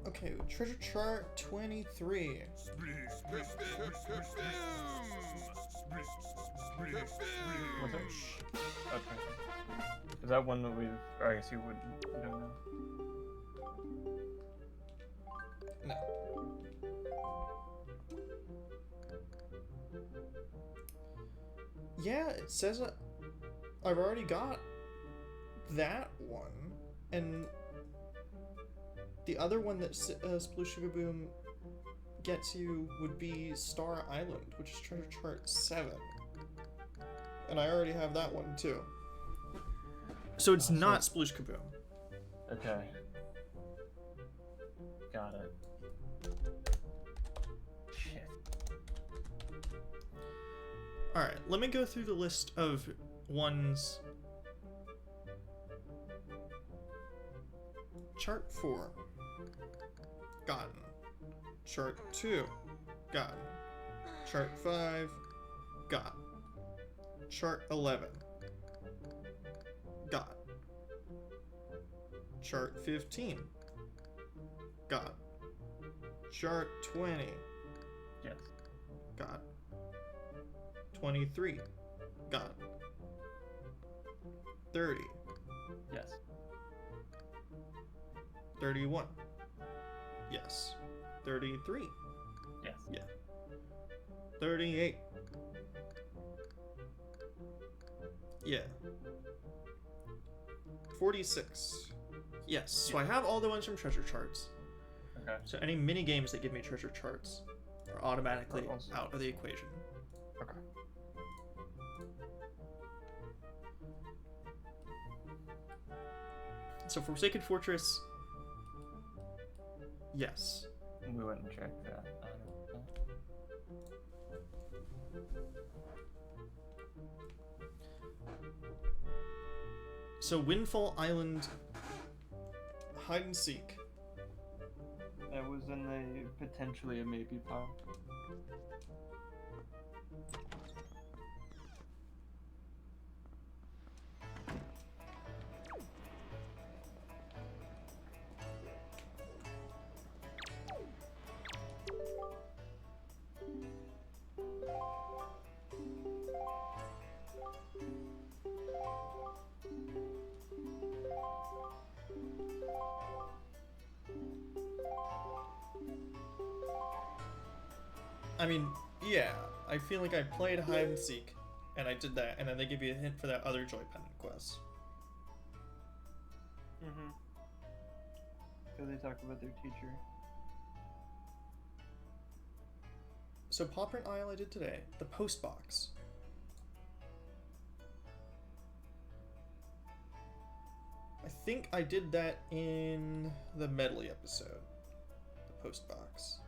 Okay, treasure chart 23. What's that? Okay. Is that one that we've... Or I guess you wouldn't... You don't know. No. Yeah, it says I've already got that one, and the other one that Sploosh Kaboom gets you would be Star Island, which is treasure chart 7. And I already have that one too. So it's not Sploosh Kaboom. Okay. Got it. Shit. Alright, let me go through the list of ones. Chart 4. Gotten. Chart 2. Gotten. Chart 5. Got. Chart 11. Got. Chart 15. Got. Chart 20. Yes. Got. 23. Got. 30. Yes. 31. Yes. 33. Yes. Yeah. 38. Yeah. 46. Yes. So I have all the ones from treasure charts. Okay. So any mini games that give me treasure charts are automatically Are also- out of the equation. Okay. So Forsaken Fortress. Yes. We wouldn't check that. So Windfall Island. Hide and seek. That was in the potentially a maybe pile. I mean, yeah, I feel like I played hide and seek, And I did that, and then they give you a hint for that other joy pendant quest. Mm-hmm. So they talk about their teacher. So Paw Print Isle I did today. The post box. I think I did that in the medley episode. The post box.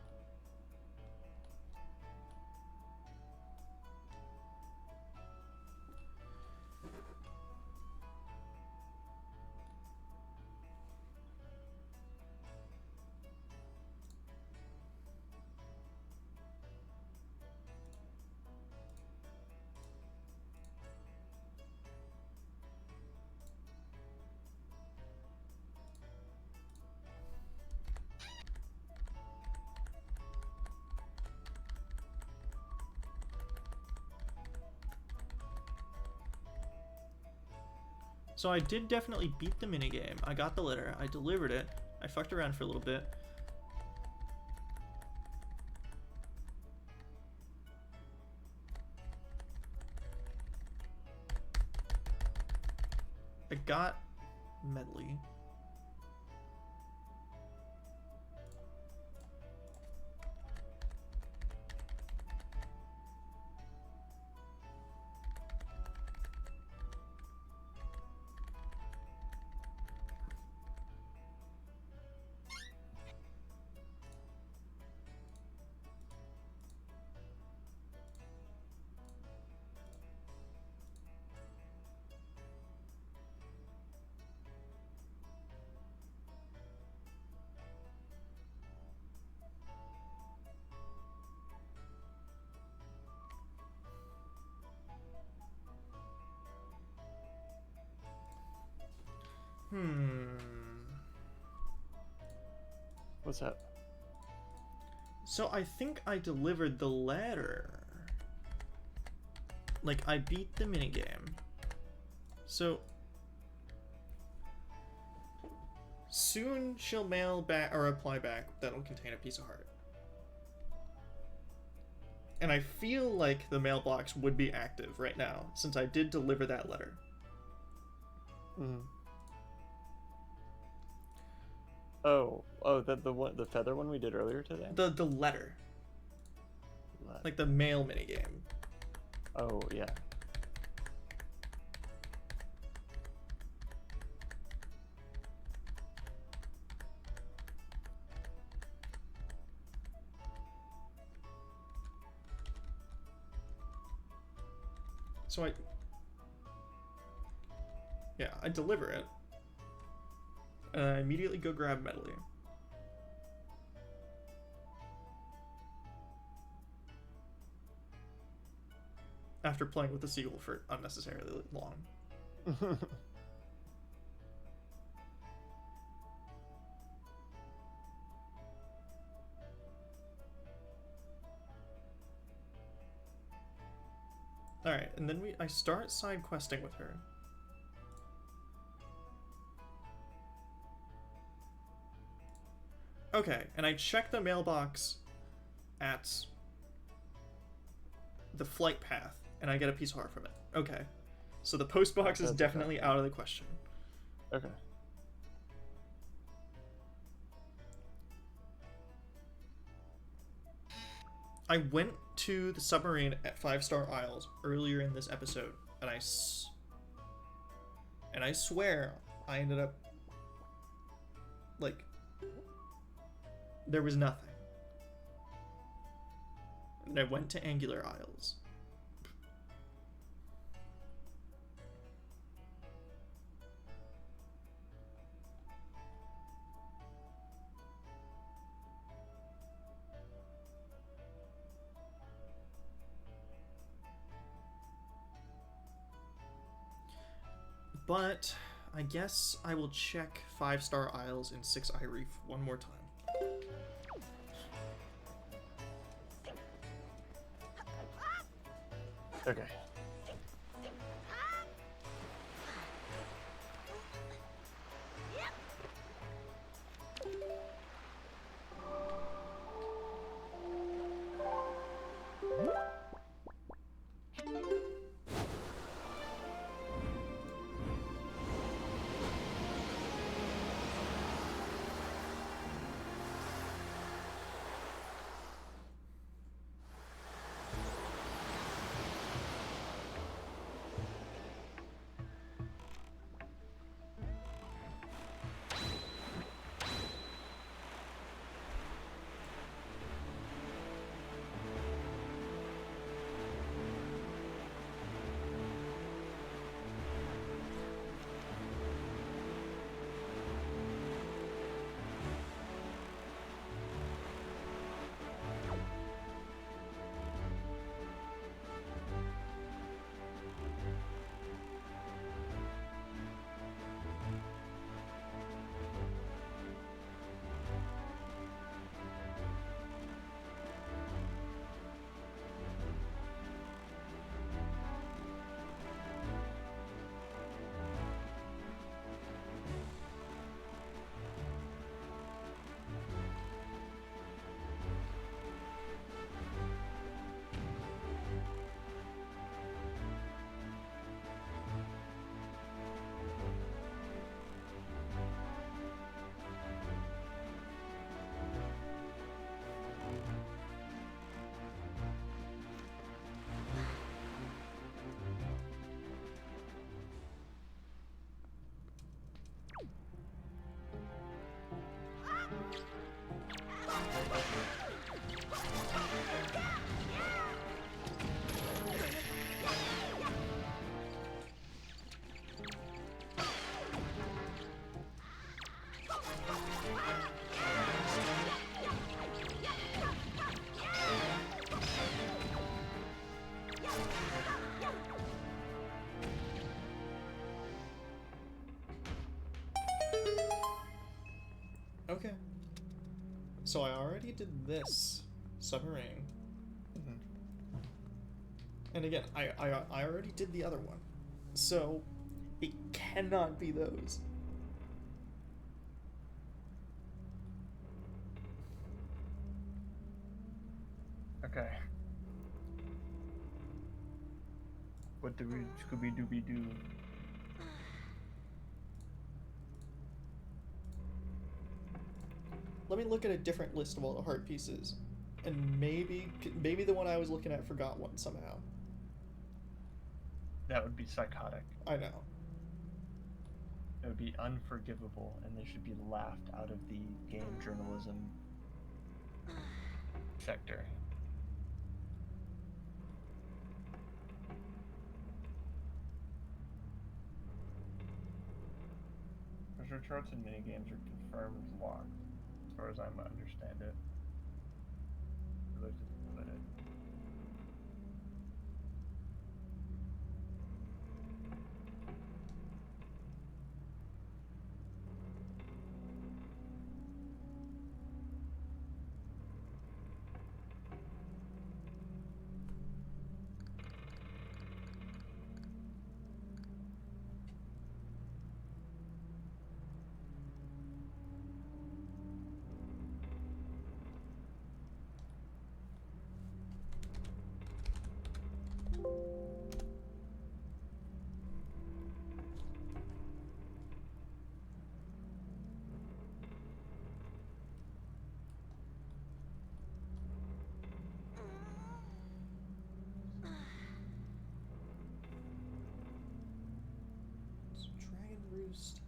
So I did definitely beat the minigame. I got the letter. I delivered it. I fucked around for a little bit. I got medley. What's that? So I think I delivered the letter. Like, I beat the minigame. So soon she'll mail back or reply back that'll contain a piece of heart. And I feel like the mailbox would be active right now since I did deliver that letter. Mm-hmm. Oh, the feather one we did earlier today? The letter. Like the mail minigame. Oh, yeah. So I deliver it. And I immediately go grab medley. After playing with the seagull for unnecessarily long. Alright, and then I start side questing with her. Okay, and I check the mailbox at the flight path, and I get a piece of heart from it. Okay. So the post box is definitely out of the question. Okay. I went to the submarine at 5-Star Isles earlier in this episode, and I swear I ended up, like, there was nothing. And I went to Angular Isles. But I guess I will check 5-Star Isles and 6 Eye Reef one more time. Okay. So I already did this submarine. Mhm. And again, I already did the other one. So it cannot be those. Okay. What do we Scooby Dooby Doo? Let me look at a different list of all the heart pieces. And maybe the one I was looking at forgot one somehow. That would be psychotic. I know. It would be unforgivable, and they should be laughed out of the game journalism sector. For sure, charts and minigames are confirmed locked, as far as I understand it. Let's just put it. So Dragon Roost.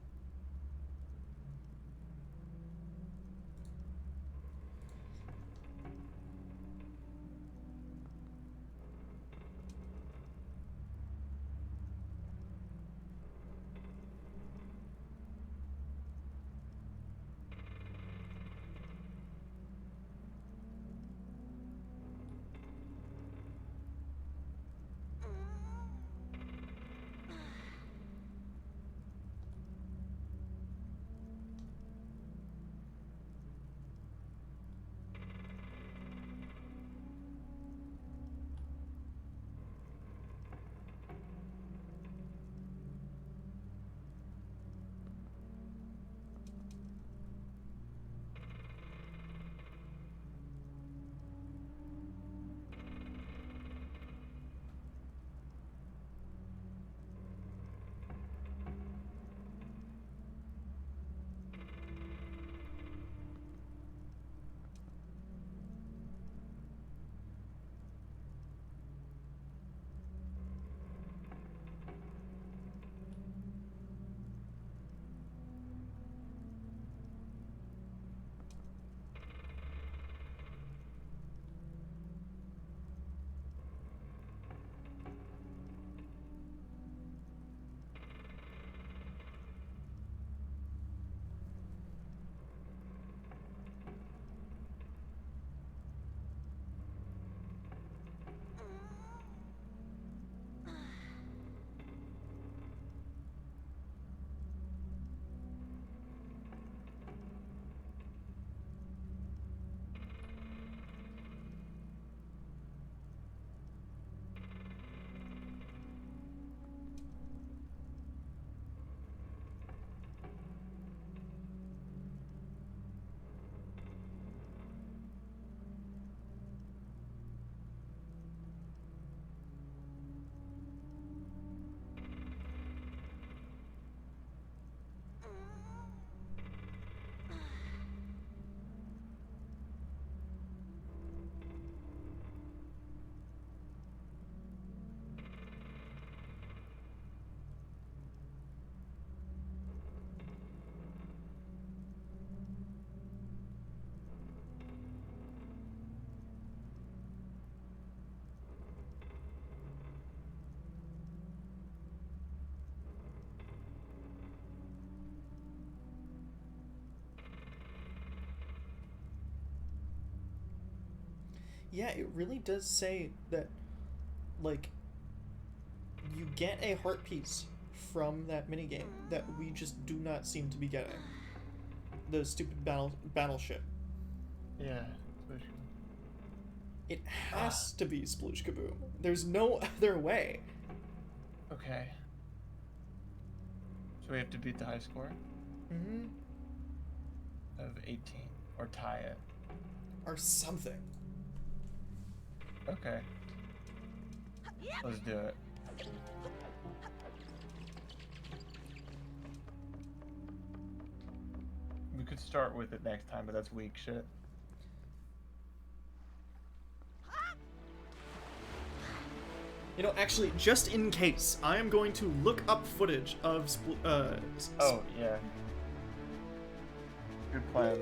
Yeah, it really does say that, like, you get a heart piece from that minigame that we just do not seem to be getting. The stupid battleship. Yeah. It has to be Sploosh Kaboom. There's no other way. Okay. So we have to beat the high score Mm-hmm. of 18 or tie it. Or something. Okay. Let's do it. We could start with it next time, but that's weak shit. You know, actually, just in case, I am going to look up footage of Oh, yeah. Good plan.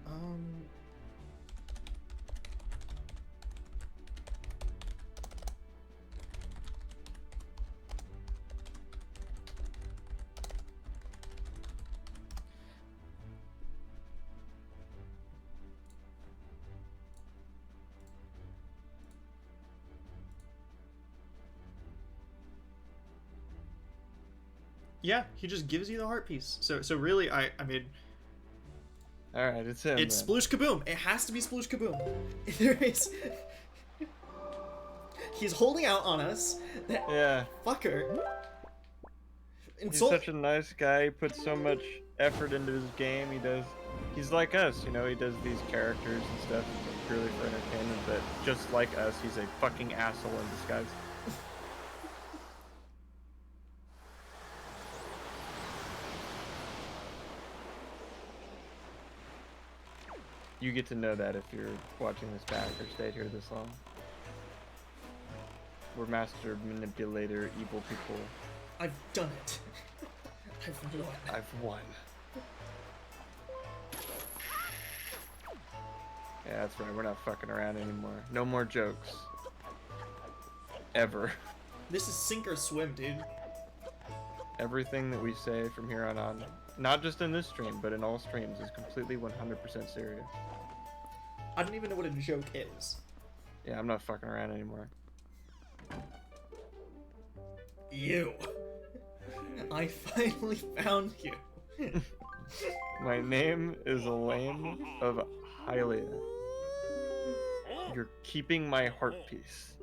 Um... Yeah, he just gives you the heart piece. So really, I mean, Alright, it's him. it's then. Sploosh Kaboom. It has to be Sploosh Kaboom. There is. He's holding out on us. That Yeah. fucker. He's such a nice guy. He puts so much effort into his game. He's like us, you know, he does these characters and stuff purely for entertainment, but just like us, he's a fucking asshole in disguise. You get to know that if you're watching this back or stayed here this long. We're master manipulator, evil people. I've done it. I've won. I've won. Yeah, that's right. We're not fucking around anymore. No more jokes. Ever. This is sink or swim, dude. Everything that we say from here on, not just in this stream, but in all streams, is completely 100% serious. I don't even know what a joke is. Yeah, I'm not fucking around anymore. You. I finally found you. My name is Elaine of Hylia. You're keeping my heart piece.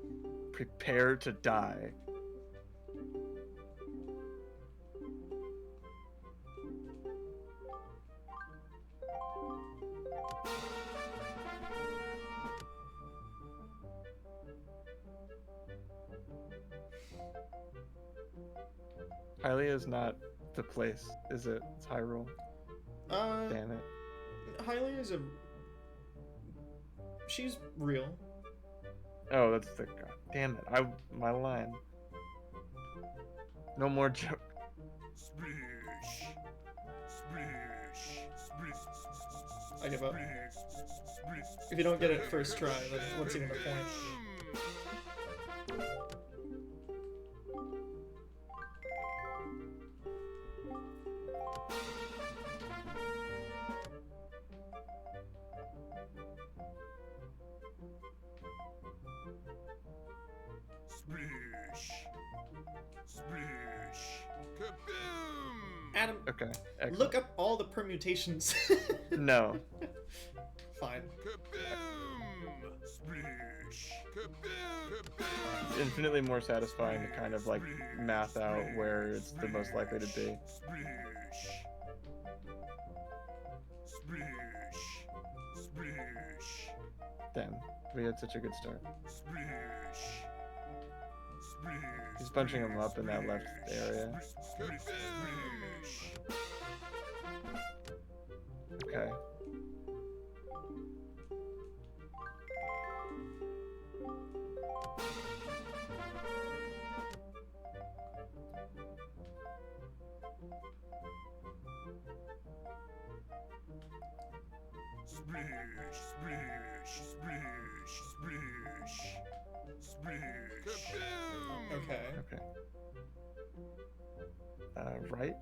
Prepare to die. Hylia is not the place, is it? It's Hyrule. Damn it. Hylia is a... She's real. Oh, that's the... God damn it. My line. No more joke. Splish. Splish. Splish. I give up. If you don't get it first try, then what's even the point? Splish. Splish. Kaboom! Adam, Okay. Excellent. look up all the permutations. No. Fine. Kaboom! Splish. Kaboom! Kaboom! Infinitely more satisfying to kind of like math out where it's the most likely to be. Splish. Splish. Splish. Damn. We had such a good start. Splish. Splish. He's bunching him up in that left area. Splish. Okay. Splish, splish, splish, splish, splish. Kaboom! Okay. Okay. Right?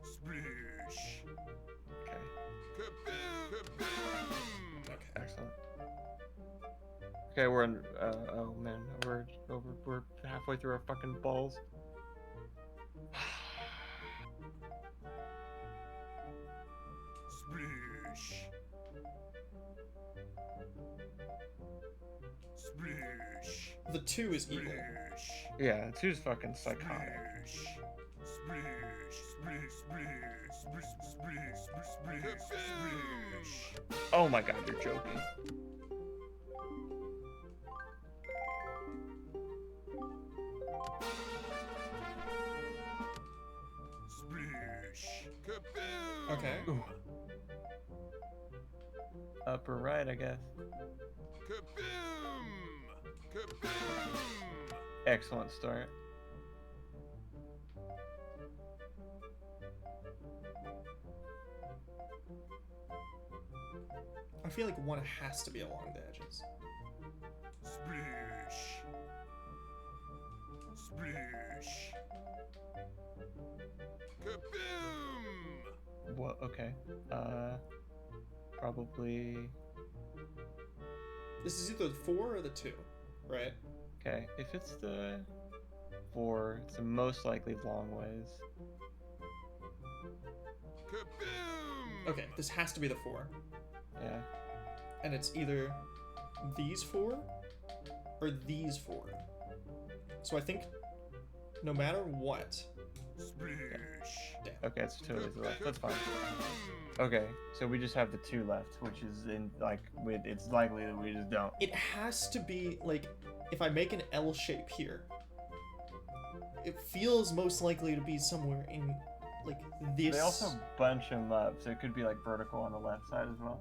Splish. Okay. Kaboom! Kaboom! Okay. Excellent. Okay, we're in, oh man, we're halfway through our fucking balls. Splish, Splish. The 2 is evil. Splish. Yeah, two's fucking psychotic. Splish. Splish. Splish. Splish. Splish. Splish. Splish. Splish. Oh my god, you're joking. Splish. Kaboom. Okay. Ooh. Upper right, I guess. Kaboom. Kaboom. Excellent start. I feel like one has to be along the edges. Splish. Splish. Kaboom. What? Okay. Probably. This is either the 4 or the 2, right? Okay. If it's the 4, it's the most likely long ways. Kaboom. Okay, this has to be the 4. Yeah. And it's either these 4 or these 4. So I think no matter what. Splish. Damn. Okay, it's totally to the left. That's fine. Okay, so we just have the 2 left, which is in like it's likely that we just don't. It has to be like if I make an L shape here, it feels most likely to be somewhere in like this. They also bunch them up, so it could be like vertical on the left side as well.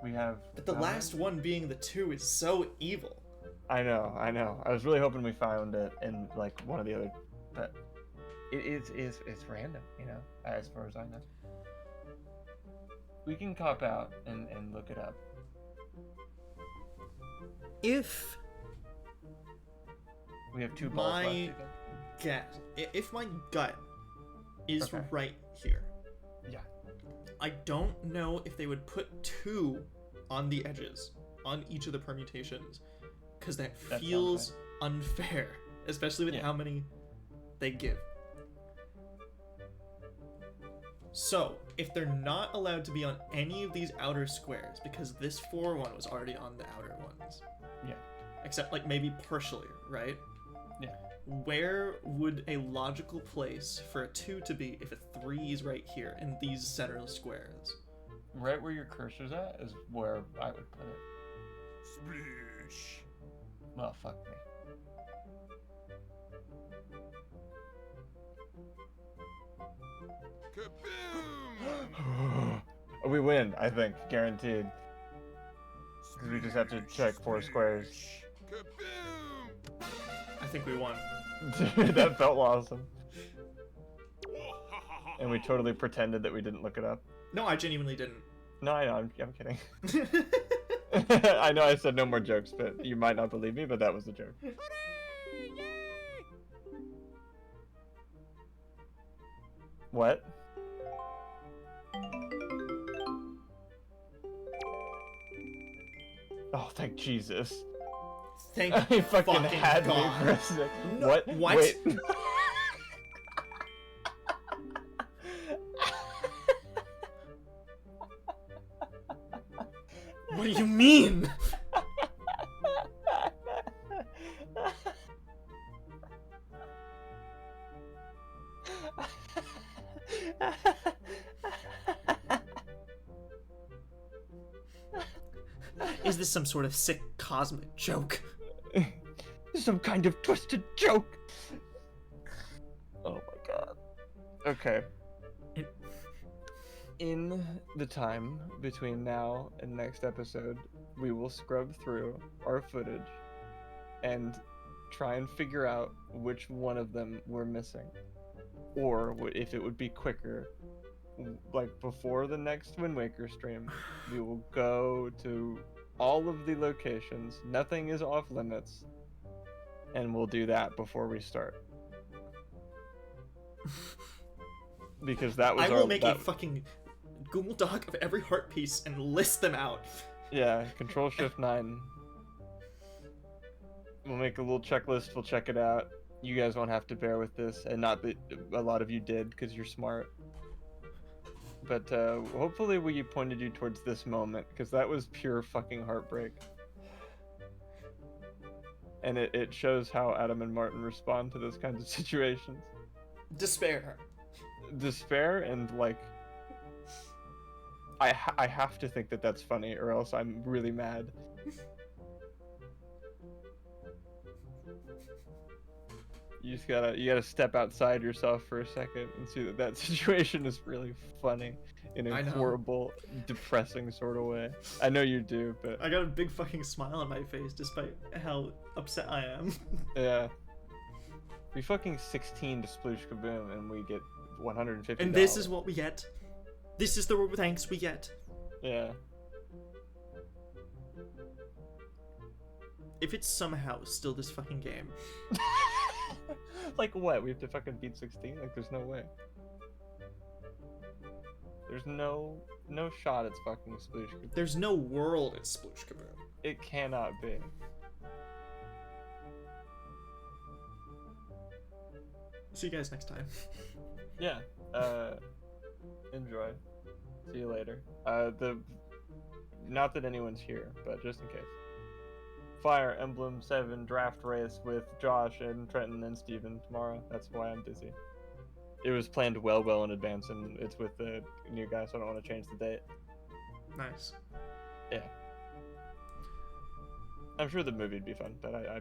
We have. But the last one being the 2 is so evil. I know. I was really hoping we found it in like one of the other, but it's random, you know, as far as I know. We can cop out and look it up. If We have 2 balls left. my You think? gut, if my gut is Okay. right here, Yeah. I don't know if they would put 2 on the edges on each of the permutations, because that sounds feels unfair, especially with Yeah. how many they give. So, if they're not allowed to be on any of these outer squares, because this 4 one was already on the outer ones. Yeah. Except, like, maybe partially, right? Yeah. Where would a logical place for a 2 to be if a 3 is right here in these center squares? Right where your cursor's at is where I would put it. Splish. Well, fuck me. Kaboom. We win, I think, guaranteed. Because we just have to check 4 squares. Kaboom. I think we won. Dude, that felt awesome. And we totally pretended that we didn't look it up. No, I genuinely didn't. No, I know, I'm kidding. I know I said no more jokes, but you might not believe me, but that was the joke. What? Oh, thank Jesus. Thank He fucking had God. me for a second. No, What? what? Wait. What do you mean? Is this some sort of sick cosmic joke? Some kind of twisted joke. Oh my god. Okay. In the time between now and next episode, we will scrub through our footage and try and figure out which one of them we're missing. Or if it would be quicker, like before the next Wind Waker stream, we will go to all of the locations. Nothing is off limits. And we'll do that before we start. Because that was I will make a fucking Google Doc of every heart piece and list them out. Yeah, Control-Shift-9. We'll make a little checklist, we'll check it out. You guys won't have to bear with this, and not that a lot of you did, because you're smart. But hopefully we pointed you towards this moment, because that was pure fucking heartbreak. And it shows how Adam and Martin respond to those kinds of situations. Despair. Despair and like... I have to think that that's funny, or else I'm really mad. You gotta step outside yourself for a second and see that that situation is really funny in I a know. horrible, depressing sort of way. I know you do, but I got a big fucking smile on my face despite how upset I am. yeah. We fucking 16 to Sploosh Kaboom and we get 150. And this is what we get. This is the thanks we get. Yeah. If it's somehow still this fucking game. Like what? We have to fucking beat 16? Like there's no way. There's no shot it's fucking Sploosh Kaboom. There's no world it's Sploosh Kaboom. It cannot be. See you guys next time. Yeah. Enjoy. See you later. Not that anyone's here, but just in case. Fire Emblem 7 draft race with Josh and Trenton and Steven tomorrow. That's why I'm busy. It was planned well in advance, and it's with the new guy, so I don't want to change the date. Nice. Yeah. I'm sure the movie'd be fun, but I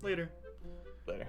Later. later.